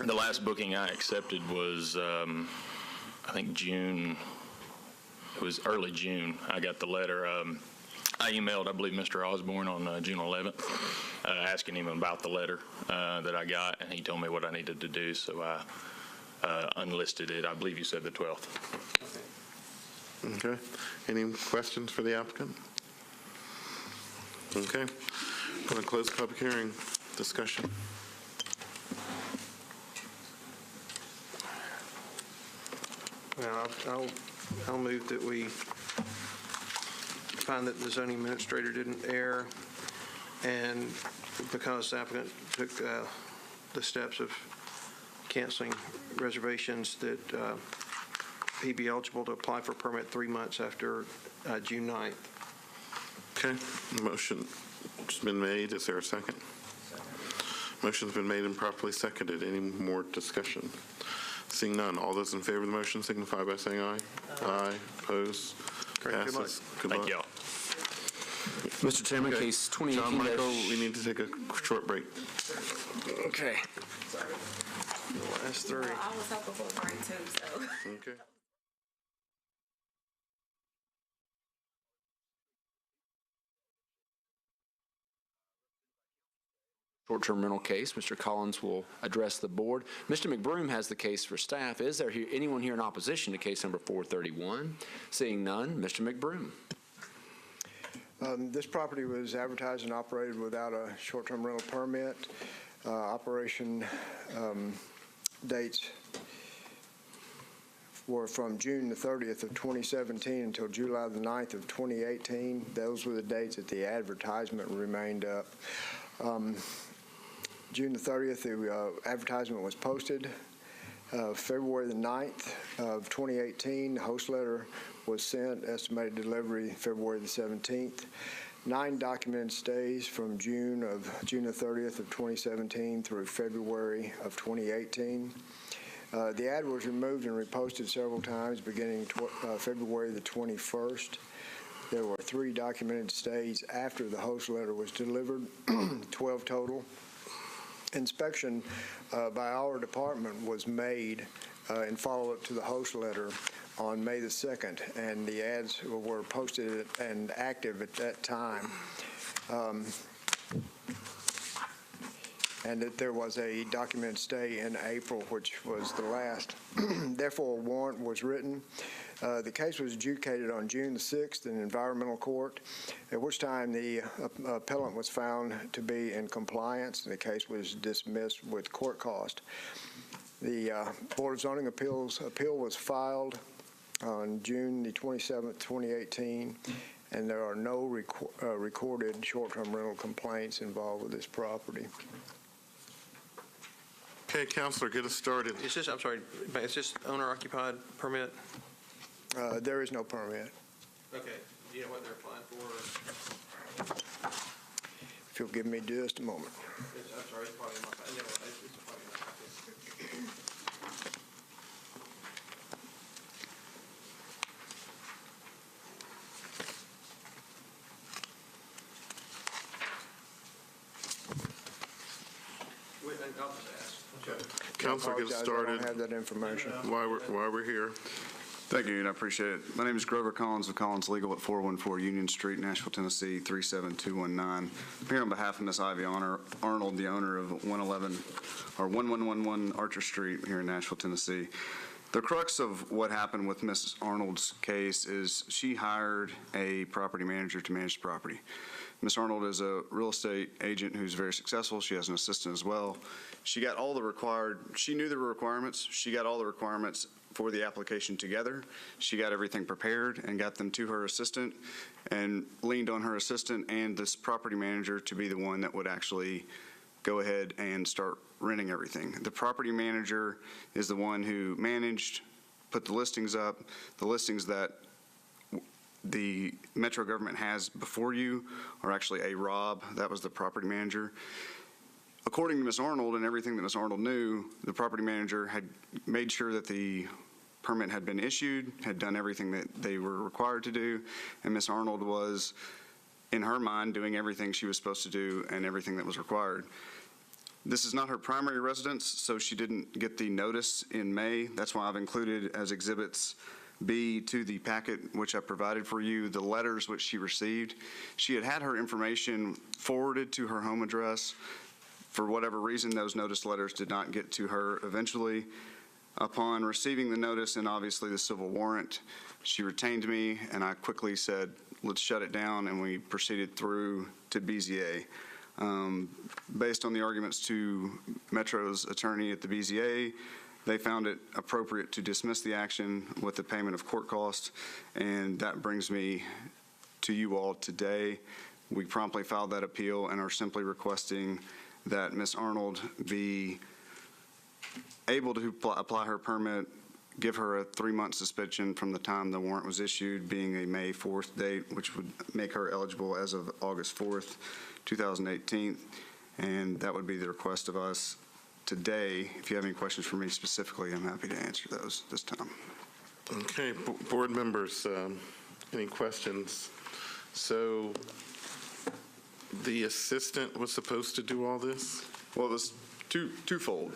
The last booking I accepted was, I think June. It was early June. I got the letter. I emailed, I believe, Mr. Osborne on June 11th, asking him about the letter that I got, and he told me what I needed to do, so I unlisted it. I believe you said the 12th. Okay. Any questions for the applicant? Okay. I'm going to close the public hearing. Discussion. Well, I'll move that we find that the zoning administrator didn't err, and because the applicant took the steps of canceling reservations, that he be eligible to apply for a permit 3 months after June 9th. Okay. Motion's been made. Is there a second? Motion's been made and properly seconded. Any more discussion? Seeing none, all those in favor of the motion signify by saying aye. Aye. Opposed? Passes. Good luck. Thank you all. Mr. Chairman, Okay. case 2018- John Michael, we need to take a short break. Okay. That's 3. I was up before break too, so. Okay. Short-term rental case. Mr. Collins will address the board. Mr. McBroom has the case for staff. Is there anyone here in opposition to case number 431? Seeing none, Mr. McBroom. This property was advertised and operated without a short-term rental permit. Operation dates were from June the 30th of 2017 until July the 9th of 2018. Those were the dates that the advertisement remained up. June the 30th, the advertisement was posted. February the 9th of 2018, the host letter was sent, estimated delivery February the 17th. 9 documented stays from June the 30th of 2017 through February of 2018. The ad was removed and reposted several times beginning February the 21st. There were 3 documented stays after the host letter was delivered, 12 total. Inspection by our department was made in follow-up to the host letter on May the 2nd, and the ads were posted and active at that time. And that there was a documented stay in April, which was the last. Therefore, a warrant was written. The case was adjudicated on June the 6th in environmental court, at which time the appellant was found to be in compliance, and the case was dismissed with court cost. The Board of Zoning Appeals appeal was filed on June the 27th, 2018, and there are no recorded short-term rental complaints involved with this property. Okay, Counselor, get us started. It's just, I'm sorry, it's just owner occupied permit? There is no permit. Okay. Do you know what they're applying for? If you'll give me just a moment. I'm sorry, it's probably in my, it's probably in my packet. Wait, I'll just ask. Counselor, get us I started don't have that information. while we're here. Thank you, and I appreciate it. My name is Grover Collins of Collins Legal at 414 Union Street, Nashville, Tennessee, 37219. I'm here on behalf of Ms. Ivy Arnold, the owner of 1111 Archer Street here in Nashville, Tennessee. The crux of what happened with Ms. Arnold's case is she hired a property manager to manage the property. Ms. Arnold is a real estate agent who's very successful. She has an assistant as well. She got all the she knew the requirements. She got all the requirements for the application together. She got everything prepared and got them to her assistant and leaned on her assistant and this property manager to be the one that would actually go ahead and start renting everything. The property manager is the one who managed, put the listings up. The listings that the Metro government has before you are actually a Rob. That was the property manager. According to Ms. Arnold and everything that Ms. Arnold knew, the property manager had made sure that the permit had been issued, had done everything that they were required to do, and Ms. Arnold was, in her mind, doing everything she was supposed to do and everything that was required. This is not her primary residence, so she didn't get the notice in May. That's why I've included as exhibits B to the packet which I provided for you, the letters which she received. She had her information forwarded to her home address. For whatever reason, those notice letters did not get to her eventually. Upon receiving the notice and obviously the civil warrant, she retained me, and I quickly said, let's shut it down, and we proceeded through to BZA. Based on the arguments to Metro's attorney at the BZA, they found it appropriate to dismiss the action with the payment of court costs, and that brings me to you all today. We promptly filed that appeal and are simply requesting that Ms. Arnold be able to apply her permit, give her a 3-month suspension from the time the warrant was issued, being a May 4th date, which would make her eligible as of August 4th, 2018. And that would be the request of us today. If you have any questions for me specifically, I'm happy to answer those this time. Okay, board members, any questions? So the assistant was supposed to do all this? Well, it was twofold.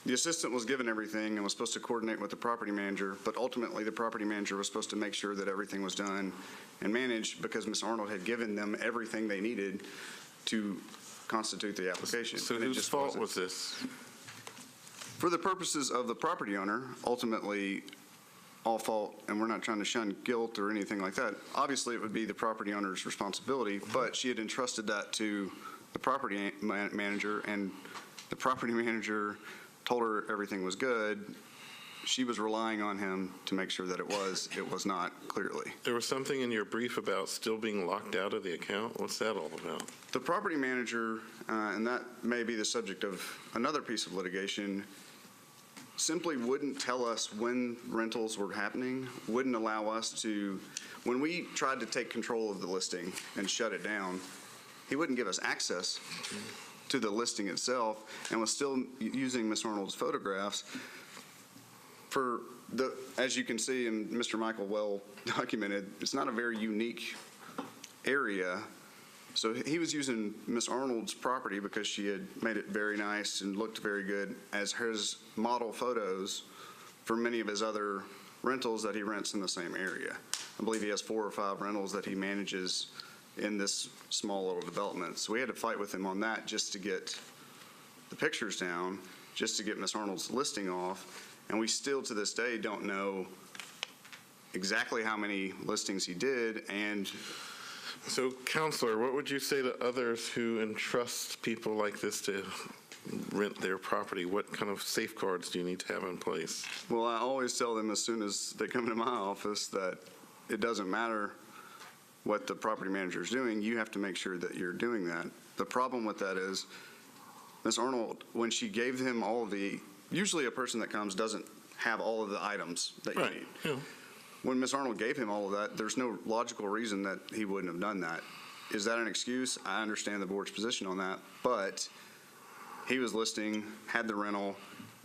The assistant was given everything and was supposed to coordinate with the property manager, but ultimately the property manager was supposed to make sure that everything was done and managed because Ms. Arnold had given them everything they needed to constitute the application. So whose fault was this? For the purposes of the property owner, ultimately all fault, and we're not trying to shun guilt or anything like that. Obviously, it would be the property owner's responsibility, but she had entrusted that to the property manager, and the property manager told her everything was good. She was relying on him to make sure that it was not, clearly. There was something in your brief about still being locked out of the account. What's that all about? The property manager, and that may be the subject of another piece of litigation, simply wouldn't tell us when rentals were happening, wouldn't allow us to, when we tried to take control of the listing and shut it down, he wouldn't give us access to the listing itself and was still using Ms. Arnold's photographs. For the, as you can see, and Mr. Michael well documented, it's not a very unique area. So he was using Ms. Arnold's property because she had made it very nice and looked very good as his model photos for many of his other rentals that he rents in the same area. I believe he has 4 or 5 rentals that he manages in this small little development. So we had to fight with him on that just to get the pictures down, just to get Ms. Arnold's listing off. And we still to this day don't know exactly how many listings he did. And so, Counselor, what would you say to others who entrust people like this to rent their property? What kind of safeguards do you need to have in place? Well, I always tell them as soon as they come into my office that it doesn't matter what the property manager is doing. You have to make sure that you're doing that. The problem with that is Ms. Arnold, when she gave him all of usually a person that comes doesn't have all of the items that you need. Yeah. When Ms. Arnold gave him all of that, there's no logical reason that he wouldn't have done that. Is that an excuse? I understand the board's position on that, but he was listing, had the rental.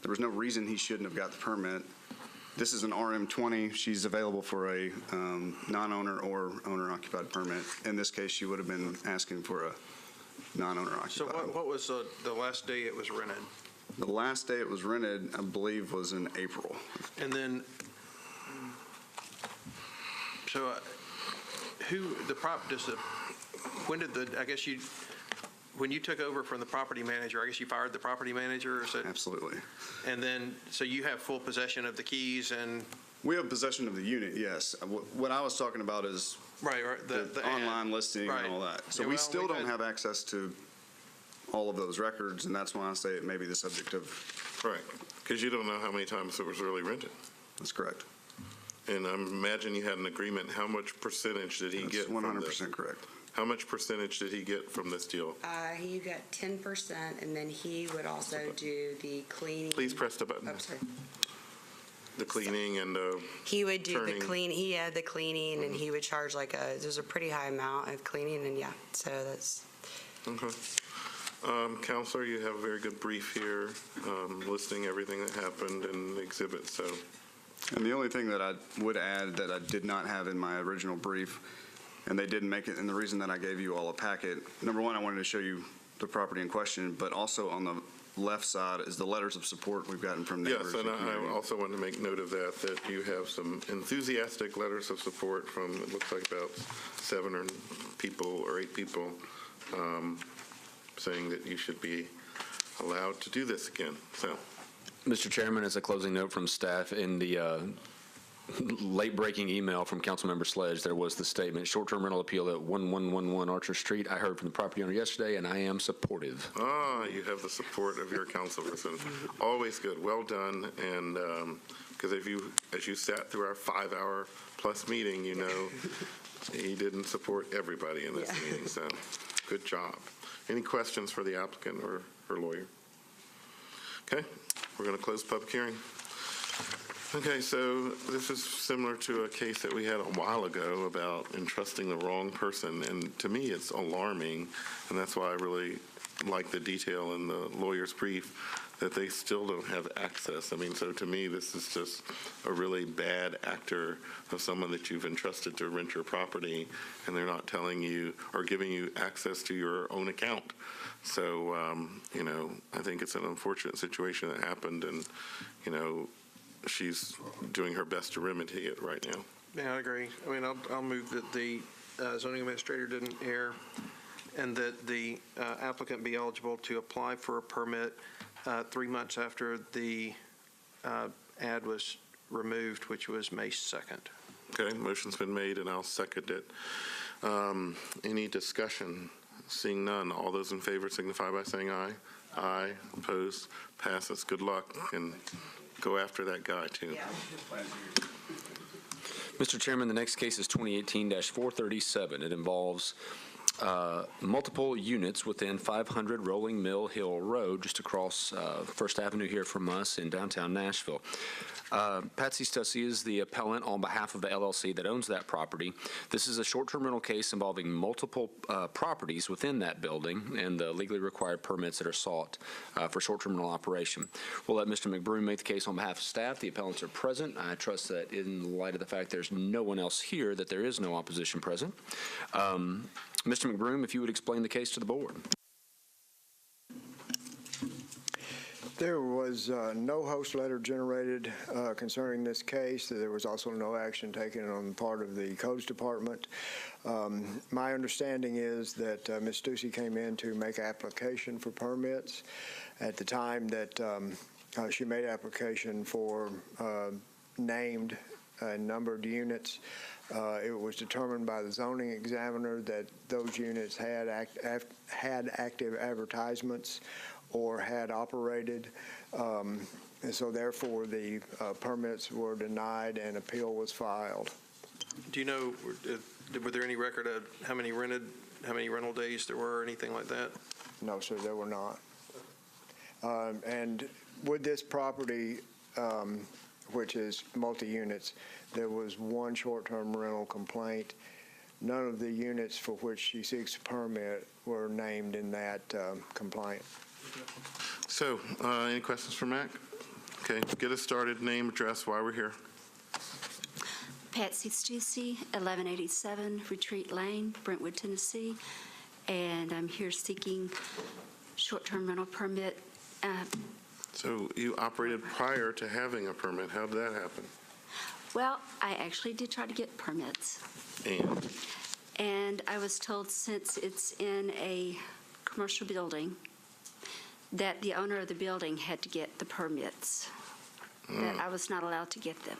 There was no reason he shouldn't have got the permit. This is an RM20. She's available for a non-owner or owner-occupied permit. In this case, she would have been asking for a non-owner occupied. So what was the last day it was rented? The last day it was rented, I believe, was in April. And then, so when you took over from the property manager, I guess you fired the property manager? Absolutely. And then, so you have full possession of the keys and? We have possession of the unit, yes. What I was talking about is Right, the online listing and all that. So Yeah, we well, still we've don't had- have access to all of those records, and that's why I say it may be the subject of. Right, because you don't know how many times it was really rented. That's correct. And I imagine you had an agreement. How much percentage did he get? That's 100% correct. How much percentage did he get from this deal? He got 10%, and then he would also do the cleaning. Please press the button. Oh, sorry. The cleaning and He would do turning. the clean. He had the cleaning, and he would charge there's a pretty high amount of cleaning, and yeah, so that's. Okay. Counselor, you have a very good brief here, listing everything that happened in the exhibit, so. And the only thing that I would add that I did not have in my original brief, and they didn't make it, and the reason that I gave you all a packet, number one, I wanted to show you the property in question, but also on the left side is the letters of support we've gotten from neighbors. Yes, and community. I also want to make note of that you have some enthusiastic letters of support from, it looks like about 7 or 8 people, saying that you should be allowed to do this again, so. Mr. Chairman, as a closing note from staff, in the late-breaking email from Councilmember Sledge, there was the statement, short-term rental appeal at 1111 Archer Street. I heard from the property owner yesterday, and I am supportive. You have the support of your councilperson. Always good, well done, and because as you sat through our 5-hour-plus meeting, you know, he didn't support everybody in this meeting, so good job. Any questions for the applicant or lawyer? Okay, we're going to close public hearing. Okay, so this is similar to a case that we had a while ago about entrusting the wrong person, and to me, it's alarming, and that's why I really like the detail in the lawyer's brief, that they still don't have access. I mean, so to me, this is just a really bad actor of someone that you've entrusted to rent your property, and they're not telling you or giving you access to your own account. So, you know, I think it's an unfortunate situation that happened, and, you know, she's doing her best to remedy it right now. Yeah, I agree. I mean, I'll move that the zoning administrator didn't err, and that the applicant be eligible to apply for a permit 3 months after the ad was removed, which was May 2nd. Okay, motion's been made, and I'll second it. Any discussion? Seeing none, all those in favor signify by saying aye. Aye, opposed, passes. Good luck, and go after that guy, too. Mr. Chairman, the next case is 2018-437. It involves multiple units within 500 Rolling Mill Hill Road, just across First Avenue here from us in downtown Nashville. Patsy Stussy is the appellant on behalf of the LLC that owns that property. This is a short-term rental case involving multiple properties within that building and the legally required permits that are sought for short-term rental operation. We'll let Mr. McBroom make the case on behalf of staff. The appellants are present. I trust that in light of the fact there's no one else here, that there is no opposition present. Mr. McBroom, if you would explain the case to the board. There was no host letter generated concerning this case. There was also no action taken on the part of the Codes Department. My understanding is that Ms. Stussy came in to make application for permits. At the time that she made application for named numbered units, it was determined by the zoning examiner that those units had active advertisements or had operated, and so therefore the permits were denied and appeal was filed. Do you know, were there any record of how many rental days there were, or anything like that? No, sir, there were not. And with this property, which is multi-units, there was one short-term rental complaint. None of the units for which she seeks a permit were named in that complaint. So, any questions for Mac? Okay, get us started. Name, address, why we're here. Patsy Stussy, 1187 Retreat Lane, Brentwood, Tennessee, and I'm here seeking short-term rental permit. So you operated prior to having a permit. How did that happen? Well, I actually did try to get permits, And and I was told since it's in a commercial building, that the owner of the building had to get the permits, that I was not allowed to get them.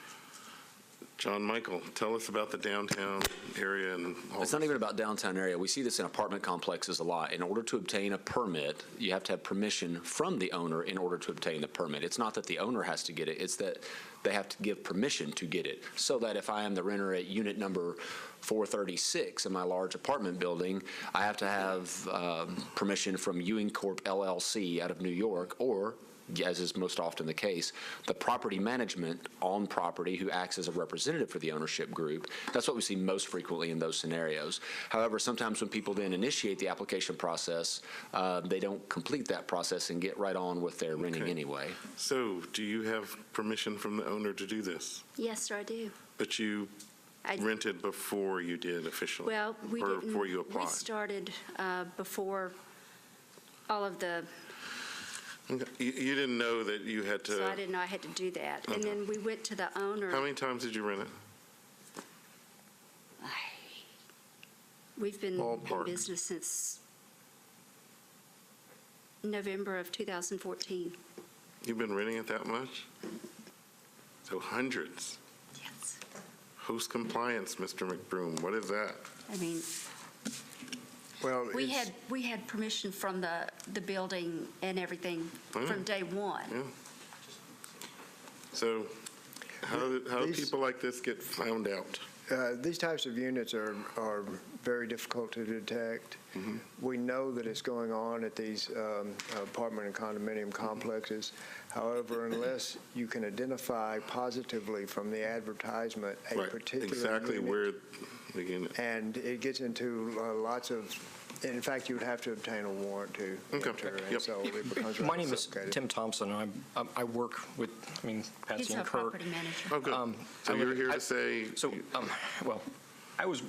John Michael, tell us about the downtown area and all It's not even about downtown area. We see this in apartment complexes a lot. In order to obtain a permit, you have to have permission from the owner in order to obtain the permit. It's not that the owner has to get it, it's that they have to give permission to get it. So that if I am the renter at unit number 436 in my large apartment building, I have to have permission from Ewing Corp LLC out of New York, or as is most often the case, the property management on property who acts as a representative for the ownership group. That's what we see most frequently in those scenarios. However, sometimes when people then initiate the application process, they don't complete that process and get right on with their renting anyway. So, do you have permission from the owner to do this? Yes, sir, I do. But you rented before you did officially? Well, we or didn't. before you applied? We started before all of the, Okay. You didn't know that you had to... so I didn't know I had to do that. And then we went to the owner. How many times did you rent it? We've been in Ballpark. business since November of 2014. You've been renting it that much? So hundreds. Yes. Host compliance, Mr. McBroom, what is that? I mean, Well, we had permission from the building and everything from day one. Yeah. So how do people like this get found out? These types of units are very difficult to detect. We know that it's going on at these apartment and condominium complexes. However, unless you can identify positively from the advertisement a Right, particular exactly unit, where the unit. and it gets into lots of, in fact, you would have to obtain a warrant to enter, and so it becomes My name is complicated. Tim Thompson, and I work with, Patsy He's and our Kurt. property manager. Oh, good. So you're here to say... So, well, I was,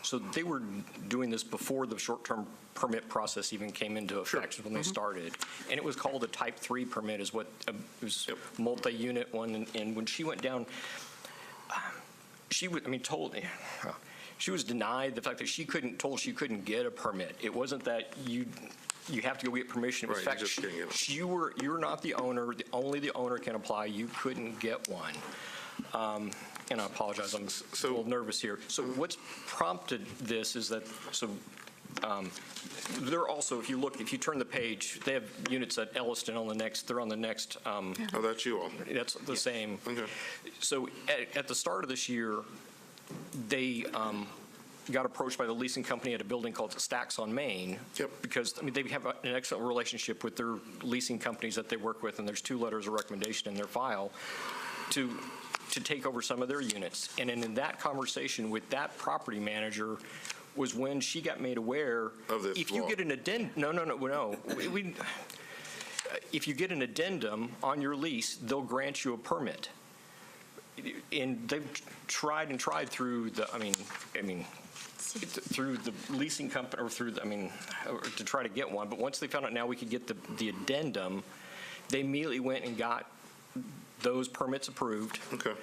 so they were doing this before the short-term permit process even came into effect when they started. And it was called a Type 3 permit is what, it was multi-unit one. And when she went down, she was, she was denied the fact that told she couldn't get a permit. It wasn't that you have to go get permission. It was Right, the fact you just can't get it. you're not the owner. Only the owner can apply. You couldn't get one. And I apologize, I'm a little nervous here. So what's prompted this is that, they're also, if you turn the page, they have units at Elliston on the next, they're on the next. Oh, that's you all. That's the same. Okay. So at the start of this year, they got approached by the leasing company at a building called Stacks on Main. Yep. Because, they have an excellent relationship with their leasing companies that they work with, and there's 2 letters of recommendation in their file to take over some of their units. And in that conversation with that property manager was when she got made aware of this if you law. get an addendum, no. If you get an addendum on your lease, they'll grant you a permit. And they've tried through the, through the leasing company or through the, or to try to get one. But once they found out now we could get the addendum, they immediately went and got those permits approved. Okay.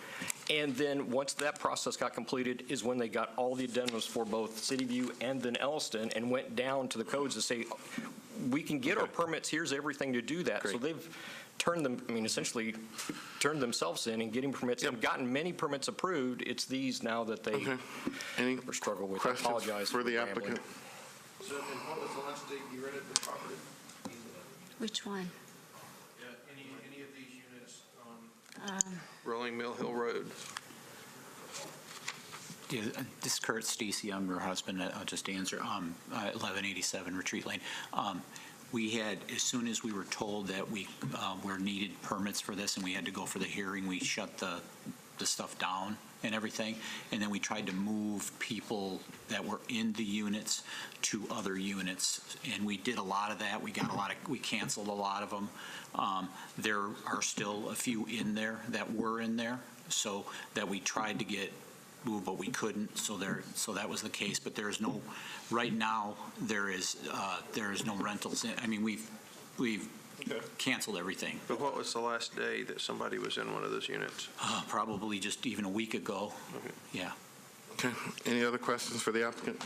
And then once that process got completed is when they got all the addendums for both City View and then Elliston and went down to the codes to say, we can get our permits, here's everything to do that. So they've turned them, essentially turned themselves in and getting permits and gotten many permits approved. It's these now that they Any struggle with. I questions apologize for the rambling. applicant? So, and what was the last date you rented the property? Which one? Any of these units Rolling Mill Hill Road. Yeah, this is Kurt Stacey. I'm her husband. I'll just answer. 1187 Retreat Lane. We had, as soon as we were told that we were needed permits for this and we had to go for the hearing, we shut the stuff down and everything. And then we tried to move people that were in the units to other units. And we did a lot of that. We canceled a lot of them. There are still a few in there that were in there, so that we tried to get moved, but we couldn't. So that was the case. But there is no, right now, there is no rentals. I mean, we've canceled everything. But what was the last day that somebody was in one of those units? Probably just even a week ago. Yeah. Okay. Any other questions for the applicant?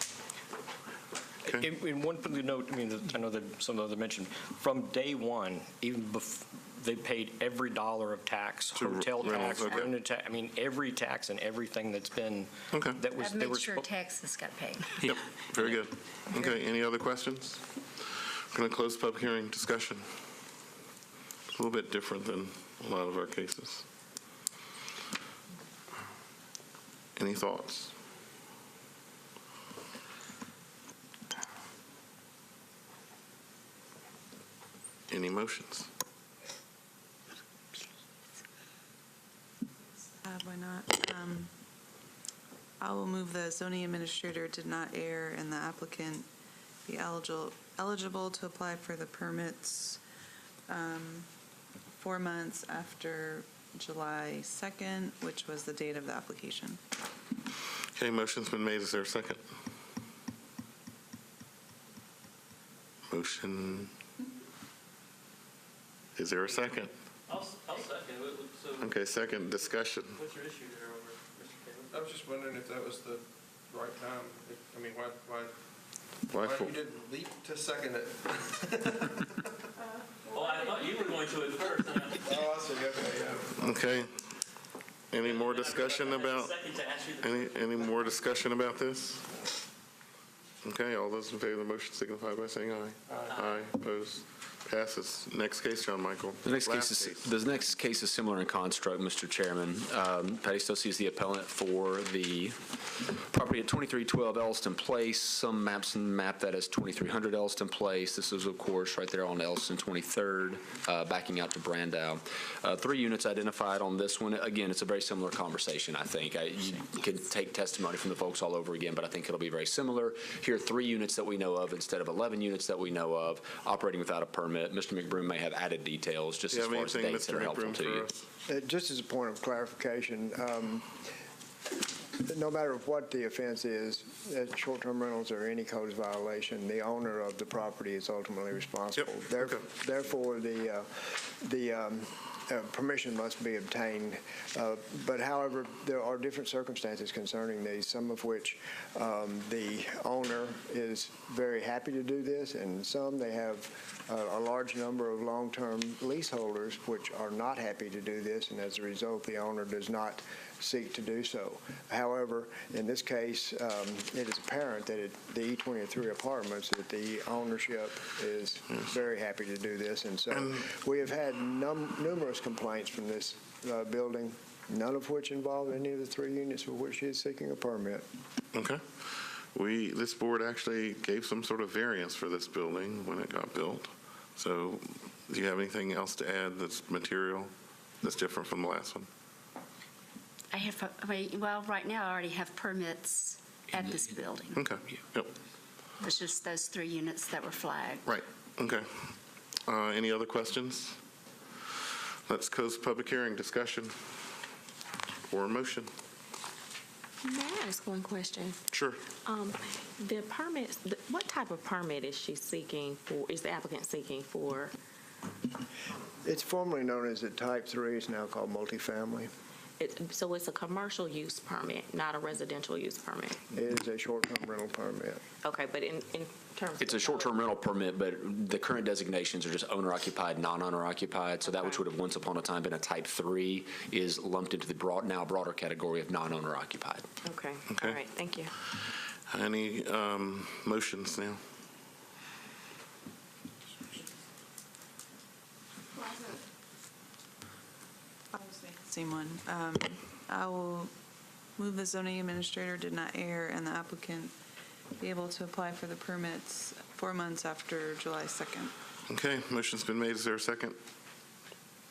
Okay. In one note, I mean, I know that some of them mentioned, from day one, even before, they paid every dollar of tax, hotel tax, rental tax, I mean, every tax and everything that's been, that was, I've made sure taxes got paid. Yep, very good. Okay, any other questions? We're going to close the public hearing. Discussion. A little bit different than a lot of our cases. Any thoughts? Any motions? Why not? I will move the zoning administrator did not err and the applicant be eligible to apply for the permits 4 months after July 2nd, which was the date of the application. Okay, motion's been made. Is there a second? Motion. Is there a second? I'll second. So Okay, second. Discussion. what's your issue there over, Mr. Taylor? I was just wondering if that was the right time. I mean, Why why you didn't leap to second it? Well, I thought you were going to it first. Oh, I see, okay, yeah. Okay. Any more discussion about, any more discussion about this? Okay, all those in favor of the motion signify by saying aye. Aye. Opposed? Passes. Next case, John Michael. The next case is similar in construct, Mr. Chairman. Patty Stosey is the appellant for the property at 2312 Elliston Place. Some maps map that as 2300 Elliston Place. This is, of course, right there on Elliston 23rd, backing out to Brandau. 3 units identified on this one. Again, it's a very similar conversation, I think. You can take testimony from the folks all over again, but I think it'll be very similar. Here are 3 units that we know of instead of 11 units that we know of, operating without a permit. Mr. McBroom may have added details just as far as dates that are helpful to you. Just as a point of clarification, no matter what the offense is, short-term rentals or any codes violation, the owner of the property is ultimately responsible. Therefore, the permission must be obtained. But however, there are different circumstances concerning these, some of which the owner is very happy to do this, and some they have a large number of long-term leaseholders which are not happy to do this, and as a result, the owner does not seek to do so. However, in this case, it is apparent that the E23 apartments, that the ownership is very happy to do this, and so we have had numerous complaints from this building, none of which involve any of the 3 units for which she is seeking a permit. Okay. This board actually gave some sort of variance for this building when it got built. So do you have anything else to add that's material, that's different from the last one? Well, right now, I already have permits at this building. Okay. Yep. It's just those 3 units that were flagged. Right. Okay. Any other questions? Let's close the public hearing. Discussion or a motion? May I ask one question? Sure. The permits, what type of permit is she seeking for, is the applicant seeking for? It's formerly known as a Type 3. It's now called multifamily. So it's a commercial use permit, not a residential use permit? It is a short-term rental permit. Okay, but in terms It's a short-term rental permit, but the current designations are just owner-occupied, non-owner occupied. So that which would have once upon a time been a Type 3 is lumped into the now broader category of non-owner occupied. Okay. Okay. All right, thank you. Any motions now? Same one. I will move the zoning administrator did not err and the applicant be able to apply for the permits 4 months after July 2nd. Okay, motion's been made. Is there a second?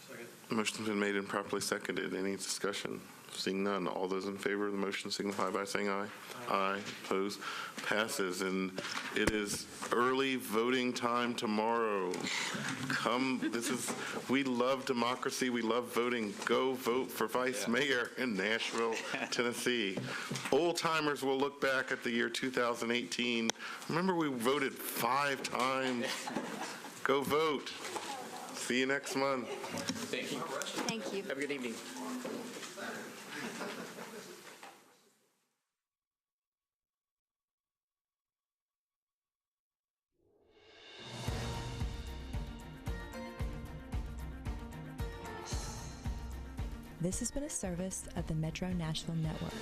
Second. Motion's been made and properly seconded. Any discussion? Seeing none, all those in favor of the motion signify by saying aye. Aye. Opposed? Passes. And it is early voting time tomorrow. We love democracy. We love voting. Go vote for vice mayor in Nashville, Tennessee. Old timers will look back at the year 2018. Remember, we voted 5 times. Go vote. See you next month. Thank you. Thank you. Have a good evening. This has been a service of the Metro Nashville Network.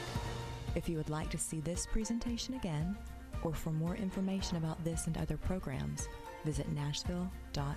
If you would like to see this presentation again, or for more information about this and other programs, visit nashville.gov.